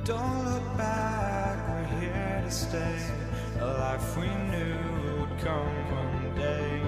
Don't look back, we're here to stay. A life we knew would come one day.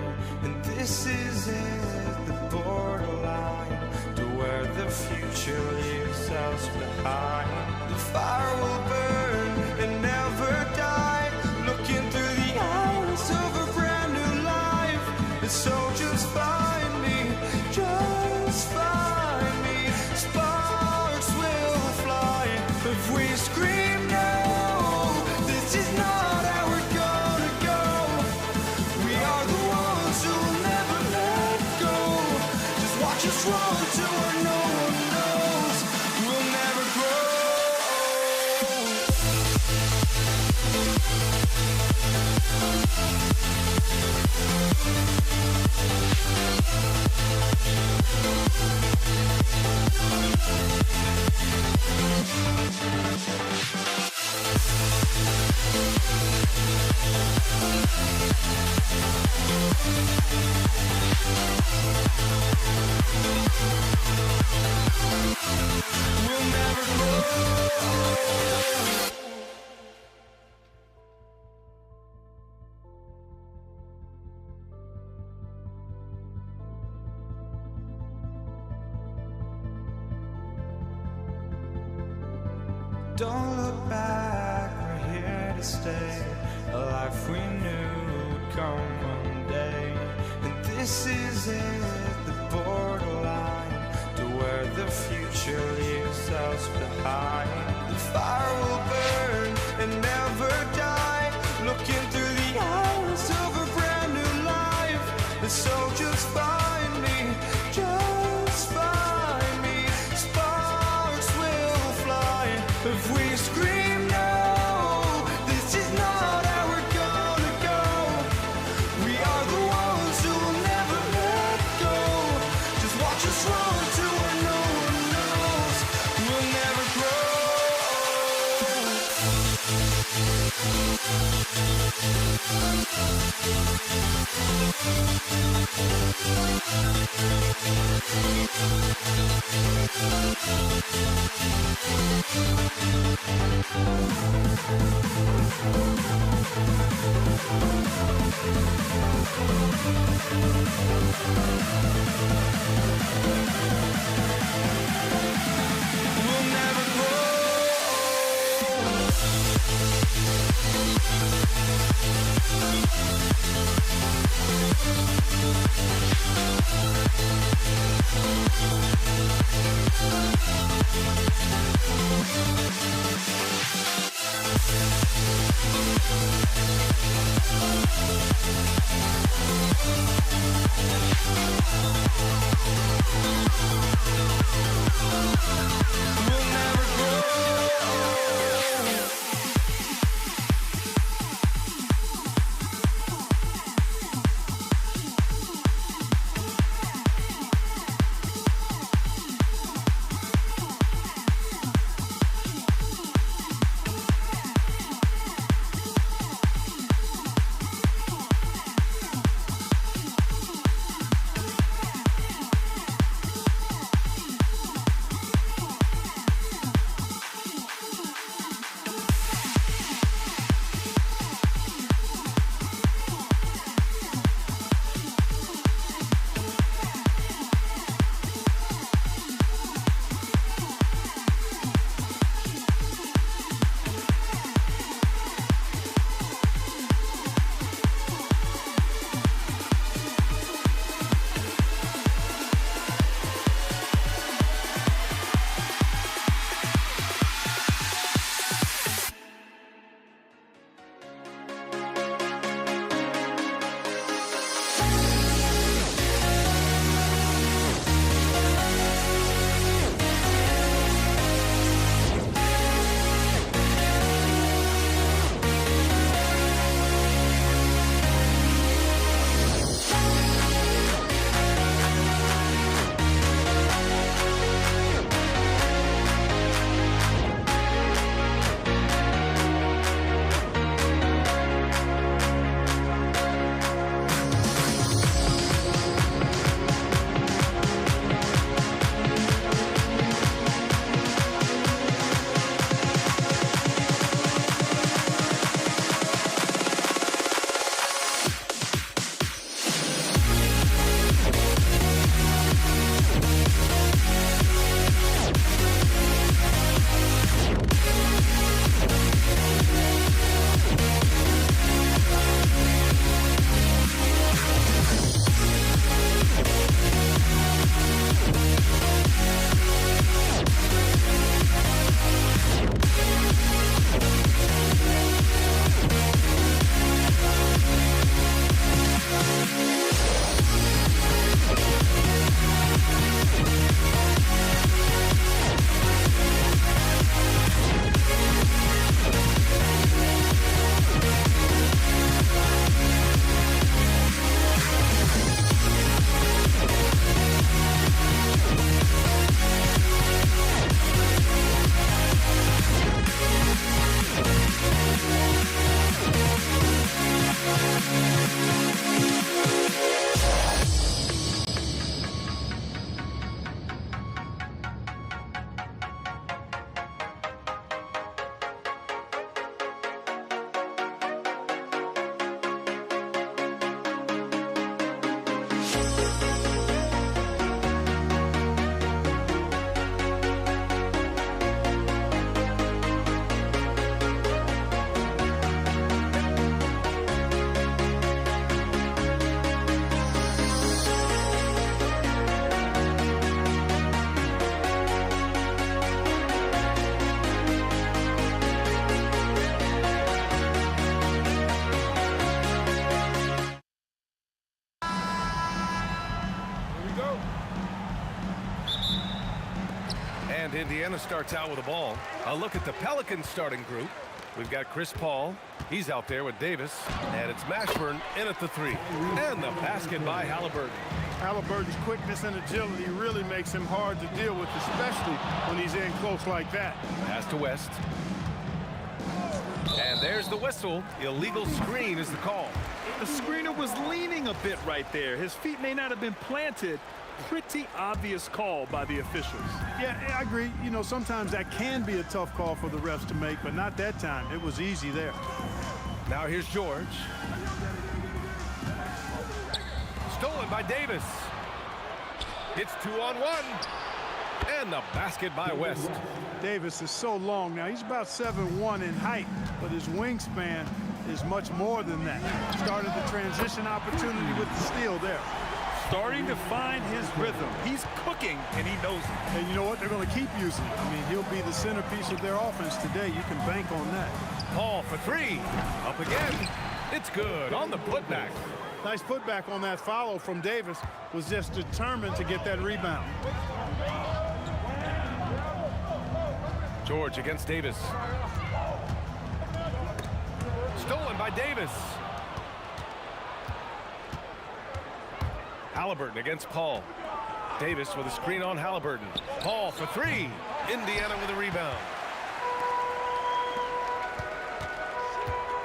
And this is it, the borderline to where the future leaves us behind. The fire will burn and never die, looking through the eyes of a brand new life. And so just find me, just find me. Sparks will fly if we scream no. This is not how we're gonna go. We are the ones who will never let go. Just watch us run to where no one knows. We'll never grow. Don't look back, we're here to stay. A life we knew would come one day. And this is it, the borderline to where the future leaves us behind. The fire will burn and never die, looking through the eyes of a brand new life. And so just find me, just find me. Sparks will fly if we scream no. This is not how we're gonna go. We are the ones who will never let go. Just watch us run to where no one knows. We'll never grow. We'll never grow. We'll never grow. And Indiana starts out with the ball. A look at the Pelicans starting group. We've got Chris Paul. He's out there with Davis. And it's Mashburn in at the three. And the basket by Halliburton. Halliburton's quickness and agility really makes him hard to deal with, especially when he's in close like that. Pass to West. And there's the whistle. Illegal screen is the call. The screener was leaning a bit right there. His feet may not have been planted. Pretty obvious call by the officials. Yeah, I agree. You know, sometimes that can be a tough call for the refs to make, but not that time. It was easy there. Now here's George. Stolen by Davis. It's 2-on-1. And the basket by West. Davis is so long now. He's about 7'1" in height, but his wingspan is much more than that. Started the transition opportunity with the steal there. Starting to find his rhythm. He's cooking, and he knows it. And you know what? They're going to keep using it. I mean, he'll be the centerpiece of their offense today. You can bank on that. Paul for three. Up again. It's good on the putback. Nice putback on that follow from Davis. Was just determined to get that rebound. George against Davis. Stolen by Davis. Halliburton against Paul. Davis with a screen on Halliburton. Paul for three. Indiana with a rebound.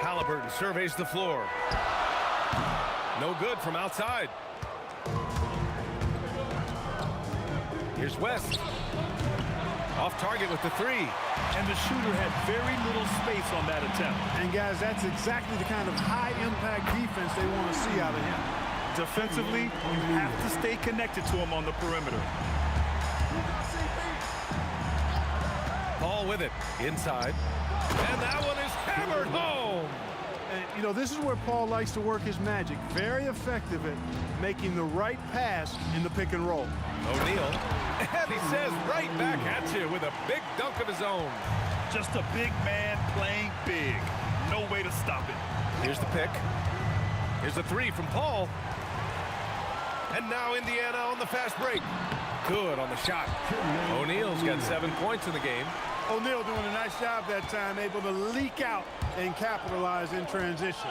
Halliburton surveys the floor. No good from outside. Here's West. Off target with the three. And the shooter had very little space on that attempt. And guys, that's exactly the kind of high-impact defense they want to see out of him. Defensively, you have to stay connected to him on the perimeter. Paul with it inside. And that one is hammered home. And, you know, this is where Paul likes to work his magic. Very effective at making the right pass in the pick and roll. O'Neal. And he says right back at you with a big dunk of his own. Just a big man playing big. No way to stop it. Here's the pick. Here's a three from Paul. And now Indiana on the fast break. Good on the shot. O'Neal's got 7 points in the game. O'Neal doing a nice job that time, able to leak out and capitalize in transition.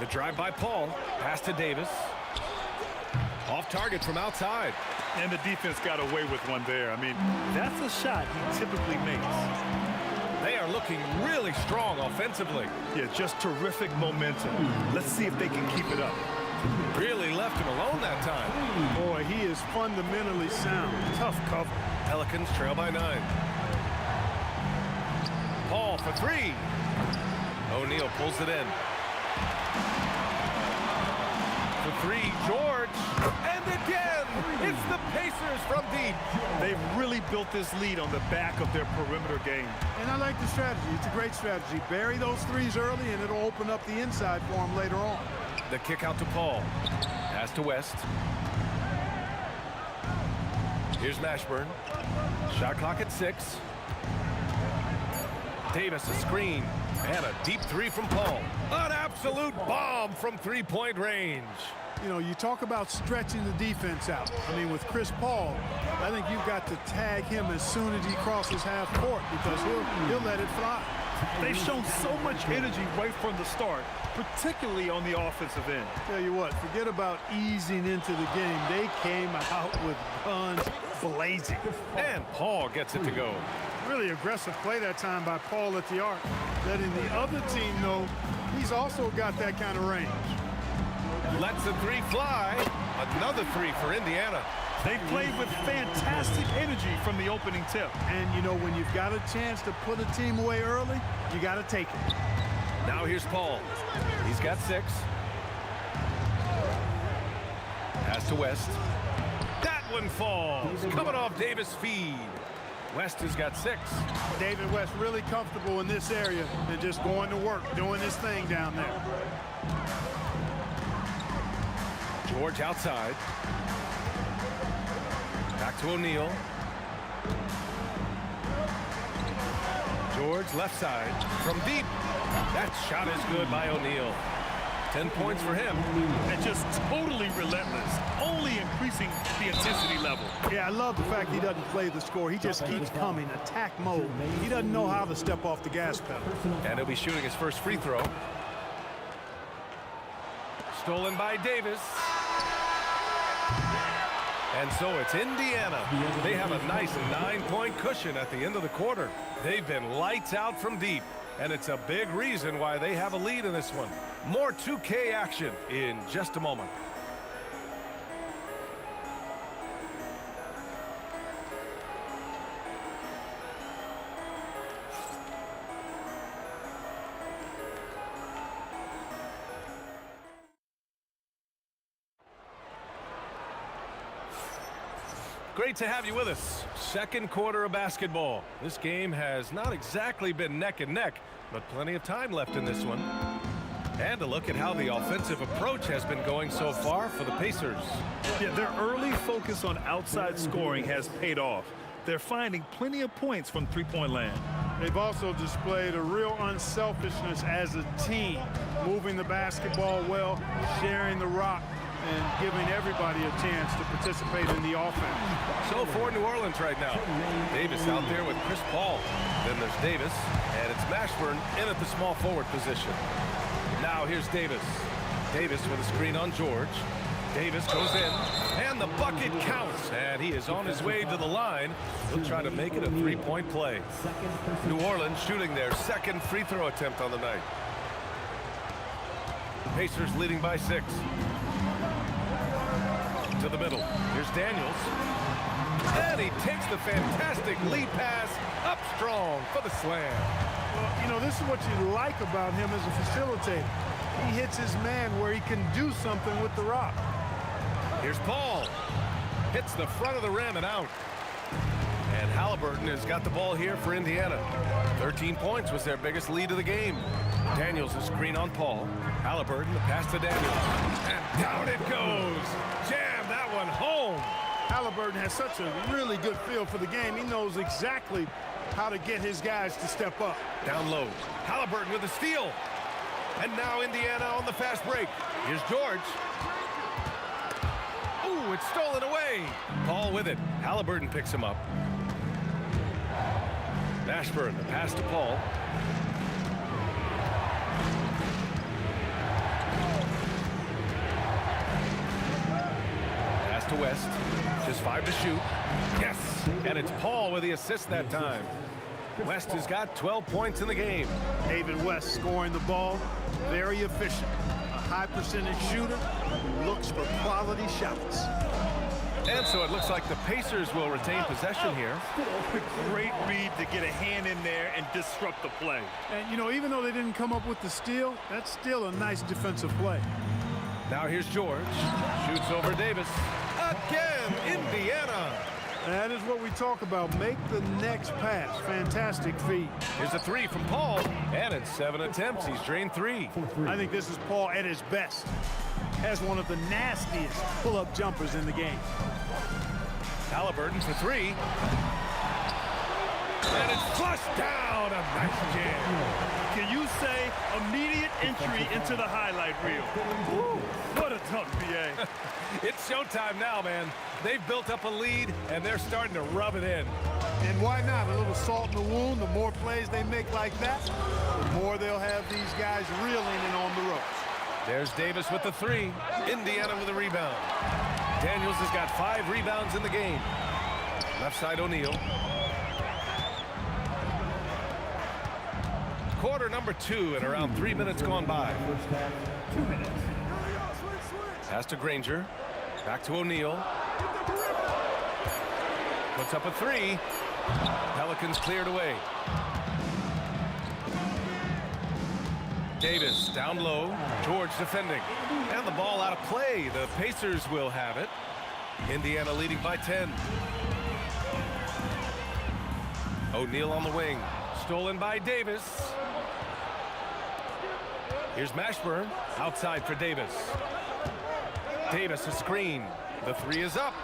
The drive by Paul. Pass to Davis. Off target from outside. And the defense got away with one there. I mean, that's a shot he typically makes. They are looking really strong offensively. Yeah, just terrific momentum. Let's see if they can keep it up. Really left him alone that time. Boy, he is fundamentally sound. Tough cover. Pelicans trail by 9. Paul for three. O'Neal pulls it in. For three, George. And again, it's the Pacers from deep. They've really built this lead on the back of their perimeter game. And I like the strategy. It's a great strategy. Bury those threes early, and it'll open up the inside for him later on. The kick out to Paul. Pass to West. Here's Mashburn. Shot clock at 6. Davis a screen. And a deep three from Paul. An absolute bomb from three-point range. You know, you talk about stretching the defense out. I mean, with Chris Paul, I think you've got to tag him as soon as he crosses half court because he'll let it fly. They've shown so much energy right from the start, particularly on the offensive end. Tell you what, forget about easing into the game. They came out with guns blazing. And Paul gets it to go. Really aggressive play that time by Paul at the arc, letting the other team know he's also got that kind of range. Lets the three fly. Another three for Indiana. They played with fantastic energy from the opening tip. And, you know, when you've got a chance to put a team away early, you got to take it. Now here's Paul. He's got 6. Pass to West. That one falls. Coming off Davis' feed. West has got 6. David West really comfortable in this area and just going to work, doing his thing down there. George outside. Back to O'Neal. George left side from deep. That shot is good by O'Neal. 10 points for him. And just totally relentless, only increasing the intensity level. Yeah, I love the fact he doesn't play the score. He just keeps coming, attack mode. He doesn't know how to step off the gas pedal. And he'll be shooting his first free throw. Stolen by Davis. And so it's Indiana. They have a nice 9-point cushion at the end of the quarter. They've been lights out from deep, and it's a big reason why they have a lead in this one. More 2K action in just a moment. Great to have you with us. Second quarter of basketball. This game has not exactly been neck and neck, but plenty of time left in this one. And a look at how the offensive approach has been going so far for the Pacers. Yeah, their early focus on outside scoring has paid off. They're finding plenty of points from three-point land. They've also displayed a real unselfishness as a team, moving the basketball well, sharing the rock, and giving everybody a chance to participate in the offense. So for New Orleans right now, Davis out there with Chris Paul. Then there's Davis, and it's Mashburn in at the small forward position. Now here's Davis. Davis with a screen on George. Davis goes in, and the bucket counts. And he is on his way to the line. He'll try to make it a three-point play. New Orleans shooting their second free throw attempt on the night. Pacers leading by 6. To the middle. Here's Daniels. And he takes the fantastic lead pass up strong for the slam. Well, you know, this is what you like about him as a facilitator. He hits his man where he can do something with the rock. Here's Paul. Hits the front of the rim and out. And Halliburton has got the ball here for Indiana. 13 points was their biggest lead of the game. Daniels a screen on Paul. Halliburton, the pass to Daniels. And down it goes. Jam that one home. Halliburton has such a really good feel for the game. He knows exactly how to get his guys to step up. Down low. Halliburton with the steal. And now Indiana on the fast break. Here's George. Ooh, it's stolen away. Paul with it. Halliburton picks him up. Mashburn, the pass to Paul. Pass to West. Just 5 to shoot. Yes. And it's Paul with the assist that time. West has got 12 points in the game. David West scoring the ball. Very efficient. A high percentage shooter who looks for quality shots. And so it looks like the Pacers will retain possession here. Great read to get a hand in there and disrupt the play. And, you know, even though they didn't come up with the steal, that's still a nice defensive play. Now here's George. Shoots over Davis. Again, Indiana. That is what we talk about. Make the next pass. Fantastic feed. Here's a 3 from Paul. And in 7 attempts, he's drained 3. I think this is Paul at his best. Has one of the nastiest pull-up jumpers in the game. Halliburton for 3. And it's flushed down. A nice jam. Can you say immediate entry into the highlight reel? Woo, what a dunk, BA. It's showtime now, man. They've built up a lead, and they're starting to rub it in. And why not? A little salt in the wound. The more plays they make like that, the more they'll have these guys reeling and on the ropes. There's Davis with the 3. Indiana with a rebound. Daniels has got 5 rebounds in the game. Left side O'Neal. Quarter number 2 and around 3 minutes gone by. 2 minutes. Pass to Granger. Back to O'Neal. Puts up a 3. Pelicans cleared away. Davis down low. George defending. And the ball out of play. The Pacers will have it. Indiana leading by 10. O'Neal on the wing. Stolen by Davis. Here's Mashburn. Outside for Davis. Davis a screen. The three is up.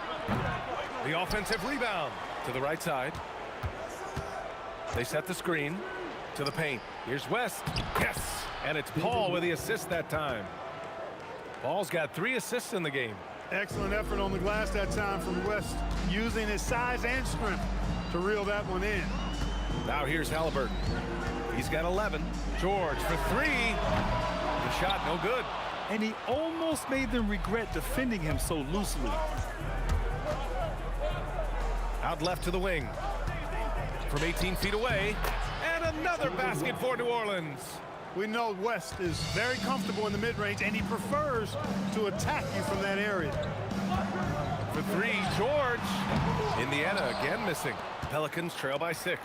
The offensive rebound to the right side. They set the screen to the paint. Here's West. Yes! And it's Paul with the assist that time. Paul's got 3 assists in the game. Excellent effort on the glass that time from West, using his size and strength to reel that one in. Now here's Halliburton. He's got 11. George for 3. The shot no good. And he almost made them regret defending him so loosely. Out left to the wing. From 18 feet away. And another basket for New Orleans. We know West is very comfortable in the mid-range, and he prefers to attack you from that area. For 3, George. Indiana again missing. Pelicans trail by 6.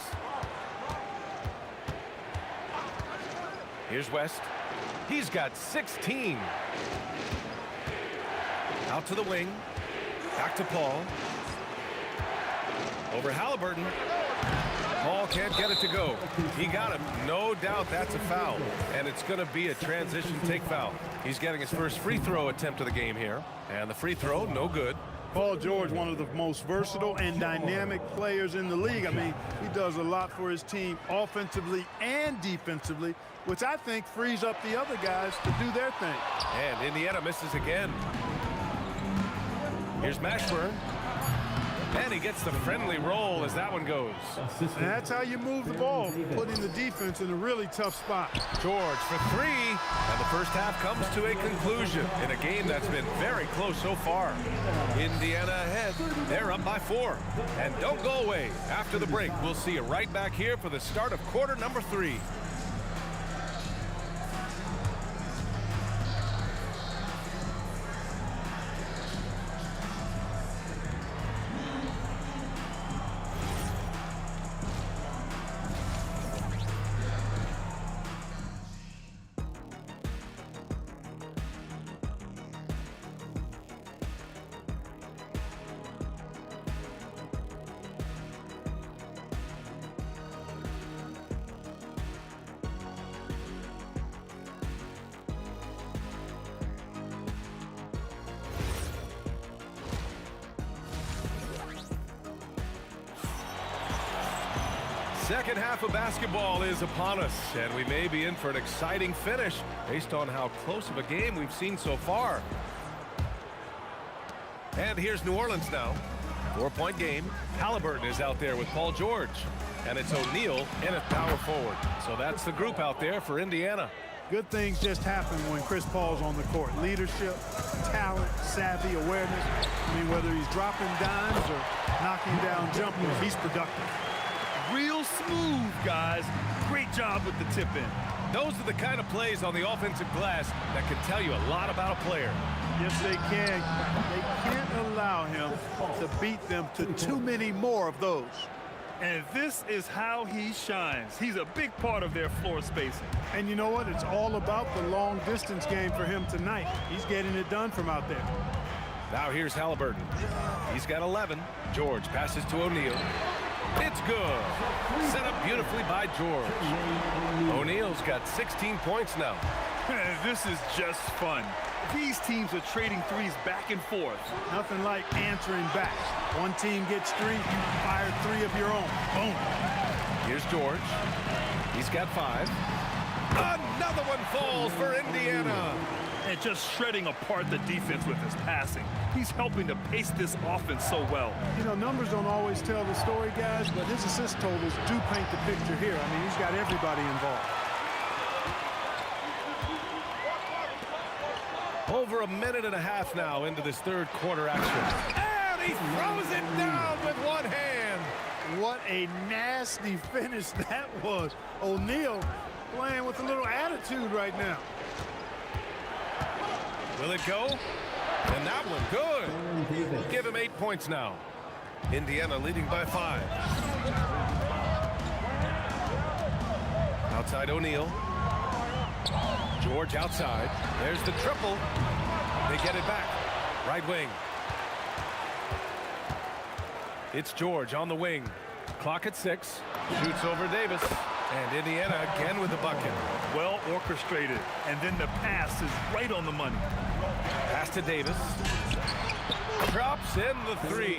Here's West. He's got 16. Out to the wing. Back to Paul. Over Halliburton. Paul can't get it to go. He got him. No doubt that's a foul. And it's going to be a transition take foul. He's getting his first free throw attempt of the game here. And the free throw, no good. Paul George, one of the most versatile and dynamic players in the league. I mean, he does a lot for his team offensively and defensively, which I think frees up the other guys to do their thing. And Indiana misses again. Here's Mashburn. And he gets the friendly roll as that one goes. And that's how you move the ball, putting the defense in a really tough spot. George for 3. And the first half comes to a conclusion in a game that's been very close so far. Indiana ahead. They're up by 4. And don't go away. After the break, we'll see you right back here for the start of quarter number 3. Second half of basketball is upon us, and we may be in for an exciting finish based on how close of a game we've seen so far. And here's New Orleans now. 4-point game. Halliburton is out there with Paul George, and it's O'Neal in at power forward. So that's the group out there for Indiana. Good things just happen when Chris Paul's on the court. Leadership, talent, savvy, awareness. I mean, whether he's dropping dimes or knocking down jumpers, he's productive. Real smooth, guys. Great job with the tip-in. Those are the kind of plays on the offensive glass that can tell you a lot about a player. Yes, they can. They can't allow him to beat them to too many more of those. And this is how he shines. He's a big part of their floor spacing. And you know what? It's all about the long-distance game for him tonight. He's getting it done from out there. Now here's Halliburton. He's got 11. George passes to O'Neal. It's good. Set up beautifully by George. O'Neal's got 16 points now. This is just fun. These teams are trading threes back and forth. Nothing like answering back. One team gets 3, fire 3 of your own. Boom. Here's George. He's got 5. Another one falls for Indiana. And just shredding apart the defense with his passing. He's helping to pace this offense so well. You know, numbers don't always tell the story, guys, but his assist totals do paint the picture here. I mean, he's got everybody involved. Over a minute and a half now into this third quarter action. And he throws it down with one hand. What a nasty finish that was. O'Neal playing with a little attitude right now. Will it go? And that one good. Give him 8 points now. Indiana leading by 5. Outside O'Neal. George outside. There's the triple. They get it back. Right wing. It's George on the wing. Clock at 6. Shoots over Davis. And Indiana again with the bucket. Well orchestrated. And then the pass is right on the money. Pass to Davis. Drops in the 3.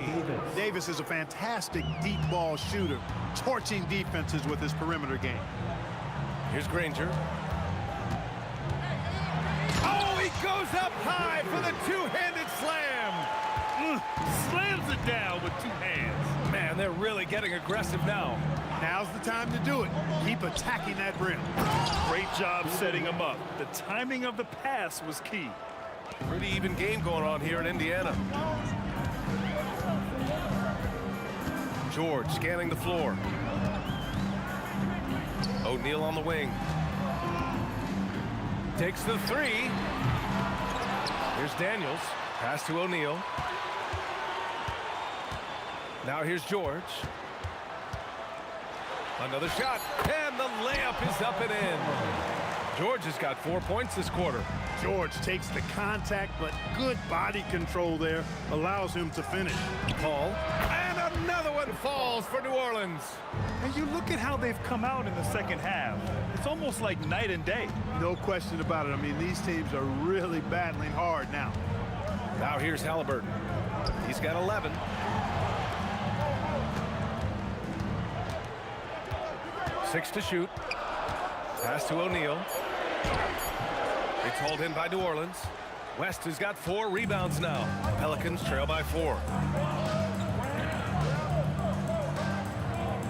Davis is a fantastic deep ball shooter, torching defenses with his perimeter game. Here's Granger. Oh, he goes up high for the two-handed slam. Slams it down with 2 hands. Man, they're really getting aggressive now. Now's the time to do it. Keep attacking that rim. Great job setting him up. The timing of the pass was key. Pretty even game going on here in Indiana. George scanning the floor. O'Neal on the wing. Takes the 3. Here's Daniels. Pass to O'Neal. Now here's George. Another shot. And the layup is up and in. George has got 4 points this quarter. George takes the contact, but good body control there allows him to finish. Paul. And another one falls for New Orleans. And you look at how they've come out in the second half. It's almost like night and day. No question about it. I mean, these teams are really battling hard now. Now here's Halliburton. He's got 11. Six to shoot. Pass to O'Neal. It's hauled in by New Orleans. West has got 4 rebounds now. Pelicans trail by 4.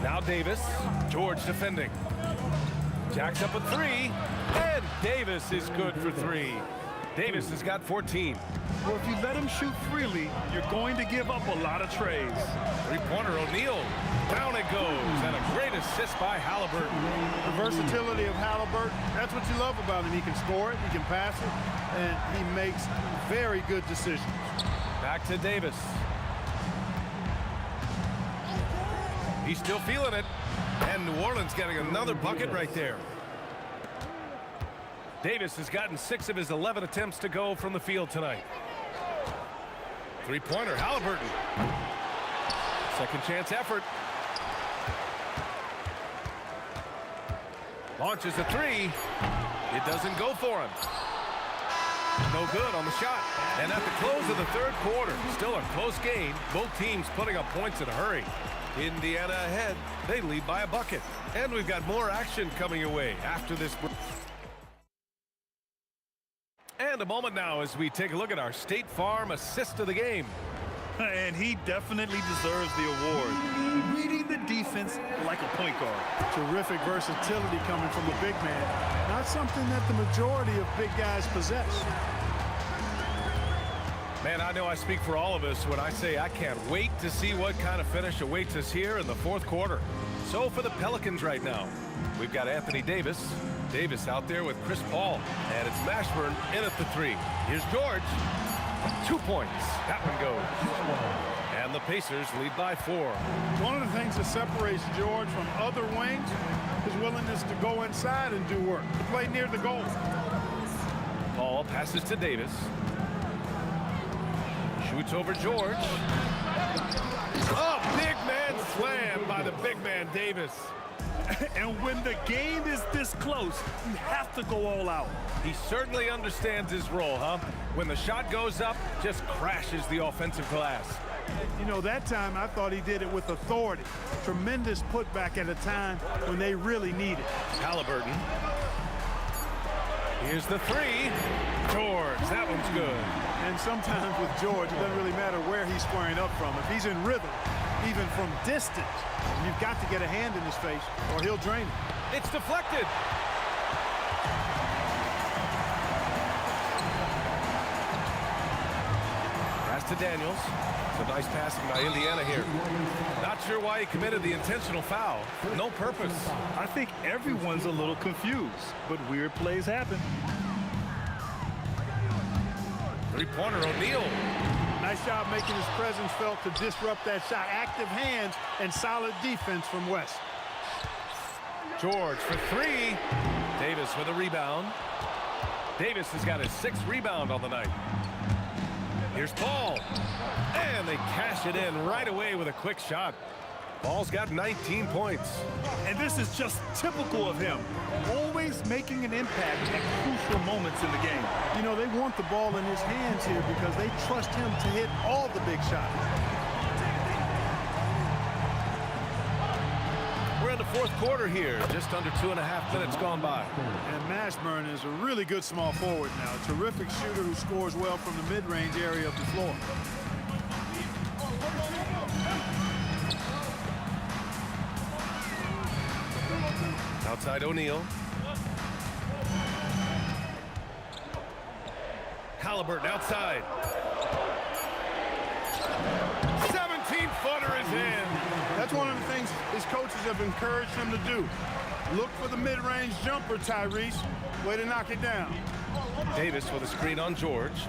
Now Davis. George defending. Jacks up a 3. And Davis is good for 3. Davis has got 14. Well, if you let him shoot freely, you're going to give up a lot of trays. Three-pointer O'Neal. Down it goes. And a great assist by Halliburton. The versatility of Halliburton, that's what you love about him. He can score it, he can pass it, and he makes very good decisions. Back to Davis. He's still feeling it. And New Orleans getting another bucket right there. Davis has gotten 6 of his 11 attempts to go from the field tonight. Three-pointer, Halliburton. Second chance effort. Launches a 3. It doesn't go for him. No good on the shot. And at the close of the third quarter, still a close game. Both teams putting up points in a hurry. Indiana ahead. They lead by a bucket. And we've got more action coming your way after this. And a moment now as we take a look at our State Farm assist of the game. And he definitely deserves the award. Reading the defense like a point guard. Terrific versatility coming from a big man. Not something that the majority of big guys possess. Man, I know I speak for all of us when I say I can't wait to see what kind of finish awaits us here in the fourth quarter. So for the Pelicans right now, we've got Anthony Davis. Davis out there with Chris Paul. And it's Mashburn in at the 3. Here's George. 2 points. That one goes. And the Pacers lead by 4. One of the things that separates George from other wings is willingness to go inside and do work, to play near the goal. Paul passes to Davis. Shoots over George. Oh, big man slam by the big man Davis. And when the game is this close, you have to go all out. He certainly understands his role, huh? When the shot goes up, just crashes the offensive glass. You know, that time I thought he did it with authority. Tremendous putback at a time when they really need it. Halliburton. Here's the 3. George, that one's good. And sometimes with George, it doesn't really matter where he's squaring up from. If he's in rhythm, even from distance, you've got to get a hand in his face or he'll drain it. It's deflected. Pass to Daniels. It's a nice passing by Indiana here. Not sure why he committed the intentional foul. No purpose. I think everyone's a little confused, but weird plays happen. Three-pointer O'Neal. Nice job making his presence felt to disrupt that shot. Active hands and solid defense from West. George for 3. Davis Davis with a rebound. Davis has got his 6th rebound on the night. Here's Paul. And they cash it in right away with a quick shot. Paul's got 19 points. And this is just typical of him. Always making an impact at crucial moments in the game. You know, they want the ball in his hands here because they trust him to hit all the big shots. We're in the 4th quarter here. Just under 2.5 minutes gone by. And Mashburn is a really good small forward now. A terrific shooter who scores well from the mid-range area of the floor. Outside O'Neal. Halliburton outside. 17-footer is in. That's one of the things his coaches have encouraged him to do. Look for the mid-range jumper, Tyrese. Way to knock it down. Davis with a screen on George.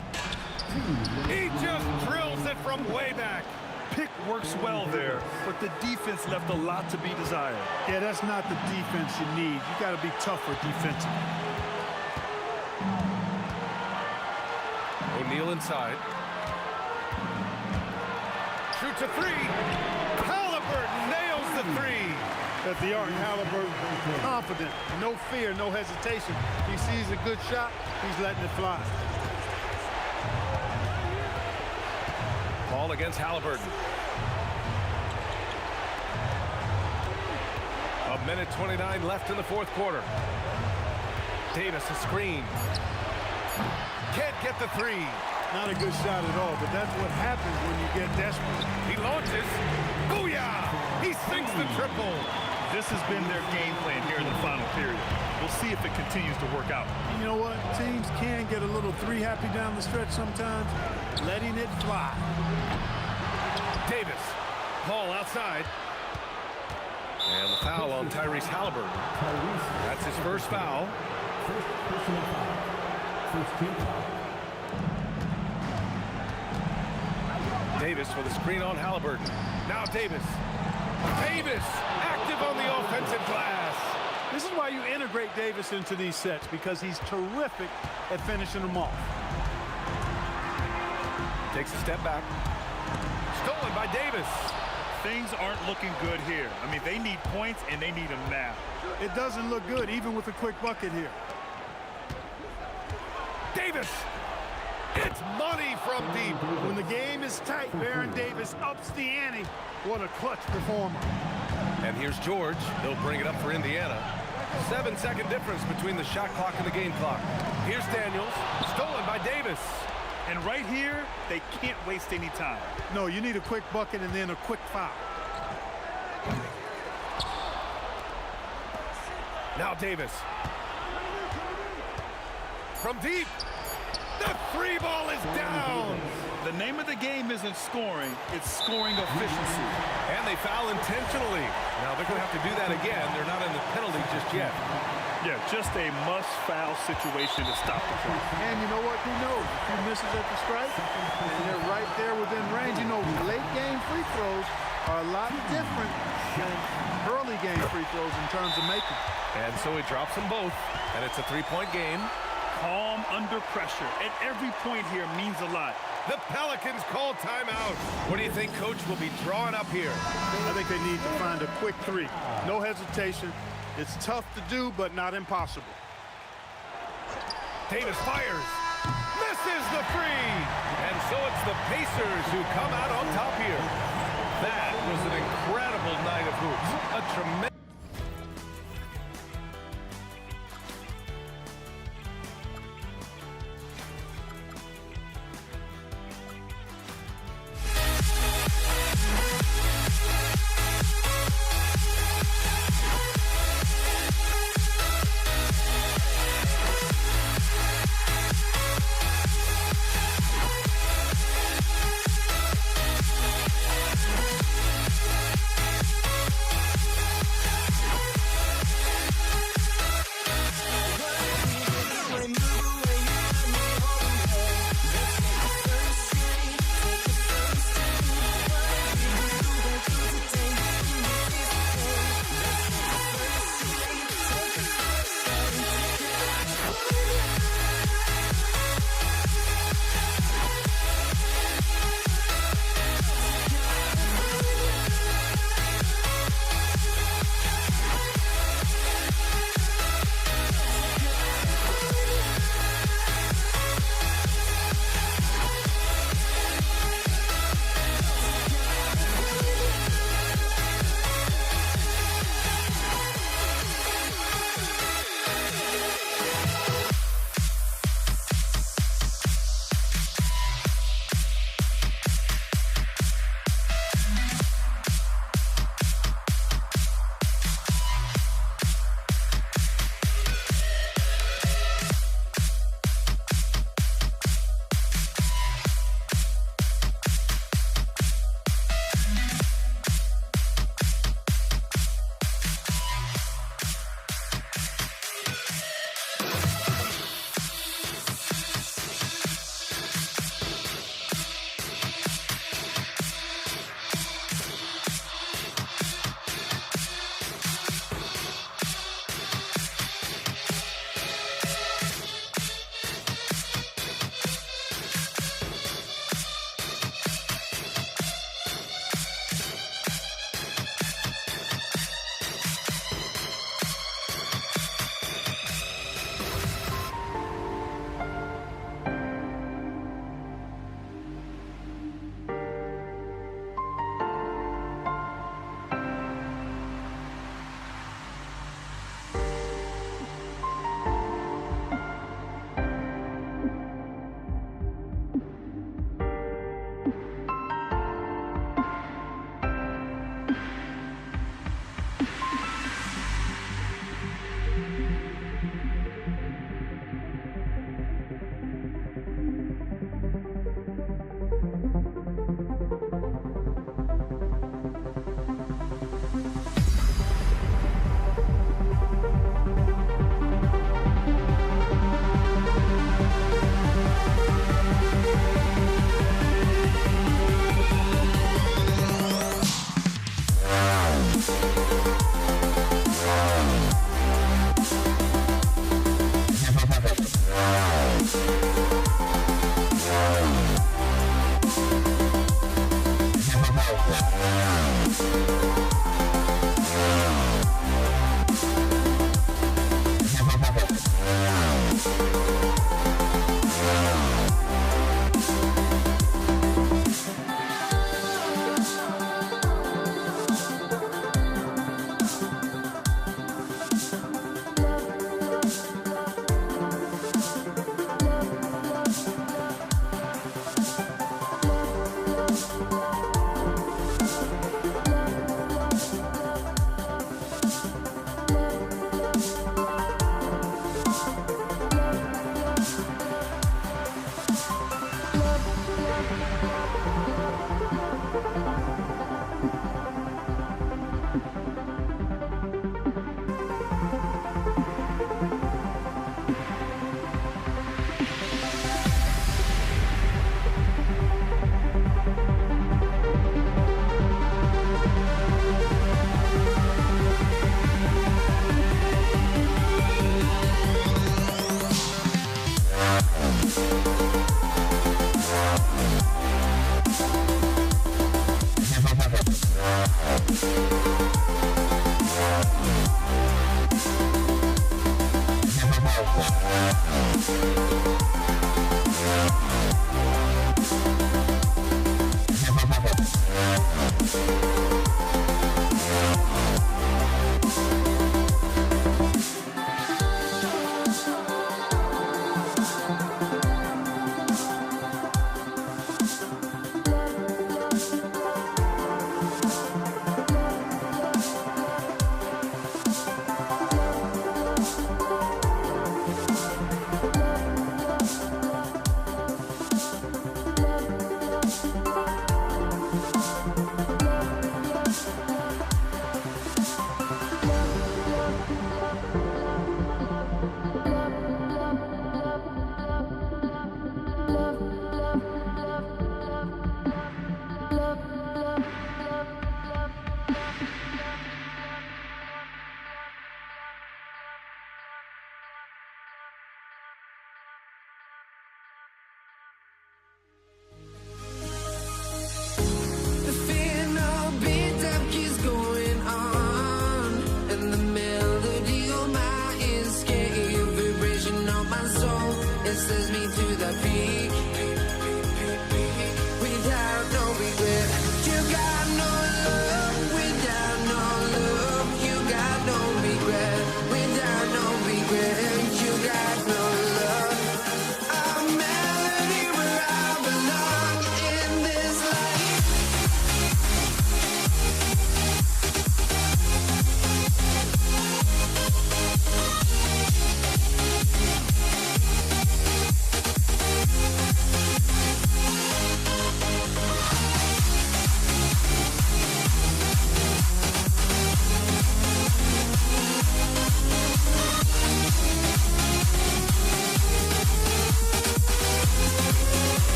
He just drills it from way back. Pick works well there, but the defense left a lot to be desired. Yeah, that's not the defense you need. You got to be tougher defensively. O'Neal inside. Shoots a 3. Halliburton nails the 3. At the arc, Halliburton, confident, no fear, no hesitation. He sees a good shot, he's letting it fly. Ball against Halliburton. 1:29 left in the 4th quarter. Davis a screen. Can't get the 3. Not a good shot at all, but that's what happens when you get desperate. He launches. Booyah! He sinks the triple. This has been their game plan here in the final period. We'll see if it continues to work out. You know what? Teams can get a little 3-happy down the stretch sometimes. Letting it fly. Davis. Paul outside. And the foul on Tyrese Halliburton. That's his first foul. Davis with a screen on Halliburton. Now Davis. Davis active on the offensive glass. This is why you integrate Davis into these sets, because he's terrific at finishing them off. Takes a step back. Stolen by Davis. Things aren't looking good here. I mean, they need points, and they need them now. It doesn't look good, even with a quick bucket here. Davis. It's money from deep. When the game is tight, Baron Davis ups the ante. What a clutch performer. And here's George. He'll bring it up for Indiana. 7-second difference between the shot clock and the game clock. Here's Daniels. Stolen by Davis. And right here, they can't waste any time. No, you need a quick bucket and then a quick foul. Now Davis. From deep. The 3 ball is down. The name of the game isn't scoring, it's scoring efficiency. And they foul intentionally. Now they're going to have to do that again. They're not in the penalty just yet. Yeah, just a must-foul situation to stop the play. And you know what? Who knows? If he misses at the strike, and they're right there within range. You know, late-game free throws are a lot different than early-game free throws in terms of making. And so he drops them both, and it's a 3-point game. Calm under pressure, and every point here means a lot. The Pelicans call timeout. What do you think Coach will be drawing up here? I think they need to find a quick 3. No hesitation. It's tough to do, but not impossible. Davis fires. Misses the 3. And so it's the Pacers who come out on top here. That was an incredible night of hoops. A tremendous...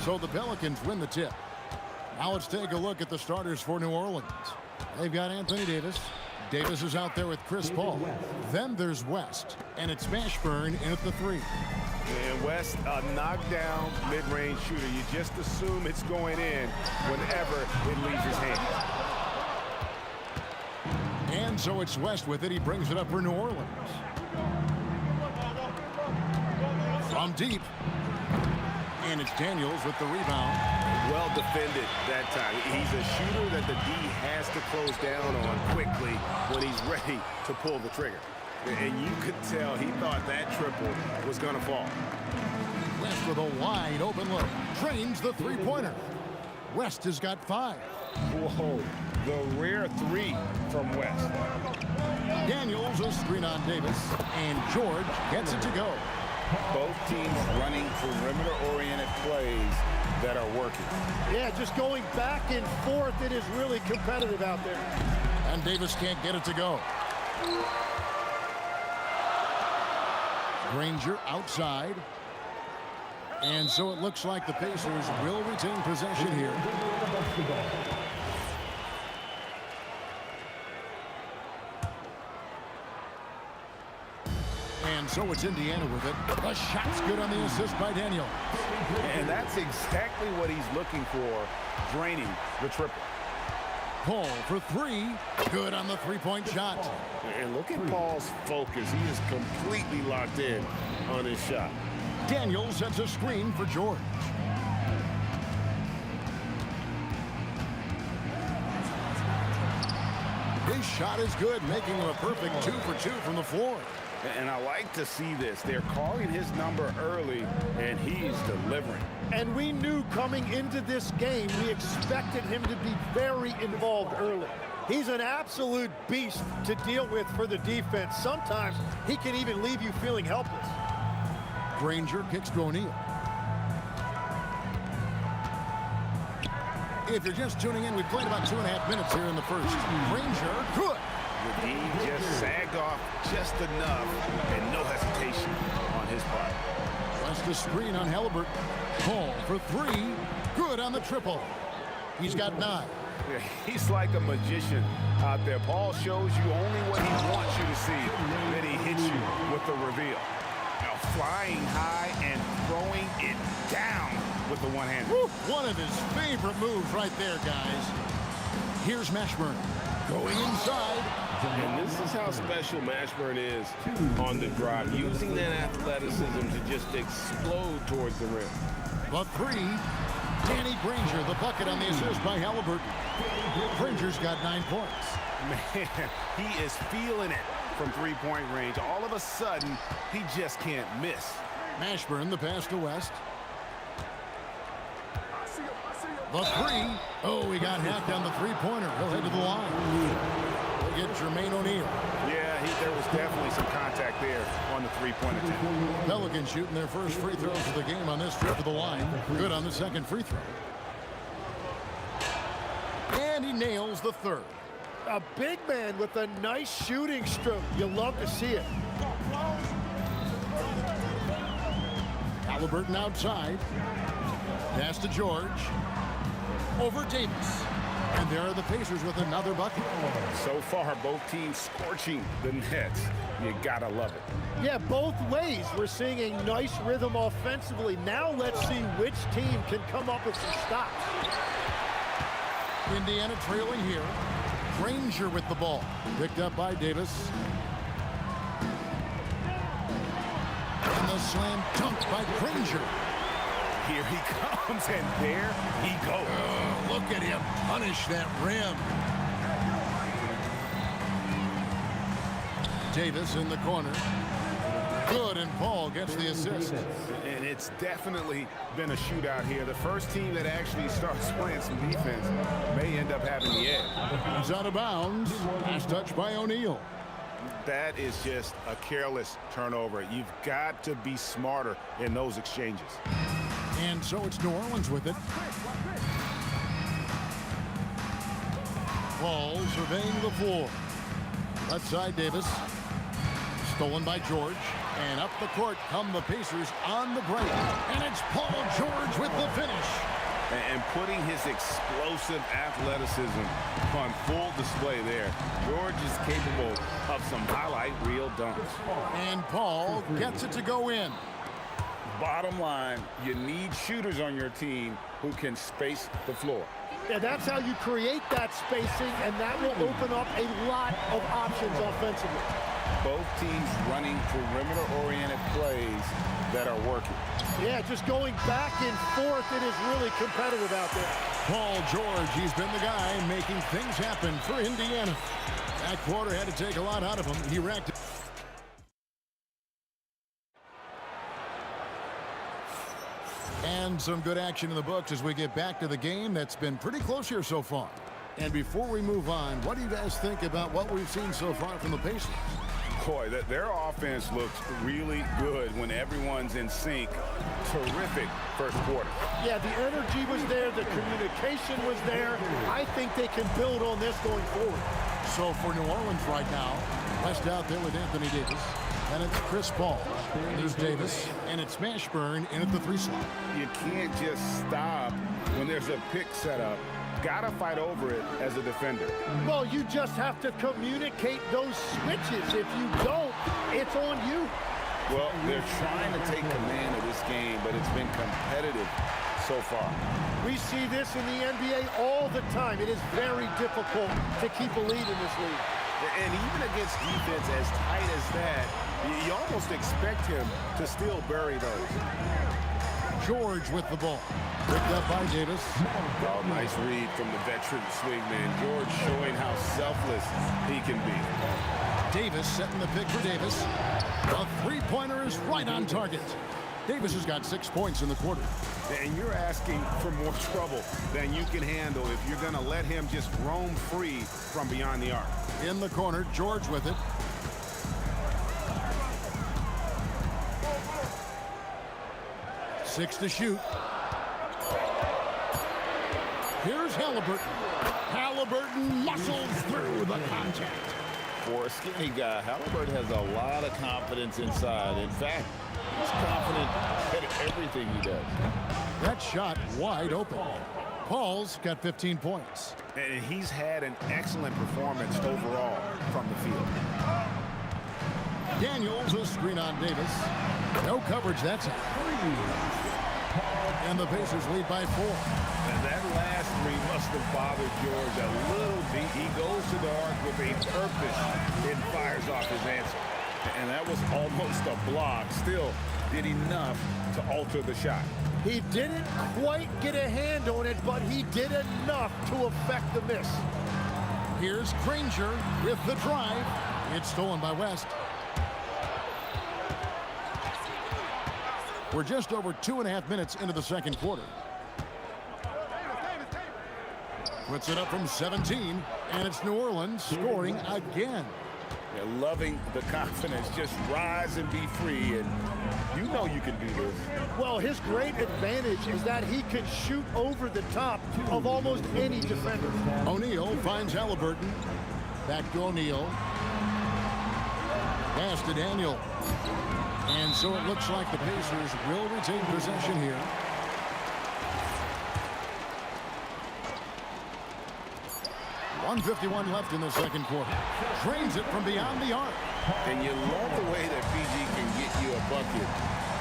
So the Pelicans win the tip. Now let's take a look at the starters for New Orleans. They've got Anthony Davis. Davis is out there with Chris Paul. Then there's West, and it's Mashburn in at the 3. And West, a knockdown mid-range shooter. You just assume it's going in whenever it leaves his hand. And so it's West with it. He brings it up for New Orleans. From deep. And it's Daniels with the rebound. Well defended that time. He's a shooter that the D has to close down on quickly when he's ready to pull the trigger. And you could tell he thought that triple was going to fall. West with a wide open look. Drains the three-pointer. West has got 5. Whoa, the rare 3 from West. Daniels a screen on Davis. And George gets it to go. Both teams running perimeter-oriented plays that are working. Yeah, just going back and forth. It is really competitive out there. And Davis can't get it to go. Granger outside. And so it looks like the Pacers will retain possession here. And so it's Indiana with it. The shot's good on the assist by Daniel. And that's exactly what he's looking for, draining the triple. Paul for three. Good on the three-point shot. And look at Paul's focus. He is completely locked in on his shot. Daniel sets a screen for George. His shot is good, making him a perfect 2 for 2 from the floor. And I like to see this. They're calling his number early, and he's delivering. And we knew coming into this game, we expected him to be very involved early. He's an absolute beast to deal with for the defense. Sometimes he can even leave you feeling helpless. Granger kicks to O'Neal. If you're just tuning in, we played about 2.5 minutes here in the first. Granger, good. The D just sagged off just enough, and no hesitation on his part. West a screen on Halliburton. Paul for three. Good on the triple. He's got 9. Yeah, he's like a magician out there. Paul shows you only what he wants you to see. Then he hits you with the reveal. Now flying high and throwing it down with the one-hand. One of his favorite moves right there, guys. Here's Mashburn going inside. And this is how special Mashburn is on the drive, using that athleticism to just explode towards the rim. The three. Danny Granger, the bucket on the assist by Halliburton. Granger's got 9 points. Man, he is feeling it from three-point range. All of a sudden, he just can't miss. Mashburn, the pass to West. The three. Oh, he got hacked on the three-pointer. He'll head to the line. We'll get Jermaine O'Neal. Yeah, there was definitely some contact there on the three-point attempt. Pelicans shooting their first free throws of the game on this trip to the line. Good on the second free throw. And he nails the third. A big man with a nice shooting stroke. You love to see it. Halliburton outside. Pass to George. Over Davis. And there are the Pacers with another bucket. So far, both teams scorching the nets. You gotta love it. Yeah, both ways. We're seeing a nice rhythm offensively. Now let's see which team can come up with some stops. Indiana trailing here. Granger with the ball. Picked up by Davis. And the slam dunk by Granger. Here he comes, and there he goes. Oh, look at him punish that rim. Davis in the corner. Good, and Paul gets the assist. And it's definitely been a shootout here. The first team that actually starts playing some defense may end up having the edge. He's out of bounds. Pass touch by O'Neal. That is just a careless turnover. You've got to be smarter in those exchanges. And so it's New Orleans with it. Paul surveying the floor. Left side, Davis. Stolen by George. And up the court come the Pacers on the break. And it's Paul George with the finish. And putting his explosive athleticism on full display there. George is capable of some highlight reel dunks. And Paul gets it to go in. Bottom line, you need shooters on your team who can space the floor. Yeah, that's how you create that spacing, and that will open up a lot of options offensively. Both teams running perimeter-oriented plays that are working. Yeah, just going back and forth, it is really competitive out there. Paul George, he's been the guy making things happen for Indiana. That quarter had to take a lot out of him. He racked it. And some good action in the books as we get back to the game that's been pretty close here so far. And before we move on, what do you guys think about what we've seen so far from the Pacers? Boy, their offense looks really good when everyone's in sync. Terrific first quarter. Yeah, the energy was there. The communication was there. I think they can build on this going forward. So for New Orleans right now, West out there with Anthony Davis. And it's Chris Paul. There's Davis. And it's Mashburn in at the 3 slot. You can't just stop when there's a pick set up got to fight over it as a defender. Well, you just have to communicate those switches. If you don't, it's on you. Well, they're trying to take command of this game, but it's been competitive so far. We see this in the NBA all the time. It is very difficult to keep a lead in this league. And even against defense as tight as that, you almost expect him to still bury those. George with the ball. Picked up by Davis. Oh, nice read from the veteran swingman. George showing how selfless he can be. Davis setting the pick for Davis. The three-pointer is right on target. Davis has got 6 points in the quarter. And you're asking for more trouble than you can handle if you're going to let him just roam free from beyond the arc. In the corner, George with it. Six to shoot. Here's Halliburton. Halliburton muscles through the contact. For a skinny guy, Halliburton has a lot of confidence inside. In fact, he's confident at everything he does. That shot wide open. Paul's got 15 points. And he's had an excellent performance overall from the field. Daniels a screen on Davis. No coverage that time. And the Pacers lead by 4. And that last three must have bothered George a little bit. He goes to the arc with a purpose and fires off his answer. And that was almost a block. Still did enough to alter the shot. He didn't quite get a hand on it, but he did enough to affect the miss. Here's Granger with the drive. It's stolen by West. We're just over 2.5 minutes into the second quarter. Puts it up from 17, and it's New Orleans scoring again. They're loving the confidence. Just rise and be free, and you know you can do this. Well, his great advantage is that he can shoot over the top of almost any defender. O'Neal finds Halliburton. Back to O'Neal. Pass to Daniel. And so it looks like the Pacers will retain possession here. .151 left in the second quarter. Drains it from beyond the arc. And you love the way that PG can get you a bucket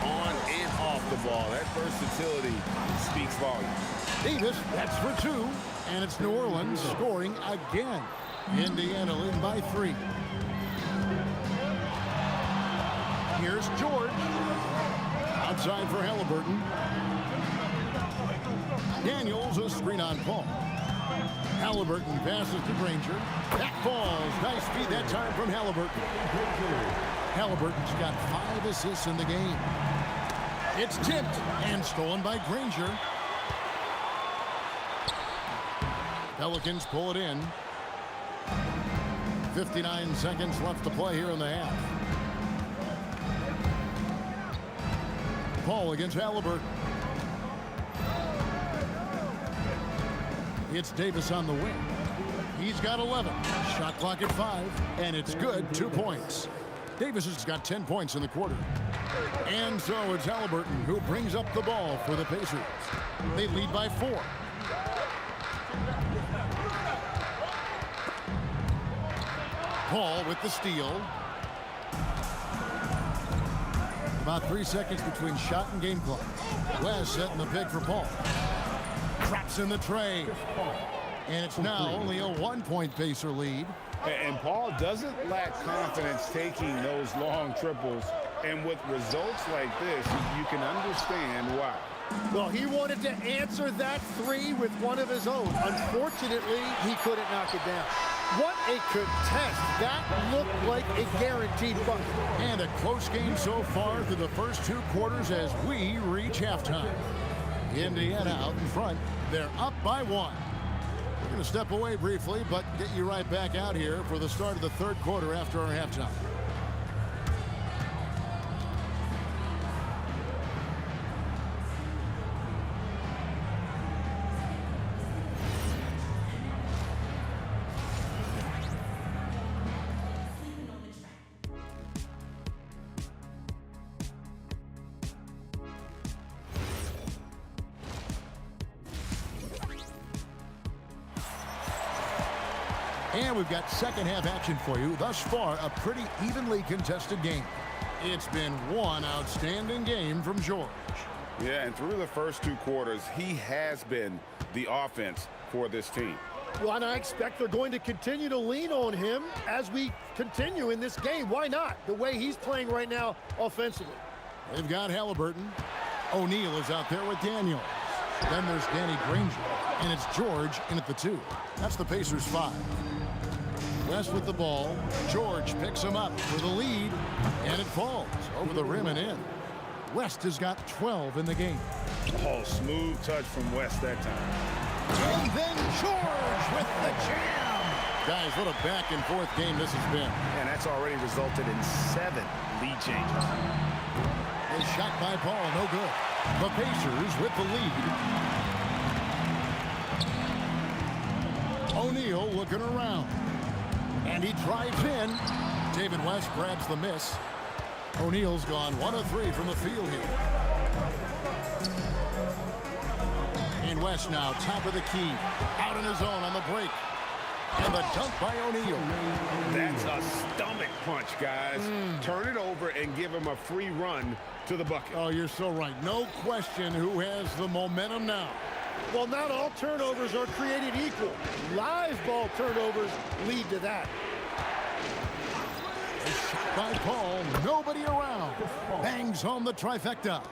on and off the ball. That versatility speaks volumes. Davis, that's for 2. And it's New Orleans scoring again. Indiana leading by 3. Here's George. Outside for Halliburton. Daniels a screen on Paul. Halliburton passes to Granger. That falls. Nice feed that time from Halliburton. Halliburton's got 5 assists in the game. It's tipped and stolen by Granger. Pelicans pull it in. 59 seconds left to play here in the half. Paul against Halliburton. It's Davis on the wing. He's got 11. Shot clock at 5, and it's good. 2 points. Davis has got 10 points in the quarter. And so it's Halliburton who brings up the ball for the Pacers. They lead by 4. Paul with the steal. About 3 seconds between shot and game clock. West setting the pick for Paul. Drops in the tray. And it's now only a 1-point Pacer lead. And Paul doesn't lack confidence taking those long triples. And with results like this, you can understand why. Well, he wanted to answer that 3 with one of his own. Unfortunately, he couldn't knock it down. What a contest. That looked like a guaranteed bucket. And a close game so far through the first 2 quarters as we reach halftime. Indiana out in front. They're up by 1. We're going to step away briefly, but get you right back out here for the start of the third quarter after our halftime. And we've got second half action for you. Thus far, a pretty evenly contested game. It's been one outstanding game from George. Yeah, and through the first 2 quarters, he has been the offense for this team. Well, and I expect they're going to continue to lean on him as we continue in this game. Why not? The way he's playing right now offensively. They've got Halliburton. O'Neal is out there with Daniels. Then there's Danny Granger. And it's George in at the 2. That's the Pacers 5. West with the ball. George picks him up for the lead. And it falls over the rim and in. West has got 12 in the game. Oh, smooth touch from West that time. And then George with the jam. Guys, what a back and forth game this has been. And that's already resulted in 7 lead changes. A shot by Paul, no good. The Pacers with the lead. O'Neal looking around. And he drives in. David West grabs the miss. O'Neal's gone 1 of 3 from the field here. And West now top of the key. Out in his own on the break. And the dunk by O'Neal. That's a stomach punch, guys. Turn it over and give him a free run to the bucket. Oh, you're so right. No question who has the momentum now. Well, not all turnovers are created equal. Live ball turnovers lead to that. A shot by Paul. Nobody around. Bangs home the trifecta.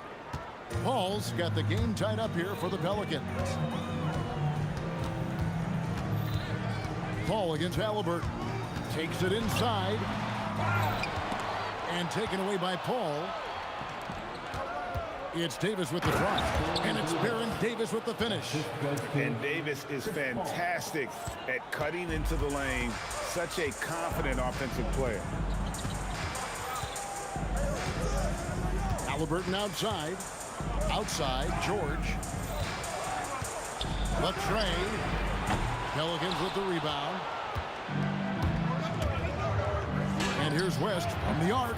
Paul's got the game tied up here for the Pelicans. Paul against Halliburton. Takes it inside. And taken away by Paul. It's Davis with the drive. And it's Baron Davis with the finish. And Davis is fantastic at cutting into the lane. Such a confident offensive player. Halliburton outside. Outside, George. The tray. Pelicans with the rebound. And here's West from the arc.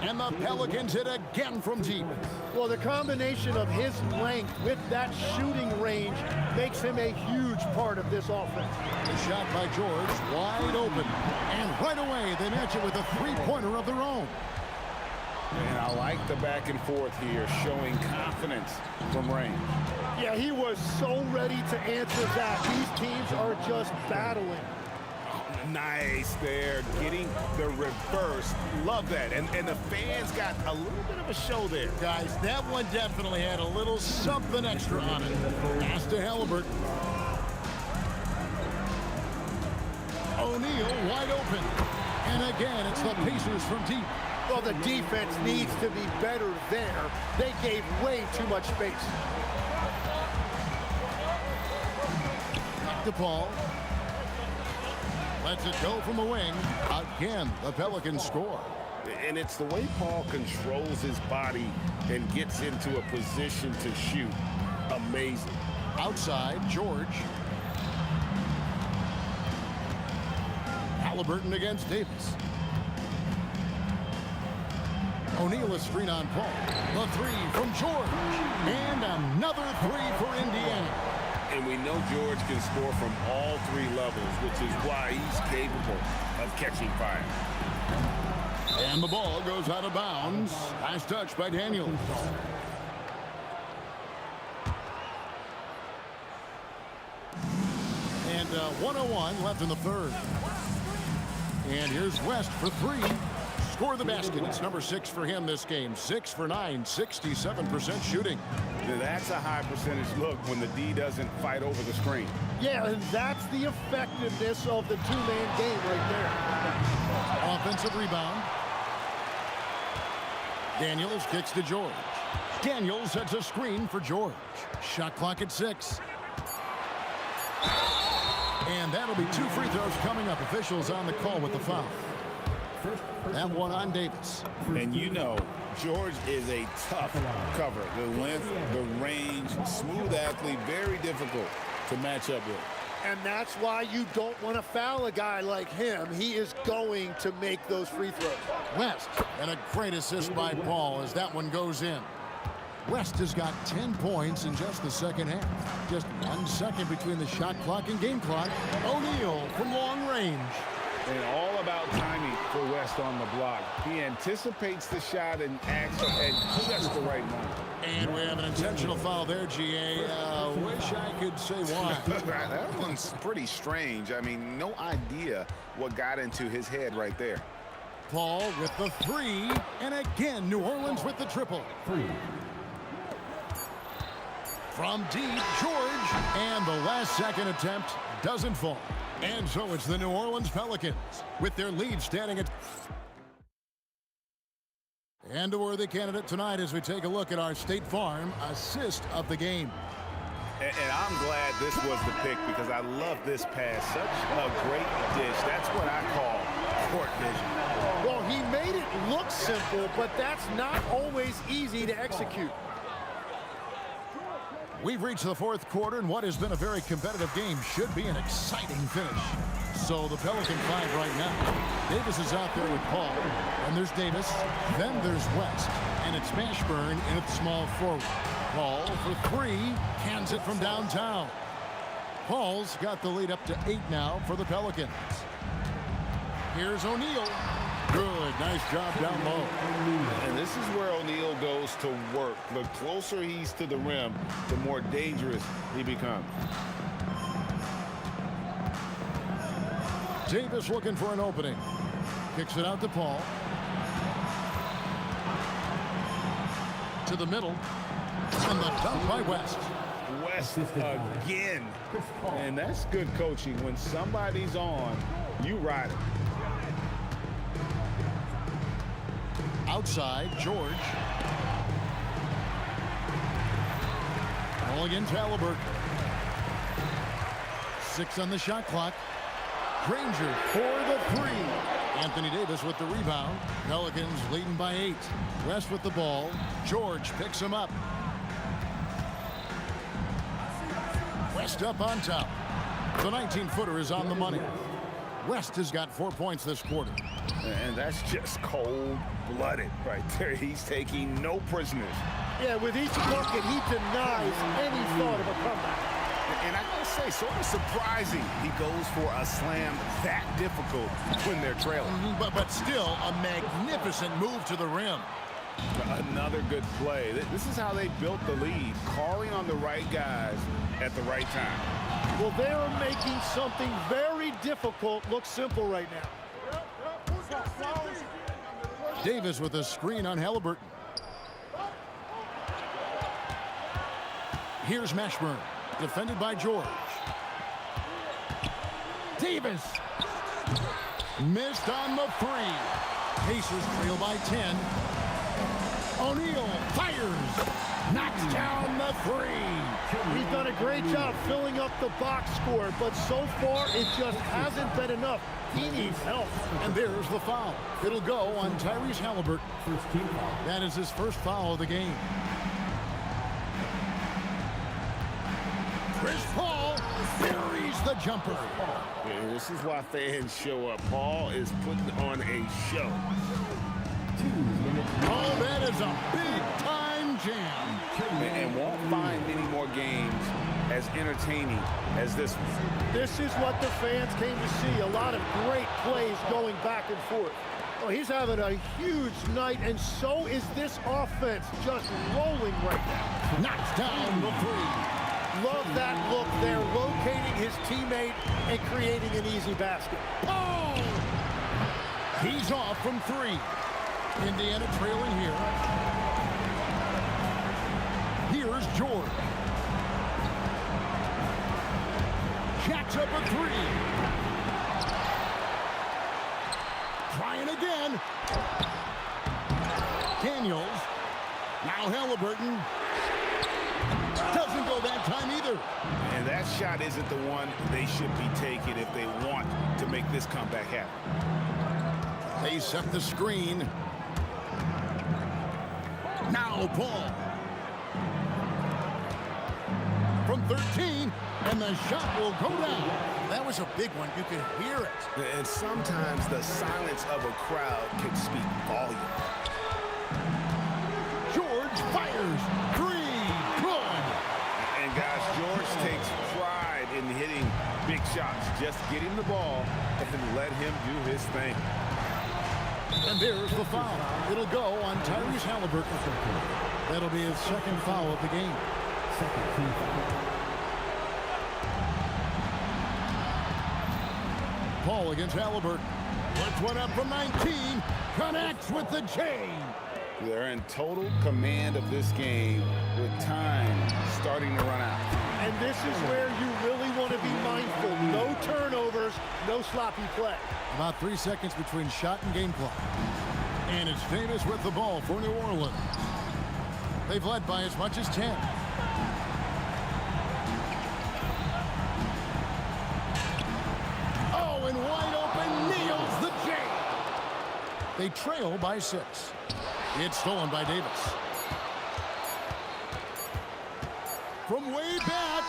And the Pelicans hit again from deep. Well, the combination of his length with that shooting range makes him a huge part of this offense. The shot by George, wide open. And right away, they match it with a three-pointer of their own. And I like the back and forth here, showing confidence from range. Yeah, he was so ready to answer that. These teams are just battling. Nice there, getting the reverse. Love that. And the fans got a little bit of a show there. Guys, that one definitely had a little something extra on it. Pass to Halliburton. O'Neal wide open. And again, it's the Pacers from deep. Well, the defense needs to be better there. They gave way too much space. Back to Paul. Lets it go from the wing. Again, the Pelicans score. And it's the way Paul controls his body and gets into a position to shoot. Amazing. Outside, George. Halliburton against Davis. O'Neal is screen on Paul. The three from George. And another three for Indiana. And we know George can score from all 3 levels, which is why he's capable of catching fire. And the ball goes out of bounds. Nice touch by Daniels. And 1:01 left in the third. And here's West for 3. Score the basket. It's number 6 for him this game. 6 for 9, 67% shooting. Now that's a high percentage look when the D doesn't fight over the screen. Yeah, and that's the effectiveness of the two-man game right there. Offensive rebound. Daniels kicks to George. Daniels sets a screen for George. Shot clock at 6. And that'll be 2 free throws coming up. Officials on the call with the foul. That one on Davis. And you know, George is a tough cover. The length, the range, smooth athlete, very difficult to match up with. And that's why you don't want to foul a guy like him. He is going to make those free throws. West, and a great assist by Paul as that one goes in. West has got 10 points in just the second half. Just 1 second between the shot clock and game clock. O'Neal from long range. And all about timing for West on the block. He anticipates the shot and acts at just the right moment. And we have an intentional foul there, GA. Wish I could say why. That one's pretty strange. I mean, no idea what got into his head right there. Paul with the three. And again, New Orleans with the triple. From deep, George. And the last second attempt doesn't fall. And so it's the New Orleans Pelicans with their lead standing at... And a worthy candidate tonight as we take a look at our State Farm assist of the game. And I'm glad this was the pick because I love this pass. Such a great dish. That's what I call court vision. Well, he made it look simple, but that's not always easy to execute. We've reached the fourth quarter, and what has been a very competitive game should be an exciting finish. So the Pelican 5 right now. Davis is out there with Paul, and there's Davis. Then there's West, and it's Mashburn in at the small forward. Paul for three, cans it from downtown. Paul's got the lead up to 8 now for the Pelicans. Here's O'Neal. Good, nice job down low. And this is where O'Neal goes to work. The closer he's to the rim, the more dangerous he becomes. Davis looking for an opening. Kicks it out to Paul. To the middle. And the dunk by West. West again. And that's good coaching. When somebody's on, you ride it. Outside, George. Ball against Halliburton. 6 on the shot clock. Granger for the three. Anthony Davis with the rebound. Pelicans leading by 8. West with the ball. George picks him up. West up on top. The 19-footer is on the money. West has got 4 points this quarter. And that's just cold-blooded right there. He's taking no prisoners. Yeah, with each bucket, he denies any thought of a comeback. And I gotta say, sort of surprising he goes for a slam that difficult when they're trailing. But still a magnificent move to the rim. Another good play. This is how they built the lead, calling on the right guys at the right time. Well, they are making something very difficult look simple right now. Davis with a screen on Halliburton. Here's Mashburn, defended by George. Davis missed on the three. Pacers trail by 10. O'Neal fires, knocks down the three. He's done a great job filling up the box score, but so far it just hasn't been enough. He needs help. And there's the foul. It'll go on Tyrese Halliburton. First team foul. That is his first foul of the game. Chris Paul buries the jumper. Yeah, this is why fans show up. Paul is putting on a show. Oh, that is a big-time jam. And won't find many more games as entertaining as this one. This is what the fans came to see. A lot of great plays going back and forth. Well, he's having a huge night, and so is this offense just rolling right now. Knocks down the three. Love that look there, locating his teammate and creating an easy basket. Oh! He's off from 3. Indiana trailing here. Here's George. Jacks up a 3. Trying again. Daniels. Now Halliburton. Doesn't go that time either. And that shot isn't the one they should be taking if they want to make this comeback happen. They set the screen. Now Paul. From 13, and the shot will go down. That was a big one. You could hear it. And sometimes the silence of a crowd can speak volume. George Fires. 3. Good. And guys, George takes pride in hitting big shots. Just get him the ball and let him do his thing. And there's the foul. It'll go on Tyrese Halliburton. That'll be his second foul of the game. Paul against Halliburton. Puts one up from 19. Connects with the chain. They're in total command of this game with time starting to run out. And this is where you really want to be mindful. No turnovers, no sloppy play. About 3 seconds between shot and game clock. And it's Davis with the ball for New Orleans. They've led by as much as 10. Oh, and wide open, nails the J. They trail by 6. It's stolen by Davis. From way back.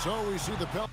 So we see the Pelicans.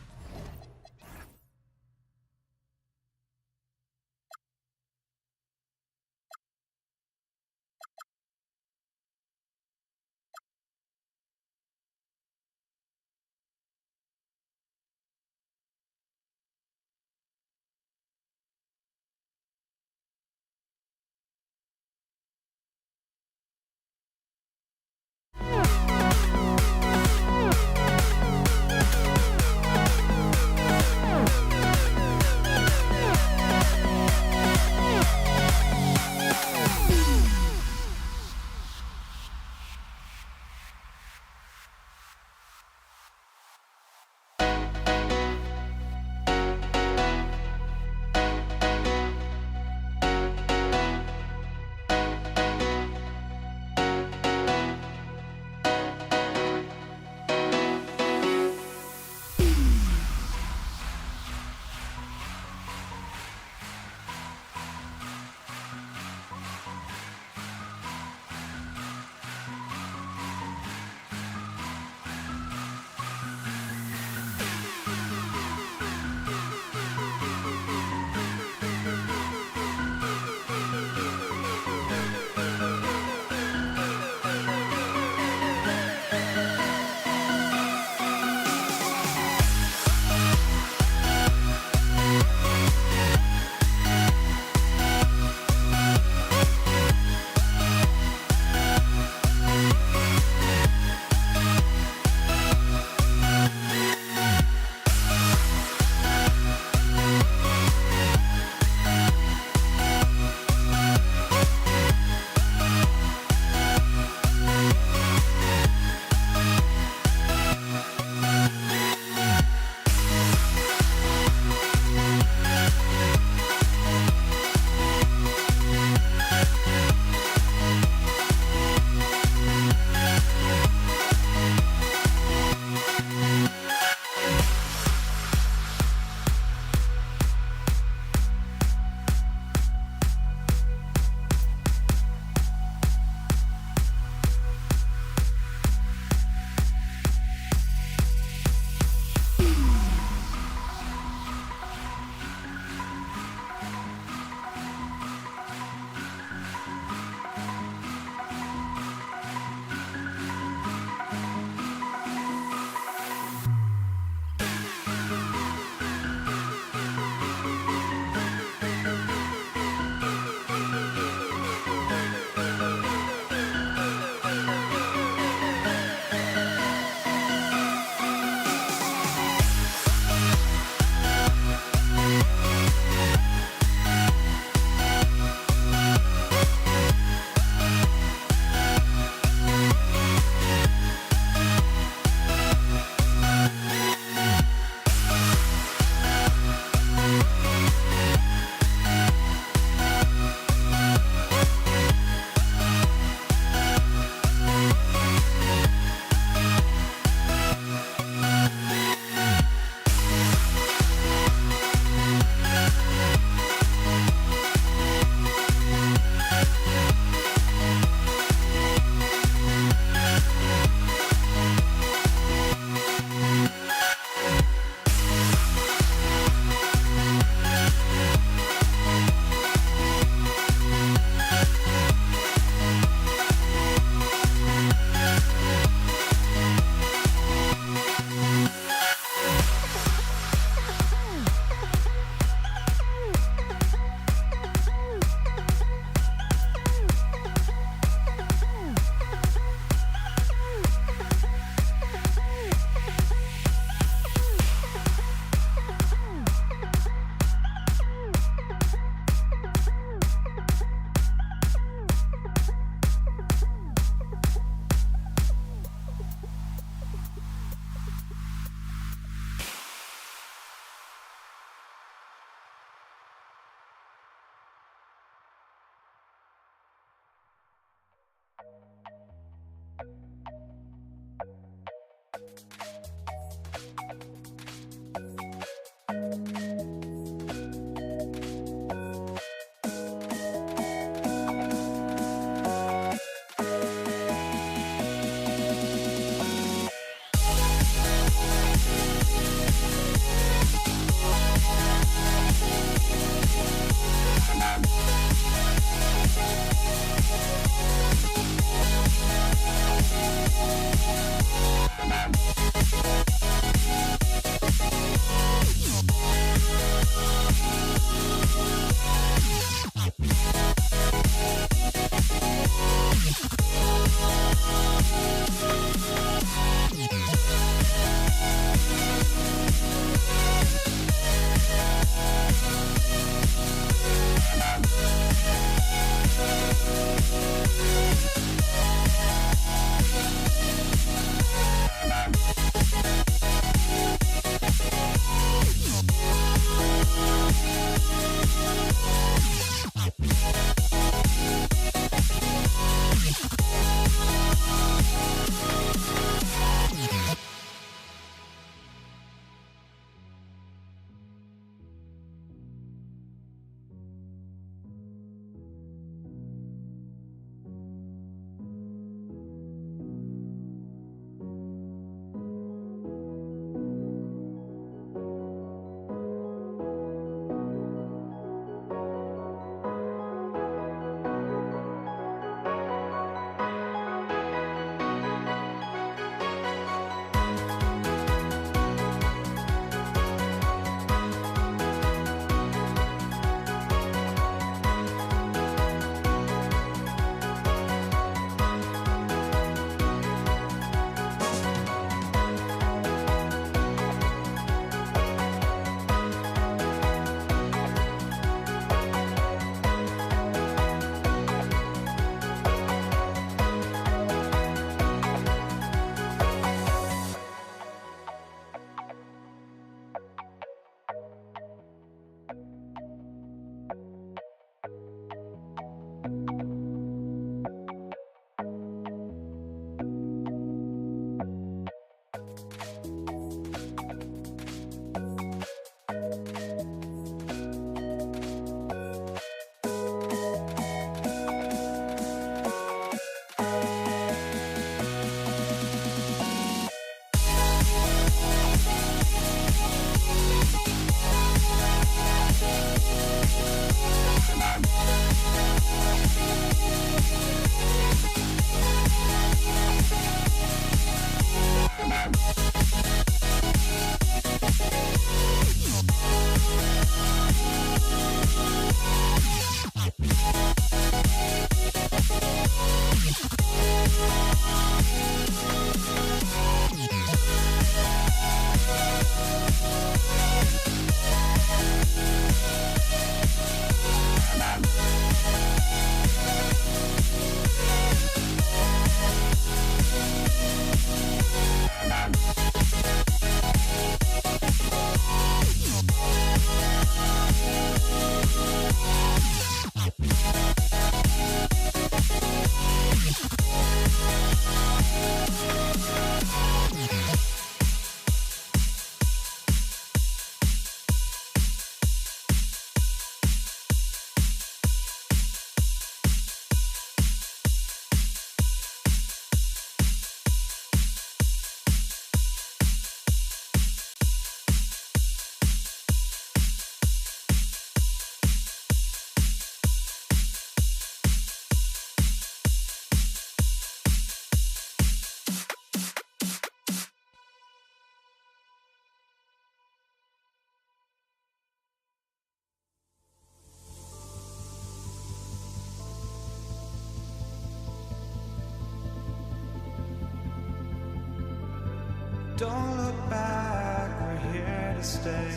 Don't look back, we're here to stay.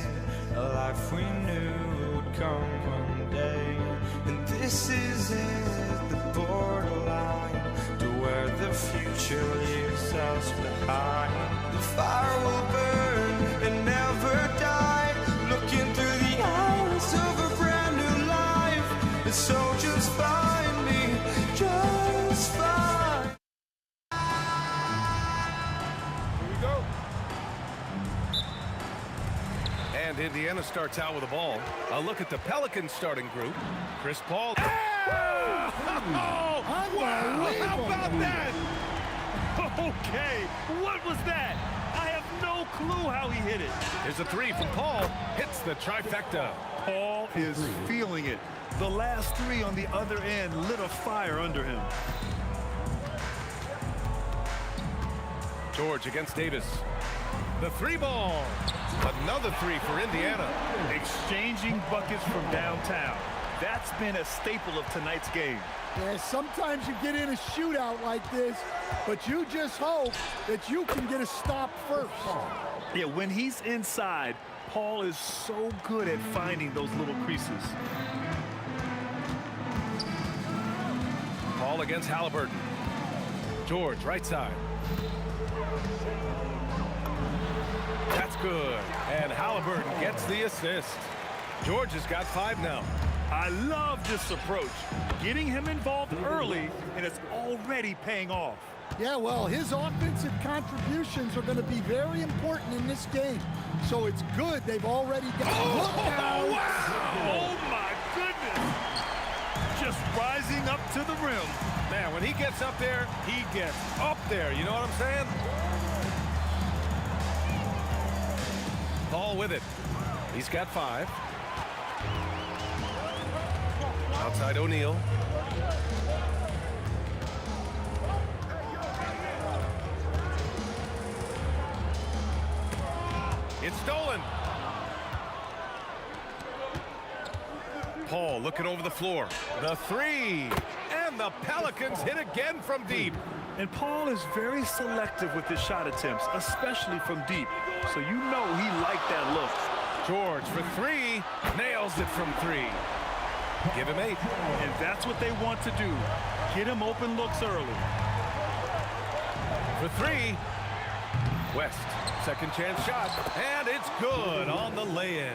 A life we knew would come one day. And this is it, the borderline to where the future leaves us behind. The fire will burn and never die, looking through the eyes of a brand new life. And so just find me, just find. Here we go. And Indiana starts out with the ball. A look at the Pelicans starting group. Chris Paul. Oh, wow, how about that? Okay, what was that? I have no clue how he hit it. Here's a three from Paul. Hits the trifecta. Paul is feeling it. The last three on the other end lit a fire under him. George against Davis. The three ball. Another three for Indiana. Exchanging buckets from downtown. That's been a staple of tonight's game. Yeah, sometimes you get in a shootout like this, but you just hope that you can get a stop first. Yeah, when he's inside, Paul is so good at finding those little creases. Paul against Halliburton. George, right side. That's good. And Halliburton gets the assist. George has got 5 now. I love this approach. Getting him involved early, and it's already paying off. Yeah, well, his offensive contributions are going to be very important in this game. So it's good they've already got Oh, wow! Oh, my goodness! Just rising up to the rim. Man, when he gets up there, he gets up there. You know what I'm saying? Paul with it. He's got 5. Outside O'Neal. It's stolen. Paul looking over the floor. The three. And the Pelicans hit again from deep. And Paul is very selective with his shot attempts, especially from deep. So you know he liked that look. George for 3. Nails it from 3. Give him 8. And that's what they want to do. Get him open looks early. For 3. West. Second chance shot. And it's good on the lay-in.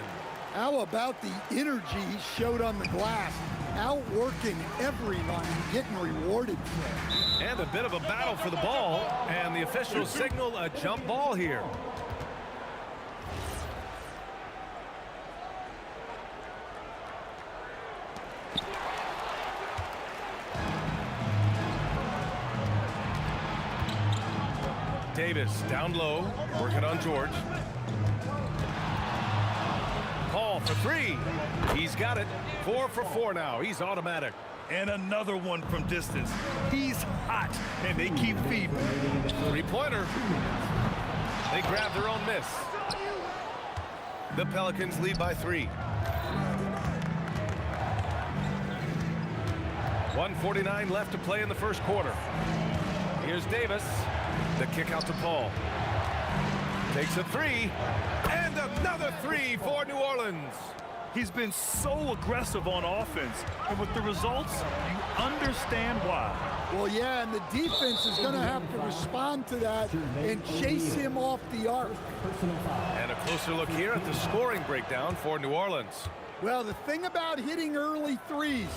How about the energy he showed on the glass? Outworking every line, getting rewarded for it. And a bit of a battle for the ball. And the officials signal a jump ball here. Davis down low, working on George. Paul for 3. He's got it. 4 for 4 now. He's automatic. And another one from distance. He's hot, and they keep feeding. 3-pointer. They grab their own miss. The Pelicans lead by 3. 1:49 left to play in the first quarter. Here's Davis. The kick out to Paul. Takes a 3. And another 3 for New Orleans. He's been so aggressive on offense. And with the results, you understand why. Well, yeah, and the defense is going to have to respond to that and chase him off the arc. And a closer look here at the scoring breakdown for New Orleans. Well, the thing about hitting early threes,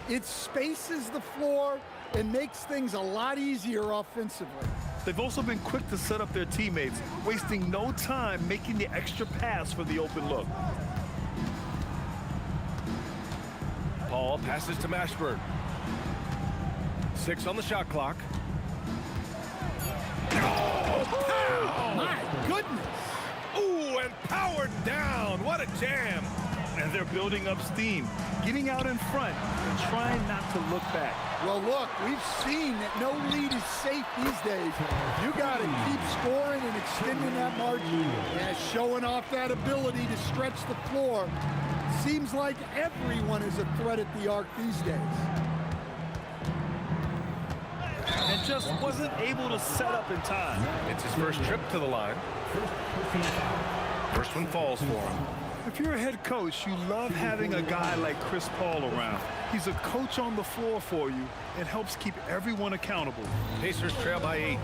it spaces the floor and makes things a lot easier offensively. They've also been quick to set up their teammates, wasting no time making the extra pass for the open look. Paul passes to Mashburn. 6 on the shot clock. Oh, My goodness! ooh, and powered down. What a jam. And they're building up steam, getting out in front and trying not to look back. Well, look, we've seen that no lead is safe these days. You got to keep scoring and extending that margin. Yeah, showing off that ability to stretch the floor. Seems like everyone is a threat at the arc these days. And just wasn't able to set up in time. It's his first trip to the line. First one falls for him. If you're a head coach, you love having a guy like Chris Paul around. He's a coach on the floor for you and helps keep everyone accountable. Pacers trail by 8.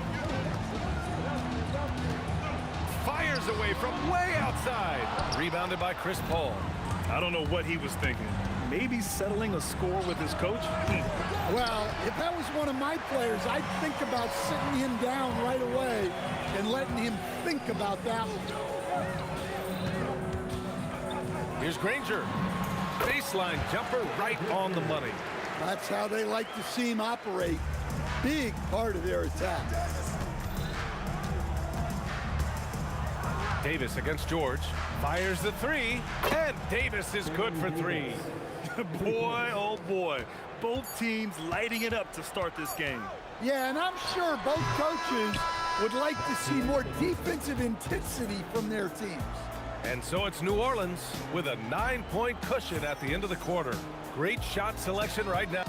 Fires away from way outside. Rebounded by Chris Paul. I don't know what he was thinking. Maybe settling a score with his coach? Well, if that was one of my players, I'd think about sitting him down right away and letting him think about that one. Here's Granger. Baseline jumper right on the money. That's how they like to see him operate. Big part of their attack. Davis against George. Fires the 3. And Davis is good for 3. Boy, oh boy. Both teams lighting it up to start this game. Yeah, and I'm sure both coaches would like to see more defensive intensity from their teams. And so it's New Orleans with a 9-point cushion at the end of the quarter. Great shot selection right now.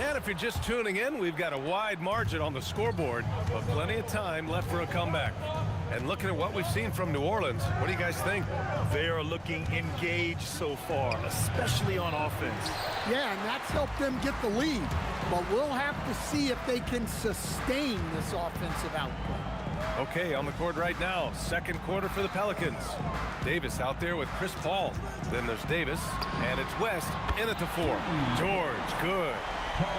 And if you're just tuning in, we've got a wide margin on the scoreboard, but plenty of time left for a comeback. And looking at what we've seen from New Orleans, what do you guys think? They are looking engaged so far, especially on offense. Yeah, and that's helped them get the lead. But we'll have to see if they can sustain this offensive output. Okay, on the court right now, second quarter for the Pelicans. Davis out there with Chris Paul. Then there's Davis, and it's West in at the 4. George, good.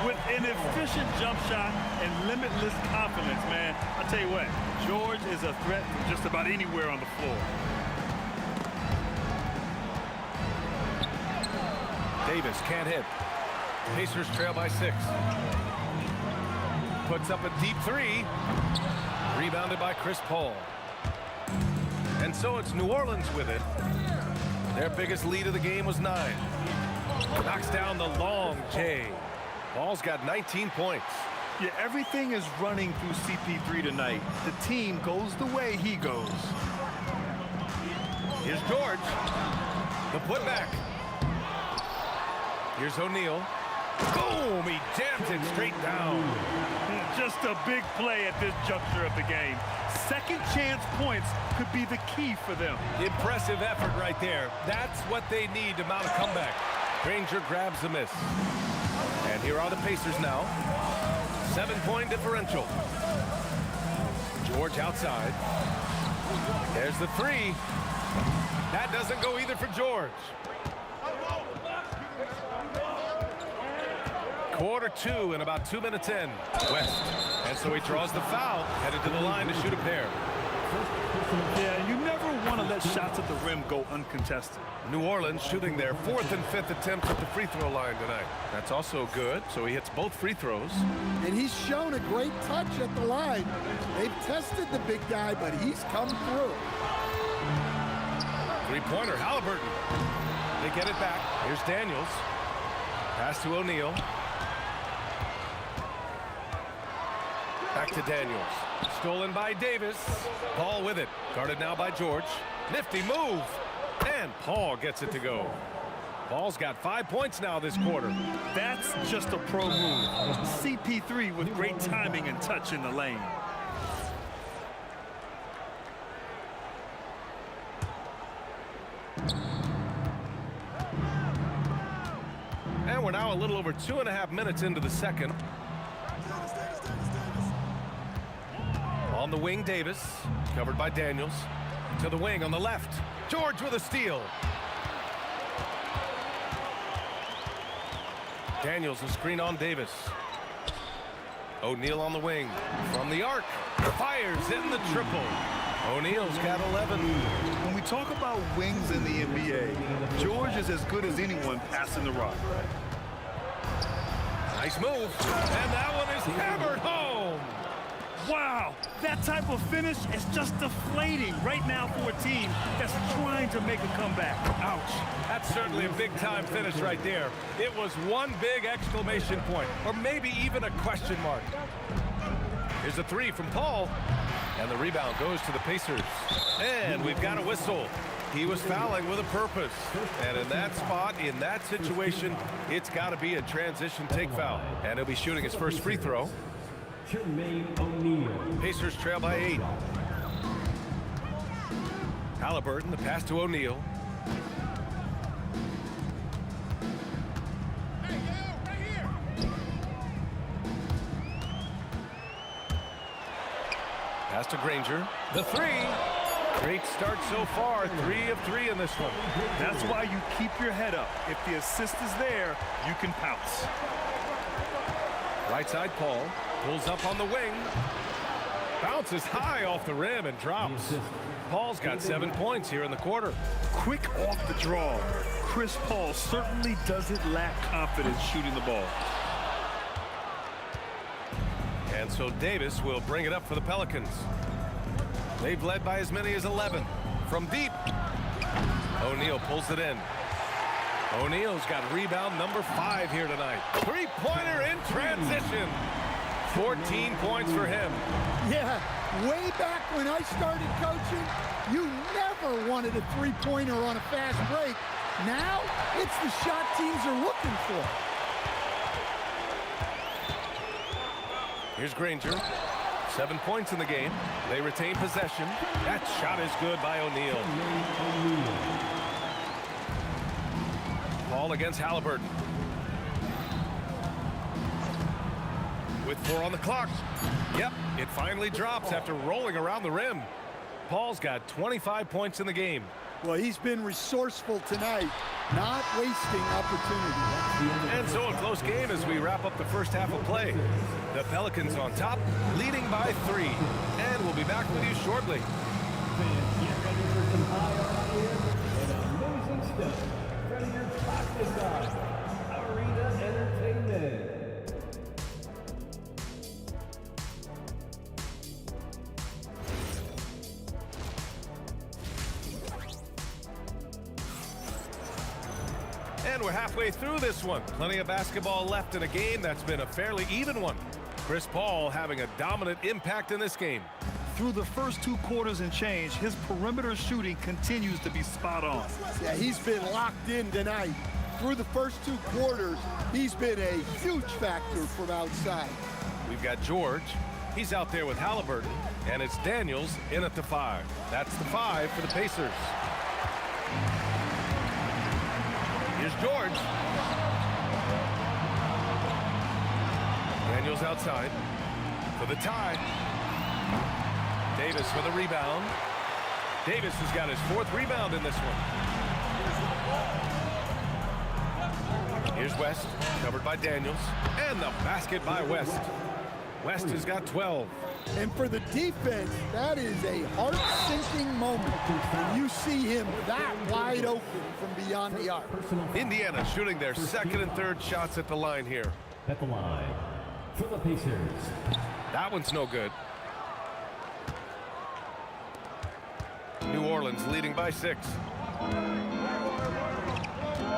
With an efficient jump shot and limitless confidence, man, I'll tell you what, George is a threat from just about anywhere on the floor. Davis can't hit. Pacers trail by 6. Puts up a deep 3. Rebounded by Chris Paul. And so it's New Orleans with it. Their biggest lead of the game was 9. Knocks down the long J. Paul's got 19 points. Yeah, everything is running through CP3 tonight. The team goes the way he goes. Here's George. The putback. Here's O'Neal. Boom! He jams it straight down. Just a big play at this juncture of the game. Second chance points could be the key for them. Impressive effort right there. That's what they need to mount a comeback. Granger grabs the miss. And here are the Pacers now. 7-point differential. George outside. There's the 3. That doesn't go either for George. Quarter 2 and about 2 minutes in. West. And so he draws the foul, headed to the line to shoot a pair. Yeah, you never want to let shots at the rim go uncontested. New Orleans shooting their 4th and 5th attempts at the free throw line tonight. That's also good, so he hits both free throws. And he's shown a great touch at the line. They've tested the big guy, but he's come through. Three-pointer, Halliburton. They get it back. Here's Daniels. Pass to O'Neal. Back to Daniels. Stolen by Davis. Paul with it. Guarded now by George. Nifty move. And Paul gets it to go. Paul's got 5 points now this quarter. That's just a pro move. CP3 with great timing and touch in the lane. And we're now a little over 2.5 minutes into the second. On the wing, Davis, covered by Daniels. To the wing on the left. George with a steal. Daniels a screen on Davis. O'Neal on the wing. From the arc. Fires in the triple. O'Neal's got 11. When we talk about wings in the NBA, George is as good as anyone passing the rock. Nice move. And that one is hammered home. Wow, that type of finish is just deflating right now for a team that's trying to make a comeback. Ouch. That's certainly a big-time finish right there. It was one big exclamation point, or maybe even a question mark. Here's a 3 from Paul, And the rebound goes to the Pacers. And we've got a whistle. He was fouling with a purpose. And in that spot, in that situation, it's got to be a transition take foul. And he'll be shooting his first free throw. Pacers trail by 8. Halliburton, the pass to O'Neal. Pass to Granger. The three. Great start so far. 3 of 3 in this one. That's why you keep your head up. If the assist is there, you can pounce. Right side, Paul. Pulls up on the wing. Bounces high off the rim and drops. Paul's got 7 points here in the quarter. Quick off the draw. Chris Paul certainly doesn't lack confidence shooting the ball. And so Davis will bring it up for the Pelicans. They've led by as many as 11. From deep. O'Neal pulls it in. O'Neal's got rebound number 5 here tonight. Three-pointer in transition. 14 points for him. Yeah, way back when I started coaching, you never wanted a three-pointer on a fast break. Now, it's the shot teams are looking for. Here's Granger. 7 points in the game. They retain possession. That shot is good by O'Neal. Ball against Halliburton. With 4 on the clock. Yep, it finally drops after rolling around the rim. Paul's got 25 points in the game. Well, he's been resourceful tonight, not wasting opportunity. And so a close game as we wrap up the first half of play. The Pelicans on top, leading by 3. And we'll be back with you shortly. Fans, get ready for some high and amazing stuff from your plastic guy, Arena Entertainment. And we're halfway through this one. Plenty of basketball left in a game that's been a fairly even one. Chris Paul having a dominant impact in this game. Through the first 2 quarters and change, his perimeter shooting continues to be spot on. Yeah, he's been locked in tonight. Through the first 2 quarters, he's been a huge factor from outside. We've got George. He's out there with Halliburton. And it's Daniels in at the 5. That's the 5 for the Pacers. Here's George. Daniels outside for the tie. Davis for the rebound. Davis has got his 4th rebound in this one. Here's West, covered by Daniels. And the basket by West. West has got 12. And for the defense, that is a heart-sinking moment when you see him that wide open from beyond the arc. Indiana shooting their 2nd and 3rd shots at the line here. At the line for the Pacers. That one's no good. New Orleans leading by 6.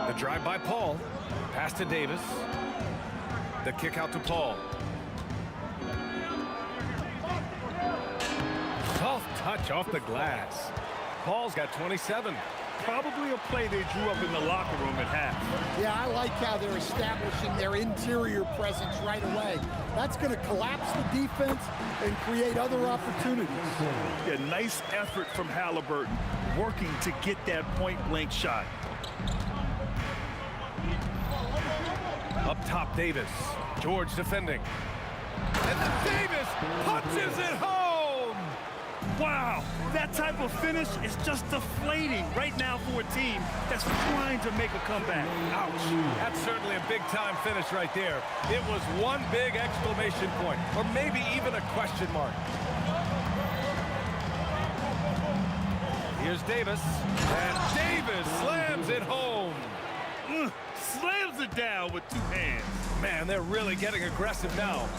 The drive by Paul. Pass to Davis. The kick out to Paul. Soft touch off the glass. Paul's got 27. Probably a play they drew up in the locker room at half. Yeah, I like how they're establishing their interior presence right away. That's going to collapse the defense and create other opportunities. Yeah, nice effort from Halliburton, working to get that point-blank shot. Up top, Davis. George defending. And then Davis punches it home! Wow, that type of finish is just deflating right now for a team that's trying to make a comeback. Ouch. That's certainly a big-time finish right there. It was one big exclamation point, or maybe even a question mark. Here's Davis, and Davis slams it home. Slams it down with 2 hands. Man, they're really getting aggressive now.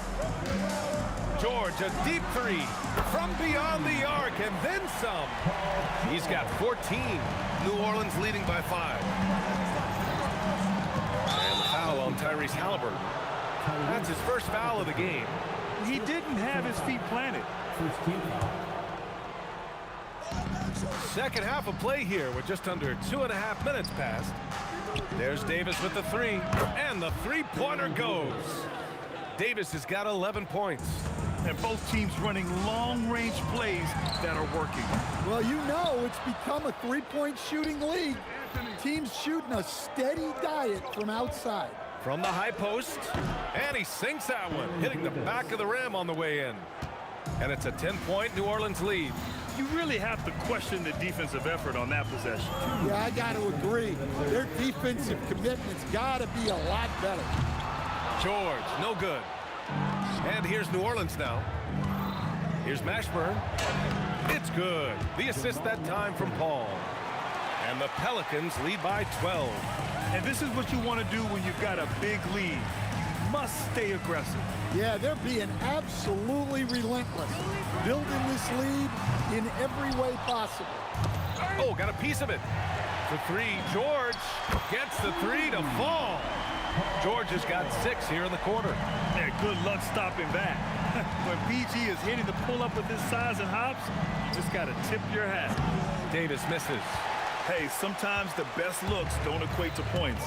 George, a deep 3 from beyond the arc, and then some. He's got 14. New Orleans leading by 5. And the foul on Tyrese Halliburton. That's his first foul of the game. He didn't have his feet planted. First team foul. second half of play here with just under 2.5 minutes passed. There's Davis with the three, and the three-pointer goes. Davis has got 11 points. And both teams running long-range plays that are working. Well, you know it's become a three-point shooting league. Teams shooting a steady diet from outside. From the high post, and he sinks that one, hitting the back of the rim on the way in. And it's a 10-point New Orleans lead. You really have to question the defensive effort on that possession. Yeah, I got to agree. Their defensive commitment's got to be a lot better. George, no good. And here's New Orleans now. Here's Mashburn. It's good. The assist that time from Paul. And the Pelicans lead by 12. And this is what you want to do when you've got a big lead. You must stay aggressive. Yeah, they're being absolutely relentless. Building this lead in every way possible. Oh, got a piece of it. For three, George gets the three to fall. George has got 6 here in the quarter. Yeah, good luck stopping that. When PG is hitting the pull-up with his size and hops, you just got to tip your hat. Davis misses. Hey, sometimes the best looks don't equate to points.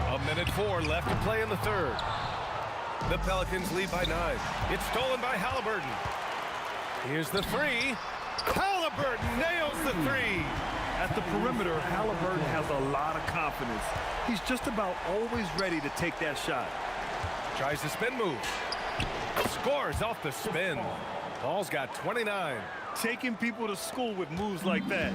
A minute 4 left to play in the third. The Pelicans lead by 9. It's stolen by Halliburton. Here's the three. Halliburton nails the three. At the perimeter, Halliburton has a lot of confidence. He's just about always ready to take that shot. Tries the spin move. Scores off the spin. Paul's got 29. Taking people to school with moves like that.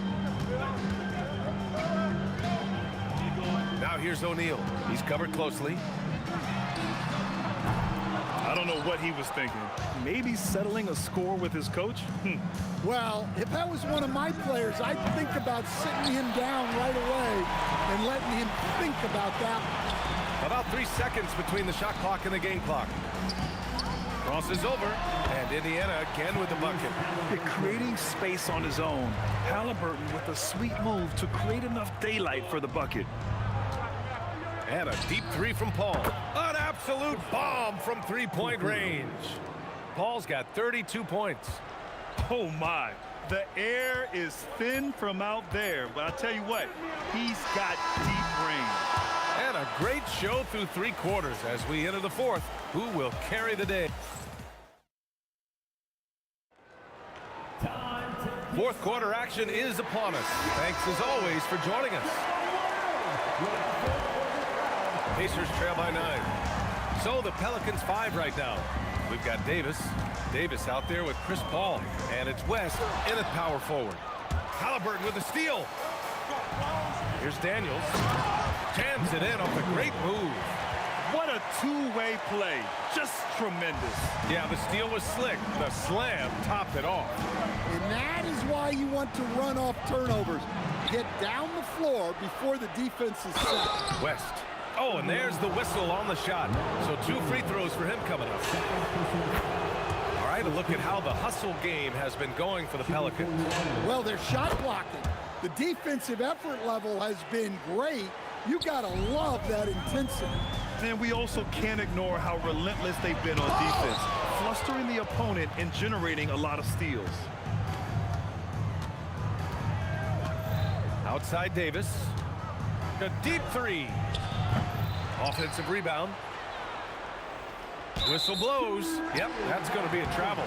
Now here's O'Neal. He's covered closely. I don't know what he was thinking. Maybe settling a score with his coach? Well, if that was one of my players, I'd think about sitting him down right away and letting him think about that. About 3 seconds between the shot clock and the game clock. Crosses over, and Indiana again with the bucket. Creating space on his own. Halliburton with a sweet move to create enough daylight for the bucket. And a deep three from Paul. An absolute bomb from three-point range. Paul's got 32 points. Oh my, the air is thin from out there, but I'll tell you what, he's got deep range. And a great show through 3 quarters as we enter the fourth. Who will carry the day? Fourth quarter action is upon us. Thanks as always for joining us. Pacers trail by 9. So the Pelicans 5 right now. We've got Davis out there with Chris Paul. And it's West in at power forward. Halliburton with the steal. Here's Daniels. Jams it in off a great move. What a two-way play. Just tremendous. Yeah, the steal was slick. The slam topped it off. And that is why you want to run off turnovers. Get down the floor before the defense is set. West. Oh, and there's the whistle on the shot. So 2 free throws for him coming up. All right, a look at how the hustle game has been going for the Pelicans. Well, they're shot blocking. The defensive effort level has been great. You gotta love that intensity. And we also can't ignore how relentless they've been on defense, flustering the opponent and generating a lot of steals. Outside Davis. A deep three. Offensive rebound. Whistle blows. Yep, that's going to be a travel.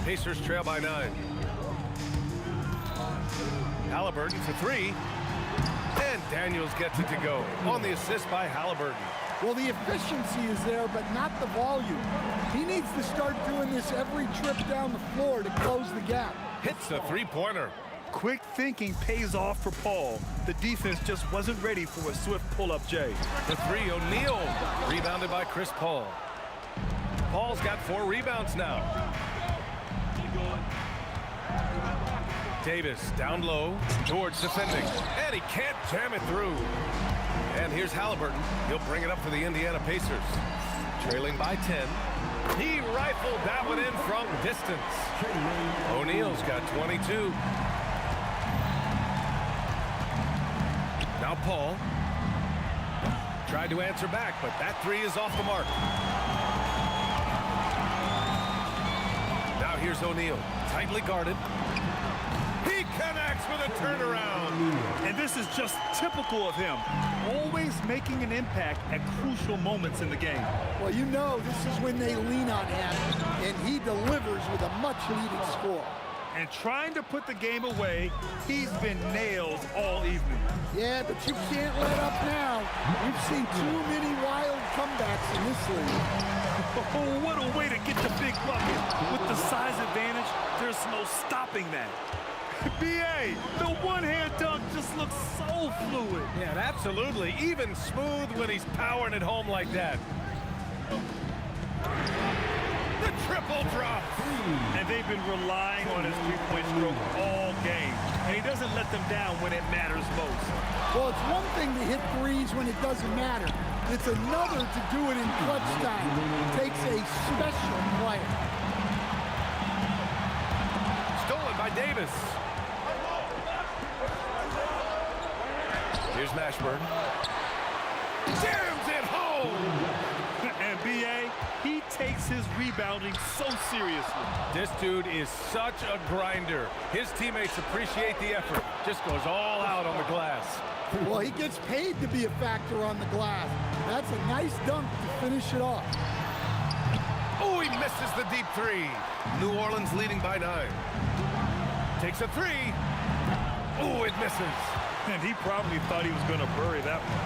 Pacers trail by 9. Halliburton for 3. And Daniels gets it to go on the assist by Halliburton. Well, the efficiency is there, but not the volume. He needs to start doing this every trip down the floor to close the gap. Hits the three-pointer. Quick thinking pays off for Paul. The defense just wasn't ready for a swift pull-up Jay. The three, O'Neal, rebounded by Chris Paul. Paul's got 4 rebounds now. Davis down low, George defending, and he can't jam it through. And here's Halliburton. He'll bring it up for the Indiana Pacers. Trailing by 10. He rifled that one in from distance. O'Neal's got 22. Now Paul. Tried to answer back, but that three is off the mark. Now here's O'Neal, tightly guarded. He connects with a turnaround. And this is just typical of him, always making an impact at crucial moments in the game. Well, you know this is when they lean on him, and he delivers with a much-needed score. And trying to put the game away, he's been nailed all evening. Yeah, but you can't let up now. We've seen too many wild comebacks in this league. Oh, what a way to get the big bucket. With the size advantage, there's no stopping that. B.A., the one-hand dunk just looks so fluid. Yeah, absolutely. Even smooth when he's powering it home like that. The triple drop. And they've been relying on his three-point stroke all game. And he doesn't let them down when it matters most. Well, it's one thing to hit threes when it doesn't matter. It's another to do it in clutch time. It takes a special player. Stolen by Davis. Here's Mashburn. Jams it home! And B.A., he takes his rebounding so seriously. This dude is such a grinder. His teammates appreciate the effort. Just goes all out on the glass. Well, he gets paid to be a factor on the glass. That's a nice dunk to finish it off. Oh, he misses the deep three. New Orleans leading by 9. Takes a three. Oh, it misses. And he probably thought he was going to bury that one.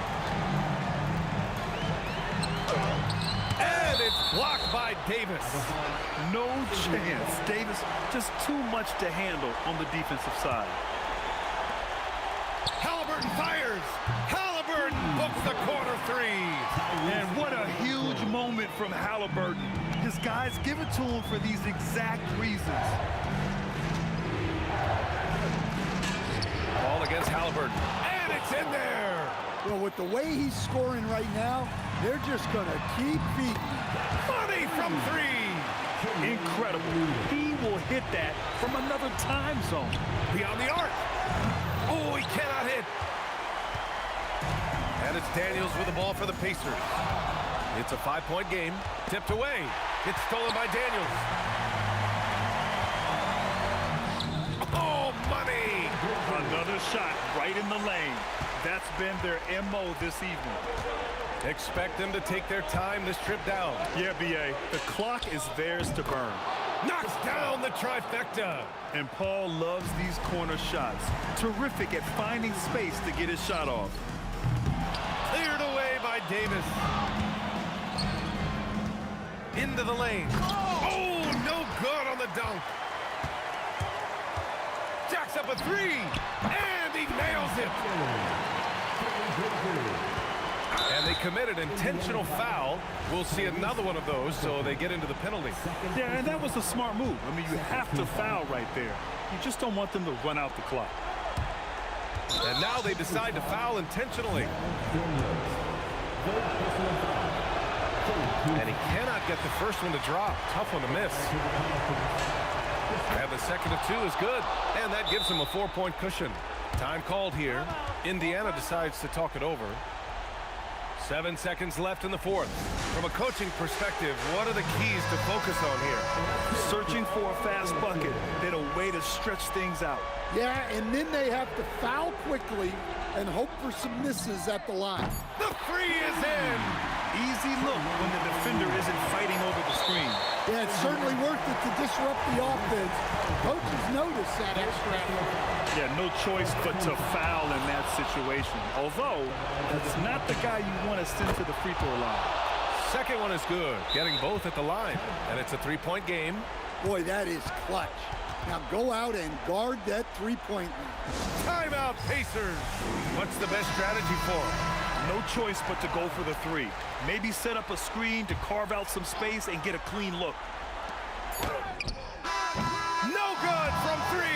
And it's blocked by Davis. No chance. Davis just too much to handle on the defensive side. Halliburton fires. Halliburton books the corner three. And what a huge moment from Halliburton. His guys give it to him for these exact reasons. Ball against Halliburton. And it's in there. Well, with the way he's scoring right now, they're just going to keep beating. Money from three. Incredible. He will hit that from another time zone. Beyond the arc. Oh, he cannot hit. And it's Daniels with the ball for the Pacers. It's a 5-point game. Tipped away. It's stolen by Daniels. Oh, money. Another shot right in the lane. That's been their MO this evening. Expect them to take their time this trip down. Yeah, B.A., the clock is theirs to burn. Knocks down the trifecta. And Paul loves these corner shots. Terrific at finding space to get his shot off. Cleared away by Davis. Into the lane. Oh, no good on the dunk. Jacks up a three. And he nails it. And they committed intentional foul. We'll see another one of those, so they get into the penalty. Yeah, and that was a smart move. I mean, you have to foul right there. You just don't want them to run out the clock. And now they decide to foul intentionally. And he cannot get the first one to drop. Tough one to miss. And the second of two is good. And that gives him a 4-point cushion. Time called here. Indiana decides to talk it over. 7 seconds left in the fourth. From a coaching perspective, what are the keys to focus on here? Searching for a fast bucket, then a way to stretch things out. Yeah, and then they have to foul quickly and hope for some misses at the line. The three is in. Easy look when the defender isn't fighting over the screen. Yeah, it's certainly worth it to disrupt the offense. Coaches notice that extra effort. Yeah, no choice but to foul in that situation. Although, that's not the guy you want to send to the free throw line. Second one is good, getting both at the line. And it's a 3-point game. Boy, that is clutch. Now go out and guard that three-point line. Timeout, Pacers. What's the best strategy for them? No choice but to go for the three. Maybe set up a screen to carve out some space and get a clean look. No good from three.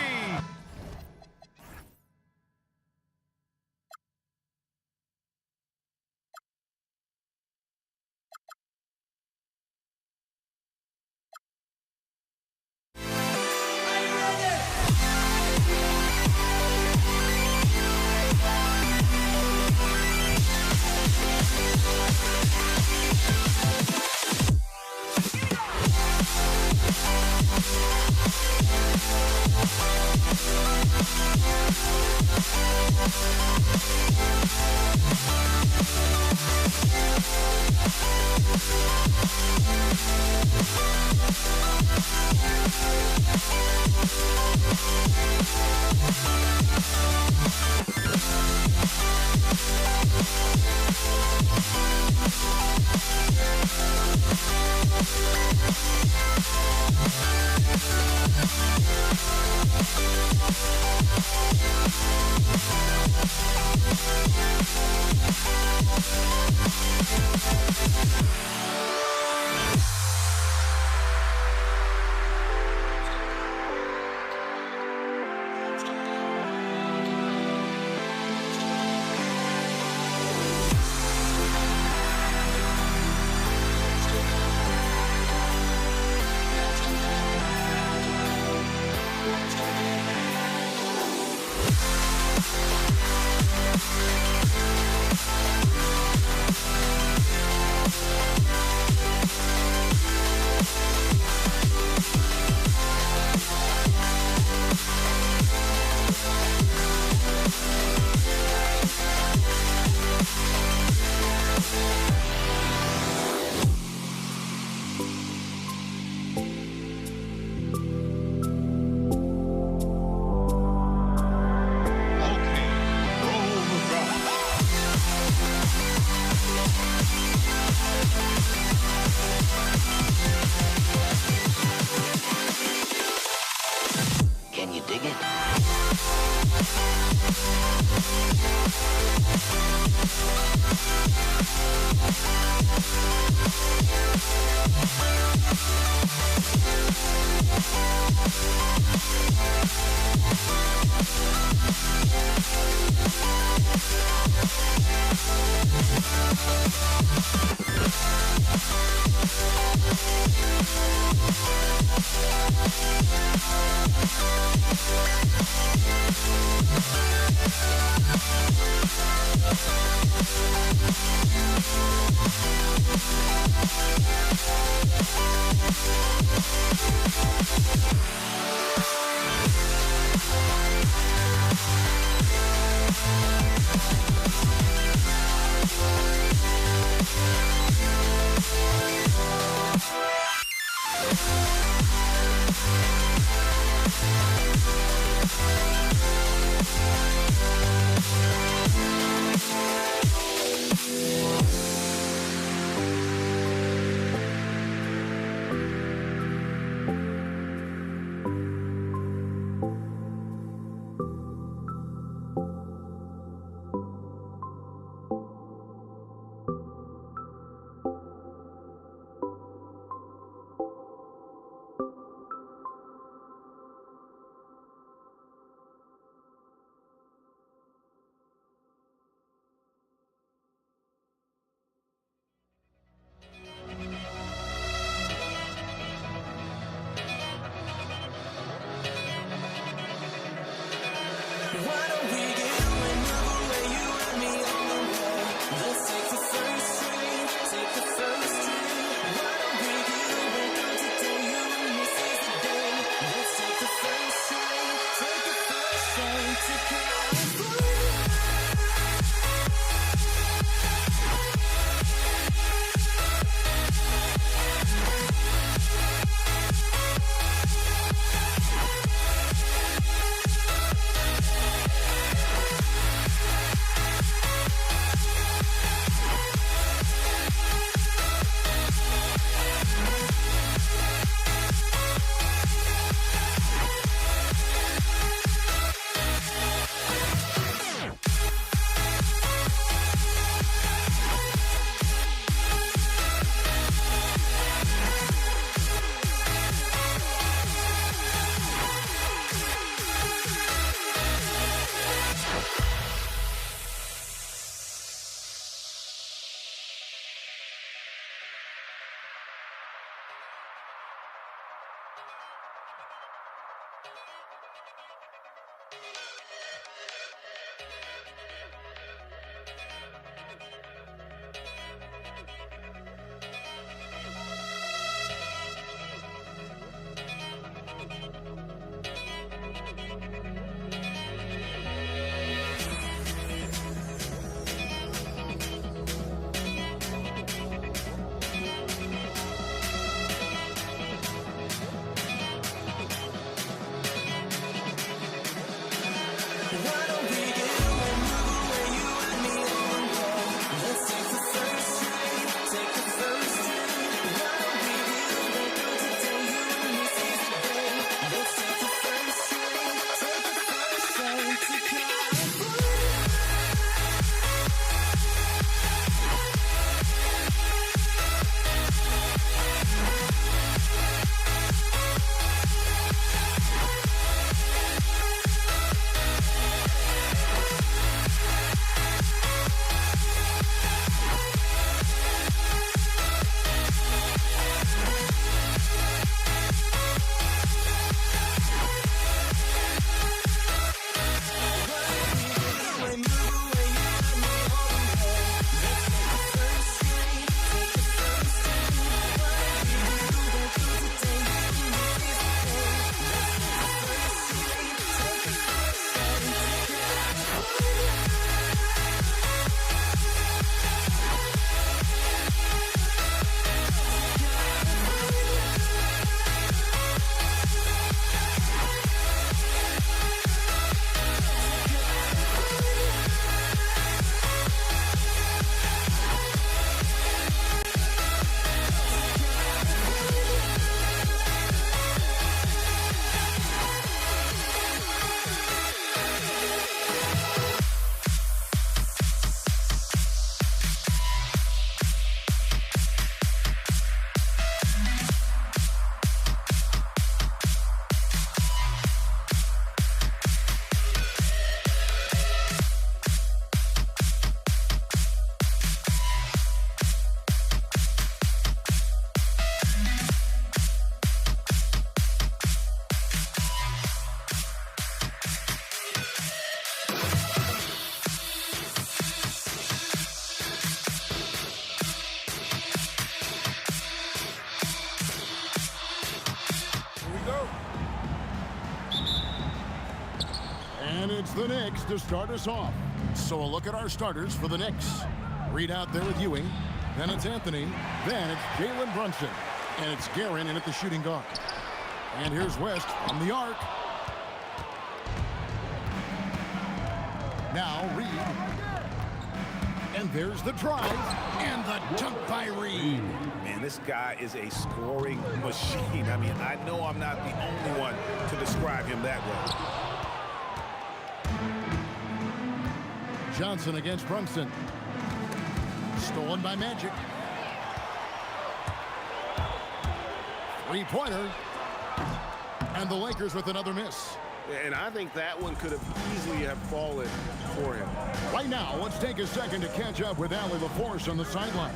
It's the Knicks to start us off. So a look at our starters for the Knicks. Reed out there with Ewing. Then it's Anthony. Then it's Jalen Brunson. And it's Guerin in at the shooting guard. And here's West from the arc. Now Reed. And there's the drive. And the dunk by Reed. Man, this guy is a scoring machine. I mean, I know I'm not the only one to describe him that way. Johnson against Brunson. Stolen by Magic. Three-pointer. And the Lakers with another miss. And I think that one could have easily have fallen for him. Right now, let's take a second to catch up with Allie LaForce on the sideline.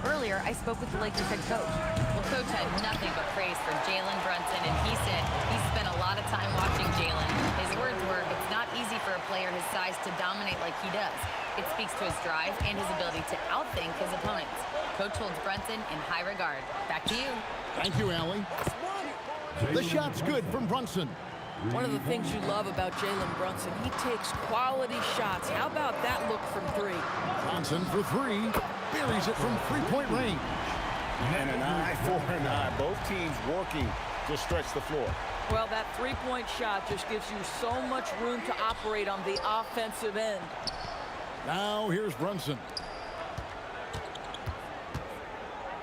Earlier, I spoke with the Lakers head coach. Well, Coach had nothing but praise for Jalen Brunson, and he said he spent a lot of time watching Jalen. His words were, it's not easy for a player his size to dominate like he does. It speaks to his drive and his ability to outthink his opponents. Coach holds Brunson in high regard. Back to you. Thank you, Allie. The shot's good from Brunson. One of the things you love about Jalen Brunson, he takes quality shots. How about that look from three? Brunson for three. Buries it from three-point range. And an eye for an eye. Both teams working to stretch the floor. Well, that three-point shot just gives you so much room to operate on the offensive end. Now here's Brunson.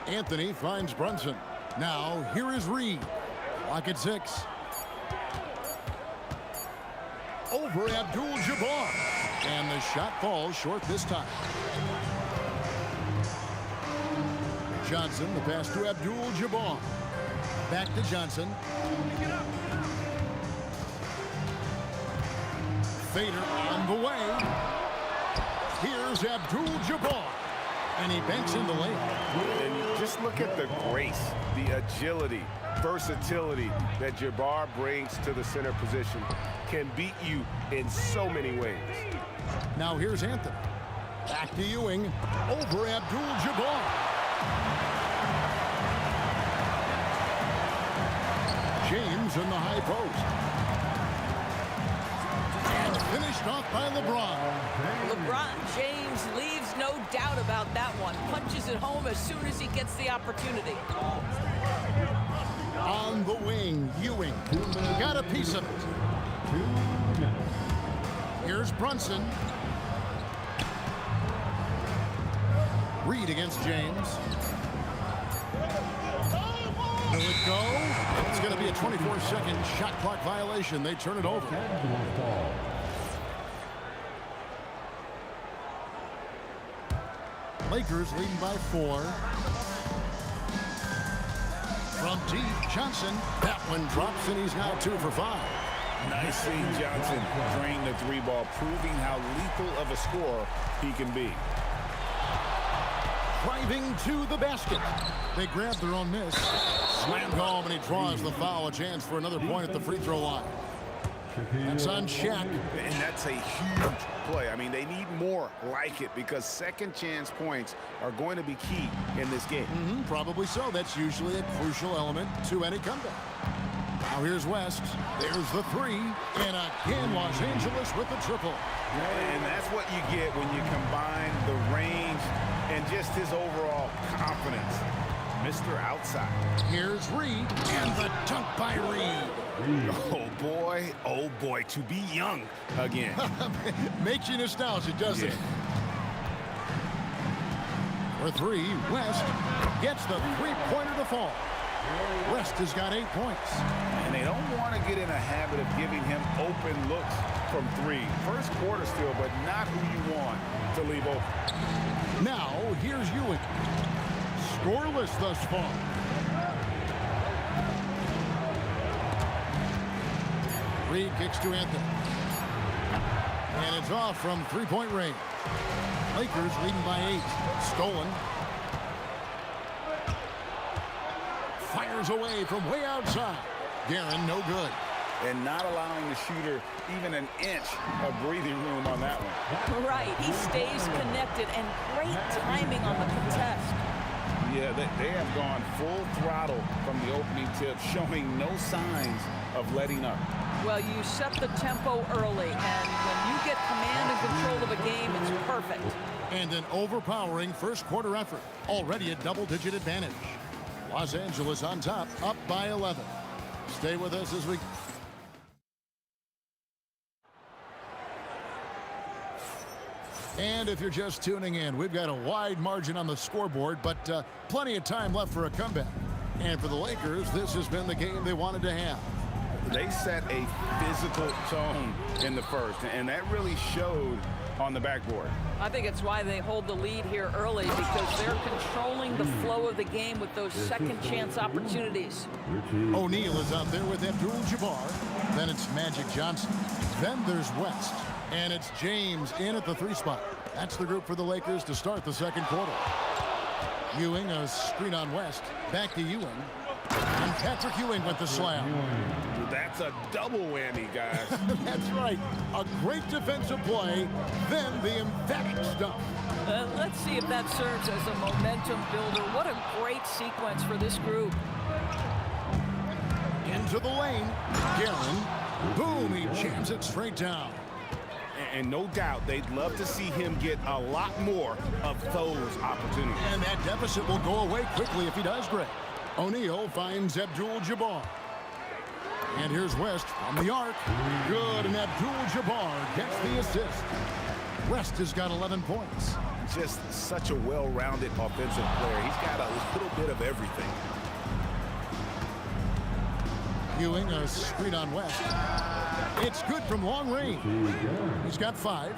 Anthony finds Brunson. Now here is Reed. Clock at 6. Over Abdul-Jabbar. And the shot falls short this time. Johnson, the pass to Abdul-Jabbar. Back to Johnson. Fader on the way. Here's Abdul-Jabbar. And he banks in the lane. And just look at the grace, the agility, versatility that Jabbar brings to the center position. Can beat you in so many ways. Now here's Anthony. Back to Ewing. Over Abdul-Jabbar. James in the high post. And finished off by LeBron. LeBron James leaves no doubt about that one. Punches it home as soon as he gets the opportunity. On the wing, Ewing. Got a piece of it. Here's Brunson. Reed against James. Will it go? It's going to be a 24-second shot clock violation. They turn it over. Lakers leading by 4. From deep, Johnson. That one drops, and he's now 2 for 5. Nice seeing Johnson drain the three ball, proving how lethal of a scorer he can be. Driving to the basket. They grab their own miss. Slammed home, and he draws the foul. A chance for another point at the free throw line. That's on Shaq. And that's a huge play. I mean, they need more like it because second chance points are going to be key in this game. Probably so. That's usually a crucial element to any comeback. Now here's West. There's the 3. And again, Los Angeles with the triple. And that's what you get when you combine the range and just his overall confidence. Mr. Outside. Here's Reed. And the dunk by Reed. Oh boy, to be young again. Makes you nostalgic, doesn't it? For 3, West gets the three-pointer to fall. West has got 8 points. And they don't want to get in a habit of giving him open looks from 3. First quarter still, but not who you want to leave open. Now, here's Ewing. Scoreless thus far. Reed kicks to Anthony. And it's off from three-point range. Lakers leading by 8. Stolen. Fires away from way outside. Guerin, no good. And not allowing the shooter even an inch of breathing room on that one. Right, he stays connected, and great timing on the contest. Yeah, they have gone full throttle from the opening tip, showing no signs of letting up. Well, you set the tempo early, and when you get command and control of a game, it's perfect. And an overpowering first quarter effort. Already a double-digit advantage. Los Angeles on top, up by 11. Stay with us as we... And if you're just tuning in, we've got a wide margin on the scoreboard, but plenty of time left for a comeback. And for the Lakers, this has been the game they wanted to have. They set a physical tone in the first, and that really showed on the backboard. I think it's why they hold the lead here early, because they're controlling the flow of the game with those second chance opportunities. O'Neal is out there with Abdul-Jabbar. Then it's Magic Johnson. Then there's West. And it's James in at the 3 spot. That's the group for the Lakers to start the second quarter. Ewing, a screen on West. Back to Ewing. And Patrick Ewing with the slam. That's a double whammy, guys. That's right. A great defensive play, then the emphatic stuff. Let's see if that serves as a momentum builder. What a great sequence for this group. Into the lane. Guerin. Boom, he jams it straight down. And no doubt they'd love to see him get a lot more of those opportunities. And that deficit will go away quickly if he does great. O'Neal finds Abdul-Jabbar. And here's West from the arc. Good, and Abdul-Jabbar gets the assist. West has got 11 points. Just such a well-rounded offensive player. He's got a little bit of everything. Ewing, a screen on West. It's good from long range. He's got 5.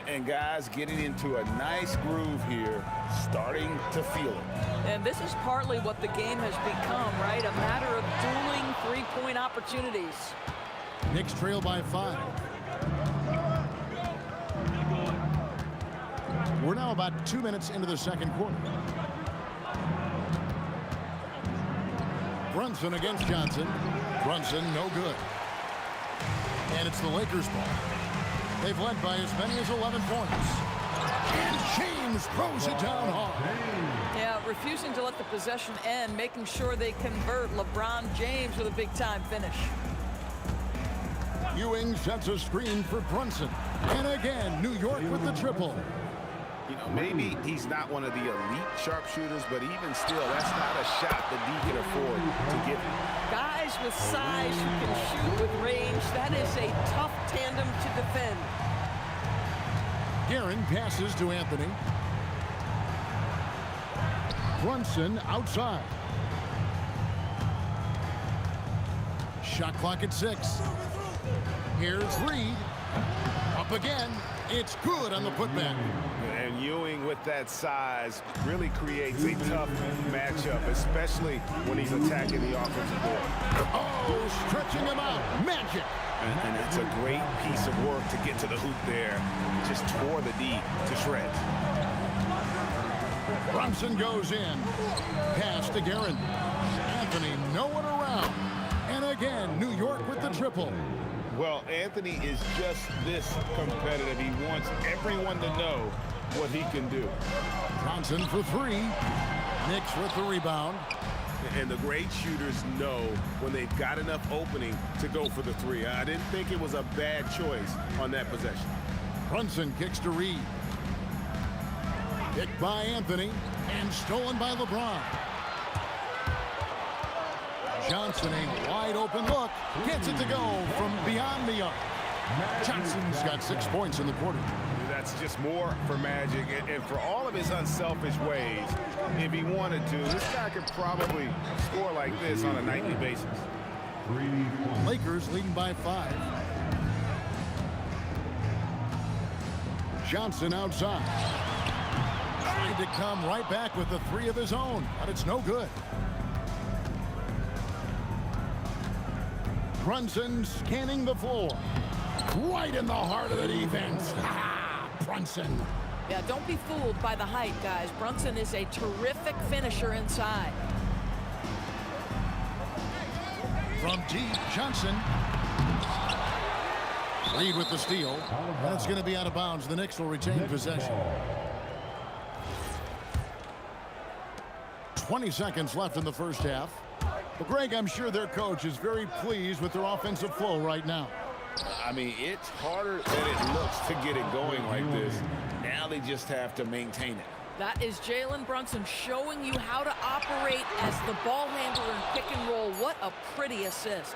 And guys getting into a nice groove here, starting to feel it. And this is partly what the game has become, right? A matter of dueling three-point opportunities. Knicks trail by 5. We're now about 2 minutes into the second quarter. Brunson against Johnson. Brunson, no good. And it's the Lakers' ball. They've led by as many as 11 points. And James throws it down hard. Yeah, refusing to let the possession end, making sure they convert. LeBron James with a big-time finish. Ewing sets a screen for Brunson. And again, New York with the triple. You know, maybe he's not one of the elite sharpshooters, but even still, that's not a shot that he can afford to give him. Guys with size who can shoot with range, that is a tough tandem to defend. Guerin passes to Anthony. Brunson outside. Shot clock at 6. Here's Reed. Up again. It's good on the putback. And Ewing with that size really creates a tough matchup, especially when he's attacking the offensive board. Oh, stretching him out. Magic. And it's a great piece of work to get to the hoop there. Just tore the D to shreds. Brunson goes in. Pass to Guerin. Anthony nowhere around. And again, New York with the triple. Well, Anthony is just this competitive. He wants everyone to know what he can do. Johnson for 3. Knicks with the rebound. And the great shooters know when they've got enough opening to go for the 3. I didn't think it was a bad choice on that possession. Brunson kicks to Reed. Picked by Anthony and stolen by LeBron. Johnson, a wide open look, gets it to go from beyond the arc. Johnson's got 6 points in the quarter. That's just more for Magic, and for all of his unselfish ways, if he wanted to, this guy could probably score like this on a nightly basis. Lakers leading by 5. Johnson outside. Trying to come right back with the 3 of his own, but it's no good. Brunson scanning the floor. Right in the heart of the defense. Brunson. Yeah, don't be fooled by the height, guys. Brunson is a terrific finisher inside. From deep, Johnson. Reed with the steal. That's going to be out of bounds. The Knicks will retain possession. 20 seconds left in the first half. Well, Greg, I'm sure their coach is very pleased with their offensive flow right now. I mean, it's harder than it looks to get it going like this. Now they just have to maintain it. That is Jalen Brunson showing you how to operate as the ball handler in pick and roll. What a pretty assist.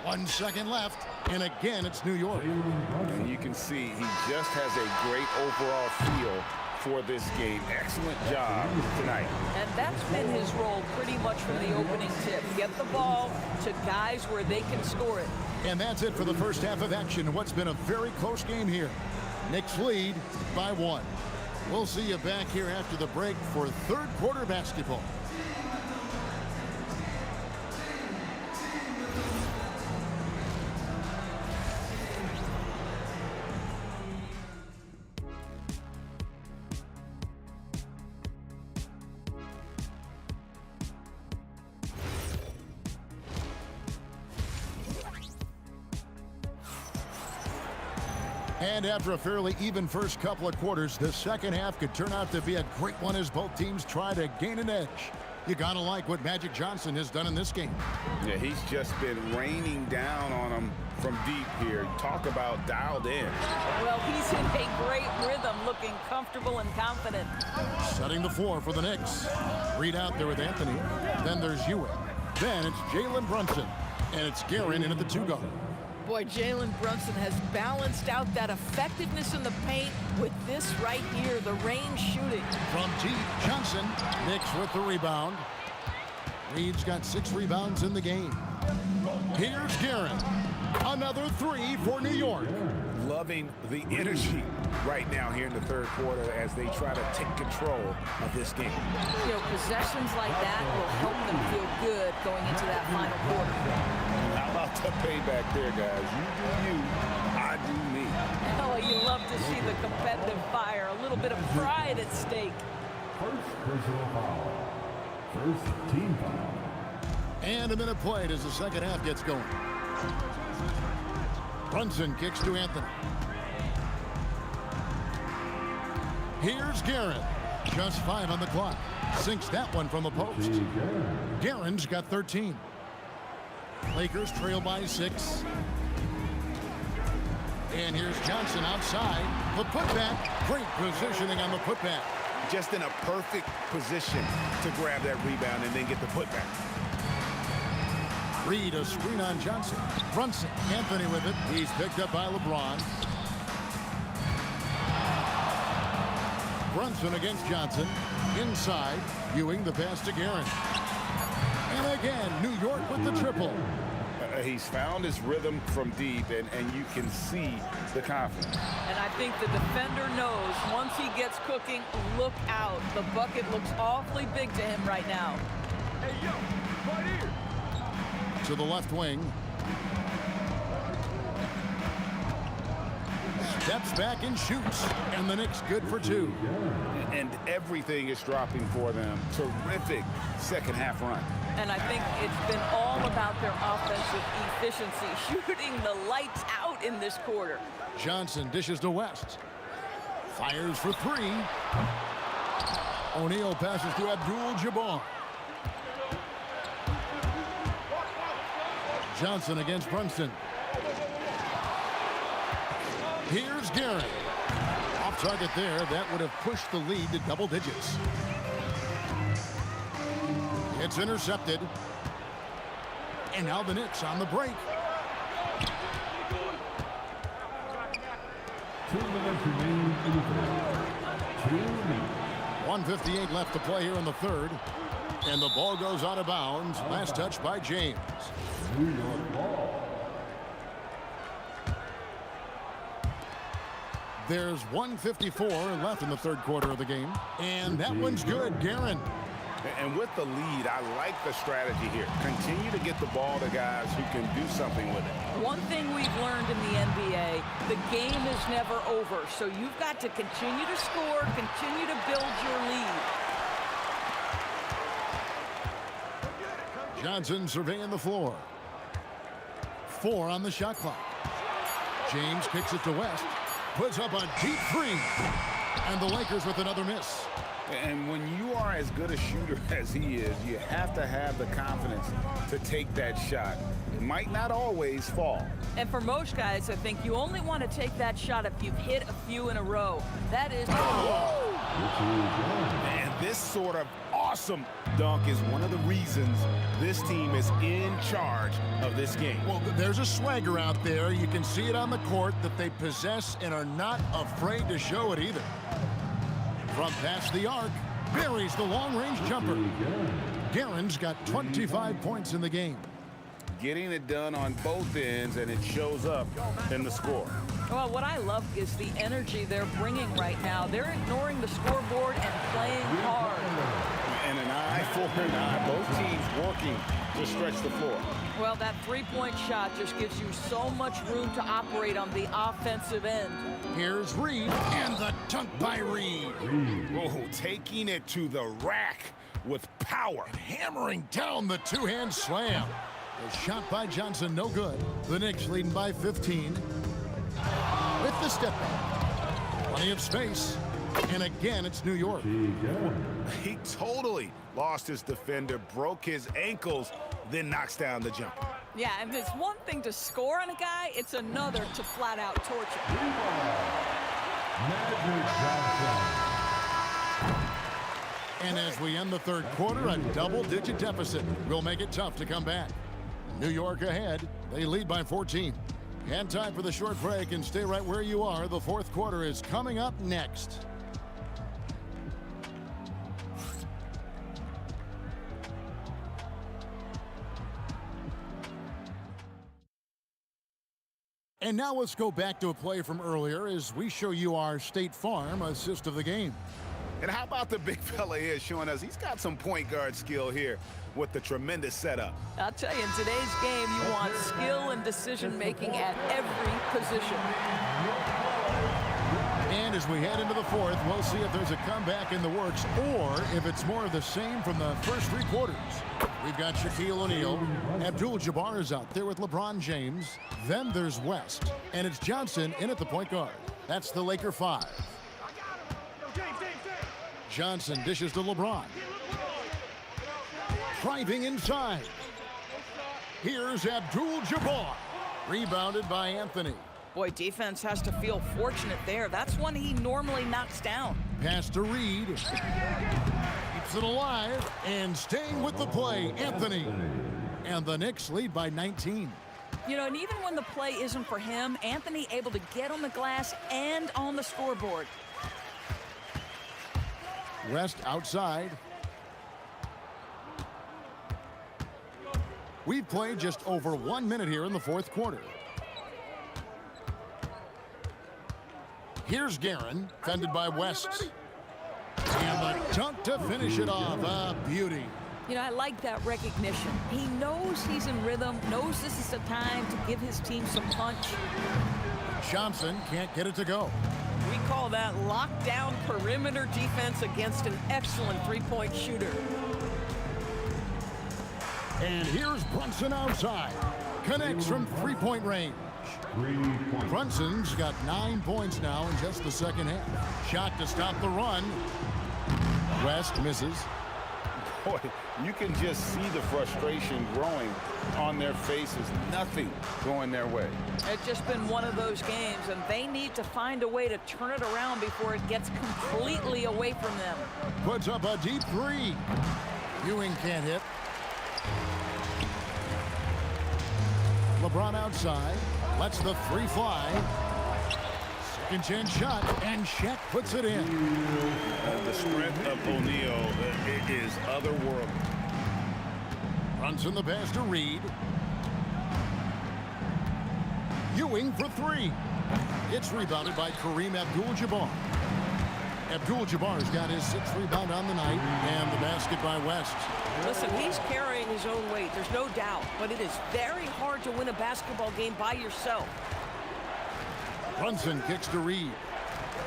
1 second left, and again, it's New York. And you can see he just has a great overall feel for this game. Excellent job tonight. And that's been his role pretty much from the opening tip. Get the ball to guys where they can score it. And that's it for the first half of action in what's been a very close game here. Knicks lead by 1. We'll see you back here after the break for third quarter basketball. And after a fairly even first couple of quarters, the second half could turn out to be a great one as both teams try to gain an edge. You gotta like what Magic Johnson has done in this game. Yeah, he's just been raining down on them from deep here. Talk about dialed in. Well, he's in a great rhythm, looking comfortable and confident. Setting the floor for the Knicks. Reed out there with Anthony. Then there's Ewing. Then it's Jalen Brunson. And it's Guerin in at the 2-guard. Boy, Jalen Brunson has balanced out that effectiveness in the paint with this right here, the range shooting. From deep, Johnson. Knicks with the rebound. Reed's got 6 rebounds in the game. Here's Guerin. Another 3 for New York. Loving the energy right now here in the third quarter as they try to take control of this game. You know, possessions like that will help them feel good going into that final quarter. How about the payback there, guys? You do you, I do me. Oh, you love to see the competitive fire, a little bit of pride at stake. First personal foul. First team foul. And a minute played as the second half gets going. Brunson kicks to Anthony. Here's Guerin. Just 5 on the clock. Sinks that one from the post. Guerin's got 13. Lakers trail by 6. And here's Johnson outside. The putback. Great positioning on the putback. Just in a perfect position to grab that rebound and then get the putback. Reed, a screen on Johnson. Brunson, Anthony with it. He's picked up by LeBron. Brunson against Johnson. Inside, Ewing the pass to Guerin. And again, New York with the triple. He's found his rhythm from deep, and you can see the confidence. And I think the defender knows once he gets cooking, look out. The bucket looks awfully big to him right now. Hey, yo, right here. To the left wing. Steps back and shoots. And the Knicks good for 2. And everything is dropping for them. Terrific second half run. And I think it's been all about their offensive efficiency, shooting the lights out in this quarter. Johnson dishes to West. Fires for 3. O'Neal passes to Abdul-Jabbar. Johnson against Brunson. Here's Guerin. Off target there. That would have pushed the lead to double digits. It's intercepted. And now the Knicks on the break. 2 minutes remaining in the third. 2 minutes. 1:58 left to play here in the third. And the ball goes out of bounds. Last touch by James. New York ball. There's 1:54 left in the third quarter of the game. And that one's good. Guerin. And with the lead, I like the strategy here. Continue to get the ball to guys who can do something with it. One thing we've learned in the NBA, the game is never over. So you've got to continue to score, continue to build your lead. Johnson surveying the floor. 4 on the shot clock. James kicks it to West. Puts up a deep 3. And the Lakers with another miss. And when you are as good a shooter as he is, you have to have the confidence to take that shot. It might not always fall. And for most guys, I think you only want to take that shot if you've hit a few in a row. That is... And this sort of awesome dunk is one of the reasons this team is in charge of this game. Well, there's a swagger out there. You can see it on the court that they possess and are not afraid to show it either. From past the arc, buries the long-range jumper. Guerin's got 25 points in the game. Getting it done on both ends, and it shows up in the score. Well, what I love is the energy they're bringing right now. They're ignoring the scoreboard and playing hard. And an eye for an eye. Both teams working to stretch the floor. Well, that three-point shot just gives you so much room to operate on the offensive end. Here's Reed, and the dunk by Reed. Oh, taking it to the rack with power. And hammering down the two-hand slam. The shot by Johnson, no good. The Knicks leading by 15. With the step back. Plenty of space. And again, it's New York. He totally lost his defender, broke his ankles, then knocks down the jumper. Yeah, and it's one thing to score on a guy, it's another to flat out torture. And as we end the third quarter, a double-digit deficit will make it tough to come back. New York ahead. They lead by 14. And time for the short break, and stay right where you are. The fourth quarter is coming up next. And now let's go back to a play from earlier as we show you our State Farm assist of the game. And how about the big fella here showing us he's got some point guard skill here with the tremendous setup. I'll tell you, in today's game, you want skill and decision-making at every position. And as we head into the fourth, we'll see if there's a comeback in the works or if it's more of the same from the first three quarters. We've got Shaquille O'Neal. Abdul-Jabbar is out there with LeBron James. Then there's West. And it's Johnson in at the point guard. That's the Laker 5. Johnson dishes to LeBron. Driving inside. Here's Abdul-Jabbar. Rebounded by Anthony. Boy, defense has to feel fortunate there. That's one he normally knocks down. Pass to Reed. Keeps it alive and staying with the play, Anthony. And the Knicks lead by 19. You know, and even when the play isn't for him, Anthony able to get on the glass and on the scoreboard. West outside. We've played just over 1 minute here in the fourth quarter. Here's Guerin, fended by West. And the dunk to finish it off. A beauty. You know, I like that recognition. He knows he's in rhythm, knows this is the time to give his team some punch. Johnson can't get it to go. We call that lockdown perimeter defense against an excellent three-point shooter. And here's Brunson outside. Connects from three-point range. Brunson's got 9 points now in just the second half. Shot to stop the run. West misses. Boy, you can just see the frustration growing on their faces. Nothing going their way. It's just been one of those games, and they need to find a way to turn it around before it gets completely away from them. Puts up a deep three. Ewing can't hit. LeBron outside. Lets the three fly. Second chance shot, and Shaq puts it in. The strength of O'Neal is otherworldly. Brunson the pass to Reed. Ewing for three. It's rebounded by Kareem Abdul-Jabbar. Abdul-Jabbar's got his 6th rebound on the night, and the basket by West. Listen, he's carrying his own weight, there's no doubt, but it is very hard to win a basketball game by yourself. Brunson kicks to Reed.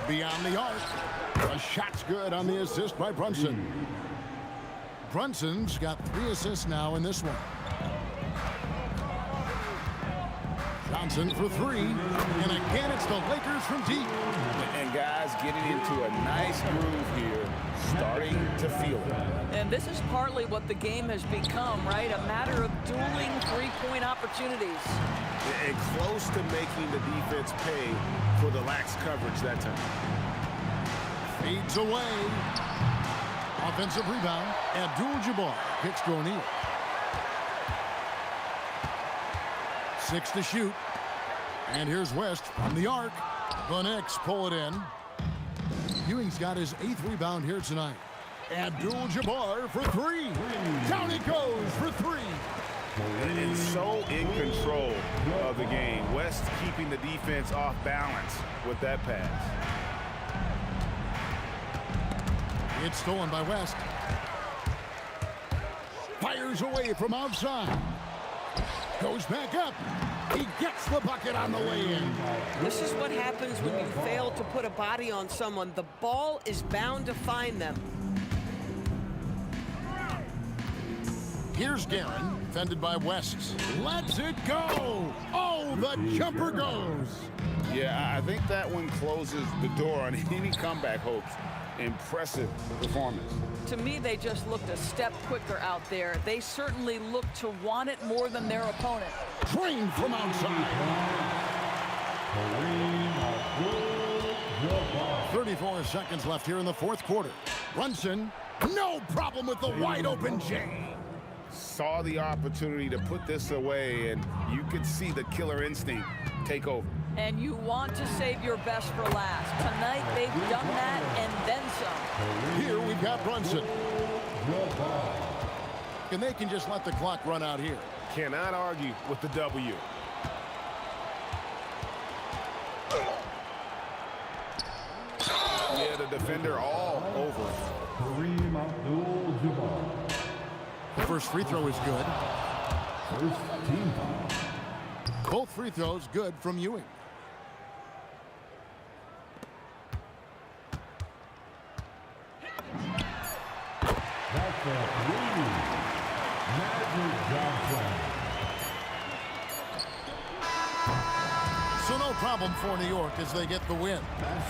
Beyond the arc. The shot's good on the assist by Brunson. Brunson's got 3 assists now in this one. Johnson for three. And again, it's the Lakers from deep. And guys getting into a nice groove here, starting to feel it. And this is partly what the game has become, right? A matter of dueling three-point opportunities. And close to making the defense pay for the lax coverage that time. Fades away. Offensive rebound. Abdul-Jabbar kicks to O'Neal. 6 to shoot. And here's West from the arc. The Knicks pull it in. Ewing's got his 8th rebound here tonight. Abdul-Jabbar for three. Down he goes for three. And so in control of the game. West keeping the defense off balance with that pass. It's stolen by West. Fires away from outside. Goes back up. He gets the bucket on the way in. This is what happens when you fail to put a body on someone. The ball is bound to find them. Here's Guerin, defended by West. Lets it go. Oh, the jumper goes. Yeah, I think that one closes the door on any comeback hopes. Impressive performance. To me, they just looked a step quicker out there. They certainly looked to want it more than their opponent. Trained from outside. 34 seconds left here in the fourth quarter. Brunson, no problem with the wide open J. Saw the opportunity to put this away, and you could see the killer instinct take over. And you want to save your best for last. Tonight, they've done that and then some. Here we've got Brunson. And they can just let the clock run out here. Cannot argue with the W. Yeah, the defender all over it. The first free throw is good. First team foul. Both free throws good from Ewing. That's a three. Magic Johnson. So no problem for New York as they get the win.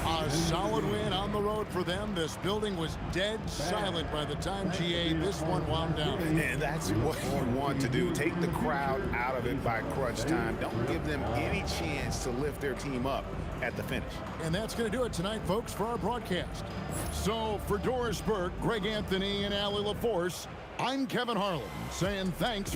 A solid win on the road for them. This building was dead silent by the time GA this one wound down. And that's what you want to do. Take the crowd out of it by crunch time. Don't give them any chance to lift their team up at the finish. And that's going to do it tonight, folks, for our broadcast. So for Doris Burke, Greg Anthony, and Allie LaForce, I'm Kevin Harlan saying thanks.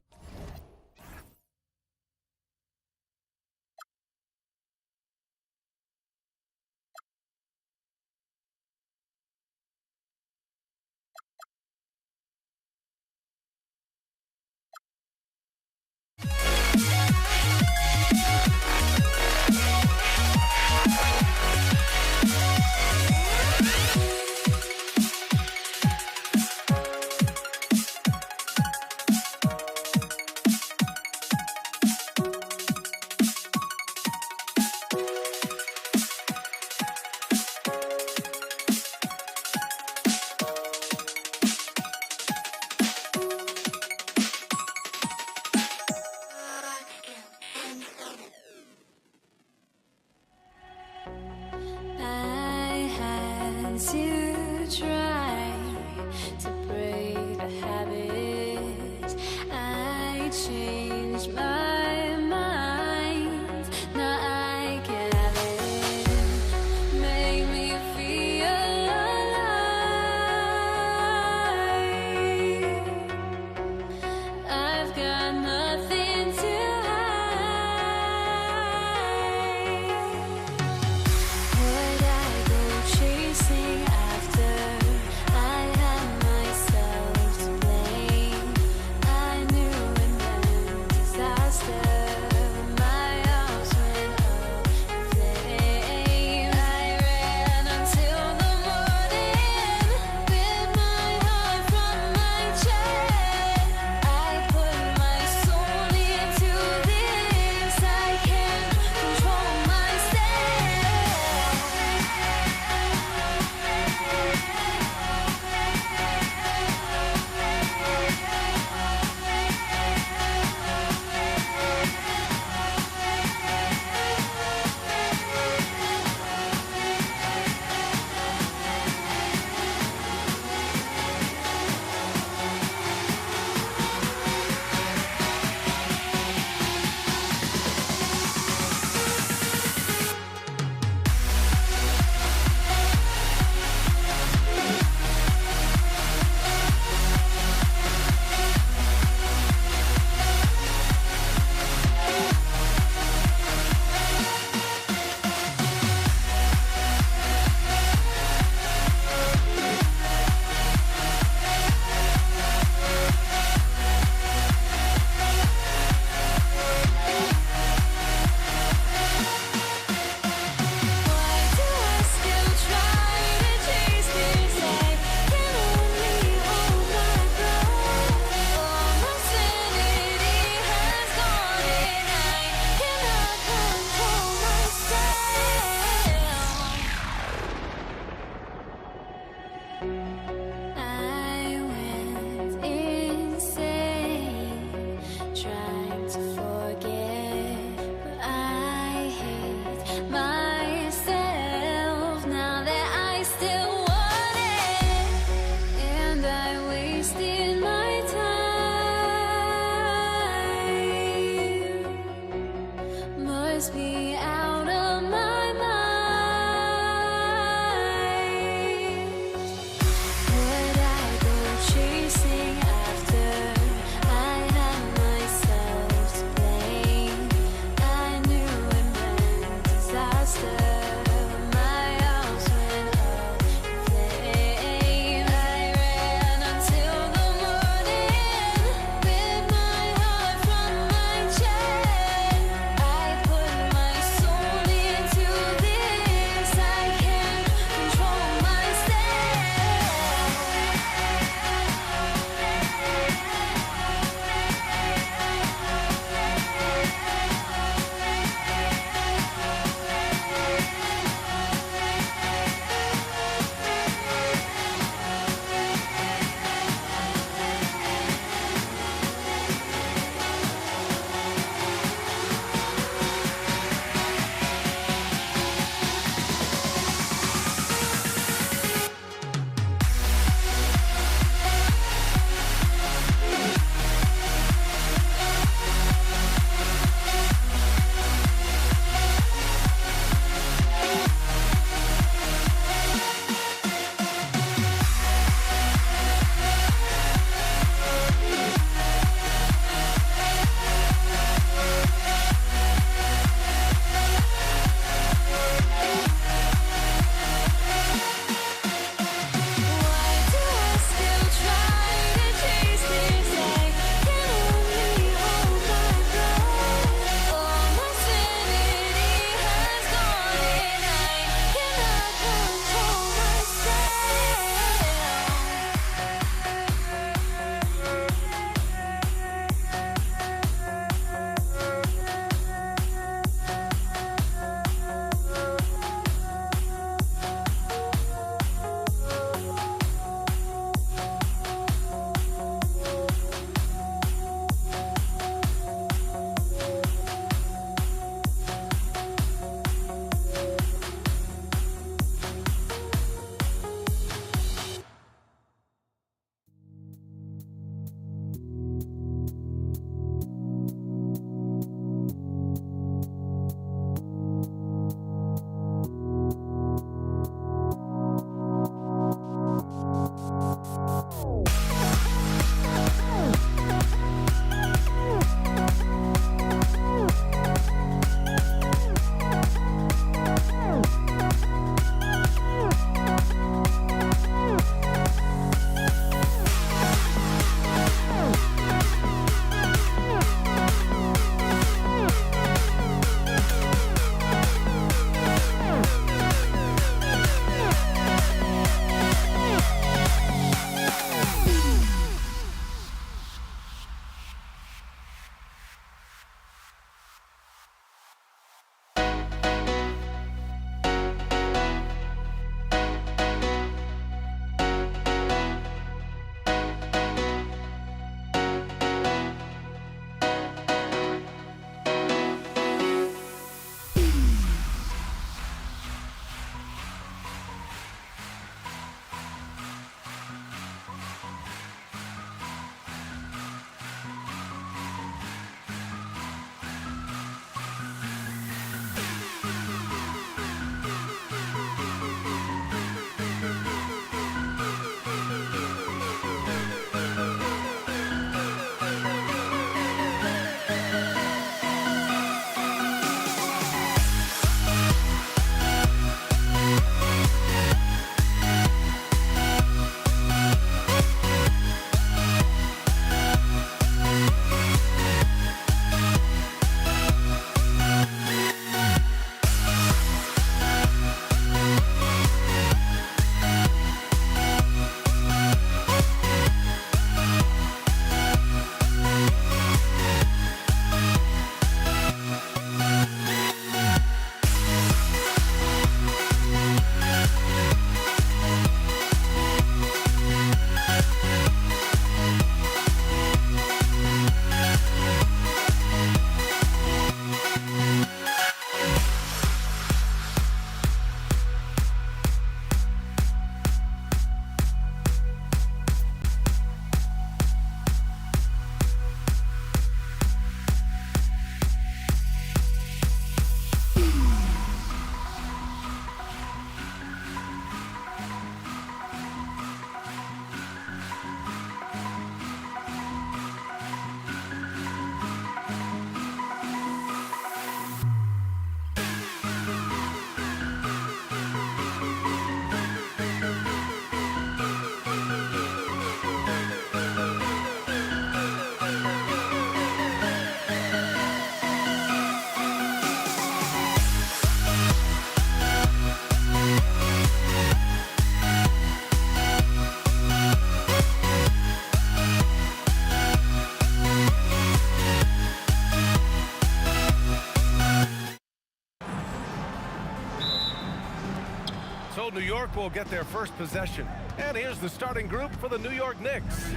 York will get their first possession. And here's the starting group for the New York Knicks.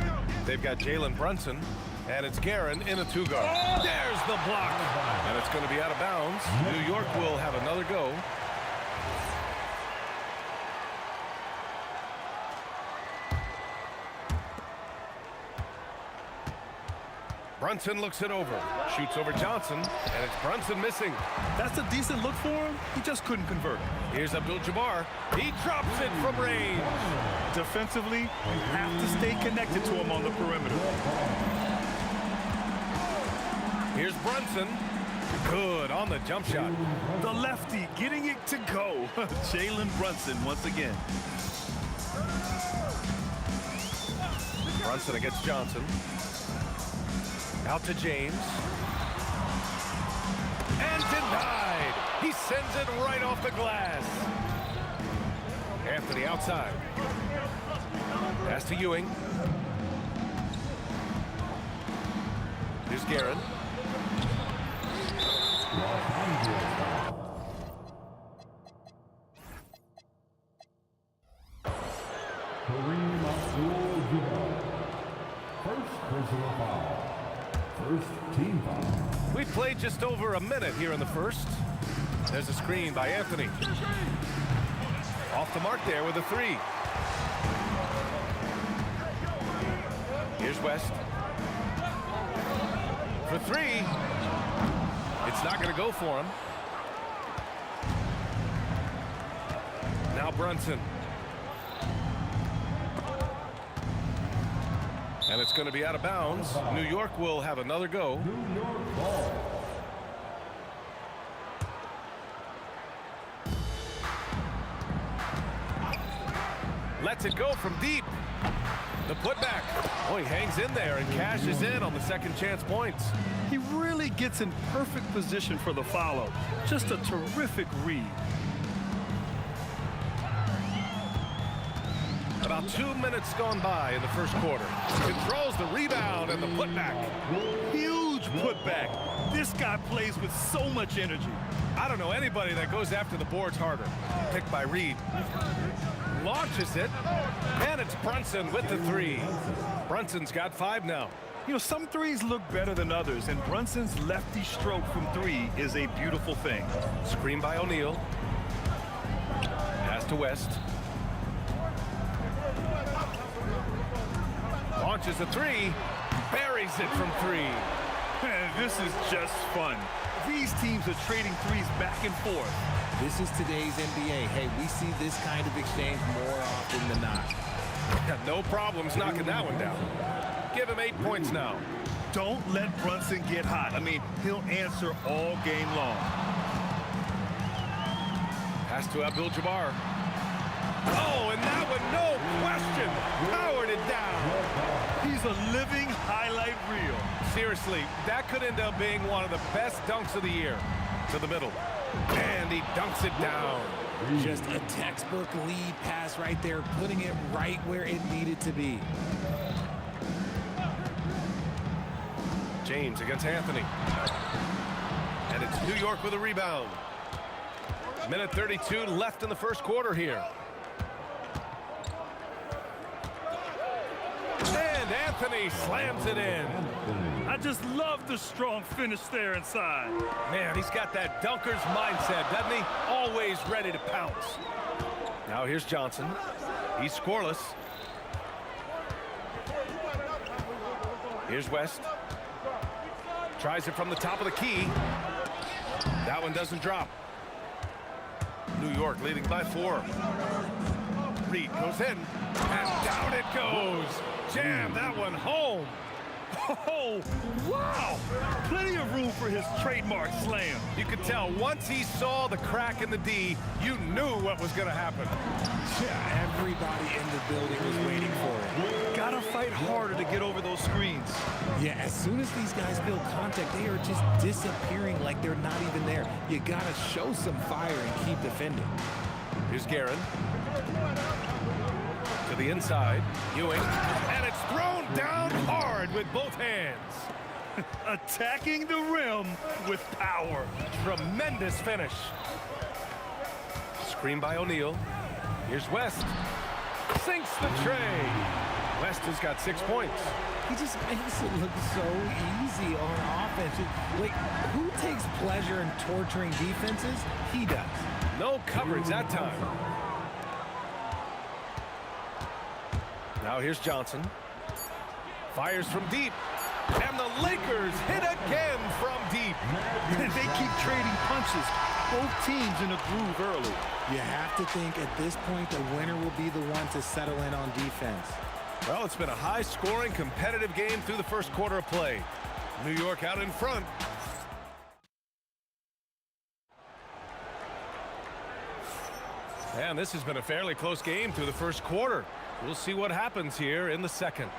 They've got Jalen Brunson, and it's Guerin in a two-guard. There's the block. And it's going to be out of bounds. New York will have another go. Brunson looks it over, shoots over Johnson, and it's Brunson missing. That's a decent look for him. He just couldn't convert. Here's Abdul-Jabbar. He drops it from range. Defensively, you have to stay connected to him on the perimeter. Here's Brunson. Good on the jump shot. The lefty getting it to go. Jalen Brunson once again. Brunson against Johnson. Out to James. And denied. He sends it right off the glass. Anthony outside. Pass to Ewing. Here's Guerin. First personal foul. First team foul. We've played just over a minute here in the first. There's a screen by Anthony. Off the mark there with a three. Here's West. For three. It's not going to go for him. Now Brunson. And it's going to be out of bounds. New York will have another go. New York ball. Lets it go from deep. The putback. Oh, he hangs in there and cashes in on the second chance points. He really gets in perfect position for the follow. Just a terrific read. About 2 minutes gone by in the first quarter. Controls the rebound and the putback. Huge putback. This guy plays with so much energy. I don't know anybody that goes after the boards harder. Picked by Reed. Launches it. And it's Brunson with the three. Brunson's got 5 now. You know, some threes look better than others, and Brunson's lefty stroke from three is a beautiful thing. Screen by O'Neal. Pass to West. Launches a three, buries it from three. This is just fun. These teams are trading threes back and forth. This is today's NBA. Hey, we see this kind of exchange more often than not. No problems knocking that one down. Give him 8 points now. Don't let Brunson get hot. I mean, he'll answer all game long. Pass to Abdul-Jabbar. Oh, and that one, no question, powered it down. He's a living highlight reel. Seriously, that could end up being one of the best dunks of the year. To the middle, and he dunks it down. Just a textbook lead pass right there, putting it right where it needed to be. James against Anthony. And it's New York with a rebound. Minute 32 left in the first quarter here. And Anthony slams it in. I just love the strong finish there inside. Man, he's got that dunker's mindset, doesn't he? Always ready to pounce. Now here's Johnson. He's scoreless. Here's West. Tries it from the top of the key. That one doesn't drop. New York leading by 4. Reed goes in, and down it goes. Jam that one home. Oh, wow! Plenty of room for his trademark slam. You could tell once he saw the crack in the D, you knew what was going to happen. Yeah, everybody in the building was waiting for it. Gotta fight harder to get over those screens. Yeah, as soon as these guys build contact, they are just disappearing like they're not even there. You gotta show some fire and keep defending. Here's Guerin. To the inside, Ewing, and it's thrown down hard with both hands. Attacking the rim with power. Tremendous finish. Screen by O'Neal. Here's West. Sinks the tray. West has got 6 points. He just makes it look so easy on offense. Like, who takes pleasure in torturing defenses? He does. No coverage that time. Now here's Johnson. Fires from deep. And the Lakers hit again from deep. They keep trading punches. Both teams in a groove early. You have to think at this point the winner will be the one to settle in on defense. Well, it's been a high-scoring, competitive game through the first quarter of play. New York out in front. And this has been a fairly close game through the first quarter. We'll see what happens here in the second.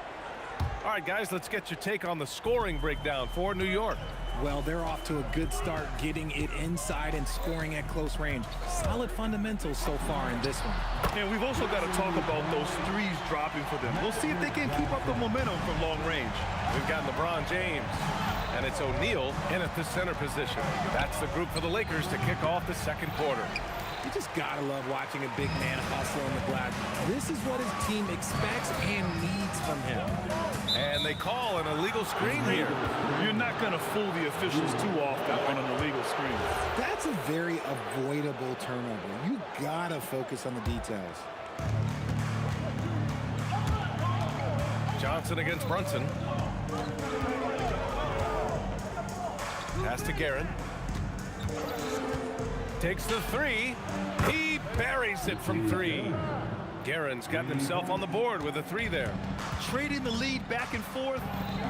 All right, guys, let's get your take on the scoring breakdown for New York. Well, they're off to a good start getting it inside and scoring at close range. Solid fundamentals so far in this one. And we've also got to talk about those threes dropping for them. We'll see if they can keep up the momentum from long range. We've got LeBron James, and it's O'Neal in at the center position. That's the group for the Lakers to kick off the second quarter. You just gotta love watching a big man hustle on the glass. This is what his team expects and needs from him. And they call an illegal screen here. You're not gonna fool the officials too often on an illegal screen. That's a very avoidable turnover. You gotta focus on the details. Johnson against Brunson. Pass to Guerin. Takes the three. He buries it from three. Guerin's got himself on the board with a three there. Trading the lead back and forth,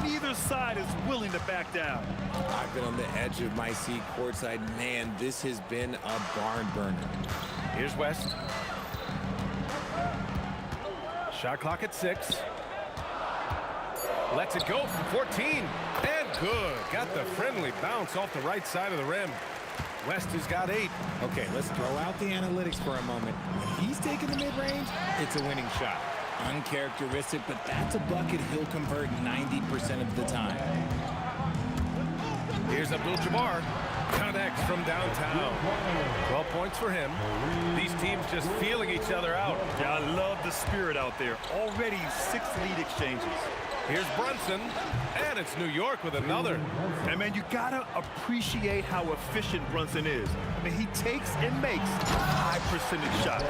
neither side is willing to back down. I've been on the edge of my seat courtside. Man, this has been a barn burner. Here's West. Shot clock at 6. Lets it go from 14. And good. Got the friendly bounce off the right side of the rim. West has got 8. Okay, let's throw out the analytics for a moment. When he's taking the mid-range, it's a winning shot. Uncharacteristic, but that's a bucket he'll convert 90% of the time. Here's Abdul-Jabbar. Connects from downtown. 12 points for him. These teams just feeling each other out. Yeah, I love the spirit out there. Already 6 lead exchanges. Here's Brunson, and it's New York with another. And, man, you got to appreciate how efficient Brunson is. I mean, he takes and makes high-percentage shots.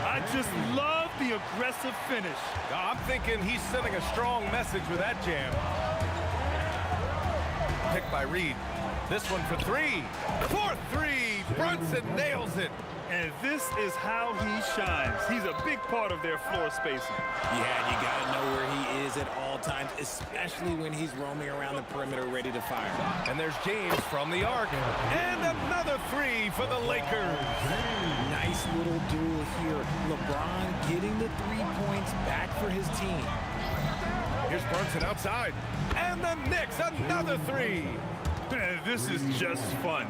I just love the aggressive finish. I'm thinking he's sending a strong message with that jam. Picked by Reed. This one for 3. For 3. Brunson nails it. And this is how he shines. He's a big part of their floor spacing. Yeah, you got to know where he is at all times, especially when he's roaming around the perimeter ready to fire. And there's James from the arc. And another 3 for the Lakers. Nice little duel here. LeBron getting the 3 points back for his team. Here's Brunson outside. And the Knicks, another 3. Man, this is just fun.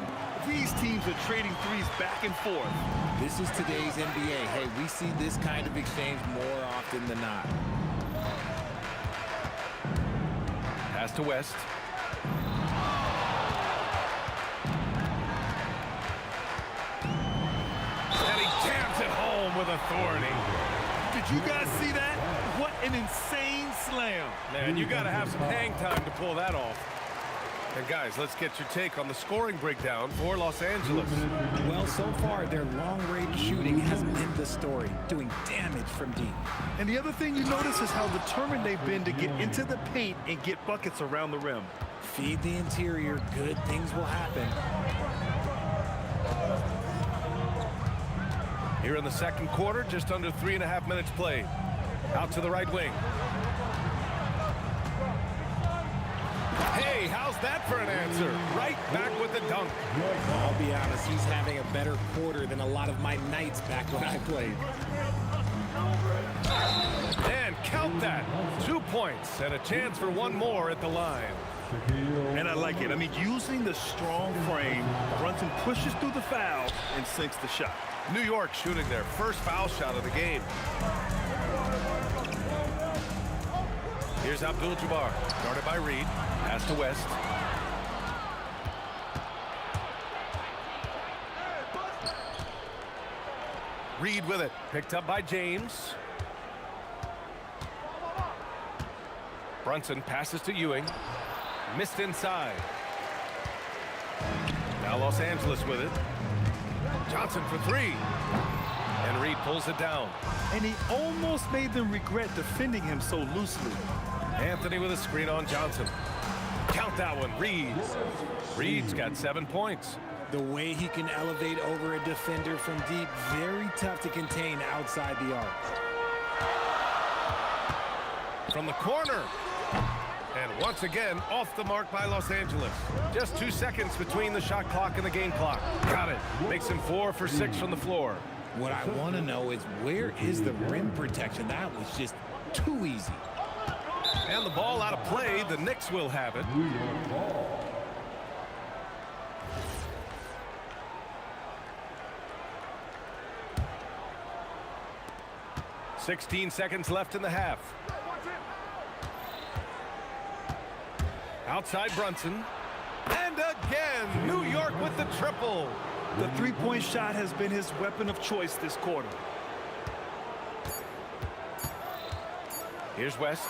These teams are trading threes back and forth. This is today's NBA. Hey, we see this kind of exchange more often than not. Pass to West. And he jams it home with authority. Did you guys see that? What an insane slam. Man, you got to have some hang time to pull that off. And guys, let's get your take on the scoring breakdown for Los Angeles. Well, so far, their long-range shooting has been the story, doing damage from deep. And the other thing you notice is how determined they've been to get into the paint and get buckets around the rim. Feed the interior, good things will happen. Here in the second quarter, just under 3.5 minutes played. Out to the right wing. Hey, how's that for an answer? Right back with the dunk. I'll be honest, he's having a better quarter than a lot of my nights back when I played. And count that. 2 points and a chance for one more at the line. And I like it. I mean, using the strong frame, Brunson pushes through the foul and sinks the shot. New York shooting their first foul shot of the game. Here's Abdul-Jabbar, guarded by Reed. Pass to West. Reed with it. Picked up by James. Brunson passes to Ewing. Missed inside. Now Los Angeles with it. Johnson for three. And Reed pulls it down. And he almost made them regret defending him so loosely. Anthony with a screen on Johnson. Count that one. Reed's got 7 points. The way he can elevate over a defender from deep, very tough to contain outside the arc. From the corner. And once again, off the mark by Los Angeles. Just 2 seconds between the shot clock and the game clock. Got it. Makes him 4 for 6 from the floor. What I want to know is, where is the rim protection? That was just too easy. And the ball out of play. The Knicks will have it. 16 seconds left in the half. Outside Brunson. And again, New York with the triple. The three-point shot has been his weapon of choice this quarter. Here's West.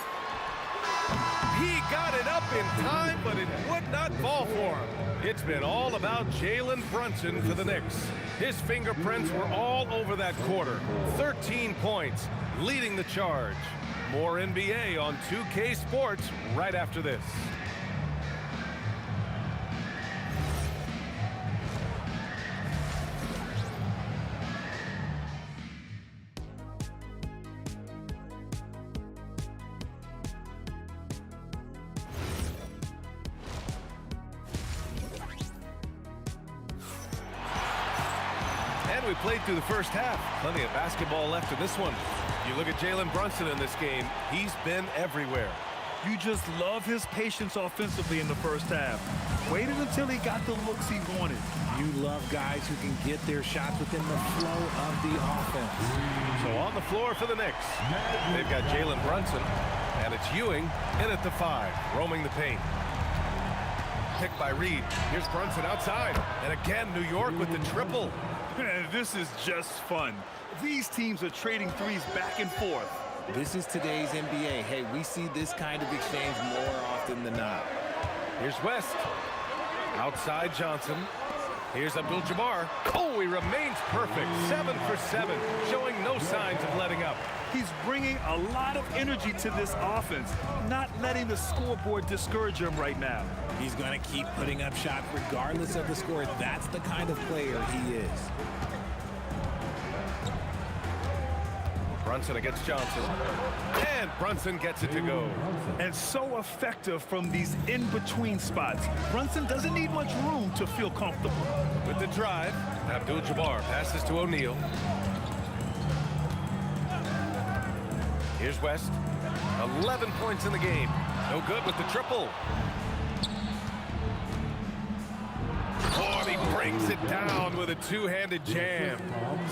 He got it up in time, but it would not fall for him. It's been all about Jalen Brunson for the Knicks. His fingerprints were all over that quarter. 13 points, leading the charge. More NBA on 2K Sports right after this. We played through the first half. Plenty of basketball left in this one. You look at Jalen Brunson in this game, he's been everywhere. You just love his patience offensively in the first half. Waited until he got the looks he wanted. You love guys who can get their shots within the flow of the offense. So on the floor for the Knicks, they've got Jalen Brunson, and it's Ewing in at the 5, roaming the paint. Picked by Reed. Here's Brunson outside. And again, New York with the triple. This is just fun. These teams are trading threes back and forth. This is today's NBA. Hey, we see this kind of exchange more often than not. Here's West. Outside Johnson. Here's Abdul-Jabbar. Oh, he remains perfect. 7 for 7, showing no signs of letting up. He's bringing a lot of energy to this offense, not letting the scoreboard discourage him right now. He's going to keep putting up shots regardless of the score. That's the kind of player he is. Brunson against Johnson. And Brunson gets it to go. And so effective from these in-between spots. Brunson doesn't need much room to feel comfortable. With the drive, Abdul-Jabbar passes to O'Neal. Here's West. 11 points in the game. No good with the triple. Oh, he brings it down with a two-handed jam.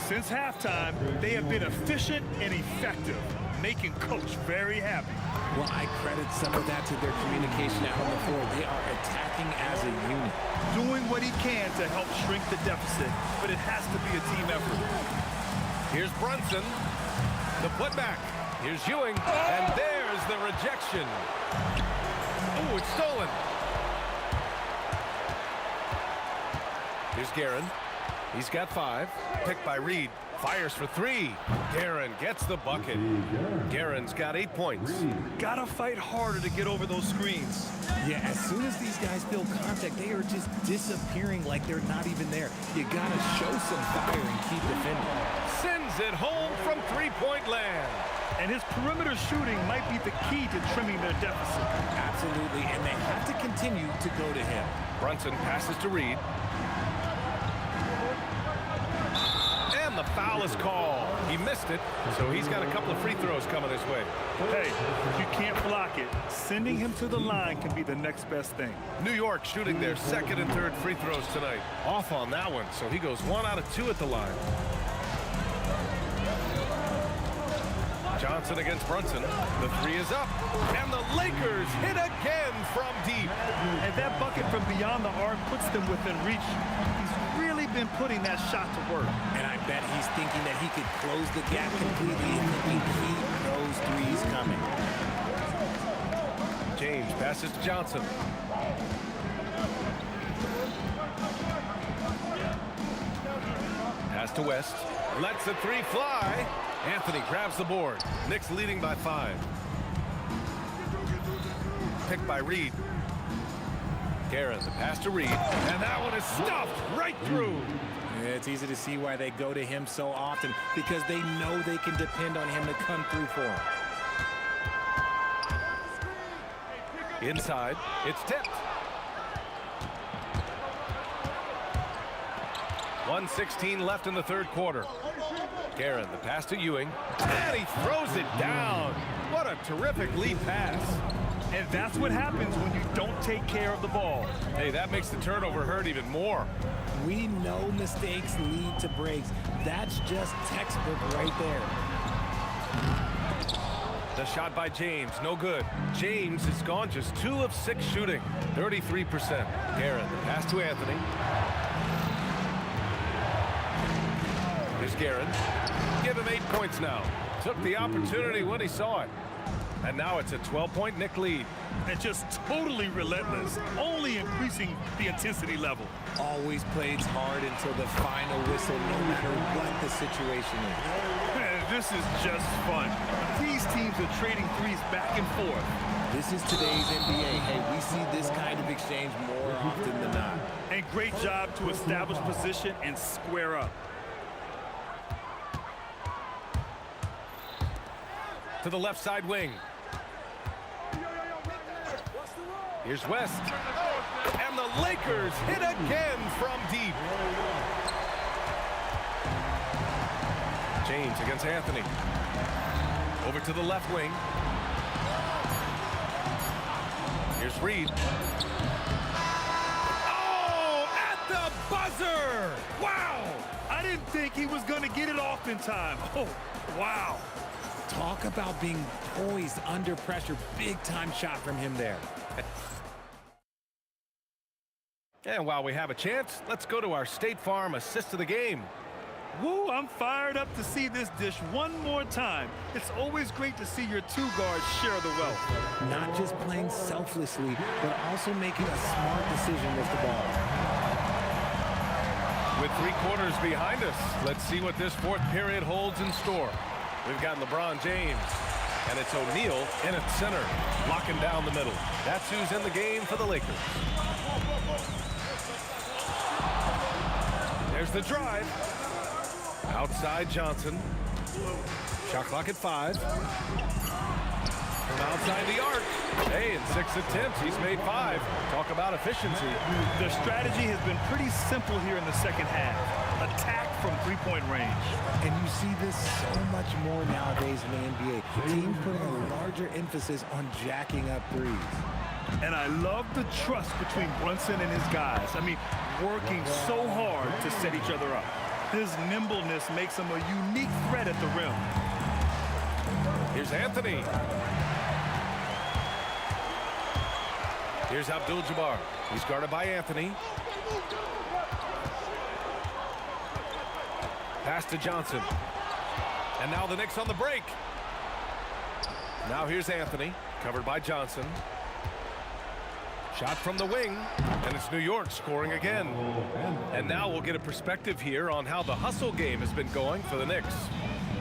Since halftime, they have been efficient and effective, making Coach very happy. Well, I credit some of that to their communication out on the floor. They are attacking as a unit. Doing what he can to help shrink the deficit, but it has to be a team effort. Here's Brunson. The putback. Here's Ewing. And there's the rejection. Oh, it's stolen. Here's Guerin. He's got 5. Picked by Reed. Fires for 3. Guerin gets the bucket. Guerin's got 8 points. Gotta fight harder to get over those screens. Yeah, as soon as these guys feel contact, they are just disappearing like they're not even there. You gotta show some fire and keep defending. Sends it home from three-point land. And his perimeter shooting might be the key to trimming their deficit. Absolutely, and they have to continue to go to him. Brunson passes to Reed. And the foul is called. He missed it, so he's got a couple of free throws coming his way. Hey, if you can't block it, sending him to the line can be the next best thing. New York shooting their second and third free throws tonight. Off on that one, so he goes 1 out of 2 at the line. Johnson against Brunson. The three is up. And the Lakers hit again from deep. And that bucket from beyond the arc puts them within reach. He's really been putting that shot to work. And I bet he's thinking that he could close the gap completely and keep those threes coming. James passes to Johnson. Pass to West. Lets the three fly. Anthony grabs the board. Knicks leading by 5. Picked by Reed. Guerin, the pass to Reed. And that one is stuffed right through. Yeah, it's easy to see why they go to him so often, because they know they can depend on him to come through for them. Inside, it's tipped. 1:16 left in the third quarter. Guerin, the pass to Ewing, and he throws it down. What a terrific lead pass. And that's what happens when you don't take care of the ball. Hey, that makes the turnover hurt even more. We know mistakes lead to breaks. That's just textbook right there. The shot by James, no good. James has gone just 2 of 6 shooting, 33%. Guerin, the pass to Anthony. Here's Guerin. Give him 8 points now. Took the opportunity when he saw it. And now it's a 12-point Knick lead. And just totally relentless, only increasing the intensity level. Always plays hard until the final whistle, no matter what the situation is. Man, this is just fun. These teams are trading threes back and forth. This is today's NBA. Hey, we see this kind of exchange more often than not. And great job to establish position and square up. To the left side wing. Here's West. And the Lakers hit again from deep. James against Anthony. Over to the left wing. Here's Reed. Oh, at the buzzer! Wow! I didn't think he was going to get it off in time. Oh, wow. Talk about being poised under pressure. Big time shot from him there. And while we have a chance, let's go to our State Farm assist of the game. Woo, I'm fired up to see this dish one more time. It's always great to see your 2 guards share the wealth. Not just playing selflessly, but also making a smart decision with the ball. With 3 quarters behind us, let's see what this 4th period holds in store. We've got LeBron James, and it's O'Neal in at center, locking down the middle. That's who's in the game for the Lakers. There's the drive. Outside Johnson. Shot clock at 5. From outside the arc. Hey, in 6 attempts, he's made 5. Talk about efficiency. The strategy has been pretty simple here in the second half. Attack from 3-point range. And you see this so much more nowadays in the NBA. Teams putting a larger emphasis on jacking up threes. And I love the trust between Brunson and his guys. I mean, working so hard to set each other up. His nimbleness makes him a unique threat at the rim. Here's Anthony. Here's Abdul-Jabbar. He's guarded by Anthony. Pass to Johnson. And now the Knicks on the break. Now here's Anthony, covered by Johnson. Shot from the wing, and it's New York scoring again. And now we'll get a perspective here on how the hustle game has been going for the Knicks.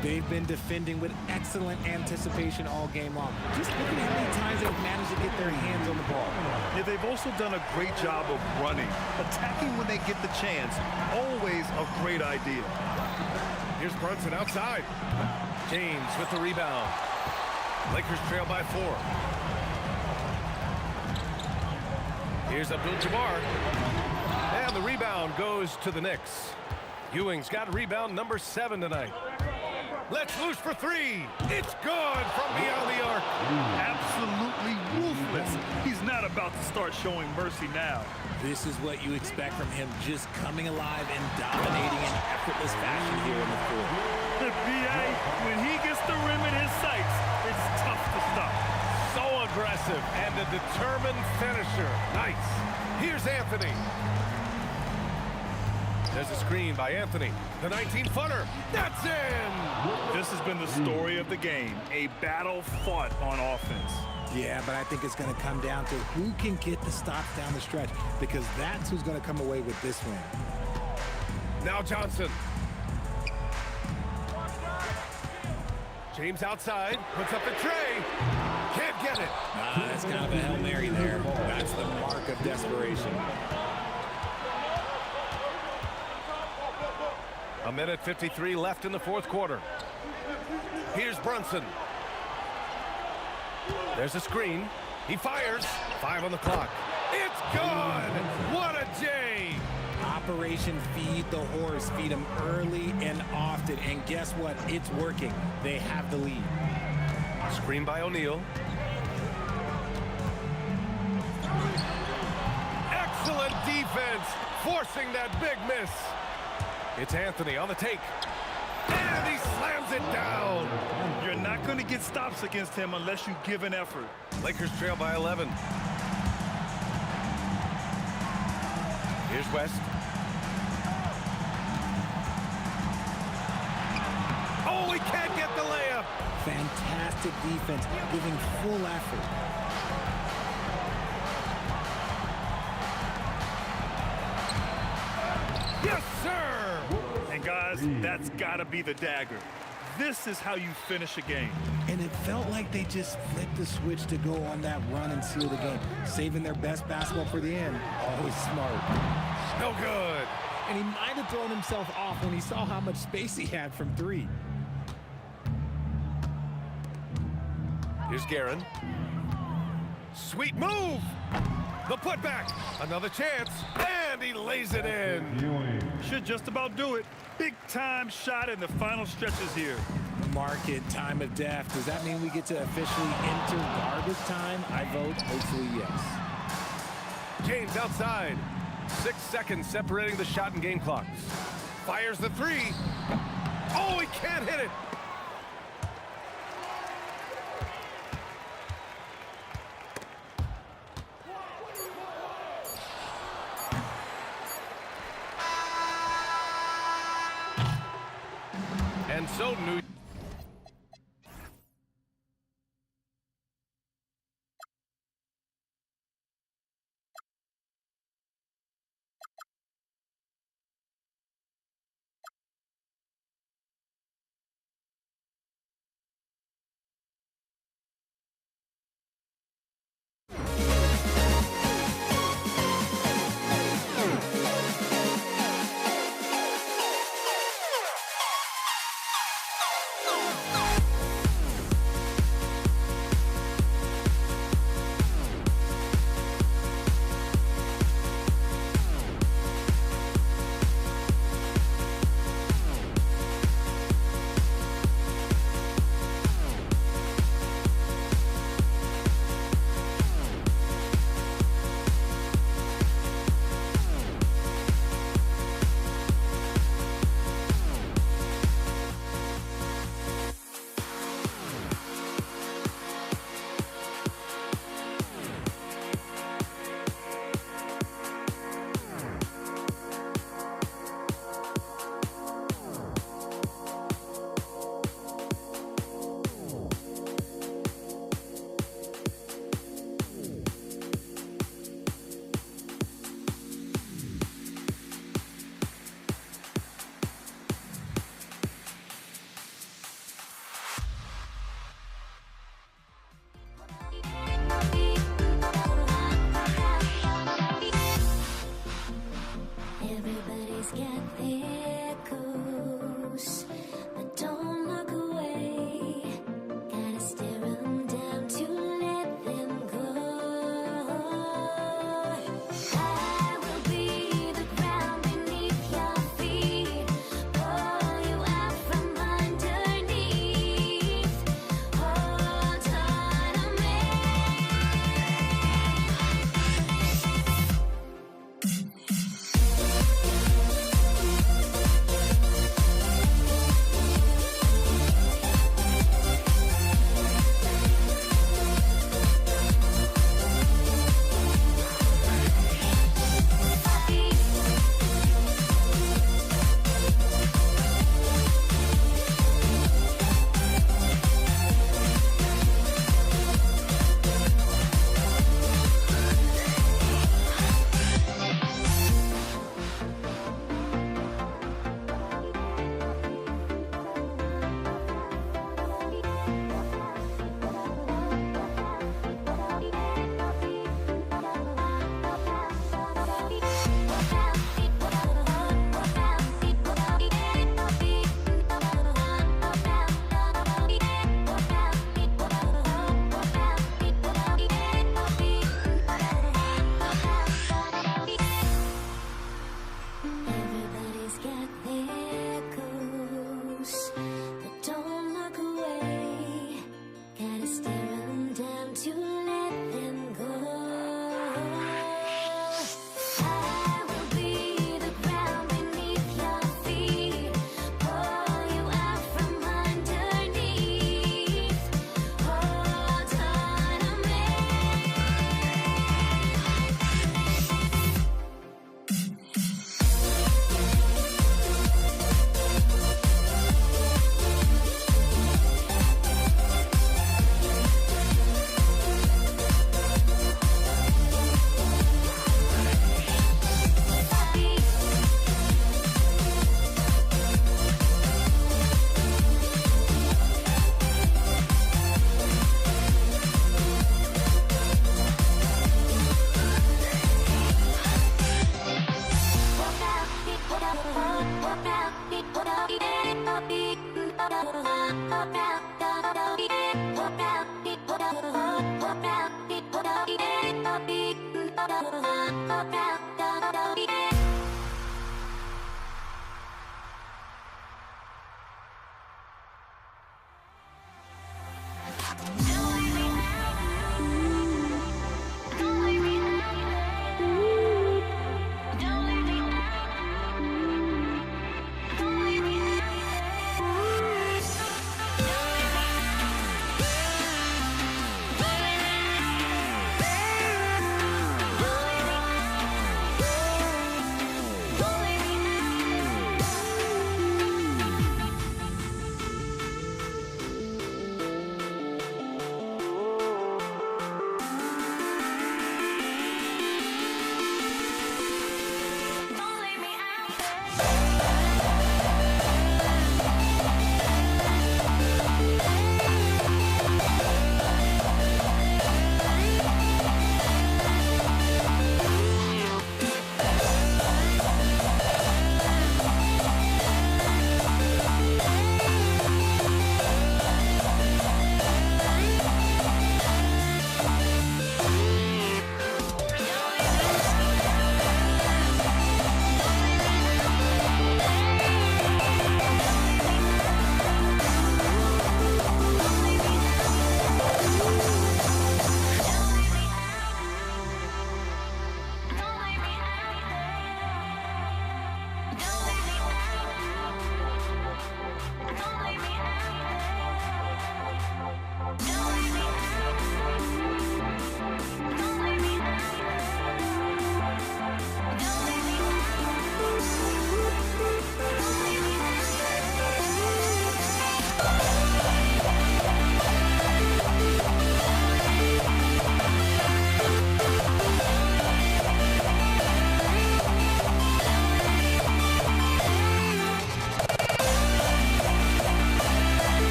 They've been defending with excellent anticipation all game long. Just look at how many times they've managed to get their hands on the ball. Yeah, they've also done a great job of running. Attacking when they get the chance, always a great idea. Here's Brunson outside. James with the rebound. Lakers trail by 4. Here's Abdul-Jabbar. And the rebound goes to the Knicks. Ewing's got rebound number 7 tonight. Let's loose for 3. It's good from beyond the arc. Absolutely ruthless. He's not about to start showing mercy now. This is what you expect from him, just coming alive and dominating in effortless fashion here in the fourth. The BA, when he gets the rim in his sights. It's tough to stop. So aggressive and a determined finisher. Nice. Here's Anthony. There's a screen by Anthony. The 19-footer. That's in! This has been the story of the game. A battle fought on offense. Yeah, but I think it's going to come down to who can get the stops down the stretch, because that's who's going to come away with this win. Now Johnson. James outside, puts up the tray. Can't get it. That's kind of a Hail Mary there. That's the mark of desperation. A minute 53 left in the fourth quarter. Here's Brunson. There's a screen. He fires. 5 on the clock. It's good! What a J! Operation Feed the Horse. Feed him early and often. And guess what? It's working. They have the lead. Screen by O'Neal. Excellent defense, forcing that big miss. It's Anthony on the take. And he slams it down. You're not going to get stops against him unless you give an effort. Lakers trail by 11. Here's West. Oh, he can't get the layup. Fantastic defense, giving full effort. Yes, sir! And guys, that's got to be the dagger. This is how you finish a game. And it felt like they just flipped the switch to go on that run and seal the game, saving their best basketball for the end. Always smart. No good. And he might have thrown himself off when he saw how much space he had from 3. Here's Guerin. Sweet move! The putback. Another chance. And he lays it in. Should just about do it. Big time shot in the final stretches here. Mark it, time of death. Does that mean we get to officially enter garbage time? I vote hopefully yes. James outside. 6 seconds separating the shot and game clocks. Fires the 3. Oh, he can't hit it. And so New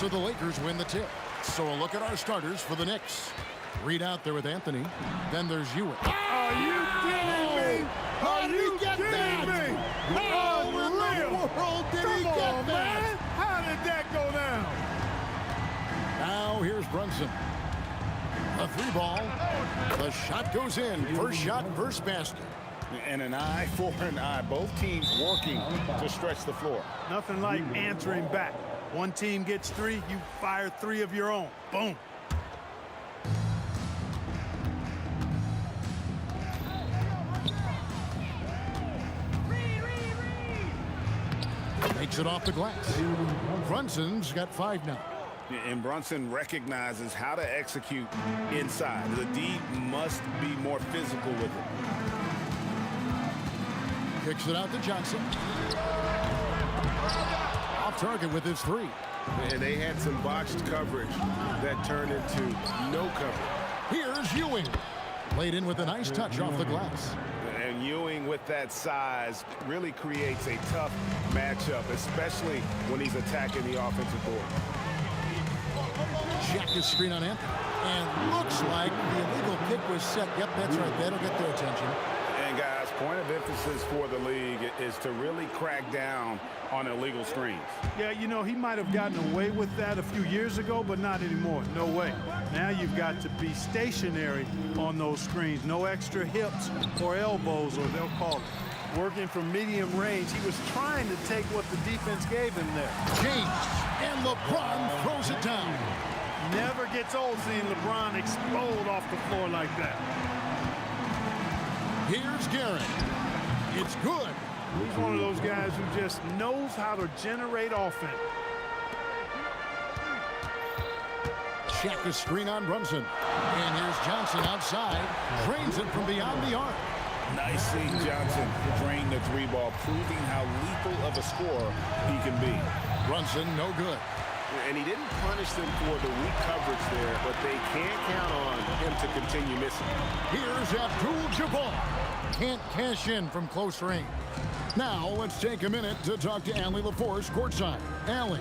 So the Lakers win the tip. So a look at our starters for the Knicks. Reed out there with Anthony. Then there's Ewing. Are you kidding me? How did he get that? How in the world did he get that? Man. How did that go down? Now here's Brunson. A 3-ball. The shot goes in. First shot, first basket. And an eye for an eye. Both teams working to stretch the floor. Nothing like answering back. One team gets 3, you fire 3 of your own. Boom. Takes it off the glass. Brunson's got 5 now. And Brunson recognizes how to execute inside. The D must be more physical with it. Kicks it out to Johnson. Off target with his 3. And they had some botched coverage that turned into no coverage. Here's Ewing. Laid in with a nice touch off the glass. And Ewing with that size really creates a tough matchup, especially when he's attacking the offensive board. Check his screen on Anthony. And looks like the illegal kick was set. Yep, that's right. That'll get their attention. And guys, point of emphasis for the league is to really crack down on illegal screens. Yeah, you know, he might have gotten away with that a few years ago, but not anymore. No way. Now you've got to be stationary on those screens. No extra hips or elbows, or they'll call it. Working from medium range, he was trying to take what the defense gave him there. James, and LeBron throws it down. Never gets old seeing LeBron explode off the floor like that. Here's Garrett. It's good. He's one of those guys who just knows how to generate offense. Check the screen on Brunson. And here's Johnson outside. Drains it from beyond the arc. Nice seeing Johnson drain the 3-ball, proving how lethal of a scorer he can be. Brunson, no good. And he didn't punish them for the weak coverage there, but they can't count on him to continue missing. Here's Abdul-Jabbar. Can't cash in from close range. Now let's take a minute to talk to Allie LaForce courtside. Allie.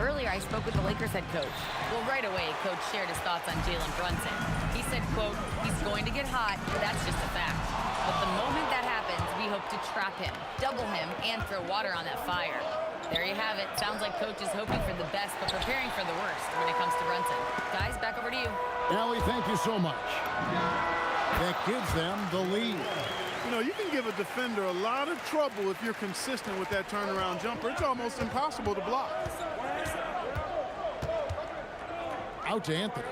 Earlier, I spoke with the Lakers head coach. Well, right away, Coach shared his thoughts on Jalen Brunson. He said, quote, he's going to get hot. That's just a fact. But the moment that happens, we hope to trap him, double him, and throw water on that fire. There you have it. Sounds like Coach is hoping for the best, but preparing for the worst when it comes to Brunson. Guys, back over to you. Allie, thank you so much. That gives them the lead. You know, you can give a defender a lot of trouble if you're consistent with that turnaround jumper. It's almost impossible to block. Out to Anthony.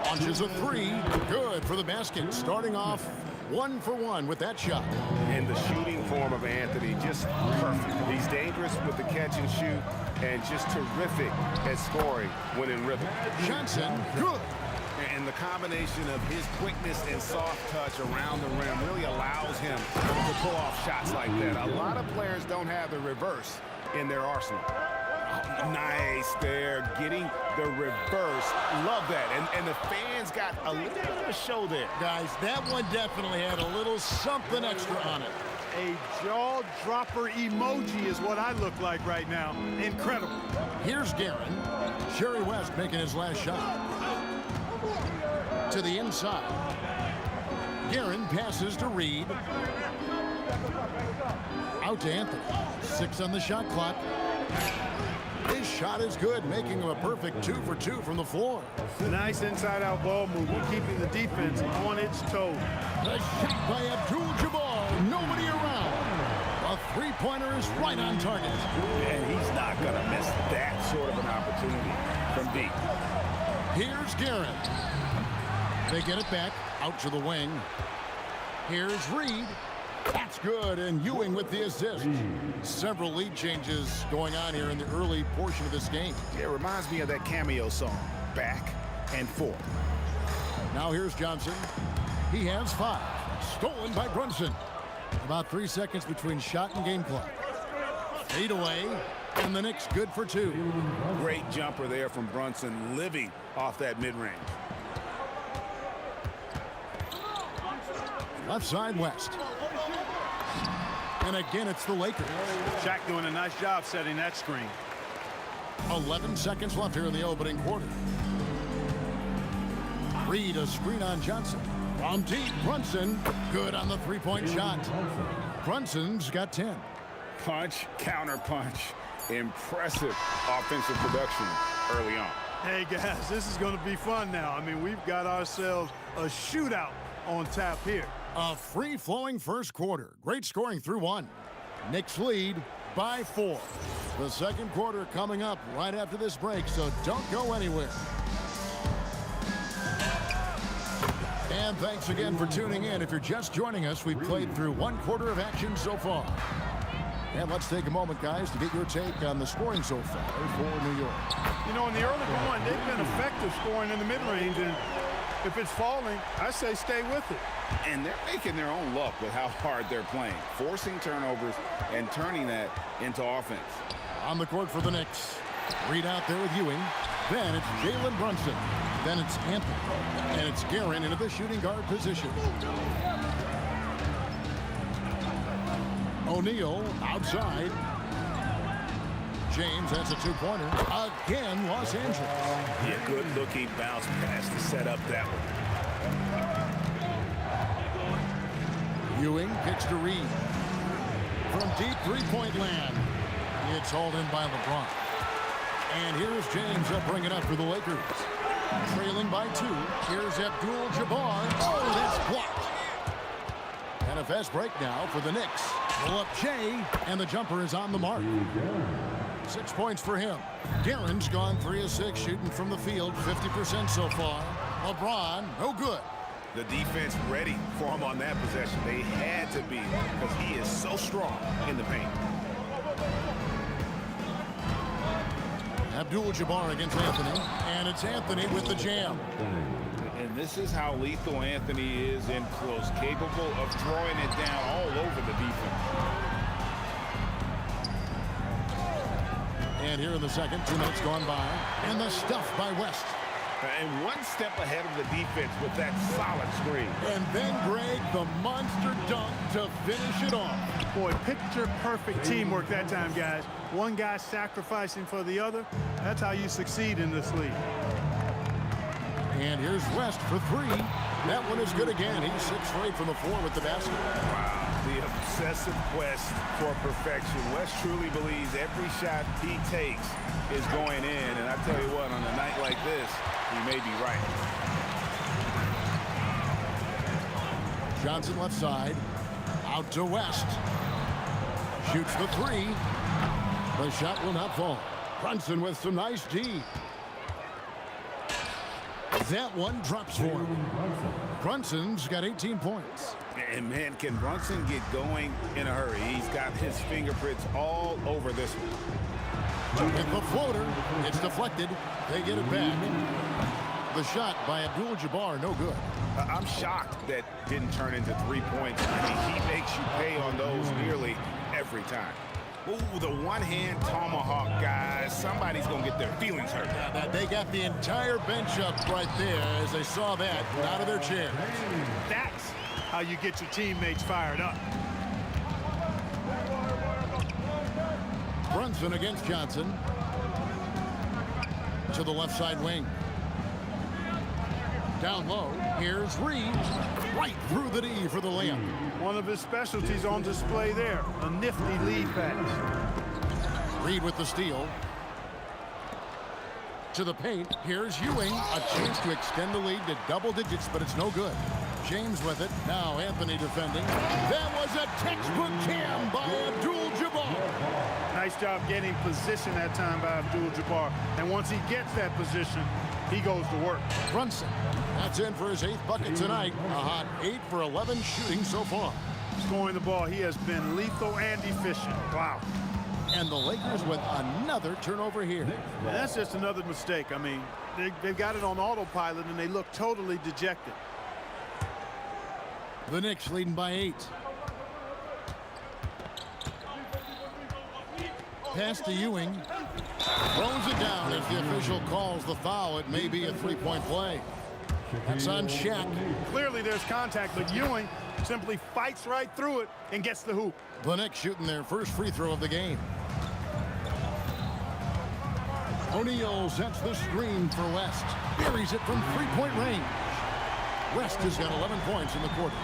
Launches a 3. Good for the basket. Starting off 1 for 1 with that shot. And the shooting form of Anthony, just perfect. He's dangerous with the catch and shoot and just terrific at scoring when in rhythm. Johnson, good. And the combination of his quickness and soft touch around the rim really allows him to pull off shots like that. A lot of players don't have the reverse in their arsenal. Nice there, getting the reverse. Love that. And the fans got a little bit of a show there. Guys, that one definitely had a little something extra on it. A jaw-dropper emoji is what I look like right now. Incredible. Here's Guerin. Sherry West making his last shot. To the inside. Guerin passes to Reed. Out to Anthony. 6 on the shot clock. His shot is good, making him a perfect 2 for 2 from the floor. Nice inside-out ball movement, keeping the defense on its toes. The shot by Abdul-Jabbar. Nobody around. A 3-pointer is right on target. And he's not going to miss that sort of an opportunity from deep. Here's Guerin. They get it back, out to the wing. Here's Reed. That's good, and Ewing with the assist. Several lead changes going on here in the early portion of this game. Yeah, it reminds me of that cameo song, Back and Forth. Now here's Johnson. He has 5. Stolen by Brunson. About 3 seconds between shot and game clock. Fade away, and the Knicks good for 2. Great jumper there from Brunson, living off that mid-range. Left side West. And again, it's the Lakers. Shaq doing a nice job setting that screen. 11 seconds left here in the opening quarter. Reed, a screen on Johnson. From deep, Brunson, good on the three-point shot. Brunson's got 10. Punch, counter punch. Impressive offensive production early on. Hey, guys, this is going to be fun now. I mean, we've got ourselves a shootout on tap here. A free-flowing first quarter. Great scoring through one. Knicks lead by 4. The second quarter coming up right after this break, so don't go anywhere. And thanks again for tuning in. If you're just joining us, we've played through one quarter of action so far. And let's take a moment, guys, to get your take on the scoring so far for New York. You know, in the early going, they've been effective scoring in the mid-range, and if it's falling, I say stay with it. And they're making their own luck with how hard they're playing, forcing turnovers and turning that into offense. On the court for the Knicks. Reed out there with Ewing. Then it's Jalen Brunson. Then it's Anthony. And it's Guerin into the shooting guard position. O'Neal outside. James, that's a two-pointer. Again, Los Angeles. Yeah, good-looking bounce pass to set up that one. Ewing kicks to Reed. From deep three-point land. It's hauled in by LeBron. And here's James up bringing up for the Lakers. Trailing by 2. Here's Abdul-Jabbar. Oh, that's blocked. And a fast break now for the Knicks. Pull up Jay, and the jumper is on the mark. 6 points for him. Guerin's gone 3 of 6 shooting from the field, 50% so far. LeBron, no good. The defense ready for him on that possession. They had to be because he is so strong in the paint. Abdul-Jabbar against Anthony, and it's Anthony with the jam. And this is how lethal Anthony is in close, capable of throwing it down all over the defense. And here in the second, 2 minutes gone by, and the stuff by West. And one step ahead of the defense with that solid screen. And then Greg, the monster dunk to finish it off. Boy, picture-perfect teamwork that time, guys. One guy sacrificing for the other. That's how you succeed in this league. And here's West for 3. That one is good again. He's 6 for 8 from the floor with the basket. Wow, the obsessive quest for perfection. West truly believes every shot he takes is going in. And I tell you what, on a night like this, he may be right. Johnson left side. Out to West. Shoots the 3. The shot will not fall. Brunson with some nice D. That one drops for him. Brunson's got 18 points. And man, can Brunson get going in a hurry? He's got his fingerprints all over this one. With the floater, it's deflected. They get it back. The shot by Abdul-Jabbar, no good. I'm shocked that didn't turn into 3 points. I mean, he makes you pay on those nearly every time. Ooh, the one-hand tomahawk, guys. Somebody's going to get their feelings hurt. Yeah, they got the entire bench up right there as they saw that out of their chair. That's how you get your teammates fired up. Brunson against Johnson. To the left side wing. Down low, here's Reed. Right through the D for the layup. One of his specialties on display there. A nifty lead pass. Reed with the steal. To the paint, here's Ewing. A chance to extend the lead to double digits, but it's no good. James with it. Now Anthony defending. That was a textbook jam by Abdul-Jabbar. Nice job getting position that time by Abdul-Jabbar. And once he gets that position, he goes to work. Brunson, that's in for his 8th bucket tonight. A hot 8 for 11 shooting so far. Scoring the ball, he has been lethal and efficient. Wow. And the Lakers with another turnover here. And that's just another mistake. I mean, they've got it on autopilot, and they look totally dejected. The Knicks leading by 8. Pass to Ewing. Throws it down as the official calls the foul. It may be a 3-point play. That's on Shaq. Clearly there's contact, but Ewing simply fights right through it and gets the hoop. The Knicks shooting their first free throw of the game. O'Neal sets the screen for West. Buries it from three-point range. West has got 11 points in the quarter.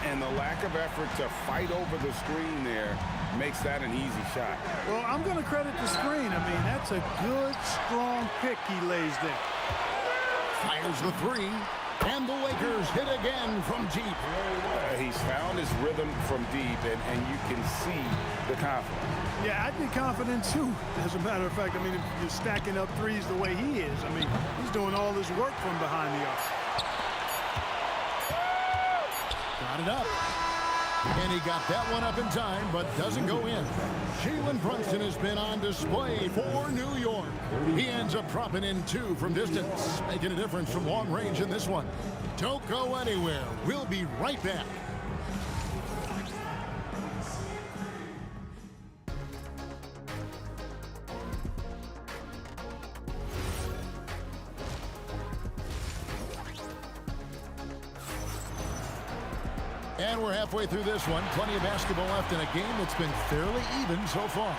And the lack of effort to fight over the screen there makes that an easy shot. Well, I'm going to credit the screen. I mean, that's a good, strong pick he lays there. Fires the three, and the Lakers hit again from deep. He's found his rhythm from deep, and you can see the confidence. Yeah, I'd be confident too. As a matter of fact, I mean, if you're stacking up threes the way he is, I mean, he's doing all his work from behind the arc. Got it up. And he got that one up in time, but doesn't go in. Jalen Brunson has been on display for New York. He ends up dropping in 2 from distance, making a difference from long range in this one. Don't go anywhere. We'll be right back. And we're halfway through this one. Plenty of basketball left in a game that's been fairly even so far.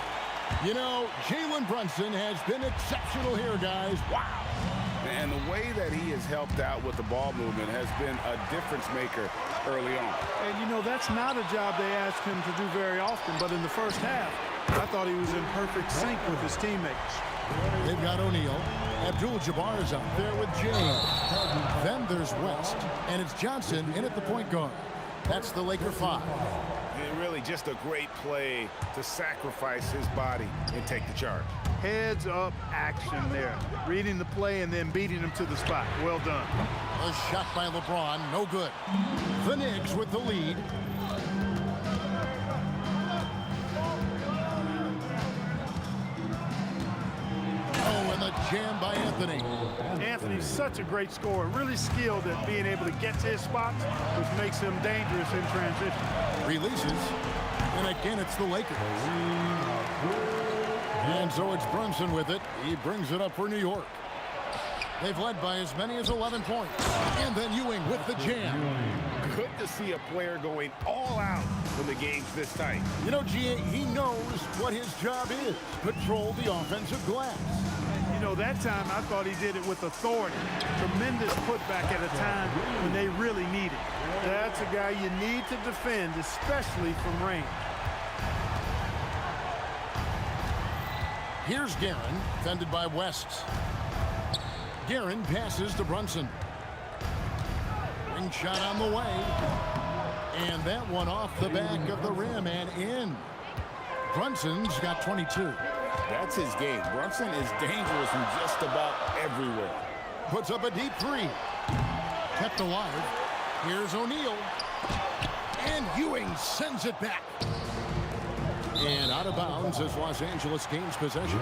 You know, Jalen Brunson has been exceptional here, guys. Wow. And the way that he has helped out with the ball movement has been a difference maker early on. And, you know, that's not a job they ask him to do very often. But in the first half, I thought he was in perfect sync with his teammates. They've got O'Neal. Abdul-Jabbar is out there with James. Then there's West. And it's Johnson in at the point guard. That's the Laker 5. And really just a great play to sacrifice his body and take the charge. Heads up action there. Reading the play and then beating him to the spot. Well done. A shot by LeBron, no good. The Knicks with the lead. Oh, and the jam by Anthony. Anthony's such a great scorer, really skilled at being able to get to his spots, which makes him dangerous in transition. Releases, and again it's the Lakers. And so it's Brunson with it. He brings it up for New York. They've led by as many as 11 points. And then Ewing with the jam. Good to see a player going all out when the game's this tight. You know, G.A., he knows what his job is. Control the offensive glass. You know, that time I thought he did it with authority. Tremendous putback at a time when they really need it. That's a guy you need to defend, especially from range. Here's Guerin, defended by West. Guerin passes to Brunson. Ring shot on the way. And that one off the back of the rim and in. Brunson's got 22. That's his game. Brunson is dangerous from just about everywhere. Puts up a deep three. Kept alive. Here's O'Neal. And Ewing sends it back. And out of bounds as Los Angeles gains possession.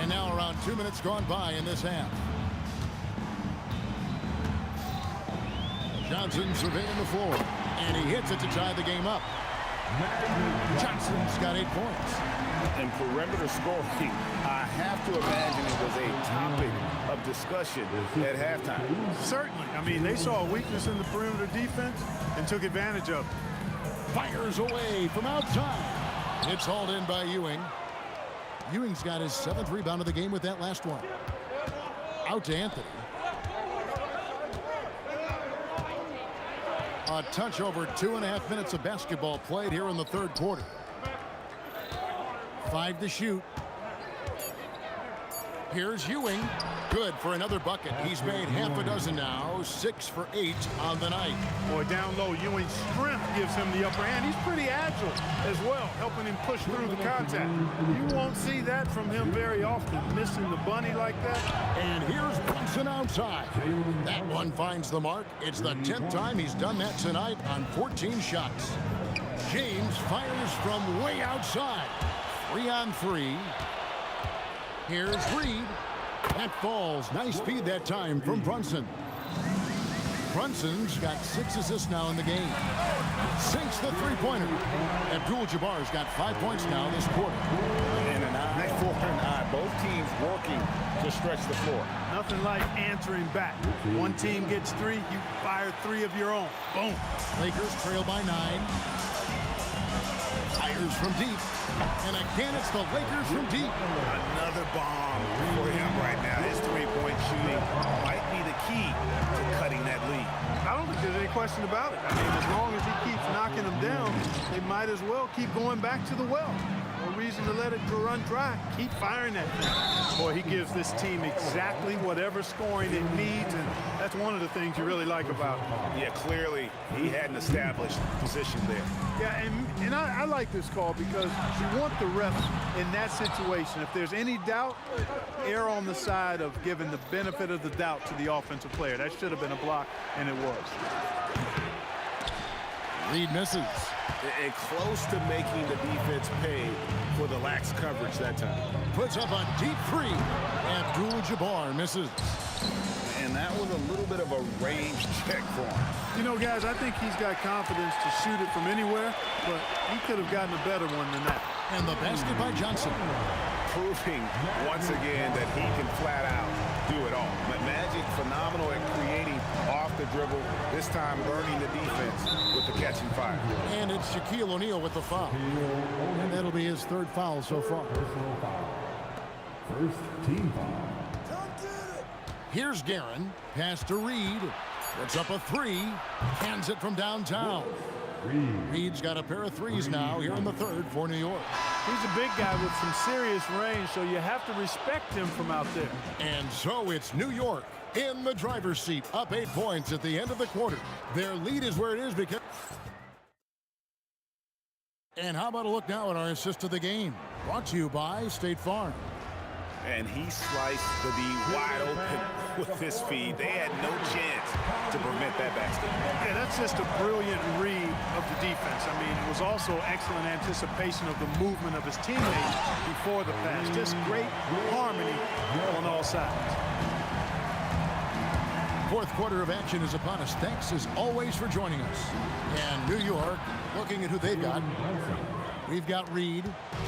And now around 2 minutes gone by in this half. Johnson surveying the floor, and he hits it to tie the game up. Johnson's got 8 points. And perimeter scoring, I have to imagine it was a topic of discussion at halftime. Certainly. I mean, they saw a weakness in the perimeter defense and took advantage of it. Fires away from outside. It's hauled in by Ewing. Ewing's got his 7th rebound of the game with that last one. Out to Anthony. A touch over 2.5 minutes of basketball played here in the third quarter. 5 to shoot. Here's Ewing. Good for another bucket. He's made half a dozen now. 6 for 8 on the night. Boy, down low, Ewing's strength gives him the upper hand. He's pretty agile as well, helping him push through the contact. You won't see that from him very often, missing the bunny like that. And here's Brunson outside. That one finds the mark. It's the 10th time he's done that tonight on 14 shots. James fires from way outside. 3 on 3. Here's Reed. That falls. Nice feed that time from Brunson. Brunson's got 6 assists now in the game. Sinks the three-pointer. Abdul-Jabbar's got 5 points now this quarter. And an eye for an eye. Both teams working to stretch the floor. Nothing like answering back. One team gets 3, you fire 3 of your own. Boom. Lakers trail by 9. fires from deep. And again, it's the Lakers from deep. Another bomb for him right now. His three-point shooting might be the key to cutting that lead. I don't think there's any question about it. I mean, as long as he keeps knocking them down, they might as well keep going back to the well. No reason to let it run dry. Keep firing that thing. Boy, he gives this team exactly whatever scoring it needs, and that's one of the things you really like about him. Yeah, clearly he had an established position there. Yeah, and I like this call because you want the refs in that situation. If there's any doubt, err on the side of giving the benefit of the doubt to the offensive player. That should have been a block, and it was. Reed misses. And close to making the defense pay for the lax coverage that time. Puts up a deep three. Abdul-Jabbar misses. And that was a little bit of a range check for him. You know, guys, I think he's got confidence to shoot it from anywhere, but he could have gotten a better one than that. And the basket by Johnson. Proving once again that he can flat out do it all. Magic phenomenal at creating off the dribble, this time burning the defense with the catch and fire. And it's Shaquille O'Neal with the foul. And that'll be his third foul so far. First team foul. Here's Guerin. Pass to Reed. Puts up a three. Hands it from downtown. Reed's got a pair of threes now here in the third for New York. He's a big guy with some serious range, so you have to respect him from out there. And so it's New York in the driver's seat, up 8 points at the end of the quarter. Their lead is where it is because... And how about a look now at our assist of the game? Brought to you by State Farm. And he sliced the D wide open with his feed. They had no chance to prevent that basket. Yeah, that's just a brilliant read of the defense. I mean, it was also excellent anticipation of the movement of his teammates before the pass. Just great harmony on all sides. Fourth quarter of action is upon us. Thanks, as always, for joining us. And New York, looking at who they've got. We've got Reed.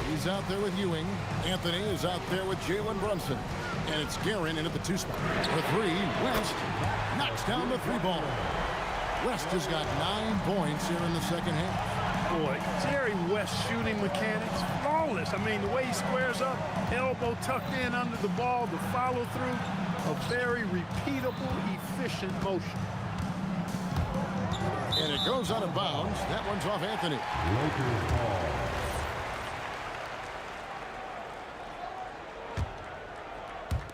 He's out there with Ewing. Anthony is out there with Jalen Brunson. And it's Guerin in at the 2 spot. For three, West knocks down the 3 ball. West has got 9 points here in the second half. Boy, Jerry West shooting mechanics, flawless. I mean, the way he squares up, elbow tucked in under the ball, the follow through, a very repeatable, efficient motion. And it goes out of bounds. That one's off Anthony.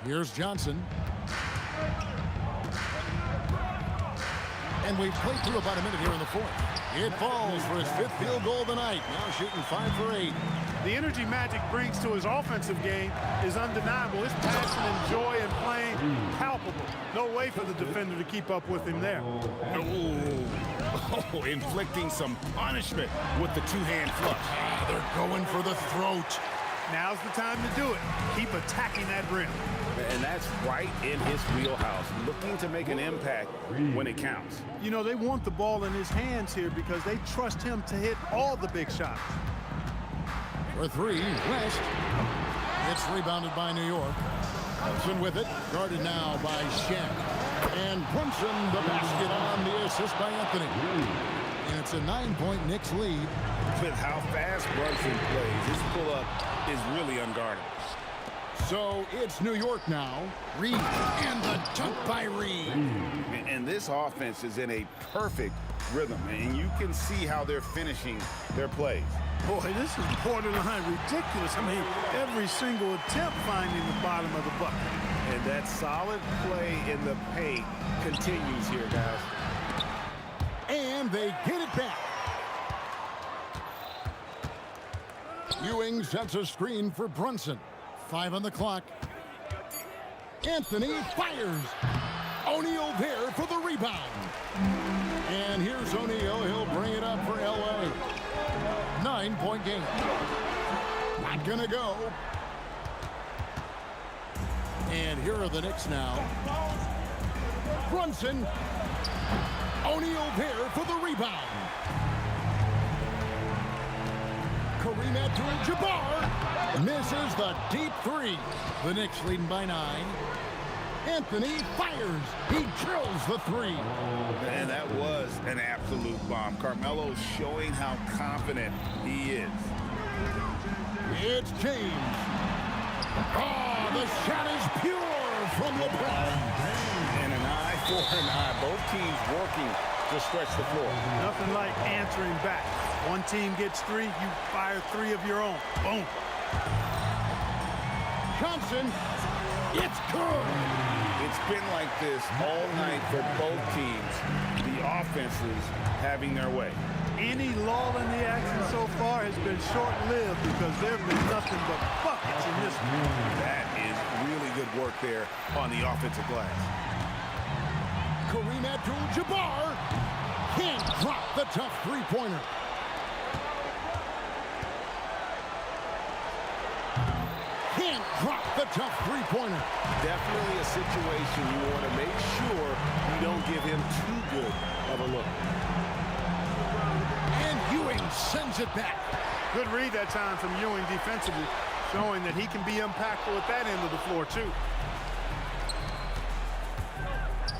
Here's Johnson. And we've played through about a minute here in the fourth. It falls for his 5th field goal of the night. Now shooting 5 for 8. The energy Magic brings to his offensive game is undeniable. His passion and joy in playing, palpable. No way for the defender to keep up with him there. Oh, inflicting some punishment with the 2-hand flush. They're going for the throat. Now's the time to do it. Keep attacking that rim. And that's right in his wheelhouse, looking to make an impact when it counts. You know, they want the ball in his hands here because they trust him to hit all the big shots. For three, West. It's rebounded by New York. Brunson with it, guarded now by Shen. And Brunson, the basket on the assist by Anthony. And it's a 9-point Knicks lead. With how fast Brunson plays, his pull-up is really unguardable. So it's New York now. Reed, and the dunk by Reed. And this offense is in a perfect rhythm, and you can see how they're finishing their plays. Boy, this is borderline ridiculous. I mean, every single attempt finding the bottom of the bucket. And that solid play in the paint continues here, guys. And they get it back. Ewing sets a screen for Brunson. 5 on the clock. Anthony fires. O'Neal there for the rebound. And here's O'Neal. He'll bring it up for L.A. 9-point game. Not gonna go. And here are the Knicks now. Brunson. O'Neal there for the rebound. Kareem Abdul-Jabbar misses the deep 3. The Knicks leading by 9. Anthony fires. He drills the 3. And that was an absolute bomb. Carmelo's showing how confident he is. It's James. Oh, the shot is pure from LeBron. And an eye for an eye. Both teams working to stretch the floor. Nothing like answering back. One team gets 3, you fire 3 of your own. Boom. Johnson, it's good. It's been like this all night for both teams. The offenses having their way. Any lull in the action so far has been short-lived because there have been nothing but buckets in this one. That is really good work there on the offensive glass. Kareem Abdul-Jabbar can't drop the tough three-pointer. Can't drop the tough three-pointer. Definitely a situation you want to make sure you don't give him too good of a look. And Ewing sends it back. Good read that time from Ewing defensively, showing that he can be impactful at that end of the floor, too.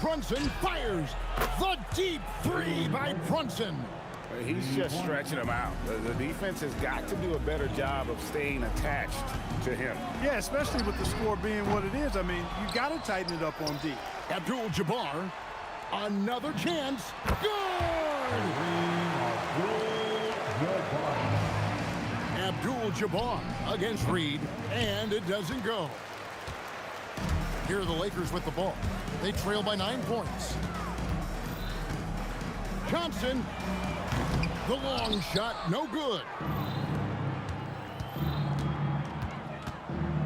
Brunson fires. The deep 3 by Brunson. He's just stretching him out. The defense has got to do a better job of staying attached to him. Yeah, especially with the score being what it is. I mean, you got to tighten it up on D. Abdul-Jabbar, another chance. Good! Abdul-Jabbar against Reed, and it doesn't go. Here are the Lakers with the ball. They trail by 9 points. Johnson, the long shot, no good.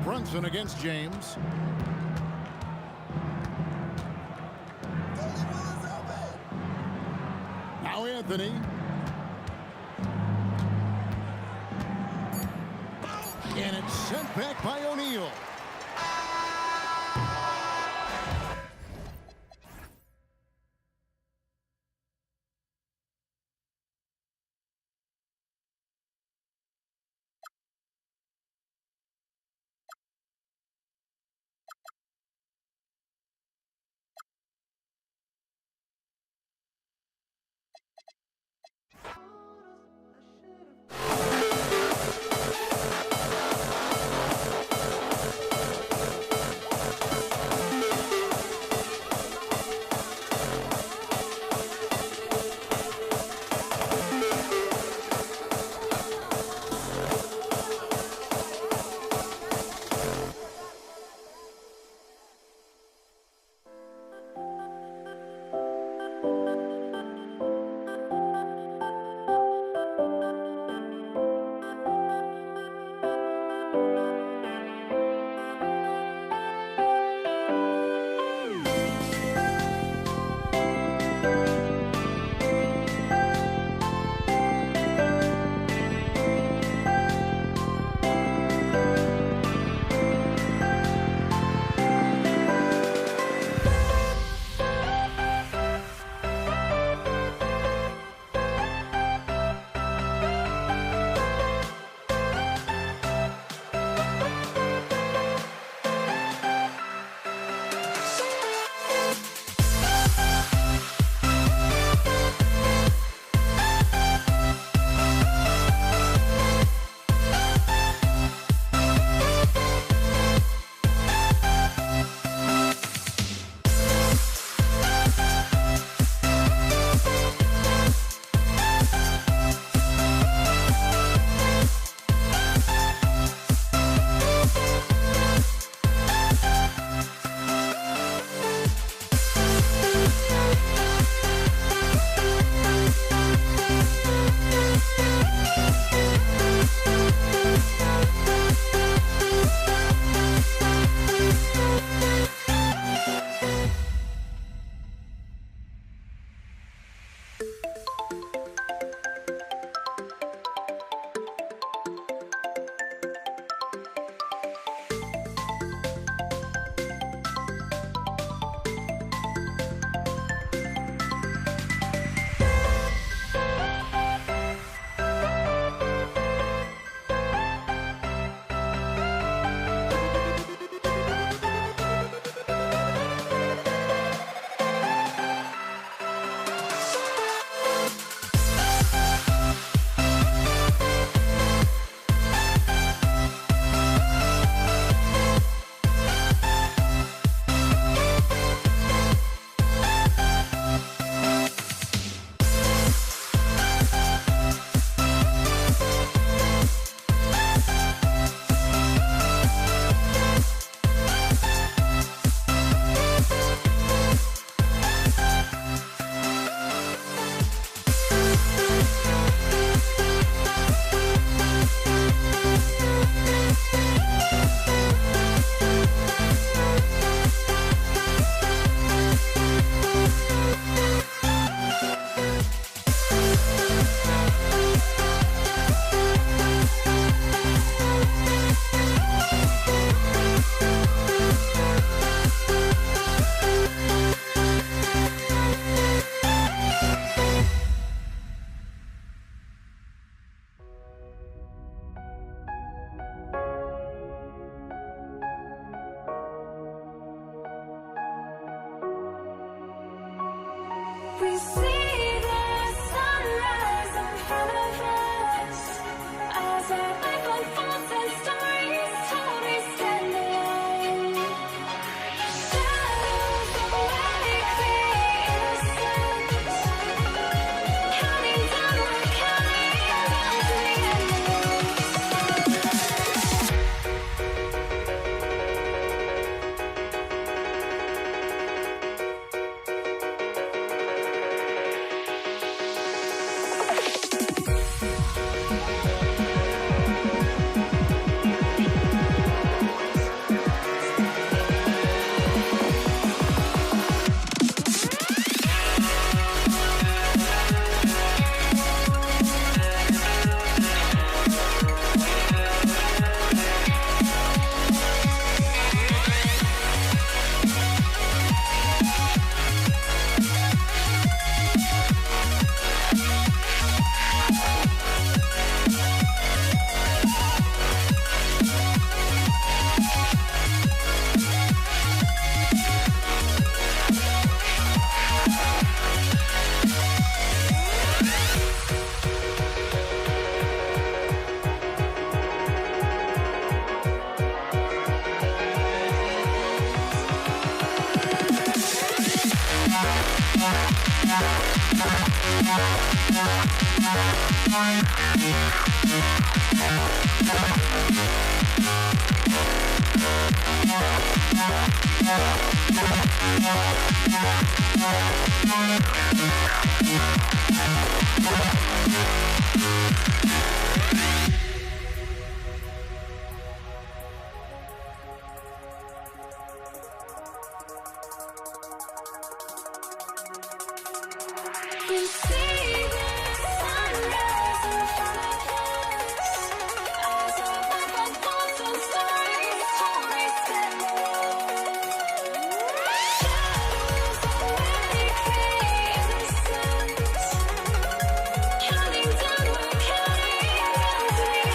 Brunson against James. Now Anthony. And it's sent back by O'Neal. We see the sunrise in front of us as our life unfolds and stories told we stand alone. Shadows awake the innocence, counting down, we're counting down to the end. We see the sunrise in front of us as our life unfolds and stories told we stand alone. Shadows awake the innocence, counting down, we're counting down to the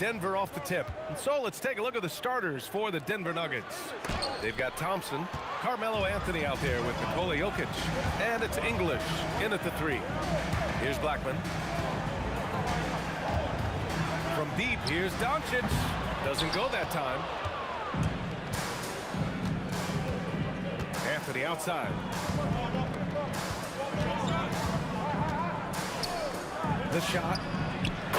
Denver off the tip. And so let's take a look at the starters for the Denver Nuggets. They've got Thompson, Carmelo Anthony out there with Nikola Jokic, and it's English in at the 3. Here's Blackman. From deep, here's Doncic. Doesn't go that time. Anthony outside. The shot.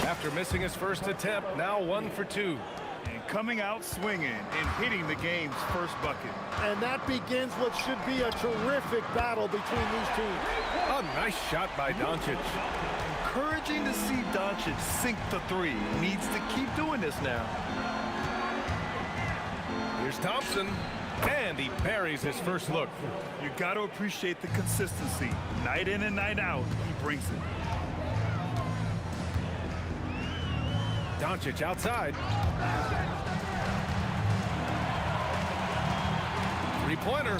After missing his first attempt, now 1 for 2. And coming out swinging and hitting the game's first bucket. And that begins what should be a terrific battle between these teams. A nice shot by Doncic. Encouraging to see Doncic sink the 3. Needs to keep doing this now. Here's Thompson, and he buries his first look. You got to appreciate the consistency. Night in and night out, he brings it. Doncic outside. 3-pointer.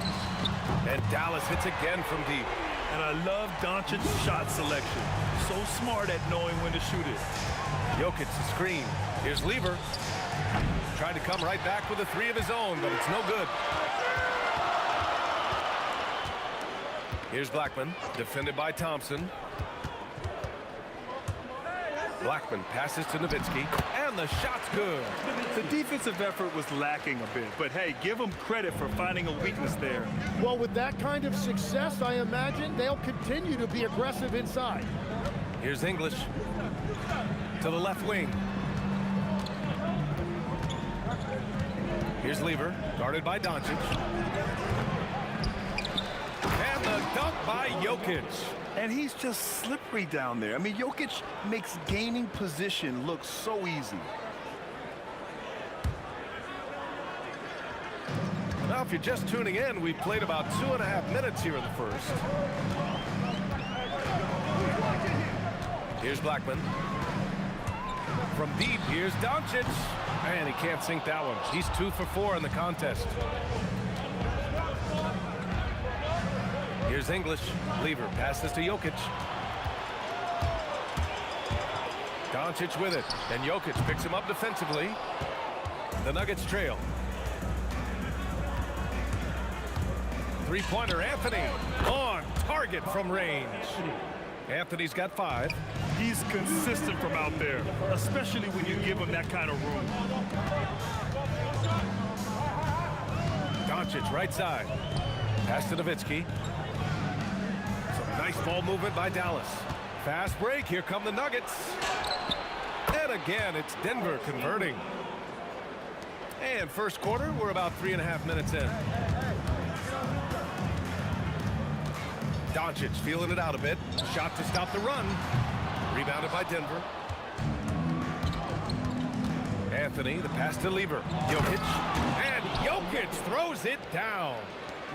And Dallas hits again from deep. And I love Doncic's shot selection. So smart at knowing when to shoot it. Jokic the screen. Here's Lever. Tried to come right back with a 3 of his own, but it's no good. Here's Blackman, defended by Thompson. Blackman passes to Nowitzki, and the shot's good. The defensive effort was lacking a bit, but hey, give them credit for finding a weakness there. Well, with that kind of success, I imagine they'll continue to be aggressive inside. Here's English to the left wing. Here's Lever, guarded by Doncic. And the dunk by Jokic. And he's just slippery down there. I mean, Jokic makes gaining position look so easy. Now, if you're just tuning in, we've played about 2.5 minutes here in the first. Here's Blackman. From deep, here's Doncic. And he can't sink that one. He's 2 for 4 in the contest. Here's English. Lever passes to Jokic. Doncic with it. And Jokic picks him up defensively. The Nuggets trail. 3-pointer Anthony on target from range. Anthony's got 5. He's consistent from out there, especially when you give him that kind of room. Doncic right side. Pass to Nowitzki. Some nice ball movement by Dallas. Fast break. Here come the Nuggets. And again, it's Denver converting. And first quarter, we're about 3.5 minutes in. Doncic feeling it out a bit. Shot to stop the run. Rebounded by Denver. Anthony, the pass to Lever. Jokic. And Jokic throws it down.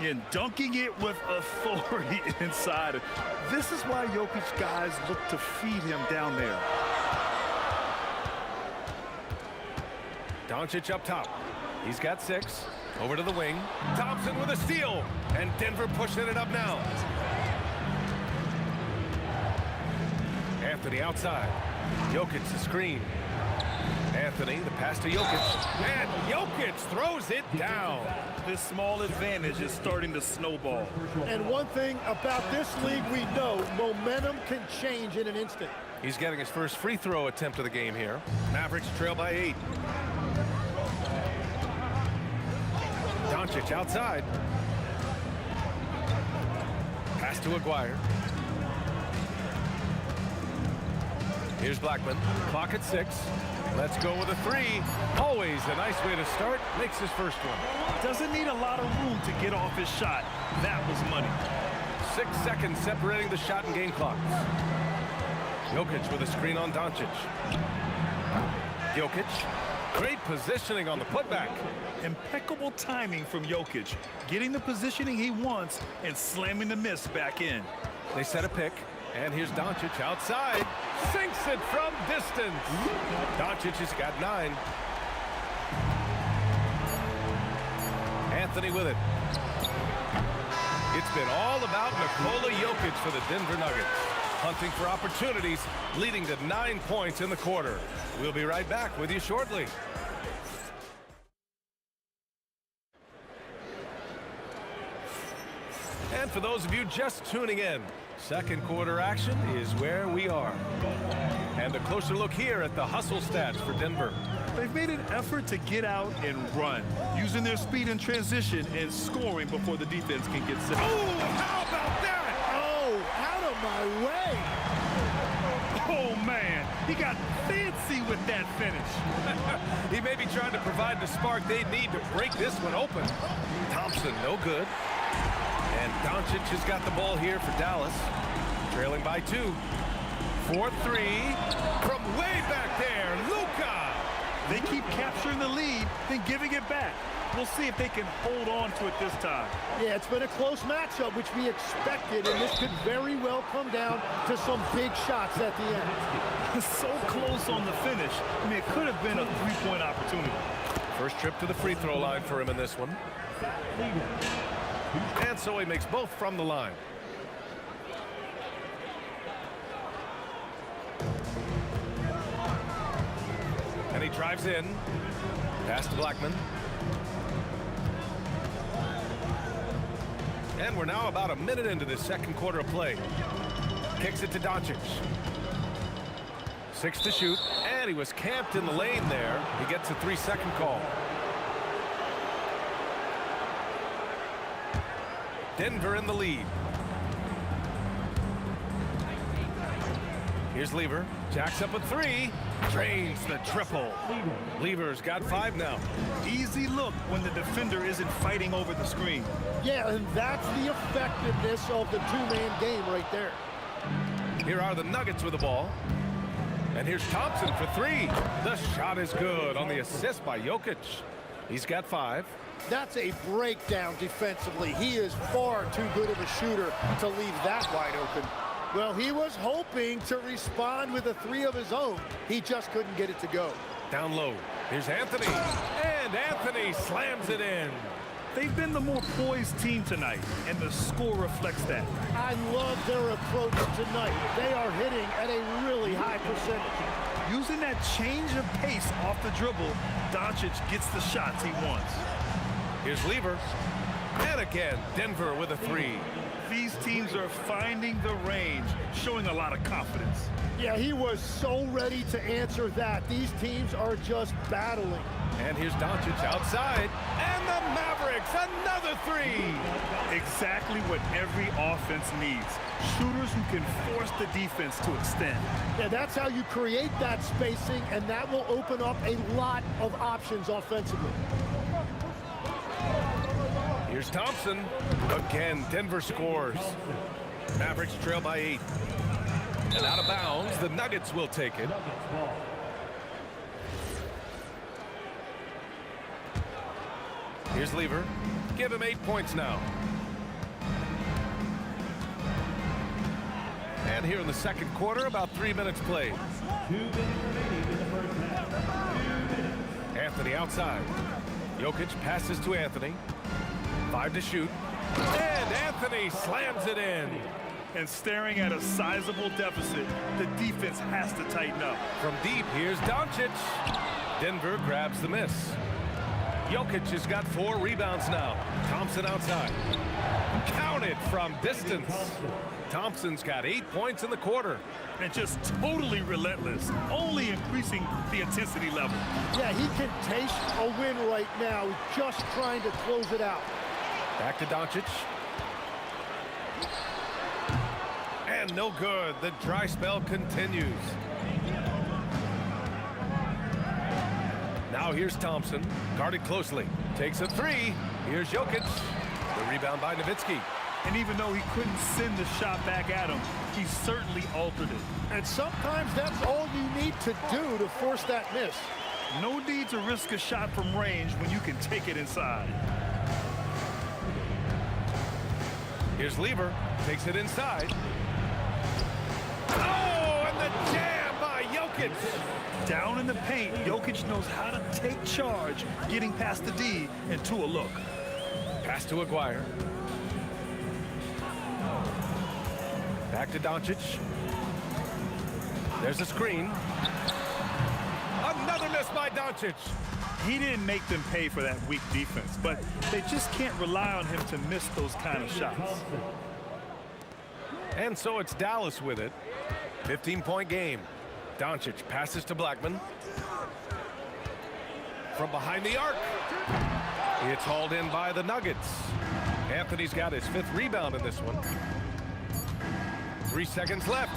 And dunking it with authority inside. This is why Jokic guys look to feed him down there. Doncic up top. He's got 6. Over to the wing. Thompson with a steal. And Denver pushing it up now. Anthony outside. Jokic the screen. Anthony, the pass to Jokic. And Jokic throws it down. This small advantage is starting to snowball. And one thing about this league we know, momentum can change in an instant. He's getting his first free throw attempt of the game here. Mavericks trail by 8. Doncic outside. Pass to Aguirre. Here's Blackman. Clock at 6. Let's go with a 3. Always a nice way to start. Makes his first one. Doesn't need a lot of room to get off his shot. That was money. 6 seconds separating the shot and game clocks. Jokic with a screen on Doncic. Jokic. Great positioning on the putback. Impeccable timing from Jokic. Getting the positioning he wants and slamming the miss back in. They set a pick. And here's Doncic outside. Sinks it from distance. Doncic has got 9. Anthony with it. It's been all about Nikola Jokic for the Denver Nuggets. hunting for opportunities, leading to 9 points in the quarter. We'll be right back with you shortly. And for those of you just tuning in, second quarter action is where we are. And a closer look here at the hustle stats for Denver. They've made an effort to get out and run, using their speed in transition and scoring before the defense can get set. Oh, how about that? Oh, out of my way. Oh, man, he got fancy with that finish. He may be trying to provide the spark they need to break this one open. Thompson, no good. And Doncic has got the ball here for Dallas. Trailing by 2. 4-3 from way back there, Luka. They keep capturing the lead, then giving it back. We'll see if they can hold on to it this time. Yeah, it's been a close matchup, which we expected, and this could very well come down to some big shots at the end. So close on the finish. I mean, it could have been a three-point opportunity. First trip to the free throw line for him in this one. And so he makes both from the line. And he drives in. Pass to Blackman. And we're now about a minute into this second quarter of play. Kicks it to Doncic. 6 to shoot. And he was camped in the lane there. He gets a 3-second call. Denver in the lead. Here's Lever. Jacks up a 3. Drains the triple. Lever's got 5 now. Easy look when the defender isn't fighting over the screen. Yeah, and that's the effectiveness of the two-man game right there. Here are the Nuggets with the ball. And here's Thompson for 3. The shot is good on the assist by Jokic. He's got 5. That's a breakdown defensively. He is far too good of a shooter to leave that wide open. Well, he was hoping to respond with a 3 of his own. He just couldn't get it to go. Down low. Here's Anthony. And Anthony slams it in. They've been the more poised team tonight, and the score reflects that. I love their approach tonight. They are hitting at a really high percentage. Using that change of pace off the dribble, Doncic gets the shots he wants. Here's Lever. And again, Denver with a 3. These teams are finding the range, showing a lot of confidence. Yeah, he was so ready to answer that. These teams are just battling. And here's Doncic outside. And the Mavericks, another 3. Exactly what every offense needs. Shooters who can force the defense to extend. Yeah, that's how you create that spacing, and that will open up a lot of options offensively. Here's Thompson. Again, Denver scores. Mavericks trail by 8. And out of bounds, the Nuggets will take it. Here's Lever. Give him 8 points now. And here in the second quarter, about 3 minutes played. 2 minutes remaining in the first half. Anthony outside. Jokic passes to Anthony. 5 to shoot. And Anthony slams it in. And staring at a sizable deficit, the defense has to tighten up. From deep, here's Doncic. Denver grabs the miss. Jokic has got 4 rebounds now. Thompson outside. Counted from distance. Thompson's got 8 points in the quarter. And just totally relentless, only increasing the intensity level. Yeah, he can taste a win right now, just trying to close it out. Back to Doncic. And no good. The dry spell continues. Now here's Thompson. Guarded closely. Takes a 3. Here's Jokic. The rebound by Nowitzki. And even though he couldn't send the shot back at him, he certainly altered it. And sometimes that's all you need to do to force that miss. No need to risk a shot from range when you can take it inside. Here's Lever. Takes it inside. Oh, and the jam by Jokic. Down in the paint, Jokic knows how to take charge, getting past the D and to a look. Pass to Aguirre. Back to Doncic. There's a screen. Another miss by Doncic. He didn't make them pay for that weak defense, but they just can't rely on him to miss those kind of shots. And so it's Dallas with it. 15-point game. Doncic passes to Blackman. From behind the arc. It's hauled in by the Nuggets. Anthony's got his 5th rebound in this one. 3 seconds left.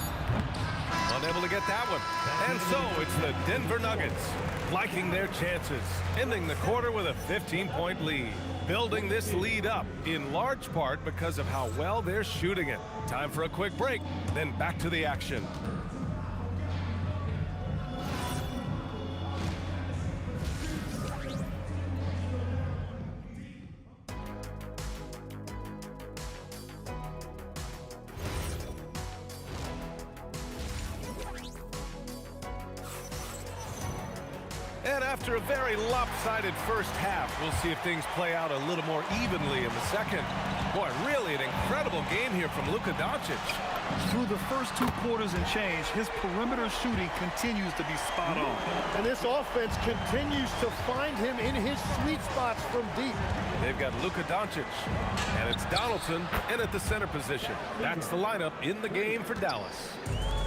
Unable to get that one. And so it's the Denver Nuggets liking their chances, ending the quarter with a 15-point lead. Building this lead up in large part because of how well they're shooting it. Time for a quick break, then back to the action. And after a very lopsided first half, we'll see if things play out a little more evenly in the second. Boy, really an incredible game here from Luka Doncic. Through the first 2 quarters and change, his perimeter shooting continues to be spot on. And this offense continues to find him in his sweet spots from deep. They've got Luka Doncic, and it's Donaldson in at the center position. That's the lineup in the game for Dallas.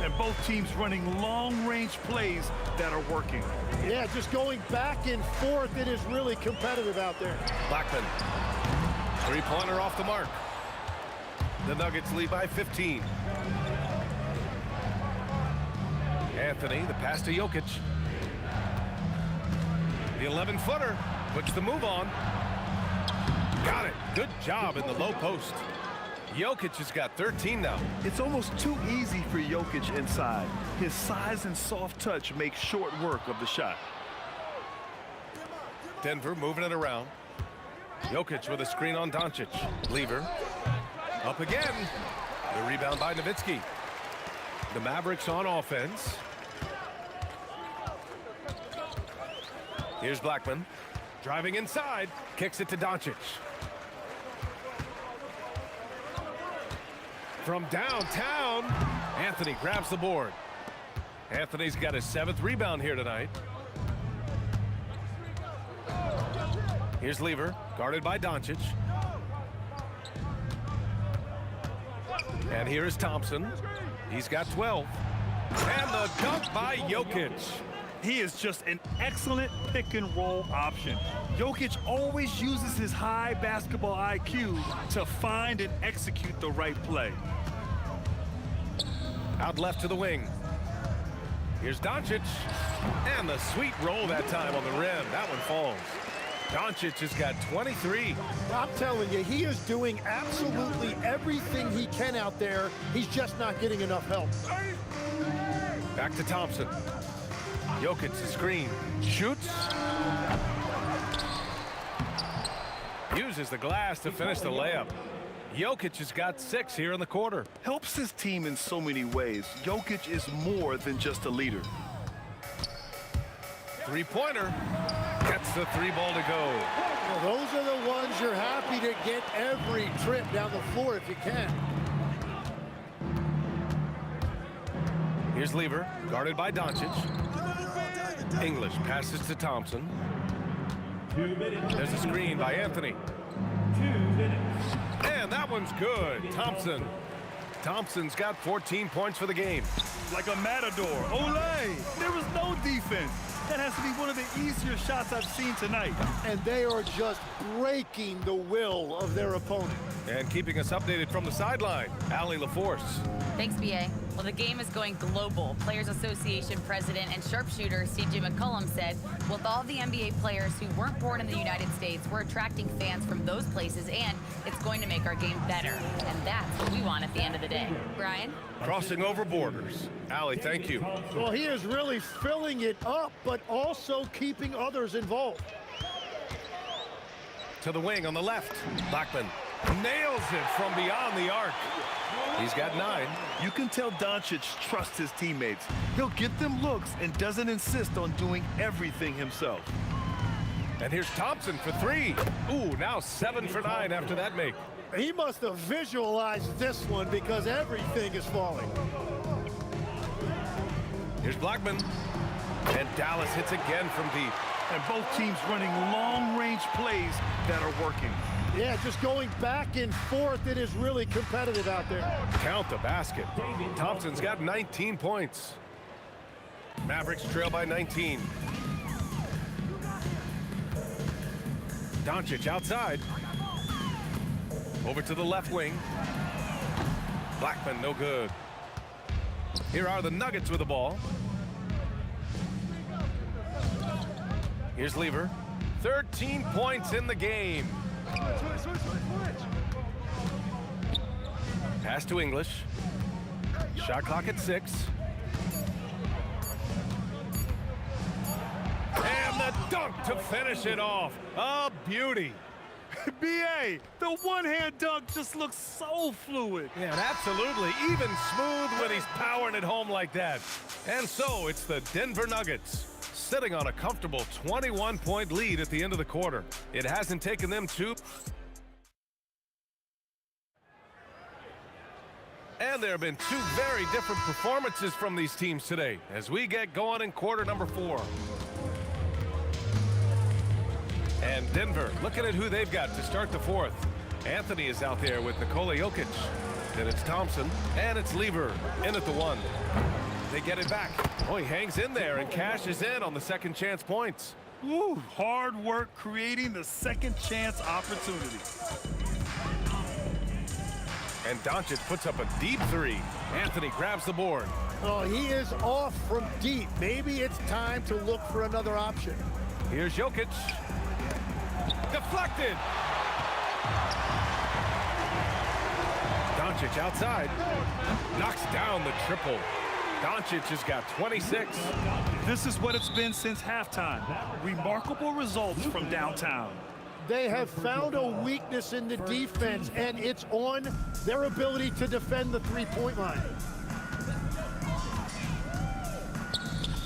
And both teams running long-range plays that are working. Yeah, just going back and forth. It is really competitive out there. Blackman. 3-pointer off the mark. The Nuggets lead by 15. Anthony, the pass to Jokic. The 11-footer puts the move on. Got it. Good job in the low post. Jokic has got 13 now. It's almost too easy for Jokic inside. His size and soft touch make short work of the shot. Denver moving it around. Jokic with a screen on Doncic. Lever. Up again. The rebound by Nowitzki. The Mavericks on offense. Here's Blackman. Driving inside. Kicks it to Doncic. From downtown, Anthony grabs the board. Anthony's got his 7th rebound here tonight. Here's Lever, guarded by Doncic. And here is Thompson. He's got 12. And the dunk by Jokic. He is just an excellent pick-and-roll option. Jokic always uses his high basketball IQ to find and execute the right play. Out left to the wing. Here's Doncic. And the sweet roll that time on the rim. That one falls. Doncic has got 23. I'm telling you, he is doing absolutely everything he can out there. He's just not getting enough help. Back to Thompson. Jokic the screen. Shoots. Uses the glass to finish the layup. Jokic has got 6 here in the quarter. Helps his team in so many ways. Jokic is more than just a leader. 3-pointer. Gets the 3-ball to go. Well, those are the ones you're happy to get every trip down the floor if you can. Here's Lever, guarded by Doncic. English passes to Thompson. There's a screen by Anthony. 2 minutes. And that one's good. Thompson's got 14 points for the game. Like a matador. Olé! There was no defense. That has to be one of the easier shots I've seen tonight. And they are just breaking the will of their opponent. And keeping us updated from the sideline, Allie LaForce. Thanks, B.A. Well, the game is going global. Players Association president and sharpshooter C.J. McCollum said, with all the NBA players who weren't born in the United States, we're attracting fans from those places, and it's going to make our game better. And that's what we want at the end of the day. Brian? Crossing over borders. Allie, thank you. Well, he is really filling it up, but also keeping others involved. To the wing on the left. Blackman nails it from beyond the arc. He's got 9. You can tell Doncic trusts his teammates. He'll get them looks and doesn't insist on doing everything himself. And here's Thompson for 3. Ooh, now 7 for 9 after that make. He must have visualized this one because everything is falling. Here's Blackman. And Dallas hits again from deep. And both teams running long-range plays that are working. Yeah, just going back and forth. It is really competitive out there. Count the basket. Thompson's got 19 points. Mavericks trail by 19. Doncic outside. Over to the left wing. Blackman, no good. Here are the Nuggets with the ball. Here's Lever. 13 points in the game. Pass to English. Shot clock at 6. And the dunk to finish it off. A beauty. B.A., the one-hand dunk just looks so fluid. Yeah, absolutely. Even smooth when he's powering it home like that. And so it's the Denver Nuggets sitting on a comfortable 21-point lead at the end of the quarter. It hasn't taken them two. And there have been two very different performances from these teams today as we get going in quarter number 4. And Denver looking at who they've got to start the 4th. Anthony is out there with Nikola Jokic. Then it's Thompson, and it's Lever in at the 1. They get it back. Oh, he hangs in there and cashes in on the second chance points. Ooh, hard work creating the second chance opportunity. And Doncic puts up a deep 3. Anthony grabs the board. Oh, he is off from deep. Maybe it's time to look for another option. Here's Jokic. Deflected. Doncic outside. Knocks down the triple. Doncic has got 26. This is what it's been since halftime. Remarkable results from downtown. They have found a weakness in the defense, and it's on their ability to defend the three-point line.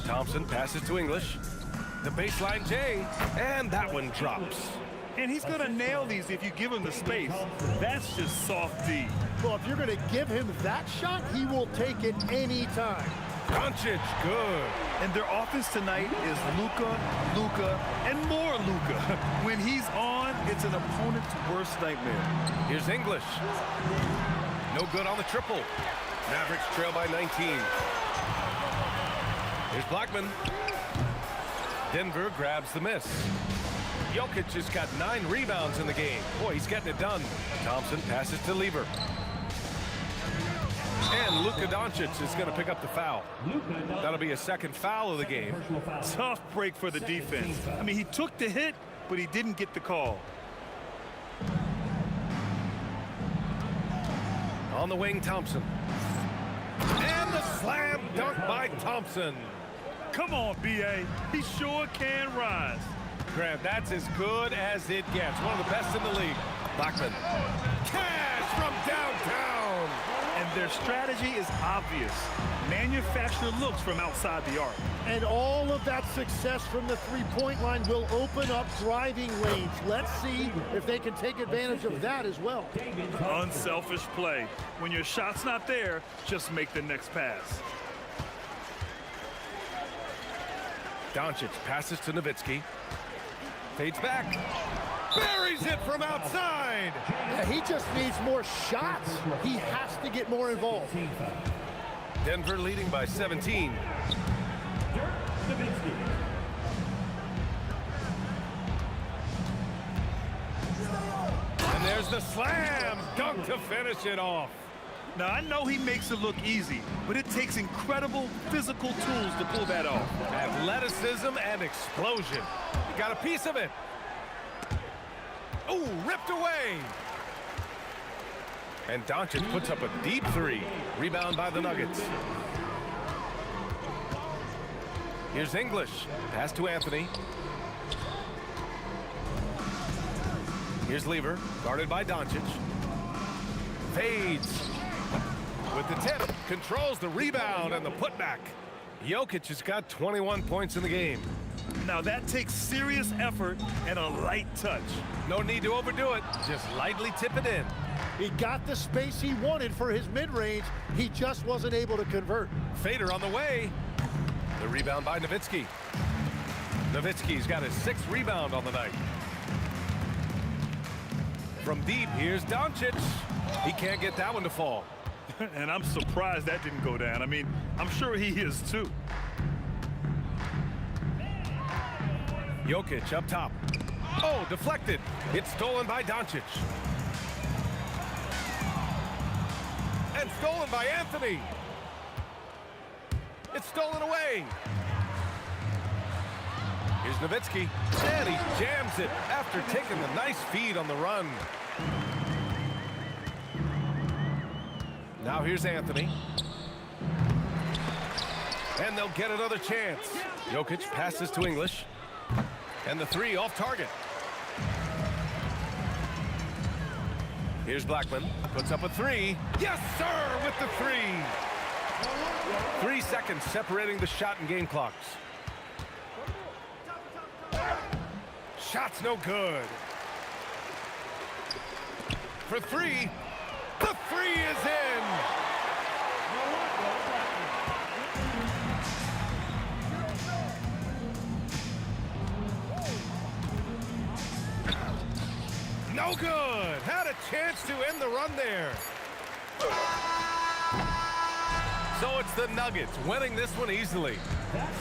Thompson passes to English. The baseline J, and that one drops. And he's going to nail these if you give him the space. That's just soft D. Well, if you're going to give him that shot, he will take it any time. Doncic, good. And their offense tonight is Luka, and more Luka. When he's on, it's an opponent's worst nightmare. Here's English. No good on the triple. Mavericks trail by 19. Here's Blackman. Denver grabs the miss. Jokic has got 9 rebounds in the game. Boy, he's getting it done. Thompson passes to Lever. And Luka Doncic is going to pick up the foul. That'll be a second foul of the game. Tough break for the defense. I mean, he took the hit, but he didn't get the call. On the wing, Thompson. And the slam dunk by Thompson. Come on, B.A. He sure can rise. Graham, that's as good as it gets. One of the best in the league. Blackman. Cash from downtown. And their strategy is obvious. Manufacture looks from outside the arc. And all of that success from the three-point line will open up driving lanes. Let's see if they can take advantage of that as well. Unselfish play. When your shot's not there, just make the next pass. Doncic passes to Nowitzki. Fades back. Buries it from outside. Yeah, he just needs more shots. He has to get more involved. Denver leading by 17. And there's the slam dunk to finish it off. Now, I know he makes it look easy, but it takes incredible physical tools to pull that off. Athleticism and explosion. He got a piece of it. Oh, ripped away. And Doncic puts up a deep 3. Rebound by the Nuggets. Here's English. Pass to Anthony. Here's Lever, guarded by Doncic. Fades. With the tip, controls the rebound and the putback. Jokic has got 21 points in the game. Now that takes serious effort and a light touch. No need to overdo it. Just lightly tip it in. He got the space he wanted for his mid-range. He just wasn't able to convert. Fader on the way. The rebound by Nowitzki. Nowitzki's got his 6th rebound on the night. From deep, here's Doncic. He can't get that one to fall. And I'm surprised that didn't go down. I mean, I'm sure he is too. Jokic up top. Oh, deflected. It's stolen by Doncic. And stolen by Anthony. It's stolen away. Here's Nowitzki, and he jams it after taking a nice feed on the run. Now here's Anthony. And they'll get another chance. Jokic passes to English. And the 3 off target. Here's Blackman. Puts up a 3. Yes, sir, with the 3. 3 seconds separating the shot and game clocks. Shot's no good. For 3. The 3 is in. No good. Had a chance to end the run there. So it's the Nuggets winning this one easily.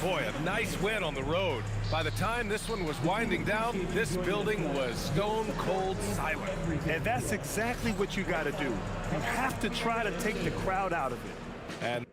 Boy, a nice win on the road. By the time this one was winding down, this building was stone cold silent. And that's exactly what you got to do. You have to try to take the crowd out of it. And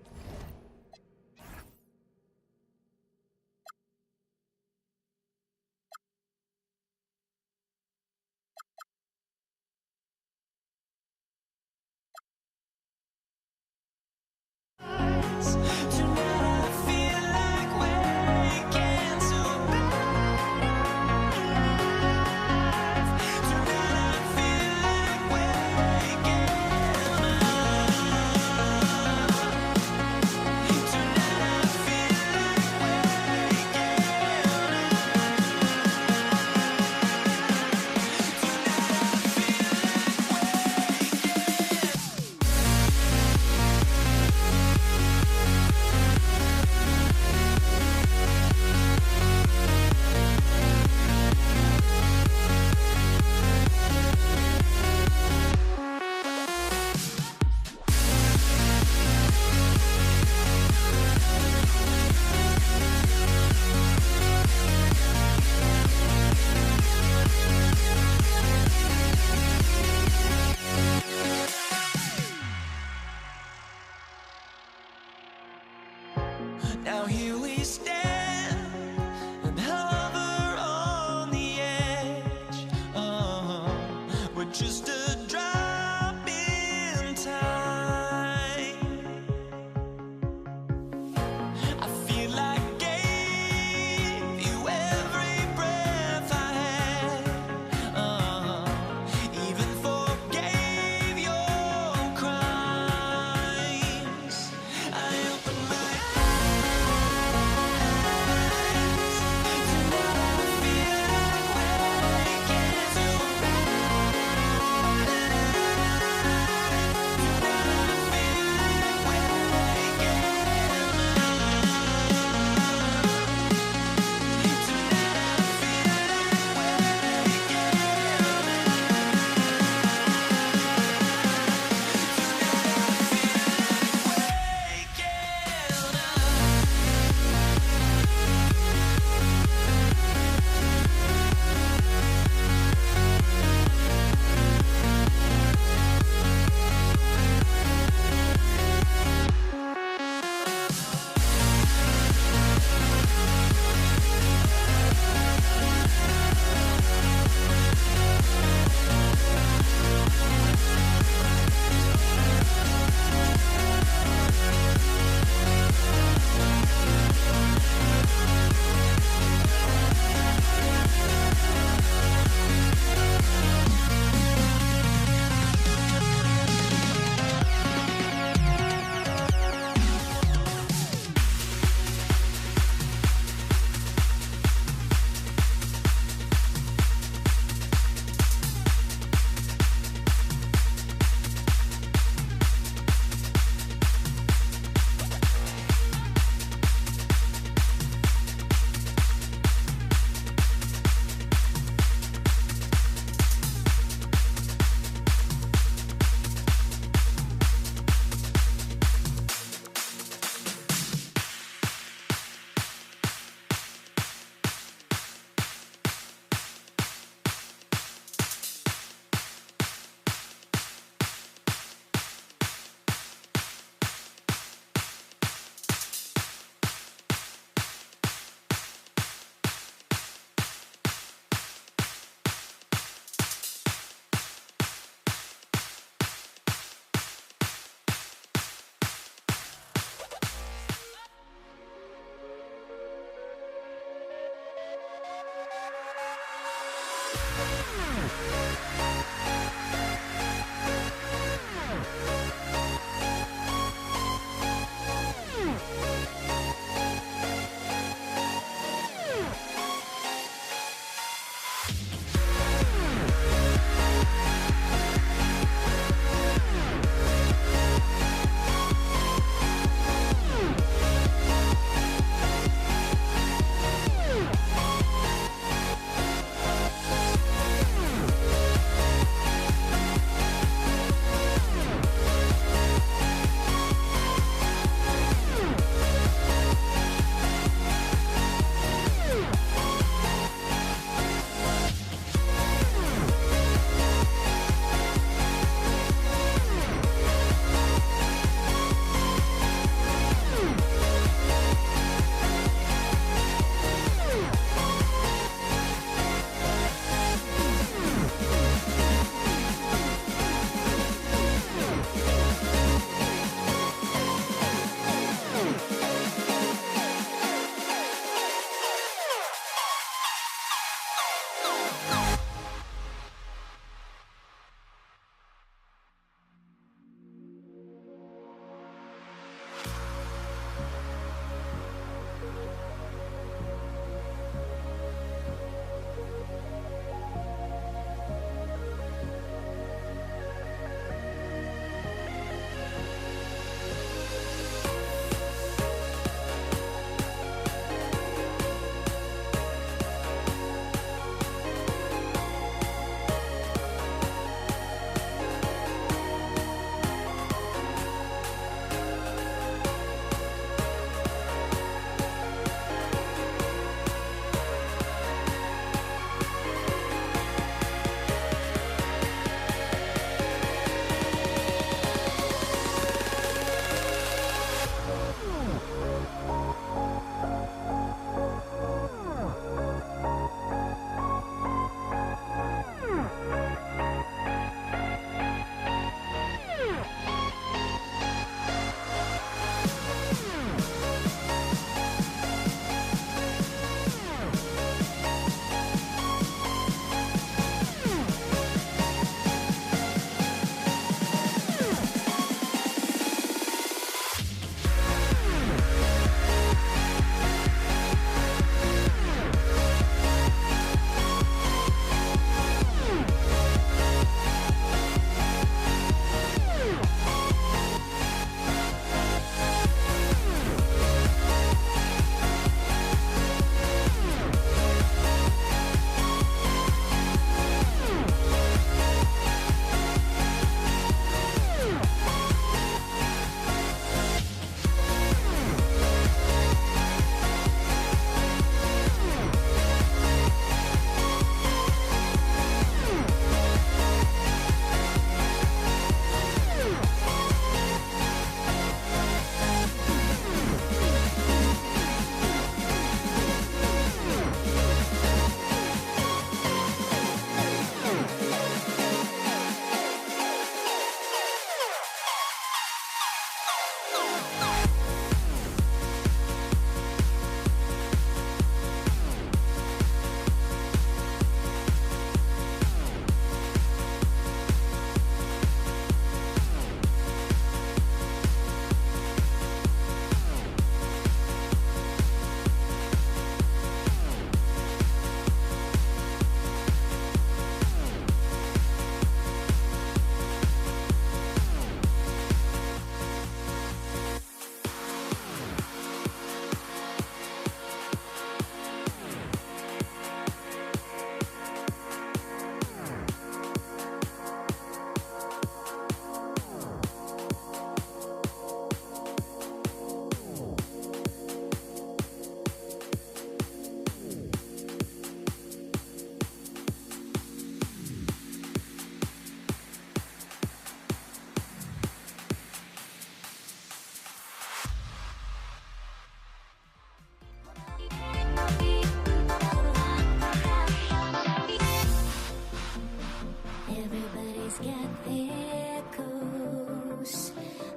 Let's get there goes,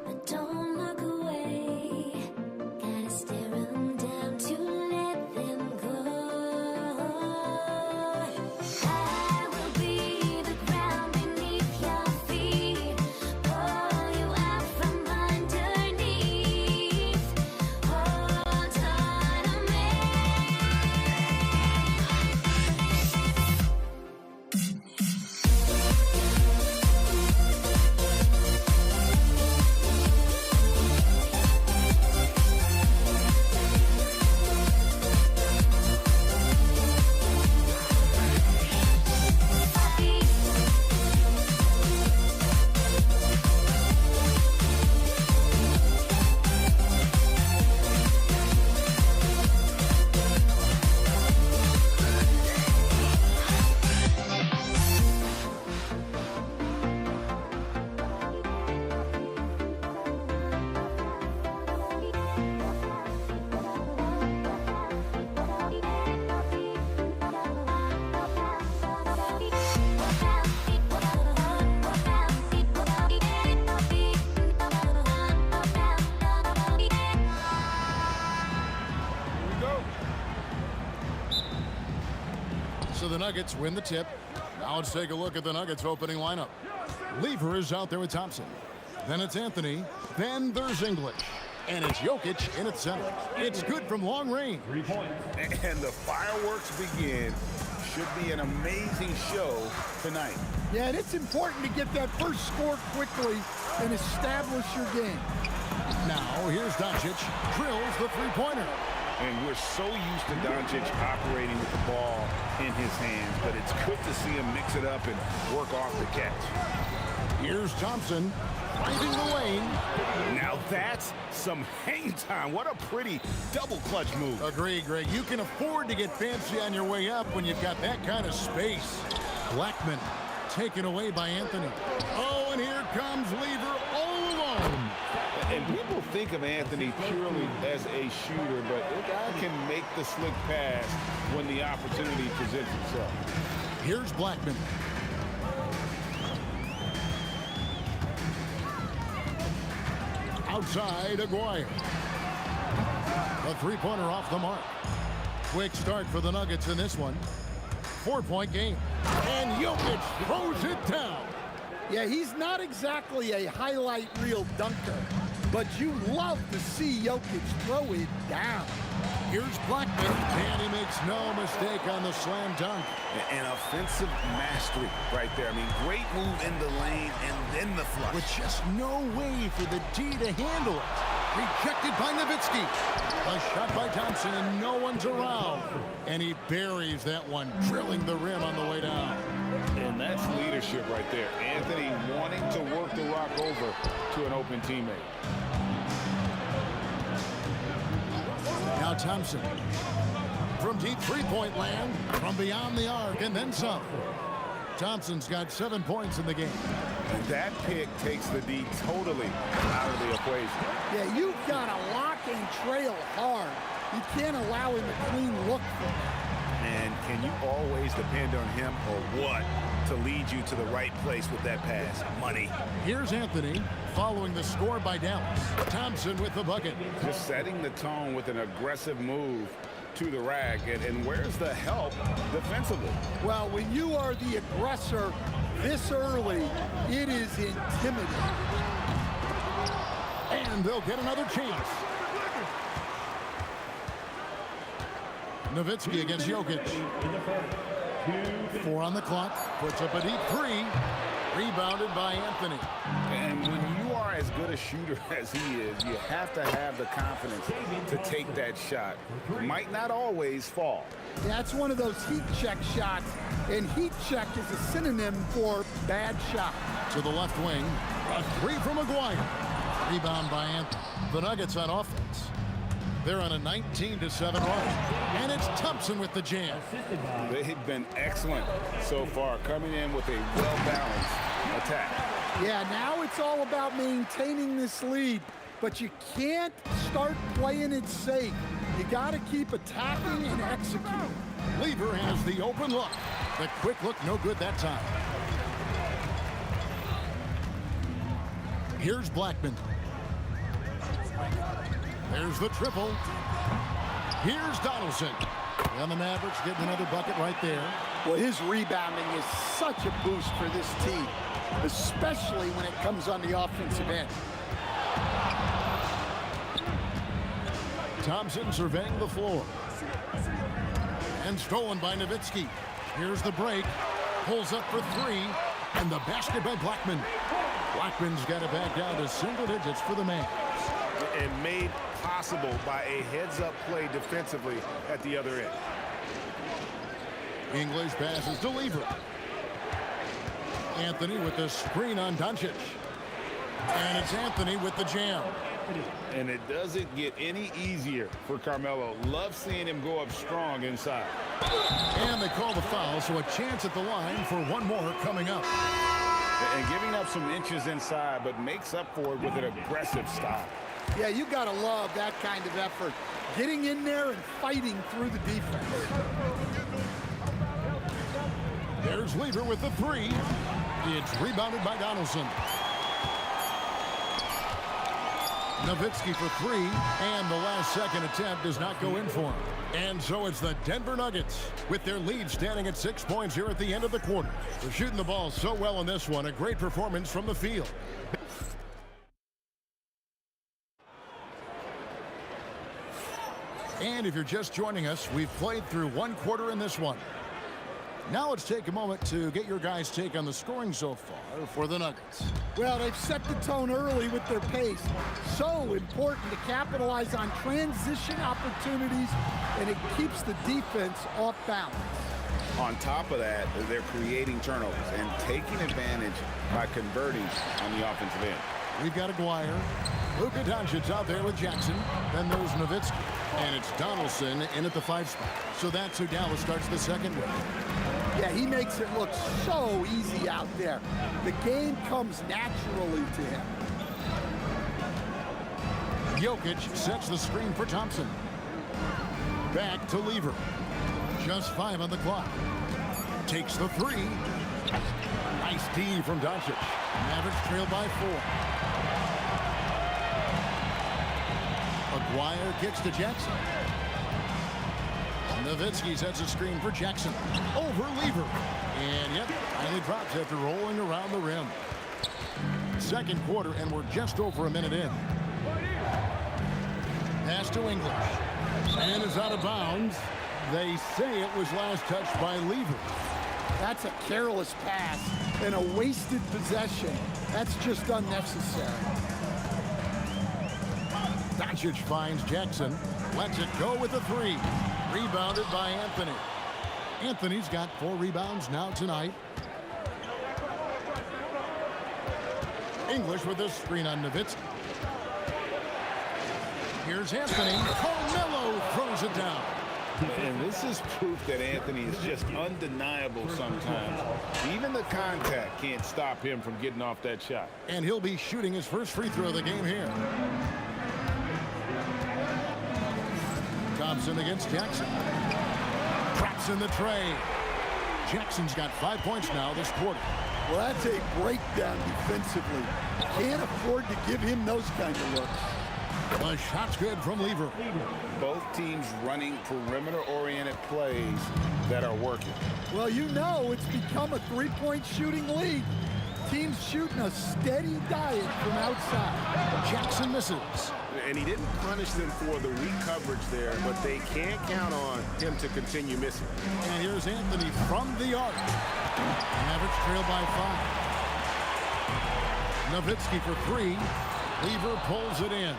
but don't look away. Gotta stare 'em down to let them go. I will be the ground beneath your feet, pull you out from underneath. Hold on to me. So the Nuggets win the tip. Now let's take a look at the Nuggets opening lineup. Lever is out there with Thompson. Then it's Anthony. Then there's English. And it's Jokic in its center. It's good from long range. And the fireworks begin. Should be an amazing show tonight. Yeah, and it's important to get that first score quickly and establish your game. Now here's Doncic. Drills the three-pointer. And we're so used to Doncic operating with the ball in his hands, but it's good to see him mix it up and work off the catch. Here's Thompson finding the lane. Now that's some hang time. What a pretty double clutch move. Agreed, Greg. You can afford to get fancy on your way up when you've got that kind of space. Blackman taken away by Anthony. Oh, and here comes Lever all alone. And people think of Anthony purely as a shooter, but the guy can make the slick pass when the opportunity presents itself. Here's Blackman. Outside, Aguirre. A three-pointer off the mark. Quick start for the Nuggets in this one. 4-point game. And Jokic throws it down. Yeah, he's not exactly a highlight reel dunker, but you love to see Jokic throw it down. Here's Blackman, and he makes no mistake on the slam dunk. An offensive mastery right there. I mean, great move in the lane and then the flush. With just no way for the D to handle it. Rejected by Nowitzki. A shot by Thompson, and no one's around. And he buries that one, drilling the rim on the way down. And that's leadership right there. Anthony wanting to work the rock over to an open teammate. Now Thompson. From deep three-point land, from beyond the arc, and then some. Thompson's got 7 points in the game. And that pick takes the D totally out of the equation. Yeah, you've got to lock and trail hard. You can't allow him a clean look for that. And can you always depend on him or what to lead you to the right place with that pass? Money. Here's Anthony following the score by Dallas. Thompson with the bucket. Just setting the tone with an aggressive move to the rack. And where's the help defensively? Well, when you are the aggressor this early, it is intimidating. And they'll get another chance. Nowitzki against Jokic. 4 on the clock. Puts up a deep three. Rebounded by Anthony. And when you are as good a shooter as he is, you have to have the confidence to take that shot. It might not always fall. That's one of those heat check shots, and heat check is a synonym for bad shot. To the left wing. A three from Aguirre. Rebound by Anthony. The Nuggets on offense. They're on a 19-7 run. And it's Thompson with the jam. They've been excellent so far, coming in with a well-balanced attack. Yeah, now it's all about maintaining this lead, but you can't start playing it safe. You got to keep attacking and executing. Lever has the open look. The quick look no good that time. Here's Blackman. There's the triple. Here's Donaldson. And the Mavericks getting another bucket right there. Well, his rebounding is such a boost for this team, especially when it comes on the offensive end. Thompson surveying the floor. And stolen by Nowitzki. Here's the break. Pulls up for three. And the basket by Blackman. Blackman's got it back down to single digits for the Mavs. And made possible by a heads-up play defensively at the other end. English passes to Lever. Anthony with the screen on Doncic. And it's Anthony with the jam. And it doesn't get any easier for Carmelo. Love seeing him go up strong inside. And they call the foul, so a chance at the line for one more coming up. And giving up some inches inside, but makes up for it with an aggressive stop. Yeah, you got to love that kind of effort. Getting in there and fighting through the defense. There's Lever with the three. It's rebounded by Donaldson. Nowitzki for three, and the last second attempt does not go in for him. And so it's the Denver Nuggets with their lead standing at 6 points here at the end of the quarter. They're shooting the ball so well in this one. A great performance from the field. And if you're just joining us, we've played through one quarter in this one. Now let's take a moment to get your guys' take on the scoring so far for the Nuggets. Well, they've set the tone early with their pace. So important to capitalize on transition opportunities, and it keeps the defense off balance. On top of that, they're creating turnovers and taking advantage by converting on the offensive end. We've got Aguirre. Luka Doncic out there with Jackson. Then there's Nowitzki. And it's Donaldson in at the 5 spot. So that's who Dallas starts the second with. Yeah, he makes it look so easy out there. The game comes naturally to him. Jokic sets the screen for Thompson. Back to Lever. Just 5 on the clock. Takes the three. Nice D from Doncic. Mavericks trail by 4. Aguirre kicks to Jackson. Nowitzki sets a screen for Jackson. Over Lever. And yep, finally drops after rolling around the rim. Second quarter, and we're just over a minute in. Pass to English. And is out of bounds. They say it was last touched by Lever. That's a careless pass and a wasted possession. That's just unnecessary. Doncic finds Jackson. Lets it go with a three. Rebounded by Anthony. Anthony's got 4 rebounds now tonight. English with a screen on Nowitzki. Here's Anthony. Carmelo throws it down. And this is proof that Anthony is just undeniable sometimes. Even the contact can't stop him from getting off that shot. And he'll be shooting his first free throw of the game here. Thompson against Jackson. Traps in the tray. Jackson's got 5 points now this quarter. Well, that's a breakdown defensively. Can't afford to give him those kind of looks. The shot's good from Lever. Both teams running perimeter-oriented plays that are working. Well, you know it's become a three-point shooting league. Teams shooting a steady diet from outside. Jackson misses. And he didn't punish them for the weak coverage there, but they can't count on him to continue missing. And here's Anthony from the arc. Mavericks trail by 5. Nowitzki for 3. Lever pulls it in.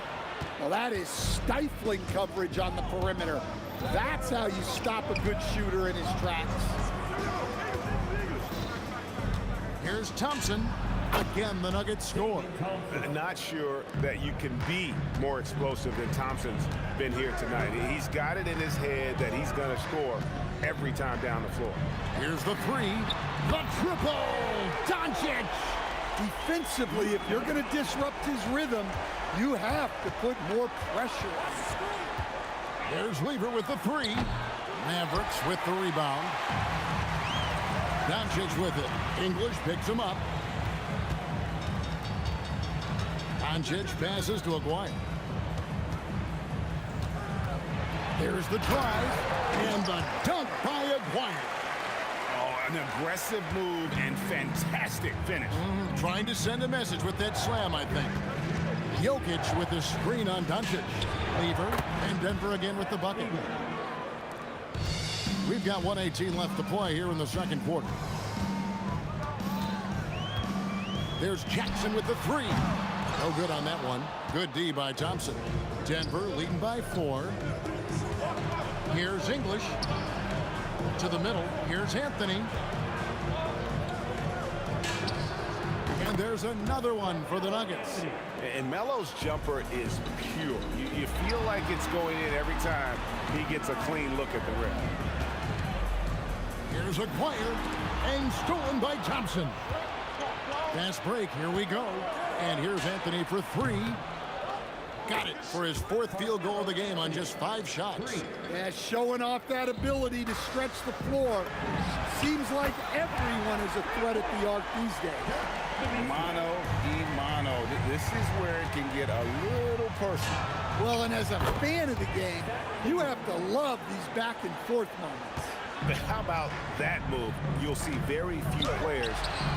Well, that is stifling coverage on the perimeter. That's how you stop a good shooter in his tracks. Here's Thompson. Again, the Nuggets score. Not sure that you can be more explosive than Thompson's been here tonight. He's got it in his head that he's going to score every time down the floor. Here's the 3. The triple. Doncic. Defensively, if you're going to disrupt his rhythm, you have to put more pressure on him. There's Lever with the 3. Mavericks with the rebound. Doncic with it. English picks him up. Doncic passes to Aguirre. There's the drive and the dunk by Aguirre. Oh, an aggressive move and fantastic finish. Trying to send a message with that slam, I think. Jokic with the screen on Doncic. Lever, and Denver again with the bucket. We've got 1:18 left to play here in the second quarter. There's Jackson with the three. No good on that one. Good D by Thompson. Denver leading by 4. Here's English. To the middle. Here's Anthony. And there's another one for the Nuggets. And Melo's jumper is pure. You feel like it's going in every time he gets a clean look at the rim. Here's Aguirre. And stolen by Thompson. Fast break. Here we go. And here's Anthony for 3. Got it for his 4th field goal of the game on just 5 shots. Yeah, showing off that ability to stretch the floor. Seems like everyone is a threat at the arc these days. Mano y mano. This is where it can get a little personal. Well, and as a fan of the game, you have to love these back and forth moments. But how about that move? You'll see very few players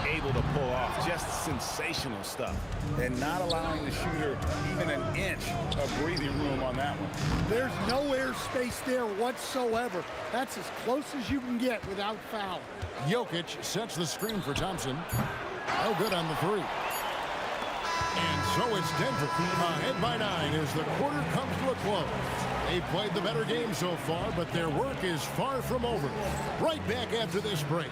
able to pull off just sensational stuff. And not allowing the shooter even an inch of breathing room on that one. There's no air space there whatsoever. That's as close as you can get without foul. Jokic sets the screen for Thompson. No good on the 3. And so it's Denver ahead by 9 as the quarter comes to a close. They've played the better game so far, but their work is far from over. Right back after this break.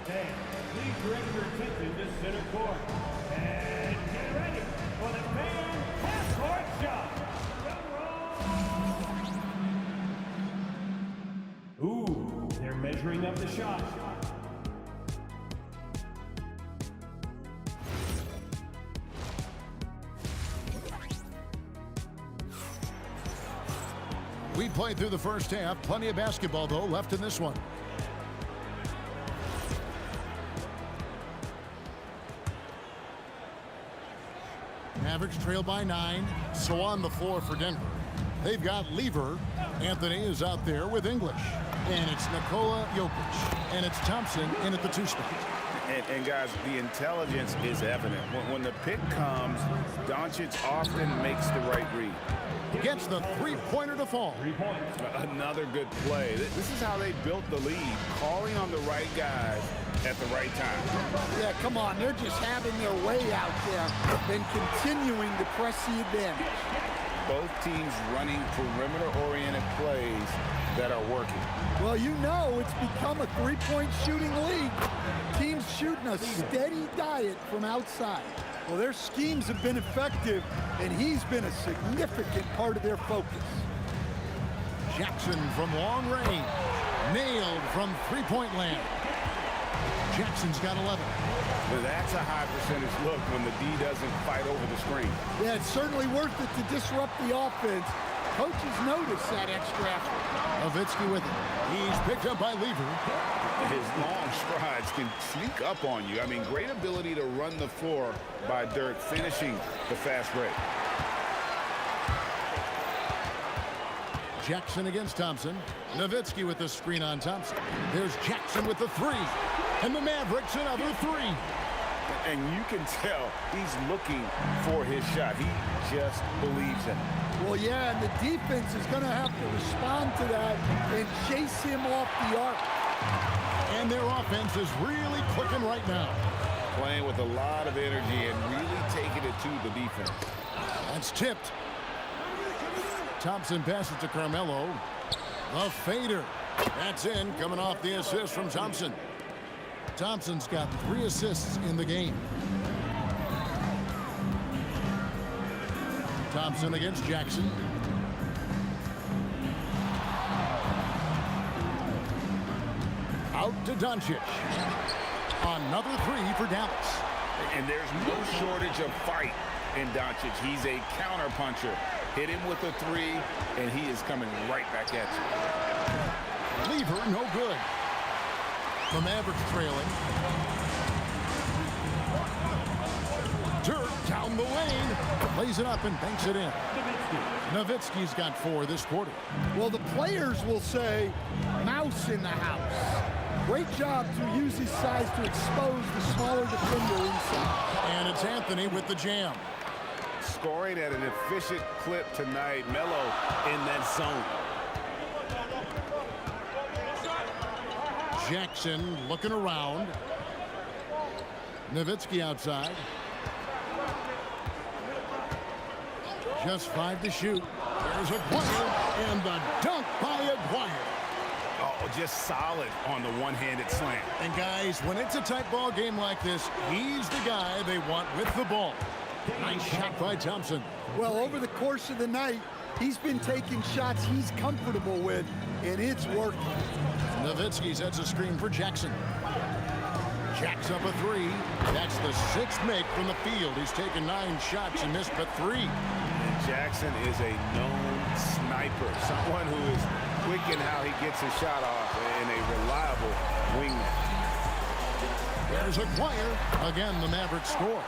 Okay, please direct your attention to center court. And get ready for the fan half-court shot. Ooh, they're measuring up the shot. We played through the first half. Plenty of basketball, though, left in this one. Mavericks trail by 9. So on the floor for Denver. They've got Lever. Anthony is out there with English. And it's Nikola Jokic. And it's Thompson in at the 2 spot. And guys, the intelligence is evident. When the pick comes, Doncic often makes the right read. Gets the 3-pointer to fall. Another good play. This is how they built the lead, calling on the right guys at the right time. Yeah, come on. They're just having their way out there and continuing to press the advantage. Both teams running perimeter-oriented plays that are working. Well, you know it's become a 3-point shooting league. Teams shooting a steady diet from outside. Well, their schemes have been effective, and he's been a significant part of their focus. Jackson from long range. Nailed from 3-point land. Jackson's got 11. Well, that's a high percentage look when the D doesn't fight over the screen. Yeah, it's certainly worth it to disrupt the offense. Coaches notice that extra effort. Nowitzki with it. He's picked up by Lever. His long strides can sneak up on you. I mean, great ability to run the floor by Dirk, finishing the fast break. Jackson against Thompson. Nowitzki with the screen on Thompson. There's Jackson with the 3. And the Mavericks another 3. And you can tell he's looking for his shot. He just believes in it. Well, yeah, and the defense is going to have to respond to that and chase him off the arc. And their offense is really clicking right now. Playing with a lot of energy and really taking it to the defense. That's tipped. Thompson passes to Carmelo. The fader. That's in, coming off the assist from Thompson. Thompson's got 3 assists in the game. Thompson against Jackson. Out to Doncic. Another 3 for Dallas. And there's no shortage of fight in Doncic. He's a counterpuncher. Hit him with a 3, and he is coming right back at you. Lever, no good. The Mavericks trailing. Lays it up and banks it in. Nowitzki's got 4 this quarter. Well, the players will say, mouse in the house. Great job to use his size to expose the smaller defender inside. And it's Anthony with the jam. Scoring at an efficient clip tonight. Melo in that zone. Jackson looking around. Nowitzki outside. Just 5 to shoot. There's Aguirre, and the dunk by Aguirre. Oh, just solid on the one-handed slam. And guys, when it's a tight ball game like this, he's the guy they want with the ball. Nice shot by Thompson. Well, over the course of the night, he's been taking shots he's comfortable with, and it's working. Nowitzki sets a screen for Jackson. Jacks up a 3. That's the 6th make from the field. He's taken 9 shots and missed but 3. And Jackson is a known sniper, someone who is quick in how he gets his shot off, and a reliable wingman. There's Aguirre. Again, the Mavericks score.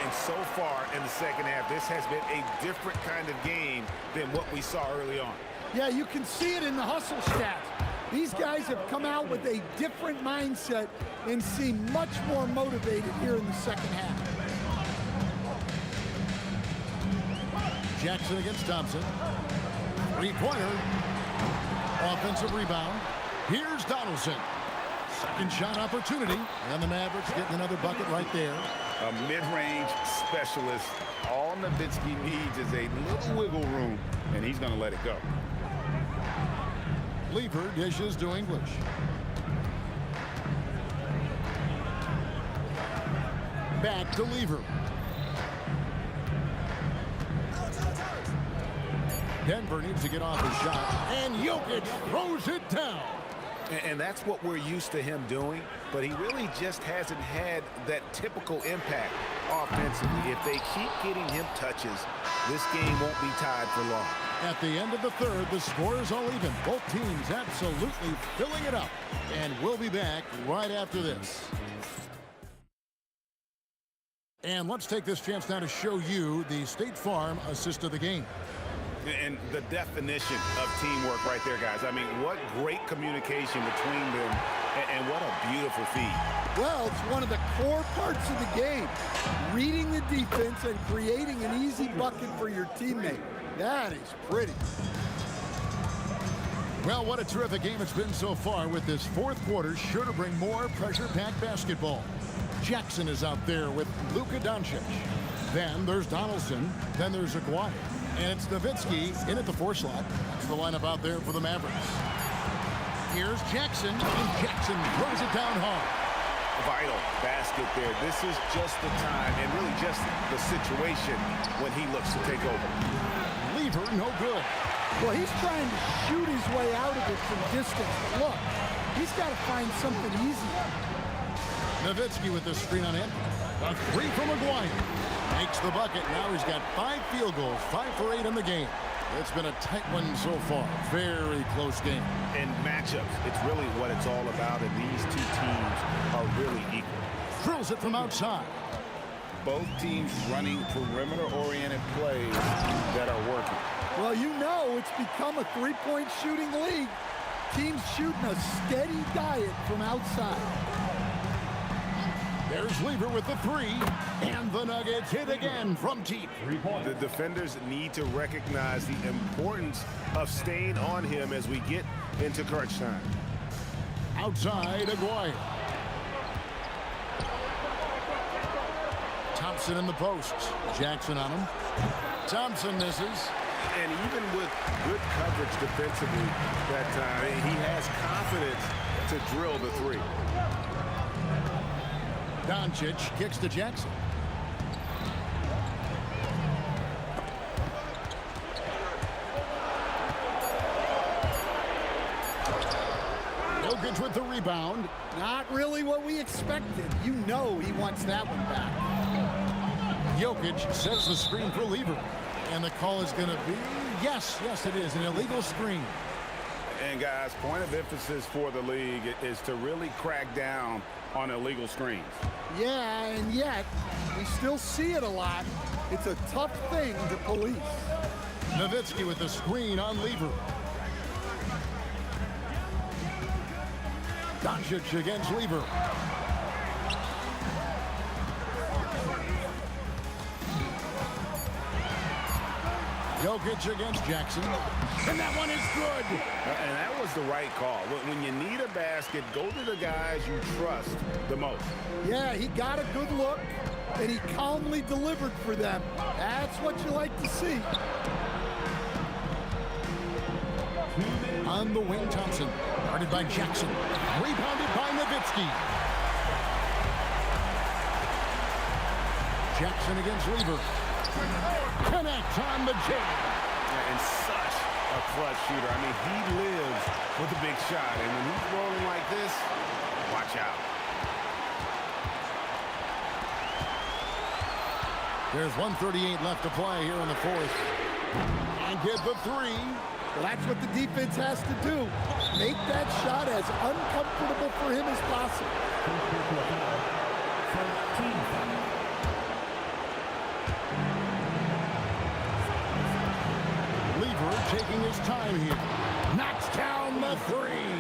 And so far in the second half, this has been a different kind of game than what we saw early on. Yeah, you can see it in the hustle stats. These guys have come out with a different mindset and seem much more motivated here in the second half. Jackson against Thompson. 3-pointer. Offensive rebound. Here's Donaldson. Second shot opportunity. And the Mavericks getting another bucket right there. A mid-range specialist. All Nowitzki needs is a little wiggle room, and he's going to let it go. Lever dishes to English. Back to Lever. Denver needs to get off his shot. And Jokic throws it down. And that's what we're used to him doing, but he really just hasn't had that typical impact offensively. If they keep getting him touches, this game won't be tied for long. At the end of the third, the score is all even. Both teams absolutely filling it up. And we'll be back right after this. And let's take this chance now to show you the State Farm assist of the game. And the definition of teamwork right there, guys. I mean, what great communication between them, and what a beautiful feed. Well, it's one of the core parts of the game. Reading the defense and creating an easy bucket for your teammate. That is pretty. Well, what a terrific game it's been so far, with this fourth quarter sure to bring more pressure-packed basketball. Jackson is out there with Luka Doncic. Then there's Donaldson. Then there's Aguirre. And it's Nowitzki in at the 4 slot. That's the lineup out there for the Mavericks. Here's Jackson, and Jackson throws it down hard. Vital basket there. This is just the time, and really just the situation when he looks to take over. Lever, no good. Well, he's trying to shoot his way out of it from distance. But look, he's got to find something easy. Nowitzki with the screen on him. A 3 from Aguirre. Makes the bucket. Now he's got 5 field goals, 5 for 8 in the game. It's been a tight one so far. Very close game. And matchups, it's really what it's all about, and these two teams are really equal. Drills it from outside. Both teams running perimeter-oriented plays that are working. Well, you know it's become a three-point shooting league. Teams shooting a steady diet from outside. There's Lever with the 3, and the Nuggets hit again from deep. The defenders need to recognize the importance of staying on him as we get into crunch time. Outside, Aguirre. Thompson in the posts. Jackson on him. Thompson misses. And even with good coverage defensively that time, he has confidence to drill the 3. Doncic kicks to Jackson. Jokic with the rebound. Not really what we expected. You know he wants that one back. Jokic sets the screen for Lever. And the call is going to be, yes, it is, an illegal screen. And guys, point of emphasis for the league is to really crack down on illegal screens. Yeah, and yet we still see it a lot. It's a tough thing to police. Nowitzki with the screen on Lever. Doncic against Lever. Jokic against Jackson. And that one is good. And that was the right call. When you need a basket, go to the guys you trust the most. Yeah, he got a good look, and he calmly delivered for them. That's what you like to see. On the wing, Thompson. Guarded by Jackson. Rebounded by Nowitzki. Jackson against Lever. Connect on the jam. And such a clutch shooter. I mean, he lives for the big shot. And when he's rolling like this, watch out. There's 1:38 left to play here in the fourth. And get the three. Well, that's what the defense has to do. Make that shot as uncomfortable for him as possible. Lever taking his time here. Knocks down the three.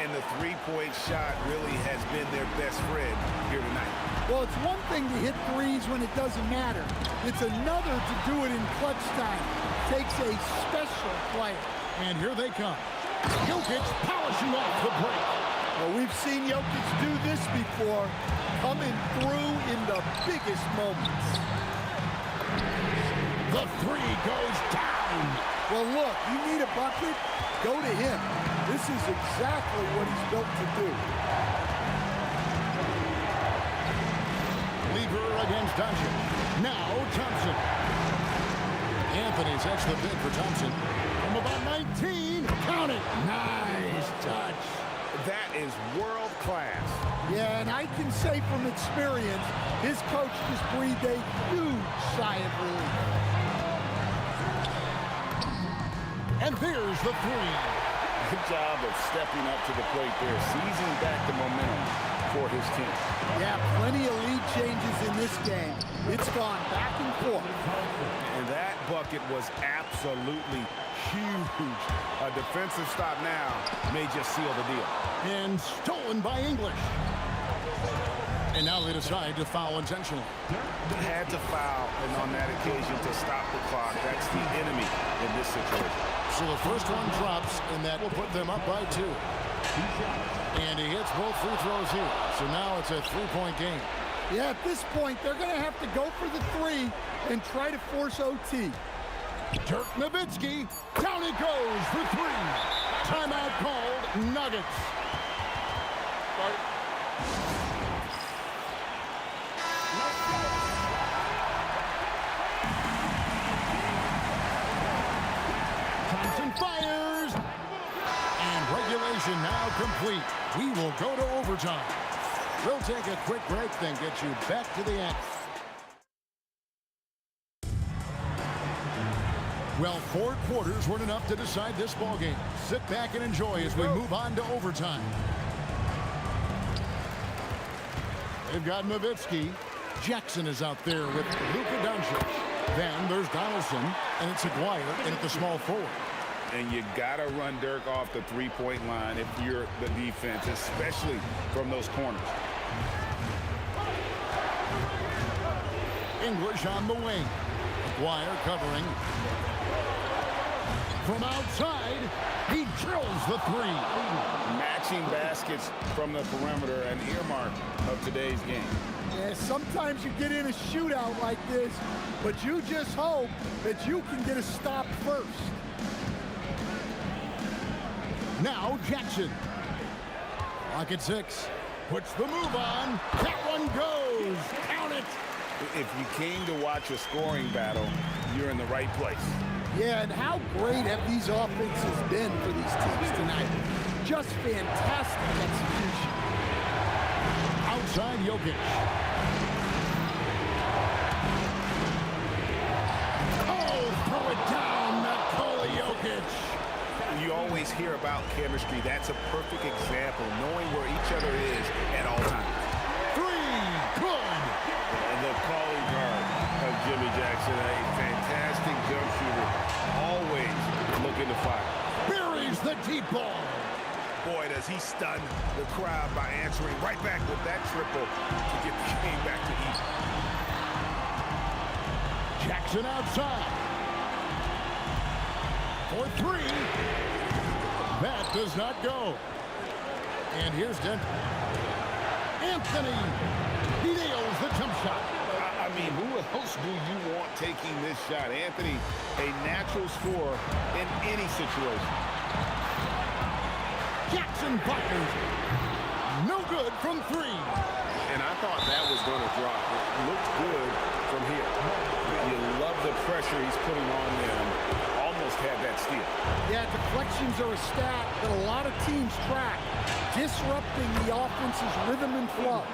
And the three-point shot really has been their best friend here tonight. Well, it's one thing to hit threes when it doesn't matter. It's another to do it in clutch time. Takes a special player. And here they come. Jokic polishing off the break. Well, we've seen Jokic do this before, coming through in the biggest moments. The three goes down. Well, look, you need a bucket, go to him. This is exactly what he's built to do. Lever against Doncic. Now Thompson. Anthony sets the bid for Thompson. From about 19. Count it. Nice touch. That is world class. Yeah, and I can say from experience, his coach just breathed a huge sigh of relief. And there's the three. Good job of stepping up to the plate there, seizing back the momentum for his team. Yeah, plenty of lead changes in this game. It's gone back and forth. And that bucket was absolutely huge. A defensive stop now may just seal the deal. And stolen by English. And now they decide to foul intentionally. Had to foul, and on that occasion to stop the clock. That's the enemy in this situation. So the first one drops, and that will put them up by 2. And he hits both free throws here. So now it's a 3-point game. Yeah, at this point, they're going to have to go for the 3 and try to force OT. Dirk Nowitzki, down he goes for 3. Timeout called, Nuggets. Thompson fires. And regulation now complete. We will go to overtime. We'll take a quick break, then get you back to the end. Well, 4 quarters weren't enough to decide this ballgame. Sit back and enjoy as we move on to overtime. They've got Nowitzki. Jackson is out there with Luka Doncic. Then there's Donaldson, and it's Aguirre in at the small forward. And you got to run Dirk off the three-point line if you're the defense, especially from those corners. English on the wing. Aguirre covering. From outside, he drills the 3. Matching baskets from the perimeter, an earmark of today's game. Yeah, sometimes you get in a shootout like this, but you just hope that you can get a stop first. Now Jackson. Clock at 6. Puts the move on. That one goes. Count it. If you came to watch a scoring battle, you're in the right place. Yeah, and how great have these offenses been for these teams tonight? Just fantastic execution. Outside Jokic. Oh, throw it down, Nikola Jokic. You always hear about chemistry. That's a perfect example, knowing where each other is at all times. Boy, does he stun the crowd by answering right back with that triple to get the game back to even. Jackson outside. For three. That does not go. And here's Denver. Anthony. He nails the jump shot. I mean, who else do you want taking this shot? Anthony, a natural scorer in any situation. Jackson fires. No good from three. And I thought that was going to drop. It looked good from here. You love the pressure he's putting on them. Almost had that steal. Yeah, deflections are a stat that a lot of teams track, disrupting the offense's rhythm and flow.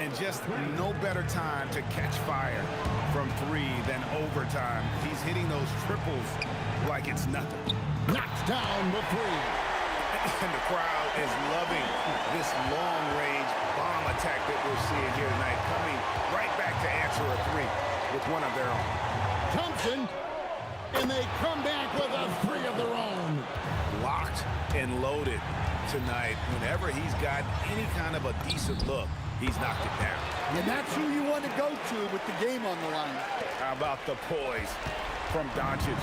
And just no better time to catch fire from three than overtime. He's hitting those triples like it's nothing. Knocks down the three. And the crowd is loving this long-range bomb attack that we're seeing here tonight, coming right back to answer a three with one of their own. Thompson, and they come back with a three of their own. Locked and loaded tonight. Whenever he's got any kind of a decent look, he's knocked it down. And that's who you want to go to with the game on the line. How about the poise from Doncic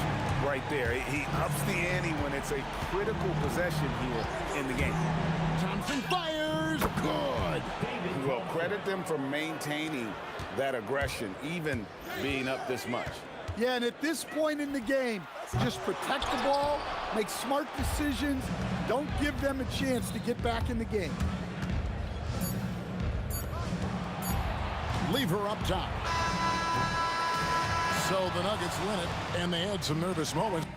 right there? He ups the ante when it's a critical possession here in the game. Thompson fires. Good. Well, credit them for maintaining that aggression, even being up this much. Yeah, and at this point in the game, just protect the ball, make smart decisions, don't give them a chance to get back in the game. Leave her up top. So the Nuggets win it, and they had some nervous moments.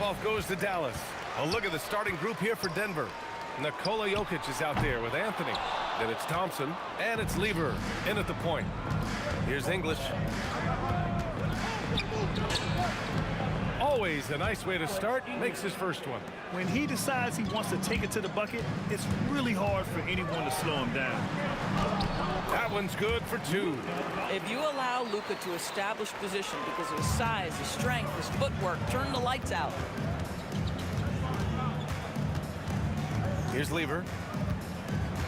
tip-off goes to Dallas. A look at the starting group here for Denver. Nikola Jokic is out there with Anthony. Then it's Thompson, and it's Lever in at the point. Here's English. Always a nice way to start. Makes his first one. When he decides he wants to take it to the bucket, it's really hard for anyone to slow him down. That one's good for 2. If you allow Luka to establish position because of his size, his strength, his footwork, turn the lights out. Here's Lever.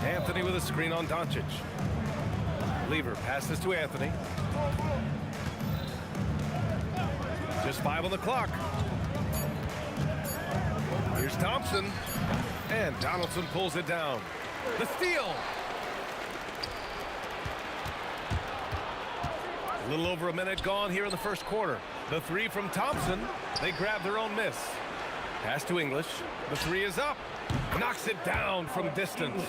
Anthony with a screen on Doncic. Lever passes to Anthony. Just 5 on the clock. Here's Thompson. And Donaldson pulls it down. The steal. A little over a minute gone here in the first quarter. The 3 from Thompson. They grab their own miss. Pass to English. The 3 is up. Knocks it down from distance.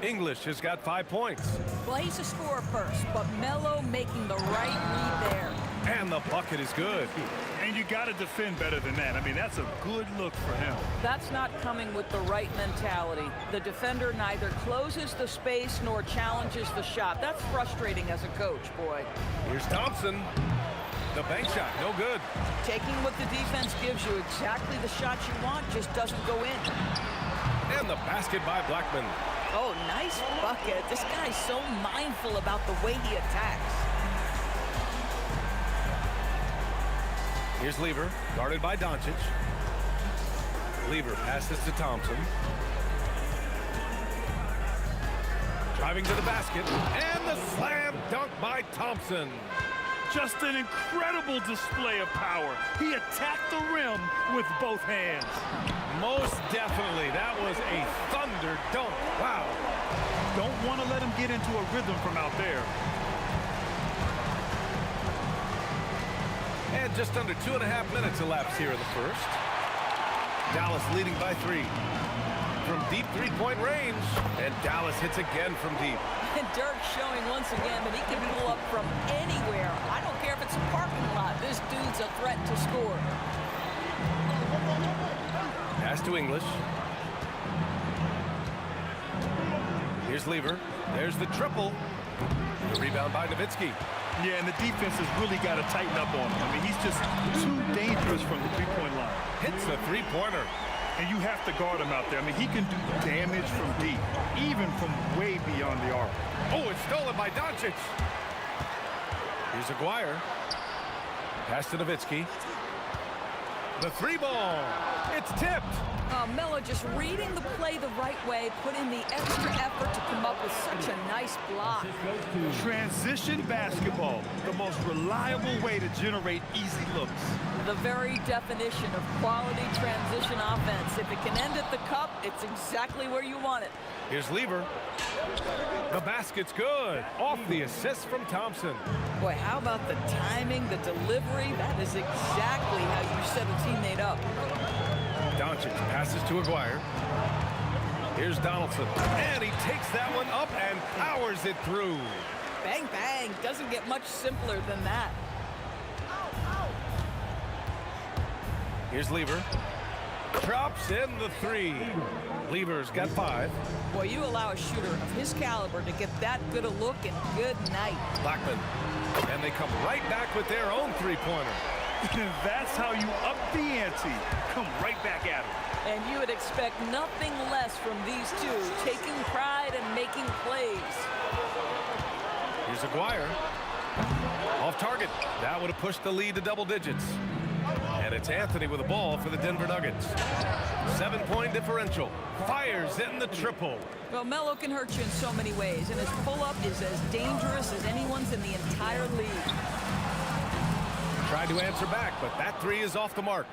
English has got 5 points. Well, he's a scorer first, but Melo making the right read there. And the bucket is good. And you got to defend better than that. I mean, that's a good look for him. That's not coming with the right mentality. The defender neither closes the space nor challenges the shot. That's frustrating as a coach, boy. Here's Thompson. The bank shot, no good. Taking what the defense gives you, exactly the shot you want, just doesn't go in. And the basket by Blackman. Oh, nice bucket. This guy's so mindful about the way he attacks. Here's Lever, guarded by Doncic. Lever passes to Thompson. Driving to the basket, and the slam dunk by Thompson. Just an incredible display of power. He attacked the rim with both hands. Most definitely. That was a thunder dunk. Wow. Don't want to let him get into a rhythm from out there. And just under 2.5 minutes elapsed here in the first. Dallas leading by 3. From deep three-point range. And Dallas hits again from deep. And Dirk showing once again that he can pull up from anywhere. I don't care if it's a parking lot. This dude's a threat to score. Pass to English. Here's Lever. There's the triple. The rebound by Nowitzki. Yeah, and the defense has really got to tighten up on him. I mean, he's just too dangerous from the three-point line. Hits the three-pointer. And you have to guard him out there. I mean, he can do damage from deep, even from way beyond the arc. Oh, it's stolen by Doncic. Here's Aguirre. Pass to Nowitzki. The 3-ball. It's tipped. Melo just reading the play the right way, put in the extra effort to come up with such a nice block. Transition basketball, the most reliable way to generate easy looks. The very definition of quality transition offense. If it can end at the cup, it's exactly where you want it. Here's Lever. The basket's good. Off the assist from Thompson. Boy, how about the timing, the delivery? That is exactly how you set a teammate up. Doncic passes to Aguirre. Here's Donaldson. And he takes that one up and powers it through. Bang, bang. Doesn't get much simpler than that. Here's Lever. Drops in the 3. Lever's got 5. Boy, you allow a shooter of his caliber to get that good a look, and good night. Blackman. And they come right back with their own three-pointer. That's how you up the ante. Come right back at him. And you would expect nothing less from these two, taking pride and making plays. Here's Aguirre. Off target. That would have pushed the lead to double digits. And it's Anthony with the ball for the Denver Nuggets. 7-point differential. Fires in the triple. Well, Melo can hurt you in so many ways, and his pull-up is as dangerous as anyone's in the entire league. Tried to answer back, but that 3 is off the mark.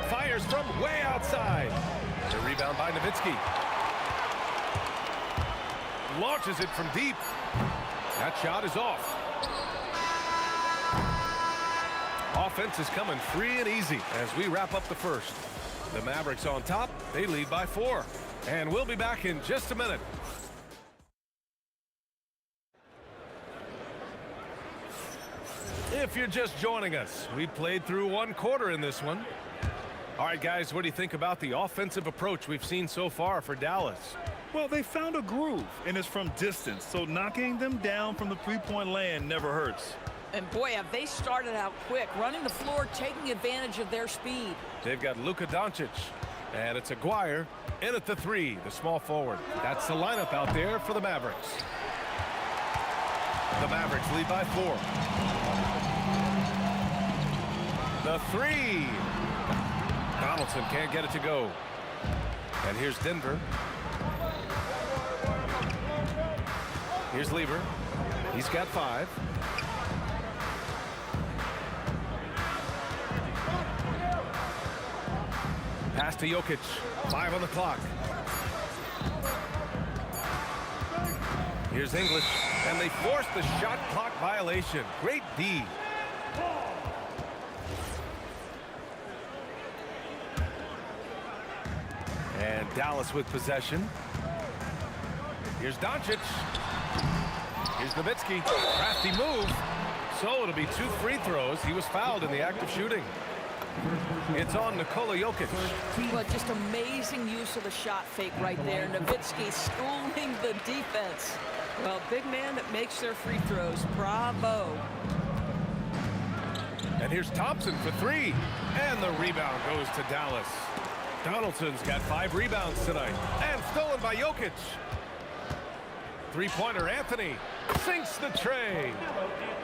Fires from way outside. The rebound by Nowitzki. Launches it from deep. That shot is off. Offense is coming free and easy as we wrap up the first. The Mavericks on top. They lead by 4. And we'll be back in just a minute. If you're just joining us, we played through one quarter in this one. All right, guys, what do you think about the offensive approach we've seen so far for Dallas? Well, they found a groove, and it's from distance, so knocking them down from the three-point land never hurts. And boy, have they started out quick, running the floor, taking advantage of their speed. They've got Luka Doncic, and it's Aguirre in at the three, the small forward. That's the lineup out there for the Mavericks. The Mavericks lead by 4. The three. Donaldson can't get it to go. And here's Denver. Here's Lever. He's got 5. Pass to Jokic. 5 on the clock. Here's English. And they force the shot clock violation. Great D. And Dallas with possession. Here's Doncic. Here's Nowitzki. Crafty move. So it'll be 2 free throws. He was fouled in the act of shooting. It's on Nikola Jokic. But just amazing use of the shot fake right there. Nowitzki schooling the defense. Well, big man that makes their free throws. Bravo. And here's Thompson for 3. And the rebound goes to Dallas. Donaldson's got 5 rebounds tonight. And stolen by Jokic. Three-pointer Anthony sinks the tray.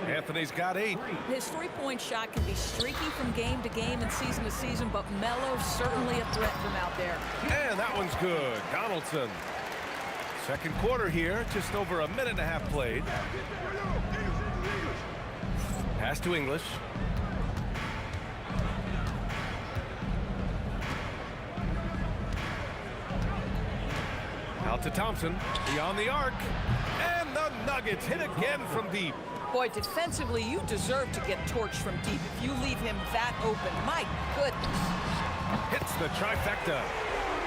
Anthony's got 8. His three-point shot can be streaky from game to game and season to season, but Melo certainly a threat from out there. And that one's good. Donaldson. Second quarter here, just over a minute and a half played. Pass to English. Out to Thompson, beyond the arc, and the Nuggets hit again from deep. Boy, defensively, you deserve to get torched from deep if you leave him that open. My goodness. Hits the trifecta.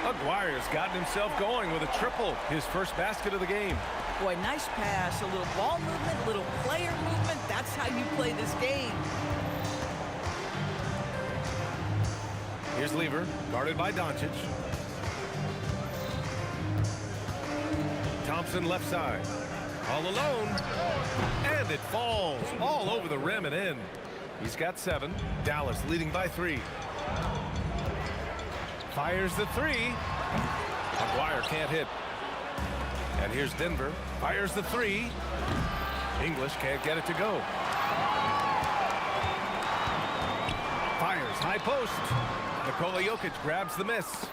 Aguirre's gotten himself going with a triple, his first basket of the game. Boy, nice pass, a little ball movement, little player movement. That's how you play this game. Here's Lever, guarded by Doncic. Thompson left side, all alone, and it falls all over the rim and in. He's got 7. Dallas leading by 3. Fires the 3. Aguirre can't hit. And here's Denver. Fires the 3. English can't get it to go. Fires high post. Nikola Jokic grabs the miss.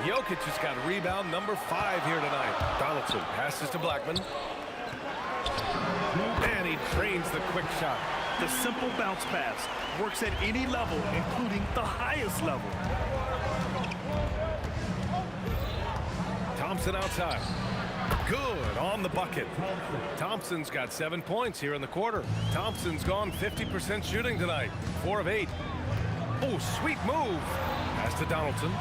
Jokic has got rebound number 5 here tonight. Donaldson passes to Blackman. And he trains the quick shot. The simple bounce pass works at any level, including the highest level. Thompson outside. Good on the bucket. Thompson's got 7 points here in the quarter. Thompson's gone 50% shooting tonight. 4 of 8. Oh, sweet move. Pass to Donaldson.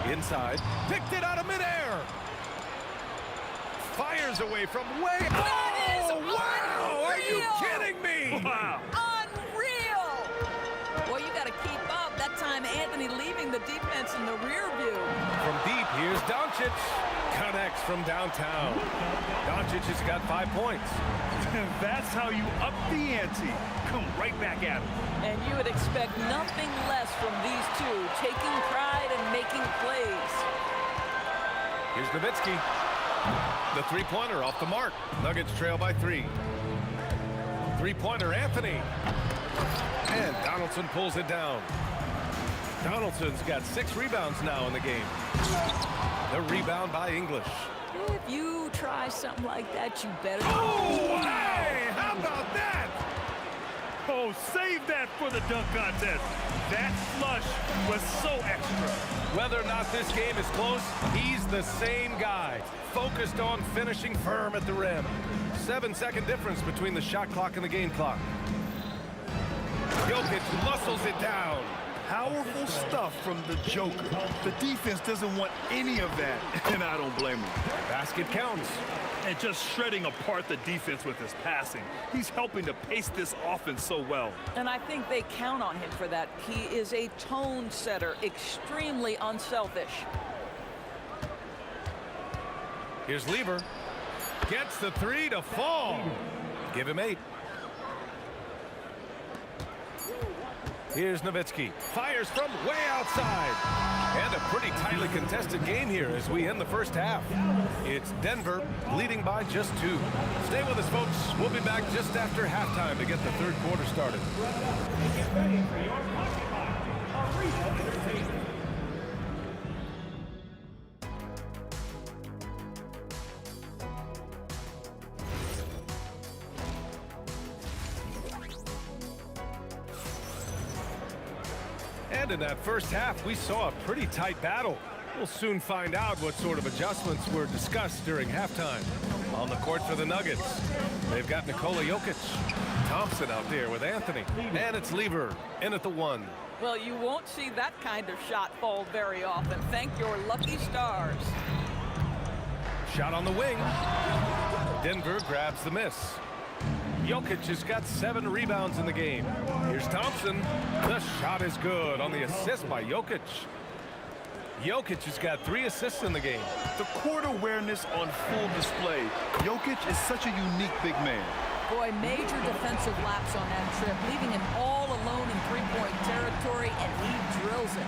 Inside. Picked it out of midair. Fires away from way. Oh, wow! Are you kidding me? Wow. Unreal! Well, you got to keep up. That time, Anthony leaving the defense in the rear view. From deep, here's Doncic. Connects from downtown. Doncic has got 5 points. That's how you up the ante. Come right back at him. And you would expect nothing less from these two, taking pride and making plays. Here's Nowitzki. The three-pointer off the mark. Nuggets trail by 3. Three-pointer Anthony. And Donaldson pulls it down. Donaldson's got 6 rebounds now in the game. The rebound by English. If you try something like that, you better. Oh, hey! How about that? Oh, save that for the dunk contest. That flush was so extra. Whether or not this game is close, he's the same guy. Focused on finishing firm at the rim. 7-second difference between the shot clock and the game clock. Jokic muscles it down. Powerful stuff from the Joker. The defense doesn't want any of that, and I don't blame him. Basket counts. And just shredding apart the defense with his passing. He's helping to pace this offense so well. And I think they count on him for that. He is a tone setter, extremely unselfish. Here's Lieber. Gets the three to fall. Give him 8. Here's Nowitzki. Fires from way outside. And a pretty tightly contested game here as we end the first half. It's Denver leading by just 2. Stay with us, folks. We'll be back just after halftime to get the third quarter started. Get ready for your Pocket Arena Entertainment. And in that first half, we saw a pretty tight battle. We'll soon find out what sort of adjustments were discussed during halftime. On the court for the Nuggets, they've got Nikola Jokic. Thompson out there with Anthony. And it's Lieber in at the 1. Well, you won't see that kind of shot fall very often. Thank your lucky stars. Shot on the wing. Denver grabs the miss. Jokic has got 7 rebounds in the game. Here's Thompson. The shot is good on the assist by Jokic. Jokic has got 3 assists in the game. The court awareness on full display. Jokic is such a unique big man. Boy, major defensive lapse on that trip, leaving him all alone in three-point territory, and he drills it.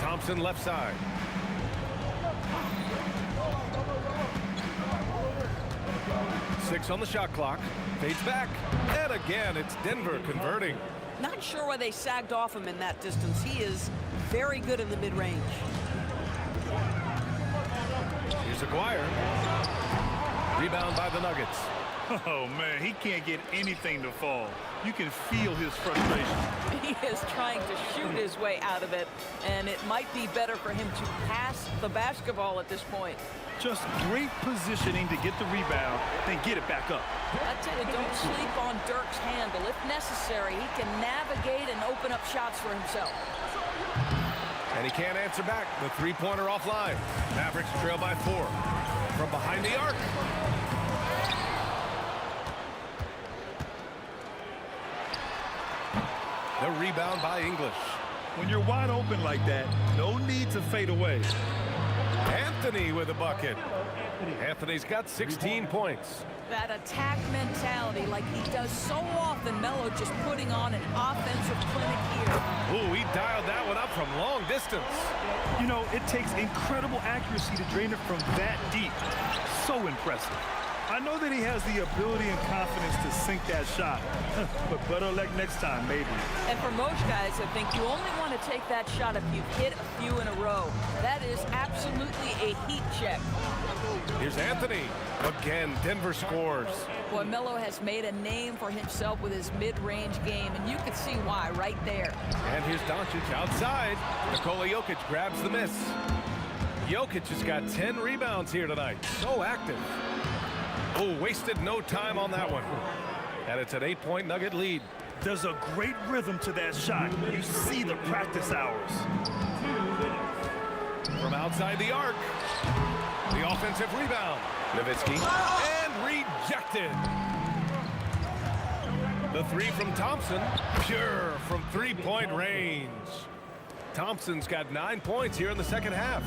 Thompson left side. Six on the shot clock. Fades back. And again, it's Denver converting. Not sure why they sagged off him in that distance. He is very good in the mid-range. Here's Aguirre. Rebound by the Nuggets. Oh, man, he can't get anything to fall. You can feel his frustration. He is trying to shoot his way out of it, and it might be better for him to pass the basketball at this point. Just great positioning to get the rebound, then get it back up. I tell you, don't sleep on Dirk's handle. If necessary, he can navigate and open up shots for himself. And he can't answer back. The three-pointer offline. Mavericks trail by 4. From behind the arc. The rebound by English. When you're wide open like that, no need to fade away. Anthony with a bucket. Anthony's got 16 points. That attack mentality like he does so often. Melo just putting on an offensive clinic here. Ooh, he dialed that one up from long distance. You know, it takes incredible accuracy to drain it from that deep. So impressive. I know that he has the ability and confidence to sink that shot, but better luck next time, maybe. And for most guys, I think you only want to take that shot if you've hit a few in a row. That is absolutely a heat check. Here's Anthony. Again, Denver scores. Boy, Melo has made a name for himself with his mid-range game, and you can see why right there. And here's Doncic outside. Nikola Jokic grabs the miss. Jokic has got 10 rebounds here tonight. So active. Oh, wasted no time on that one. And it's an 8-point Nugget lead. There's a great rhythm to that shot. You see the practice hours. From outside the arc. The offensive rebound. Nowitzki. And rejected. The 3 from Thompson. Pure from 3-point range. Thompson's got 9 points here in the second half.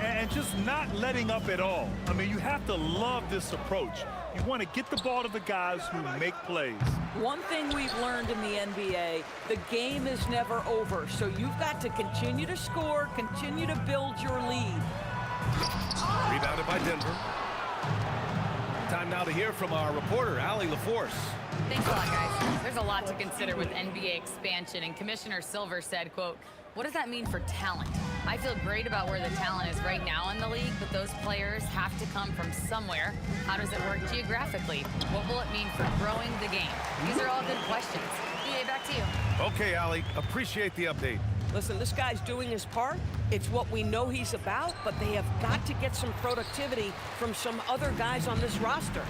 And just not letting up at all. I mean, you have to love this approach. You want to get the ball to the guys who make plays. One thing we've learned in the NBA, the game is never over. So you've got to continue to score, continue to build your lead. Rebounded by Denver. Time now to hear from our reporter, Allie LaForce. Thanks a lot, guys. There's a lot to consider with NBA expansion, and Commissioner Silver said, quote, "What does that mean for talent? I feel great about where the talent is right now in the league, but those players have to come from somewhere. How does it work geographically? What will it mean for growing the game?" These are all good questions. EA, back to you. Okay, Allie. Appreciate the update. Listen, this guy's doing his part. It's what we know he's about, but they have got to get some productivity from some other guys on this roster.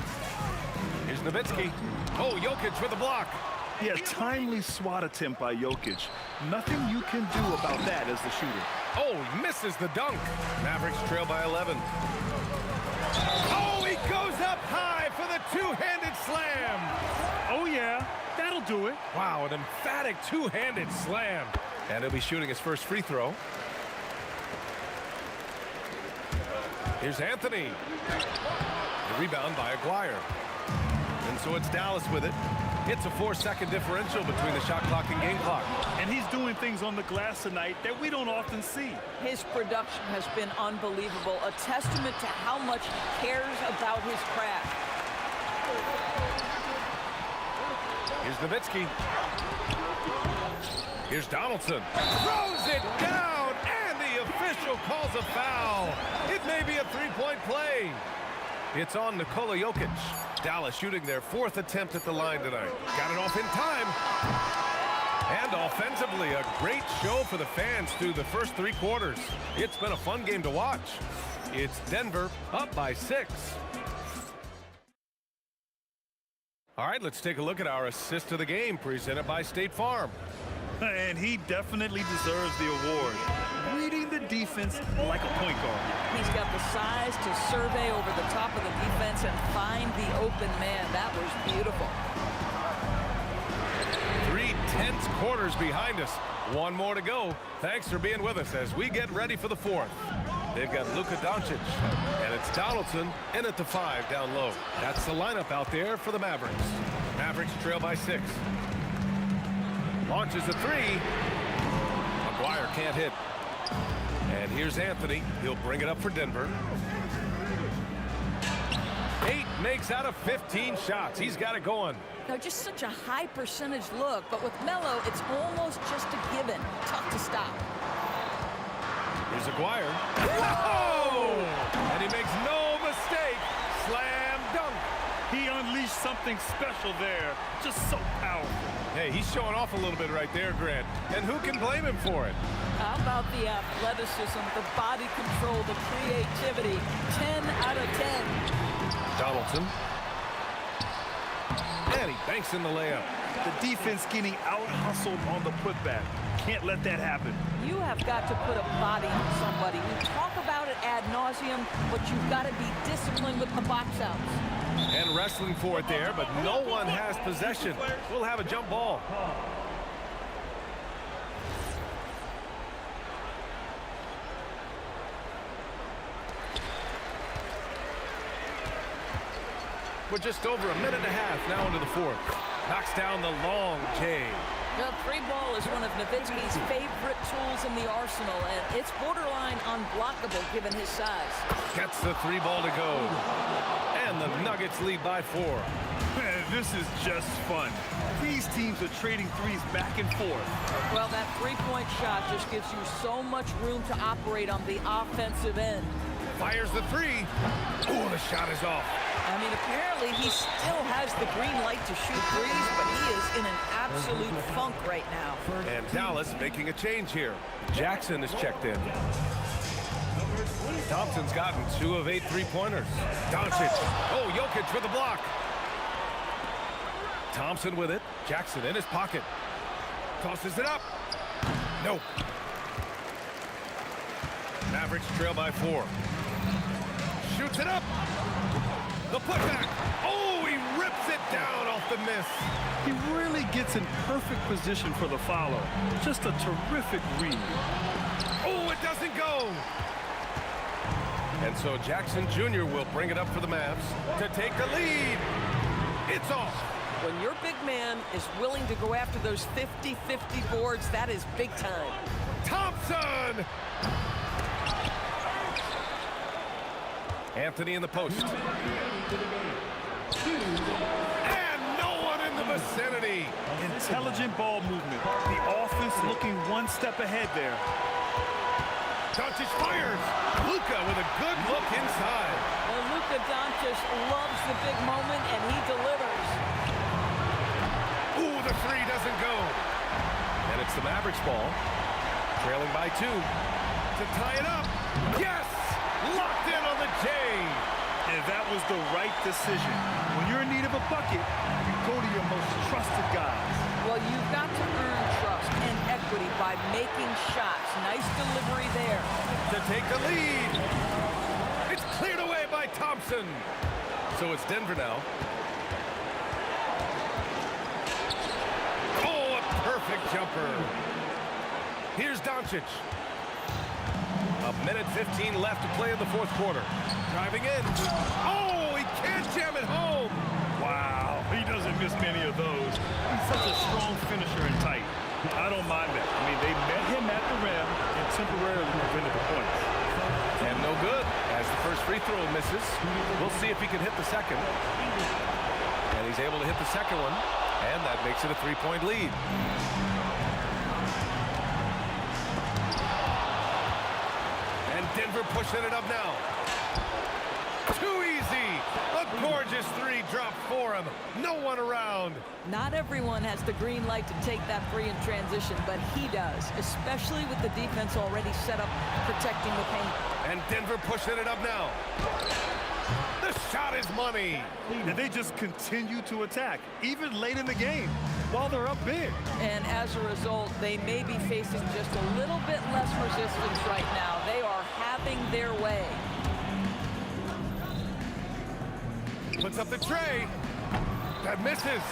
Here's Nowitzki. Oh, Jokic with the block. Yeah, timely swat attempt by Jokic. Nothing you can do about that as the shooter. Oh, he misses the dunk. Mavericks trail by 11. Oh, he goes up high for the two-handed slam. Oh, yeah, that'll do it. Wow, an emphatic two-handed slam. And he'll be shooting his first free throw. Here's Anthony. The rebound by Aguirre. And so it's Dallas with it. It's a 4-second differential between the shot clock and game clock. And he's doing things on the glass tonight that we don't often see. His production has been unbelievable, a testament to how much he cares about his craft. Here's Nowitzki. Here's Donaldson. Throws it down, and the official calls a foul. It may be a three-point play. It's on Nikola Jokic. Dallas shooting their fourth attempt at the line tonight. Got it off in time. And offensively, a great show for the fans through the first three quarters. It's been a fun game to watch. It's Denver up by 6. All right, let's take a look at our assist of the game presented by State Farm. And he definitely deserves the award. Reading the defense like a point guard. He's got the size to survey over the top of the defense and find the open man. That was beautiful. 3 tense quarters behind us. One more to go. Thanks for being with us as we get ready for the fourth. They've got Luka Doncic, and it's Donaldson in at the 5 down low. That's the lineup out there for the Mavericks. Mavericks trail by 6. Launches a 3. Aguirre can't hit. And here's Anthony. He'll bring it up for Denver. 8 makes out of 15 shots. He's got it going. Now, just such a high percentage look, but with Melo, it's almost just a given. Tough to stop. Here's Aguirre. Whoa! And he makes no mistake. Slam dunk. He unleashed something special there. Just so powerful. Hey, he's showing off a little bit right there, Grant. And who can blame him for it? How about the athleticism, the body control, the creativity? 10 out of 10. Donaldson. And he banks in the layup. The defense getting out-hustled on the putback. Can't let that happen. You have got to put a body on somebody. We talk about it ad nauseum, but you've got to be disciplined with the box outs. And wrestling for it there, but no one has possession. We'll have a jump ball. We're just over a minute and a half now into the fourth. Knocks down the long J. The free ball is one of Nowitzki's favorite tools in the arsenal, and it's borderline unblockable given his size. Gets the 3 ball to go. And the Nuggets lead by 4. Man, this is just fun. These teams are trading threes back and forth. Well, that three-point shot just gives you so much room to operate on the offensive end. Fires the 3. Oh, the shot is off. I mean, apparently he still has the green light to shoot threes, but he is in an absolute funk right now. And Dallas making a change here. Jackson is checked in. Thompson's gotten 2 of 8 3-pointers. Doncic. Oh, Jokic with the block. Thompson with it. Jackson in his pocket. Tosses it up. Nope. Mavericks trail by 4. Shoots it up. The putback. Oh, he rips it down off the miss. He really gets in perfect position for the follow. Just a terrific read. Oh, it doesn't go. And so Jackson Jr. will bring it up for the Mavs to take the lead. It's off. When your big man is willing to go after those 50-50 boards, that is big time. Thompson! Anthony in the post. And no one in the vicinity. Intelligent ball movement. The offense looking one step ahead there. Doncic fires. Luka with a good look inside. Well, Luka Doncic loves the big moment, and he delivers. Ooh, the 3 doesn't go. And it's the Mavericks ball. Trailing by 2. To tie it up. Yes! Locked in on the J. And that was the right decision. When you're in need of a bucket, you go to your most trusted guys. Well, you've got to earn trust and equity by making shots. Nice delivery there. To take the lead. It's cleared away by Thompson. So it's Denver now. Oh, a perfect jumper. Here's Doncic. 1:15 left to play in the fourth quarter. Driving in. Oh, he can't jam it home. Wow, he doesn't miss many of those. He's such a strong finisher and tight. I don't mind that. I mean, they met him at the rim and temporarily prevented the points. And no good as the first free throw misses. We'll see if he can hit the second. And he's able to hit the second one. And that makes it a 3-point lead. And Denver pushing it up now. Too easy. A gorgeous three drop for him. No one around. Not everyone has the green light to take that three in transition, but he does, especially with the defense already set up protecting the paint. And Denver pushing it up now. The shot is money. And they just continue to attack, even late in the game, while they're up big. And as a result, they may be facing just a little bit less resistance right now. They are having their way. Puts up the tray. That misses.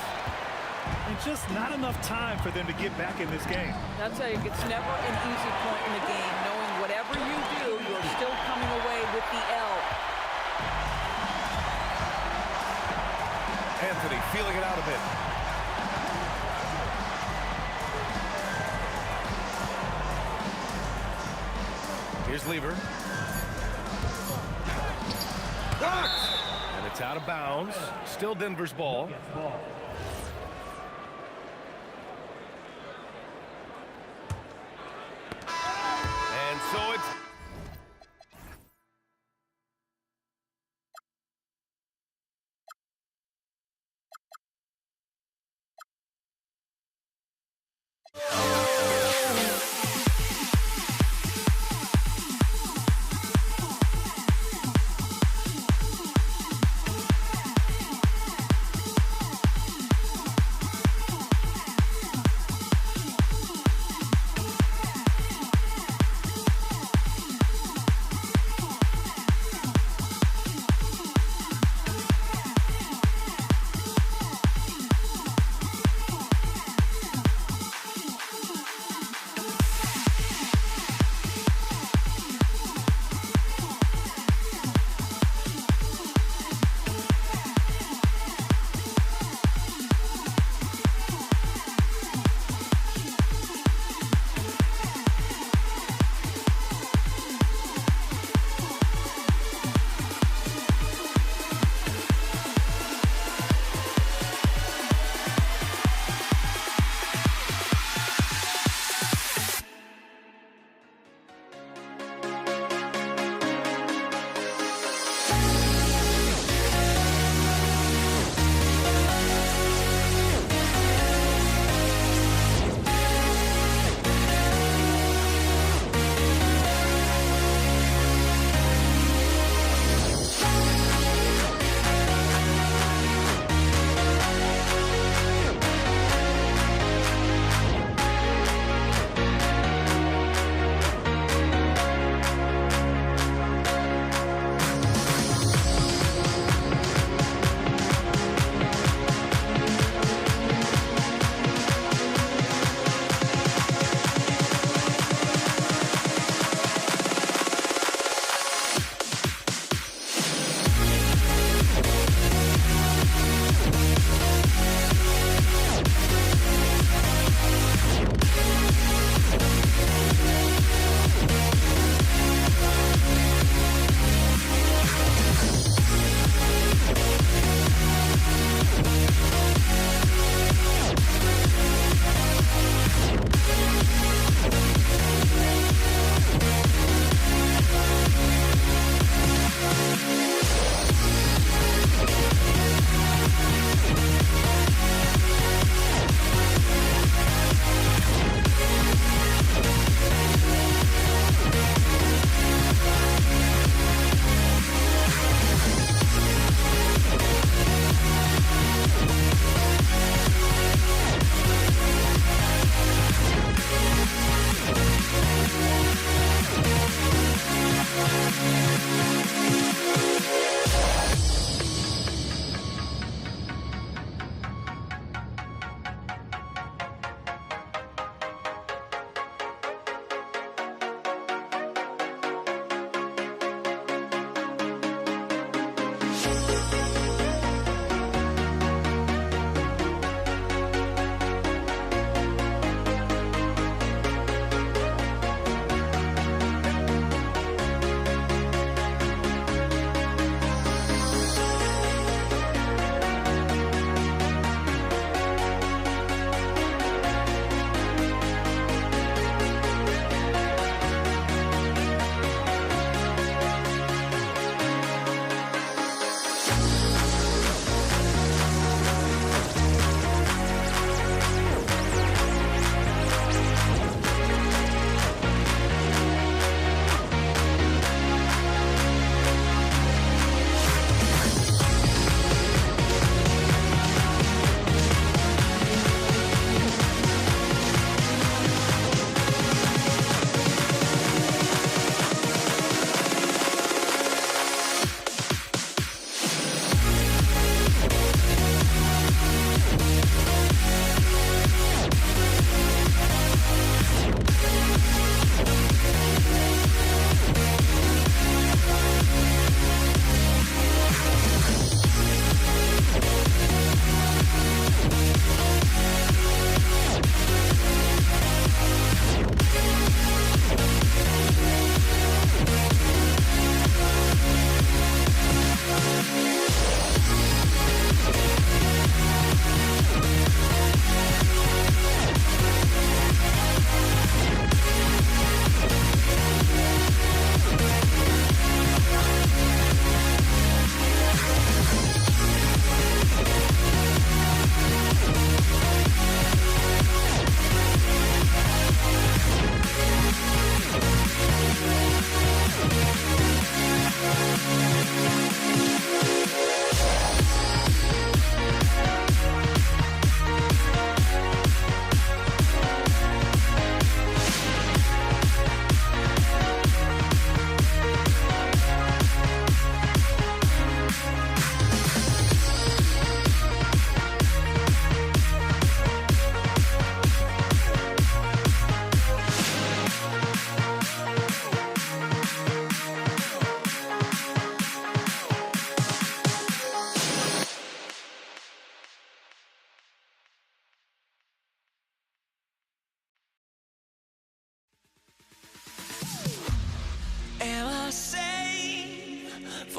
And just not enough time for them to get back in this game. I'll tell you, it's never an easy point in the game, knowing whatever you do, you're still coming away with the L. Anthony feeling it out a bit. Here's Lever. Blocked! And it's out of bounds. Still Denver's ball. And so it's...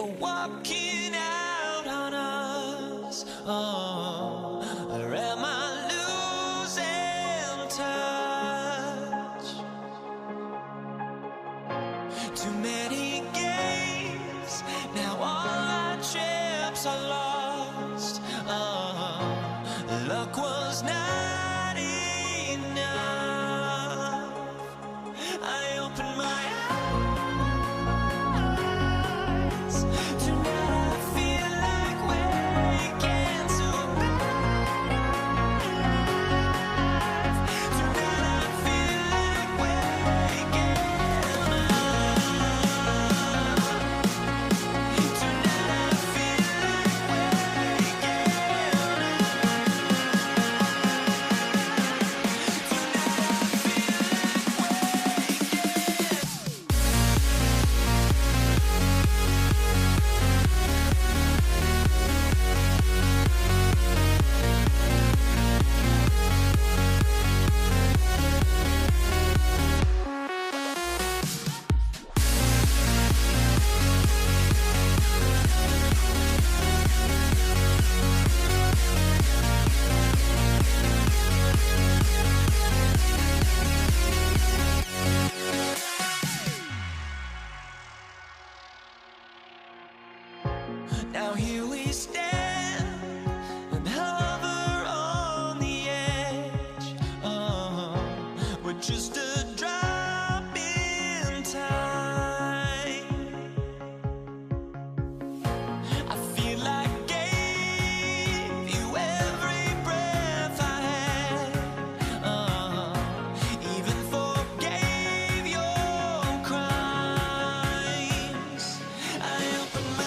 are walking out on us. Oh, or am I losing touch? Too many games, now all our chips are lost. Oh, luck was not enough. I opened my eyes. Tonight I feel like waking to a better life. Tonight I feel like waking up. Tonight I feel like waking now here we stand and hover on the edge. Oh, we're just a drop in time. I feel like I gave you every breath I had. Even forgave your crimes. I opened my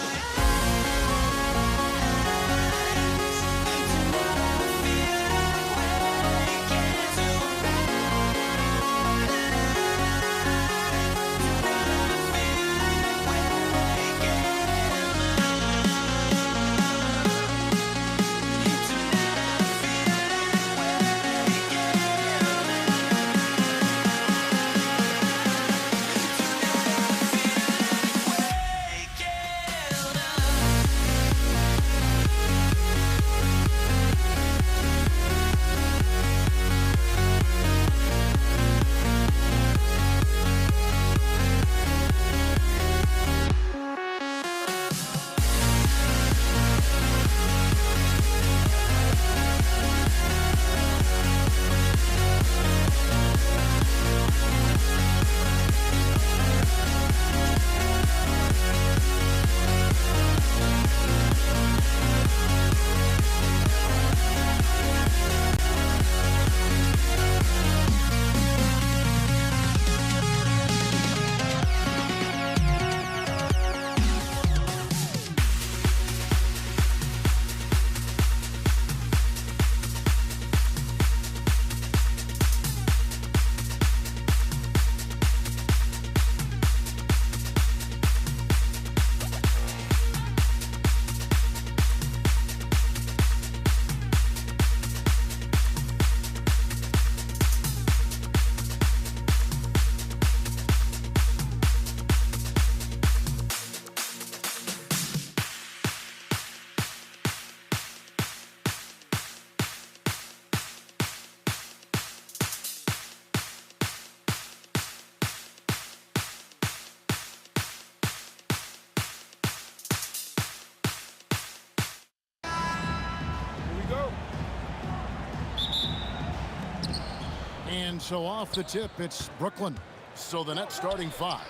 And so off the tip, it's Brooklyn. So the Nets starting five.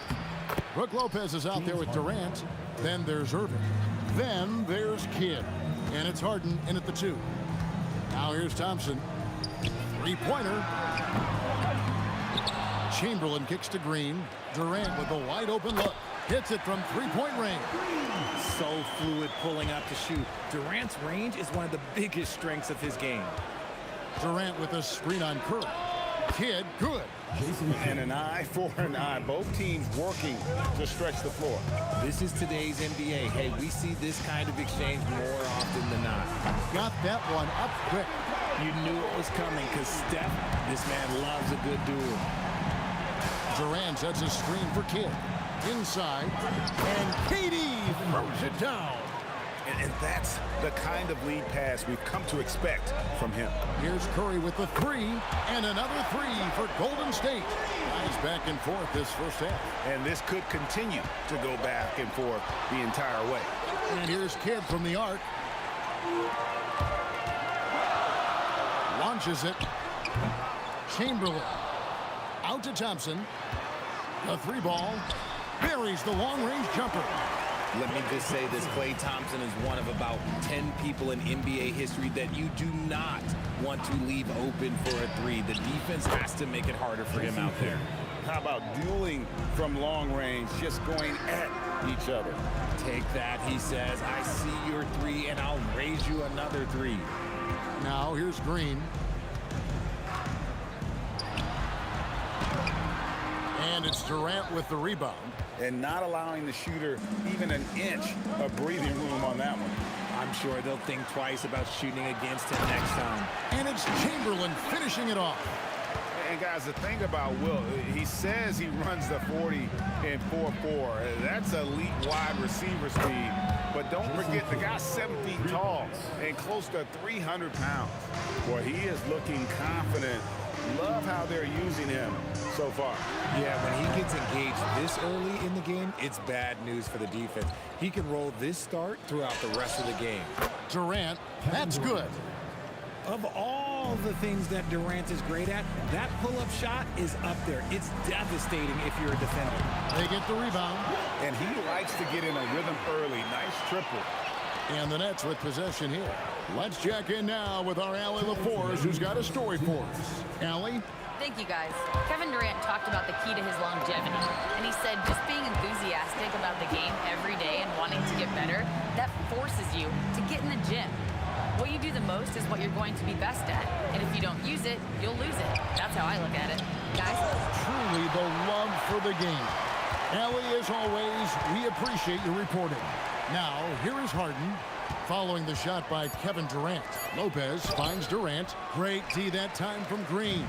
Brook Lopez is out there with Durant. Then there's Irving. Then there's Kidd. And it's Harden in at the 2. Now here's Thompson. Three-pointer. Chamberlain kicks to Green. Durant with a wide open look. Hits it from three-point range. So fluid pulling up to shoot. Durant's range is one of the biggest strengths of his game. Durant with a screen on Curry. Kidd, good. And an eye for an eye. Both teams working to stretch the floor. This is today's NBA. Hey, we see this kind of exchange more often than not. Got that one up quick. You knew it was coming because Steph, this man loves a good duel. Durant sets a screen for Kidd. Inside. And KD throws it down. And that's the kind of lead pass we've come to expect from him. Here's Curry with the three, and another three for Golden State. Guys back and forth this first half. And this could continue to go back and forth the entire way. And here's Kidd from the arc. Launches it. Chamberlain. Out to Thompson. The three ball. Buries the long-range jumper. Let me just say this, Klay Thompson is one of about 10 people in NBA history that you do not want to leave open for a three. The defense has to make it harder for him out there. How about dueling from long range, just going at each other? Take that, he says. I see your three, and I'll raise you another three. Now here's Green. And it's Durant with the rebound. And not allowing the shooter even an inch of breathing room on that one. I'm sure they'll think twice about shooting against him next time. And it's Chamberlain finishing it off. And guys, the thing about Will, he says he runs the 40 in 4.4. That's elite wide receiver speed. But don't forget, the guy's 7 feet tall and close to 300 pounds. Boy, he is looking confident. Love how they're using him so far. Yeah, when he gets engaged this early in the game, it's bad news for the defense. He can roll this start throughout the rest of the game. Durant, that's good. Of all the things that Durant is great at, that pull-up shot is up there. It's devastating if you're a defender. They get the rebound. And he likes to get in a rhythm early. Nice triple. And the Nets with possession here. Let's check in now with our Allie LaForce, who's got a story for us. Allie? Thank you, guys. Kevin Durant talked about the key to his longevity, and he said just being enthusiastic about the game every day and wanting to get better, that forces you to get in the gym. What you do the most is what you're going to be best at, and if you don't use it, you'll lose it. That's how I look at it. Guys? Truly the love for the game. Allie, as always, we appreciate your reporting. Now, here is Harden, following the shot by Kevin Durant. Lopez finds Durant. Great D that time from Green.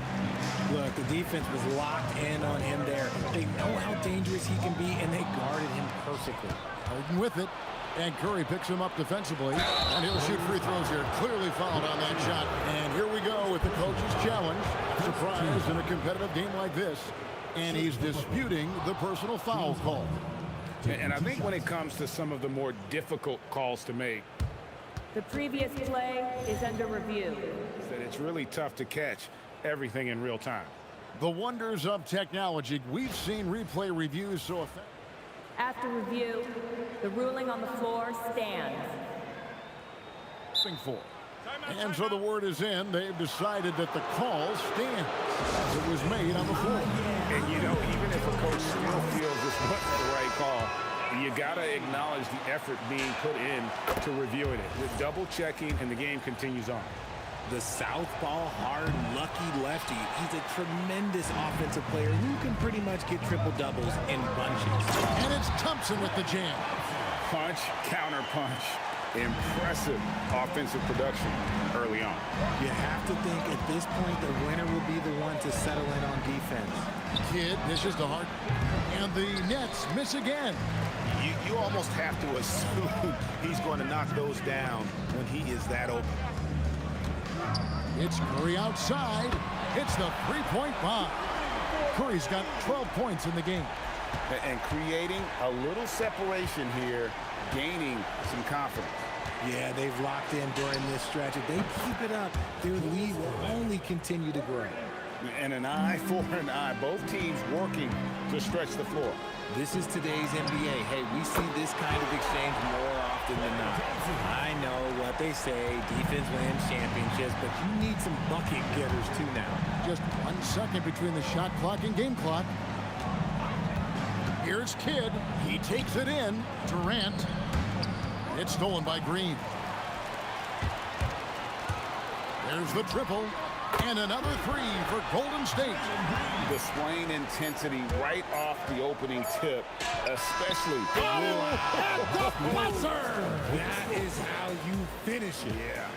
Look, the defense was locked in on him there. They know how dangerous he can be, and they guarded him perfectly. Harden with it. And Curry picks him up defensively. And he'll shoot free throws here. Clearly fouled on that shot. And here we go with the coach's challenge. Surprise in a competitive game like this. And he's disputing the personal foul call. And I think when it comes to some of the more difficult calls to make, the previous play is under review. That it's really tough to catch everything in real time. The wonders of technology. We've seen replay reviews so effective. After review, the ruling on the floor stands. And so the word is in. They've decided that the call stands as it was made on the floor. And you know, even if a coach still feels this wasn't the right call, you got to acknowledge the effort being put in to reviewing it. With double checking, and the game continues on. The southpaw, hard, lucky lefty. He's a tremendous offensive player who can pretty much get triple-doubles in bunches. And it's Thompson with the jam. Punch, counter punch. Impressive offensive production early on. You have to think at this point the winner will be the one to settle in on defense. Kidd dishes to Hart. And the Nets miss again. You almost have to assume he's going to knock those down when he is that open. It's Curry outside. It's the three-point bomb. Curry's got 12 points in the game. And creating a little separation here, gaining some confidence. Yeah, they've locked in during this stretch. If they keep it up, their lead will only continue to grow. And an eye for an eye. Both teams working to stretch the floor. This is today's NBA. Hey, we see this kind of exchange more often than not. I know what they say, defense wins championships, but you need some bucket getters too now. Just 1 second between the shot clock and game clock. Here's Kidd. He takes it in. Durant. It's stolen by Green. There's the triple. And another three for Golden State. Displaying intensity right off the opening tip, especially. At the buzzer! That is how you finish it. Yeah.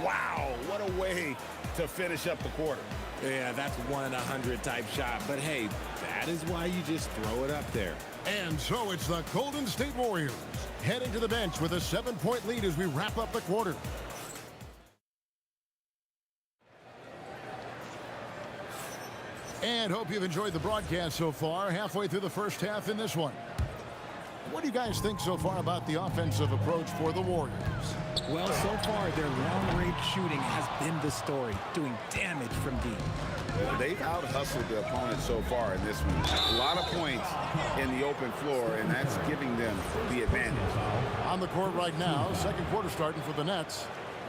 Wow, what a way to finish up the quarter. Yeah, that's 1 in 100 type shot. But hey, that is why you just throw it up there. And so it's the Golden State Warriors heading to the bench with a 7-point lead as we wrap up the quarter. And hope you've enjoyed the broadcast so far. Halfway through the first half in this one. What do you guys think so far about the offensive approach for the Warriors? Well, so far, their long-range shooting has been the story, doing damage from deep. They've out-hustled the opponent so far in this one. A lot of points in the open floor, and that's giving them the advantage. On the court right now, second quarter starting for the Nets.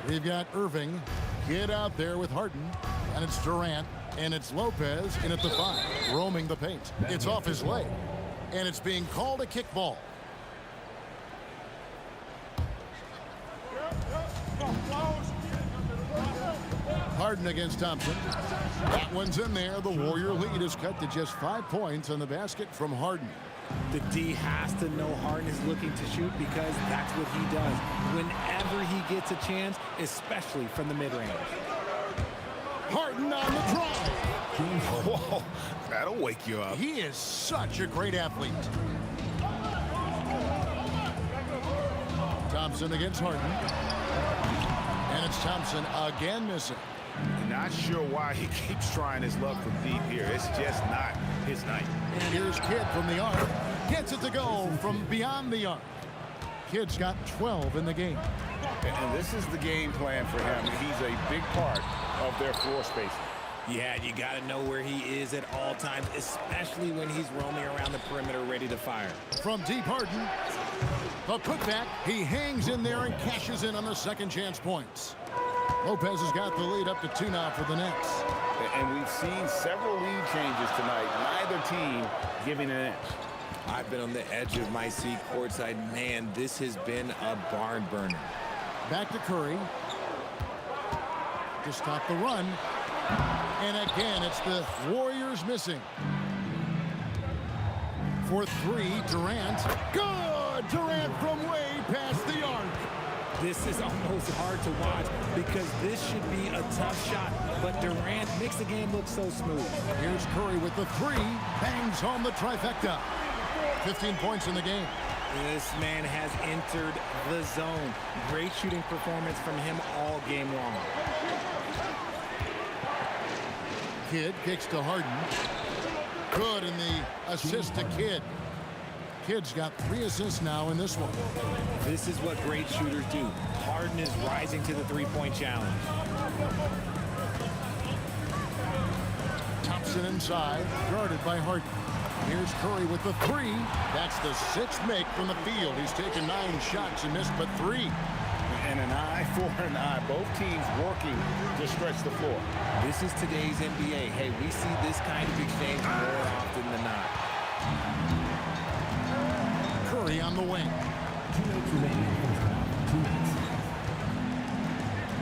We've got Irving, Kidd out there with Harden, and it's Durant, and it's Lopez in at the 5, roaming the paint. It's off his leg, and it's being called a kickball. Harden against Thompson. That one's in there. The Warrior lead is cut to just 5 points on the basket from Harden. The D has to know Harden is looking to shoot because that's what he does whenever he gets a chance, especially from the mid-range. Harden on the drive. Whoa, that'll wake you up. He is such a great athlete. Thompson against Harden. And it's Thompson again missing. Not sure why he keeps trying his luck from deep here. It's just not his night. And here's Kidd from the arc. Gets it to go from beyond the arc. Kidd's got 12 in the game. And this is the game plan for him. He's a big part of their floor spacing. Yeah, you got to know where he is at all times, especially when he's roaming around the perimeter ready to fire. From deep, Harden. The putback. He hangs in there and cashes in on the second chance points. Lopez has got the lead up to 2 now for the Nets. And we've seen several lead changes tonight. Neither team giving an inch. I've been on the edge of my seat courtside. Man, this has been a barn burner. Back to Curry. To stop the run. And again, it's the Warriors missing. For 3, Durant. Good! Durant from way past the arc. This is almost hard to watch because this should be a tough shot, but Durant makes the game look so smooth. Here's Curry with the 3. Bangs home the trifecta. 15 points in the game. This man has entered the zone. Great shooting performance from him all game long. Kidd kicks to Harden. Good in the assist to Kidd. Kidd's got 3 assists now in this one. This is what great shooters do. Harden is rising to the three-point challenge. Thompson inside, guarded by Harden. Here's Curry with the 3. That's the 6th make from the field. He's taken 9 shots and missed but 3. And an eye for an eye. Both teams working to stretch the floor. This is today's NBA. Hey, we see this kind of exchange more often than not. Curry on the wing.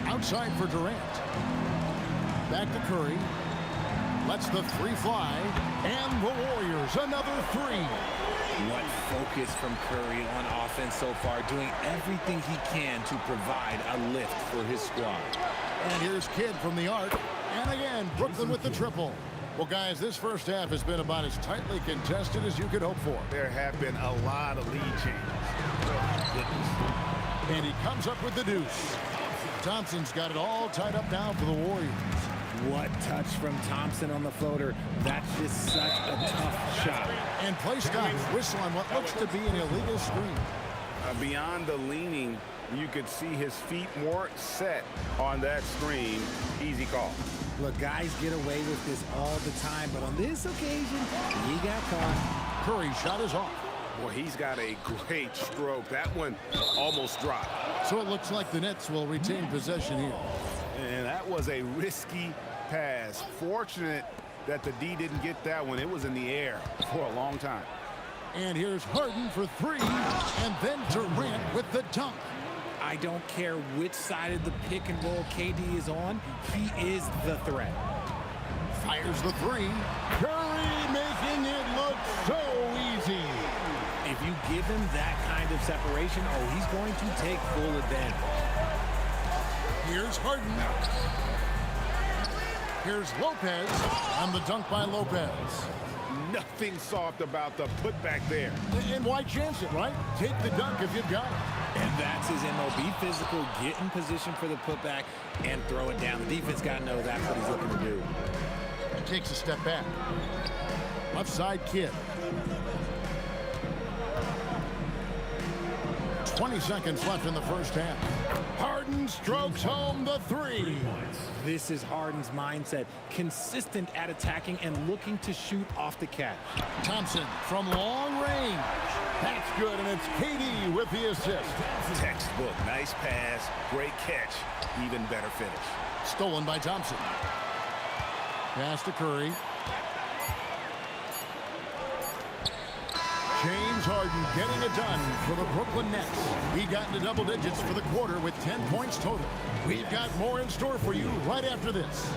Outside for Durant. Back to Curry. Lets the 3 fly. And the Warriors, another 3. What focus from Curry on offense so far, doing everything he can to provide a lift for his squad. And here's Kidd from the arc. And again, Brooklyn with the triple. Well, guys, this first half has been about as tightly contested as you could hope for. There have been a lot of lead changes. And he comes up with the deuce. Thompson's got it all tied up now for the Warriors. What touch from Thompson on the floater. That's just such a tough shot. And play stops. Whistle on what looks to be an illegal screen. Beyond the leaning, you could see his feet more set on that screen. Easy call. Look, guys get away with this all the time, but on this occasion, he got caught. Curry's shot is off. Well, he's got a great stroke. That one almost dropped. So it looks like the Nets will retain possession here. And that was a risky pass. Fortunate that the D didn't get that one. It was in the air for a long time. And here's Harden for 3. And then Durant with the dunk. I don't care which side of the pick and roll KD is on. He is the threat. Fires the 3. Curry making it look so easy. If you give him that kind of separation, oh, he's going to take full advantage. Here's Harden. Here's Lopez on the dunk by Lopez. Nothing soft about the putback there. And why chance it, right? Take the dunk if you've got it. And that's his MO. Be physical, get in position for the putback, and throw it down. The defense got to know that's what he's looking to do. Takes a step back. Left side Kidd. 20 seconds left in the first half. Harden strokes home the three. This is Harden's mindset. Consistent at attacking and looking to shoot off the catch. Thompson from long range. That's good, and it's KD with the assist. Textbook. Nice pass. Great catch. Even better finish. Stolen by Thompson. Pass to Curry. James Harden getting it done for the Brooklyn Nets. He got into double digits for the quarter with 10 points total. We've got more in store for you right after this.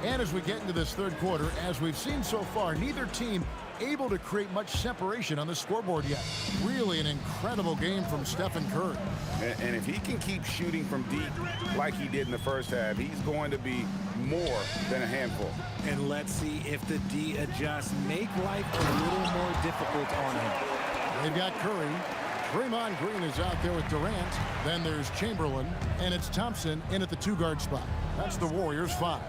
And as we get into this third quarter, as we've seen so far, neither team able to create much separation on the scoreboard yet. Really an incredible game from Stephen Curry. And if he can keep shooting from deep like he did in the first half, he's going to be more than a handful. And let's see if the D adjusts. Make life a little more difficult on him. They've got Curry. Draymond Green is out there with Durant. Then there's Chamberlain. And it's Thompson in at the two-guard spot. That's the Warriors' 5.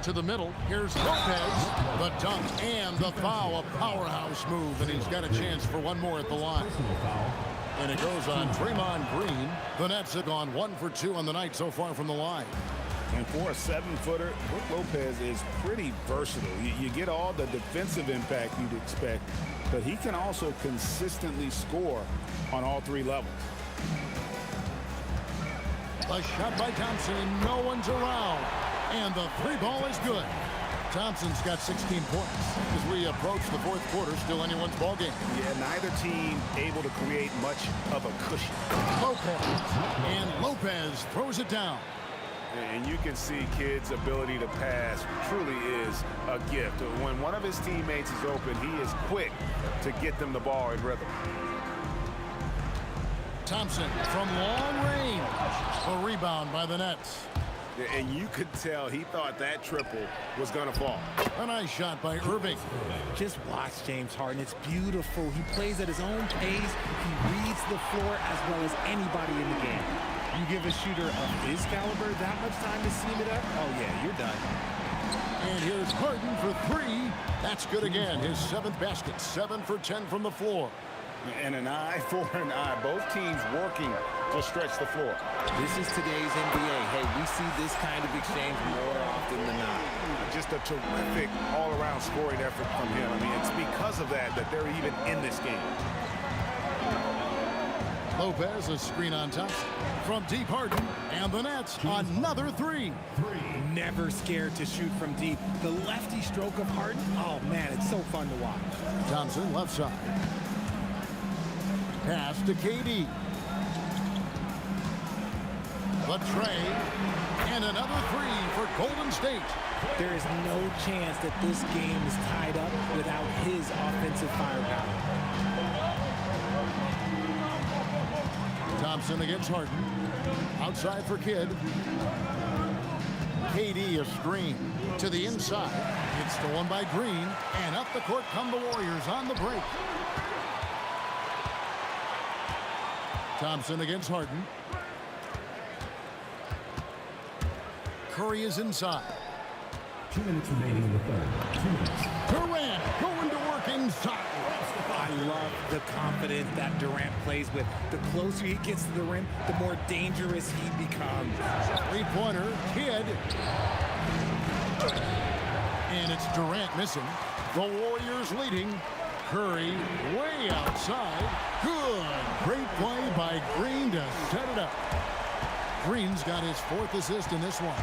To the middle, here's Lopez, the dunk and the foul, a powerhouse move, and he's got a chance for one more at the line. And it goes on Draymond Green. The Nets have gone 1 for 2 on the night so far from the line. And for a 7-footer, Brook Lopez is pretty versatile. You get all the defensive impact you'd expect, but he can also consistently score on all 3 levels. A shot by Thompson, no one's around. And the 3 ball is good. Thompson's got 16 points. As we approach the fourth quarter, still anyone's ball game. Yeah, neither team able to create much of a cushion. Lopez. And Lopez throws it down. And you can see Kidd's ability to pass truly is a gift. When one of his teammates is open, he is quick to get them the ball in rhythm. Thompson from long range. A rebound by the Nets. And you could tell he thought that triple was going to fall. A nice shot by Irving. Just watch James Harden. It's beautiful. He plays at his own pace. He reads the floor as well as anybody in the game. You give a shooter of his caliber that much time to seam it up, oh yeah, you're done. And here's Harden for 3. That's good again. His 7th basket. 7 for 10 from the floor. And an eye for an eye. Both teams working to stretch the floor. This is today's NBA. Hey, we see this kind of exchange more often than not. Just a terrific all-around scoring effort from him. I mean, it's because of that they're even in this game. Lopez, a screen on top. From deep, Harden. And the Nets, another 3. Never scared to shoot from deep. The lefty stroke of Harden, oh man, it's so fun to watch. Thompson, left side. Pass to KD. The tray. And another 3 for Golden State. There is no chance that this game is tied up without his offensive firepower. Thompson against Harden. Outside for Kidd. KD a screen to the inside. It's stolen by Green. And up the court come the Warriors on the break. Thompson against Harden. Curry is inside. 2 minutes remaining in the third. 2 minutes. Durant going to work inside. I love the confidence that Durant plays with. The closer he gets to the rim, the more dangerous he becomes. 3-pointer, Kidd. And it's Durant missing. The Warriors leading. Curry way outside. Good. Great play by Green to set it up. Green's got his 4th assist in this one.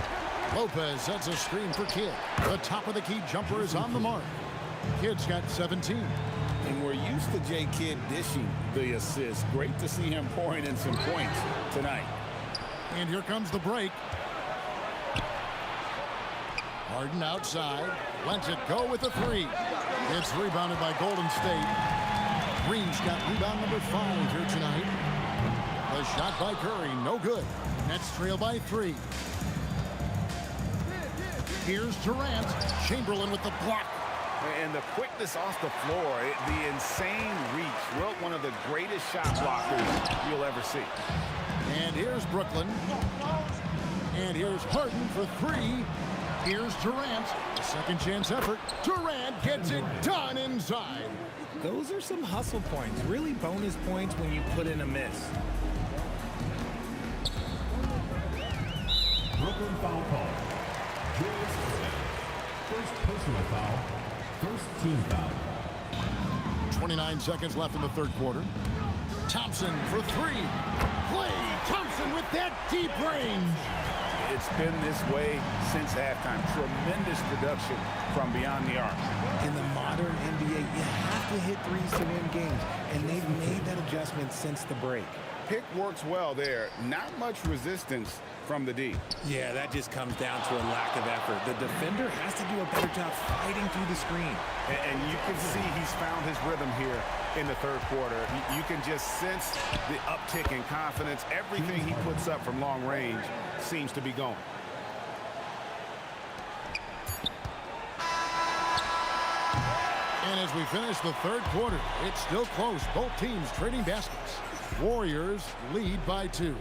Lopez sets a screen for Kidd. The top of the key jumper is on the mark. Kidd's got 17. And we're used to J. Kidd dishing the assist. Great to see him pouring in some points tonight. And here comes the break. Harden outside. Lets it go with the three. It's rebounded by Golden State. Green's got rebound number 5 here tonight. The shot by Curry, no good. Nets trail by 3. Here's Durant. Chamberlain with the block. And the quickness off the floor, the insane reach. Well, one of the greatest shot blockers you'll ever see. And here's Brooklyn. And here's Harden for 3. Here's Durant. A second chance effort. Durant gets it done inside. Those are some hustle points. Really bonus points when you put in a miss. Brooklyn foul call. First personal foul. First team foul. 29 seconds left in the third quarter. Thompson for 3. Klay Thompson with that deep range. It's been this way since halftime. Tremendous production from beyond the arc. In the modern NBA, you have to hit threes to win games, and they've made that adjustment since the break. Pick works well there. Not much resistance from the D. Yeah, that just comes down to a lack of effort. The defender has to do a better job fighting through the screen. And you can see he's found his rhythm here in the third quarter. You can just sense the uptick in confidence. Everything he puts up from long range seems to be going. And as we finish the third quarter, it's still close. Both teams trading baskets. Warriors lead by 2.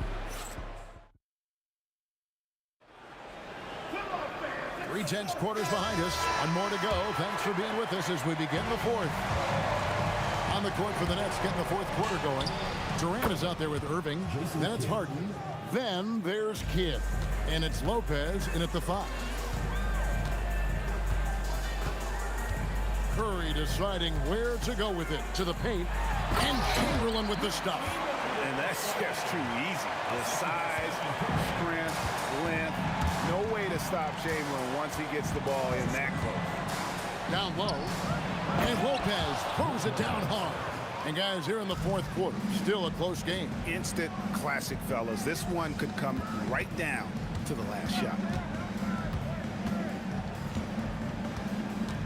3/10 quarters behind us. One more to go. Thanks for being with us as we begin the fourth. On the court for the Nets, getting the fourth quarter going. Durant is out there with Irving. Then it's Harden. Then there's Kidd. And it's Lopez in at the 5. Curry deciding where to go with it. To the paint. And Chamberlain with the stuff. And that's just too easy. The size, strength, length. No way to stop Chamberlain once he gets the ball in that close. Down low. And Lopez throws it down hard. And guys, here in the fourth quarter, still a close game. Instant classic, fellas. This one could come right down to the last shot.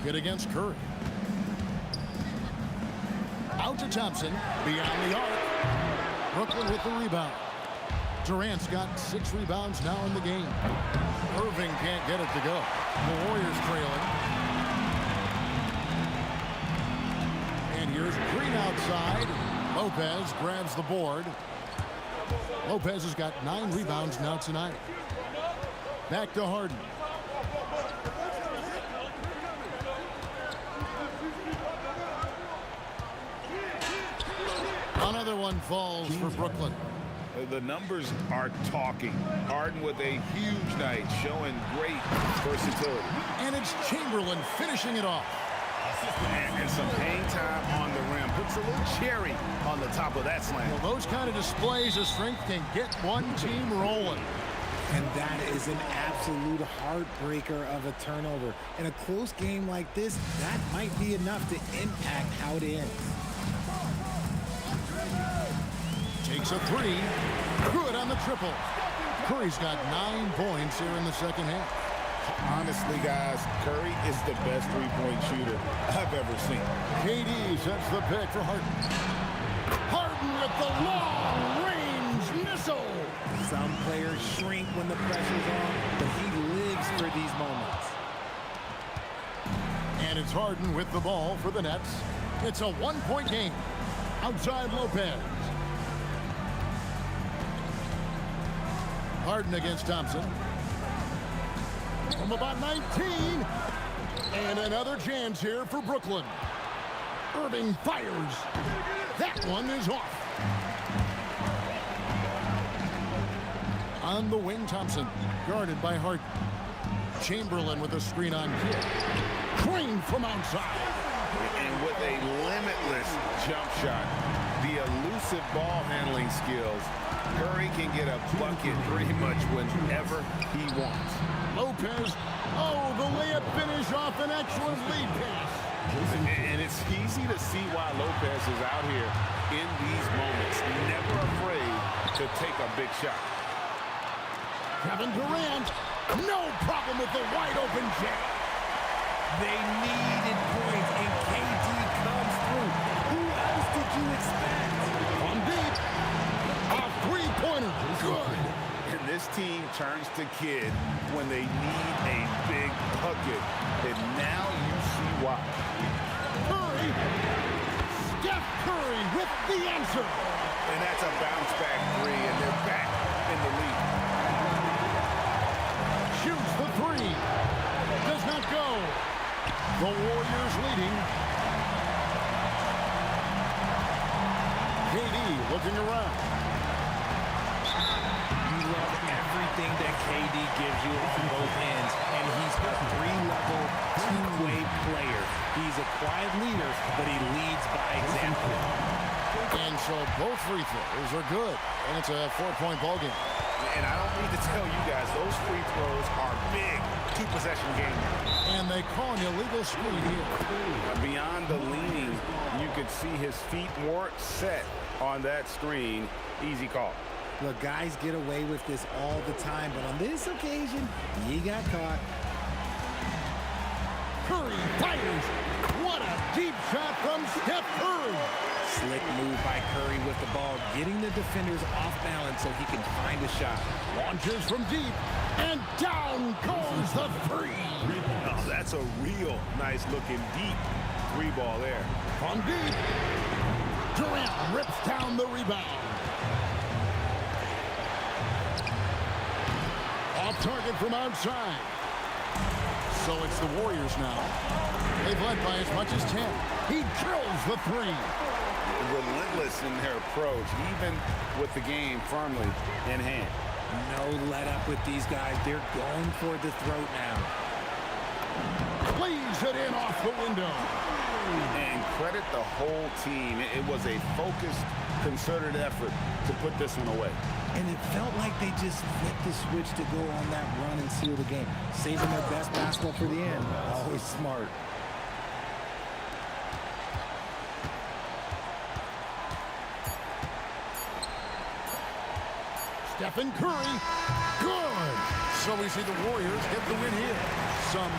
Kidd against Curry. Out to Thompson. Beyond the arc. Brooklyn with the rebound. Durant's got 6 rebounds now in the game. Irving can't get it to go. The Warriors trailing. And here's Green outside. Lopez grabs the board. Lopez has got 9 rebounds now tonight. Back to Harden. Another one falls for Brooklyn. The numbers are talking. Harden with a huge night, showing great versatility. And it's Chamberlain finishing it off. And some hang time on the rim. Puts a little cherry on the top of that slam. Well, those kind of displays of strength can get one team rolling. And that is an absolute heartbreaker of a turnover. In a close game like this, that might be enough to impact how it ends. Takes a 3. Good on the triple. Curry's got 9 points here in the second half. Honestly, guys, Curry is the best three-point shooter I've ever seen. KD sets the pick for Harden. Harden with the long-range missile. Some players shrink when the pressure's on, but he lives for these moments. And it's Harden with the ball for the Nets. It's a 1-point game. Outside Lopez. Harden against Thompson. From about 19. And another chance here for Brooklyn. Irving fires. That one is off. On the wing, Thompson. Guarded by Harden. Chamberlain with a screen on Kidd. Crane from outside. And with a limitless jump shot, the elusive ball handling skills, Curry can get a bucket pretty much whenever he wants. Lopez, oh, the layup finish off an excellent lead pass. And it's easy to see why Lopez is out here in these moments, never afraid to take a big shot. Kevin Durant, no problem with the wide open jam. They needed points, and KD comes through. Who else did you expect? On deep, a three-pointer, good. And this team turns to kid when they need a big bucket. And now you see why. Curry, Steph Curry with the answer. And that's a bounce back three, and they're back in the lead. Shoots the three. Does not go. The Warriors leading. KD looking around. You love everything that KD gives you on both ends, and he's a three-level, two-way player. He's a quiet leader, but he leads by example. And so both free throws are good, and it's a 4-point ball game. And I don't need to tell you guys, those free throws are big two-possession game. And they call an illegal screen here. Beyond the leaning, you could see his feet weren't set on that screen. Easy call. Look, guys get away with this all the time, but on this occasion, he got caught. Curry fires. What a deep shot from Steph Curry. Slick move by Curry with the ball, getting the defenders off balance so he can find a shot. Launches from deep, and down goes the three. Oh, that's a real nice looking deep three ball there. From deep, Durant rips down the rebound. Off target from outside. So it's the Warriors now. They've led by as much as 10. He drills the three. Relentless in their approach, even with the game firmly in hand. No let up with these guys. They're going for the throat now. Plays it in off the window. And credit the whole team. It was a focused, concerted effort to put this one away. And it felt like they just flipped the switch to go on that run and seal the game. Saving their best basketball for the end. Always smart. Stephen Curry, good. So we see the Warriors get the win here. Some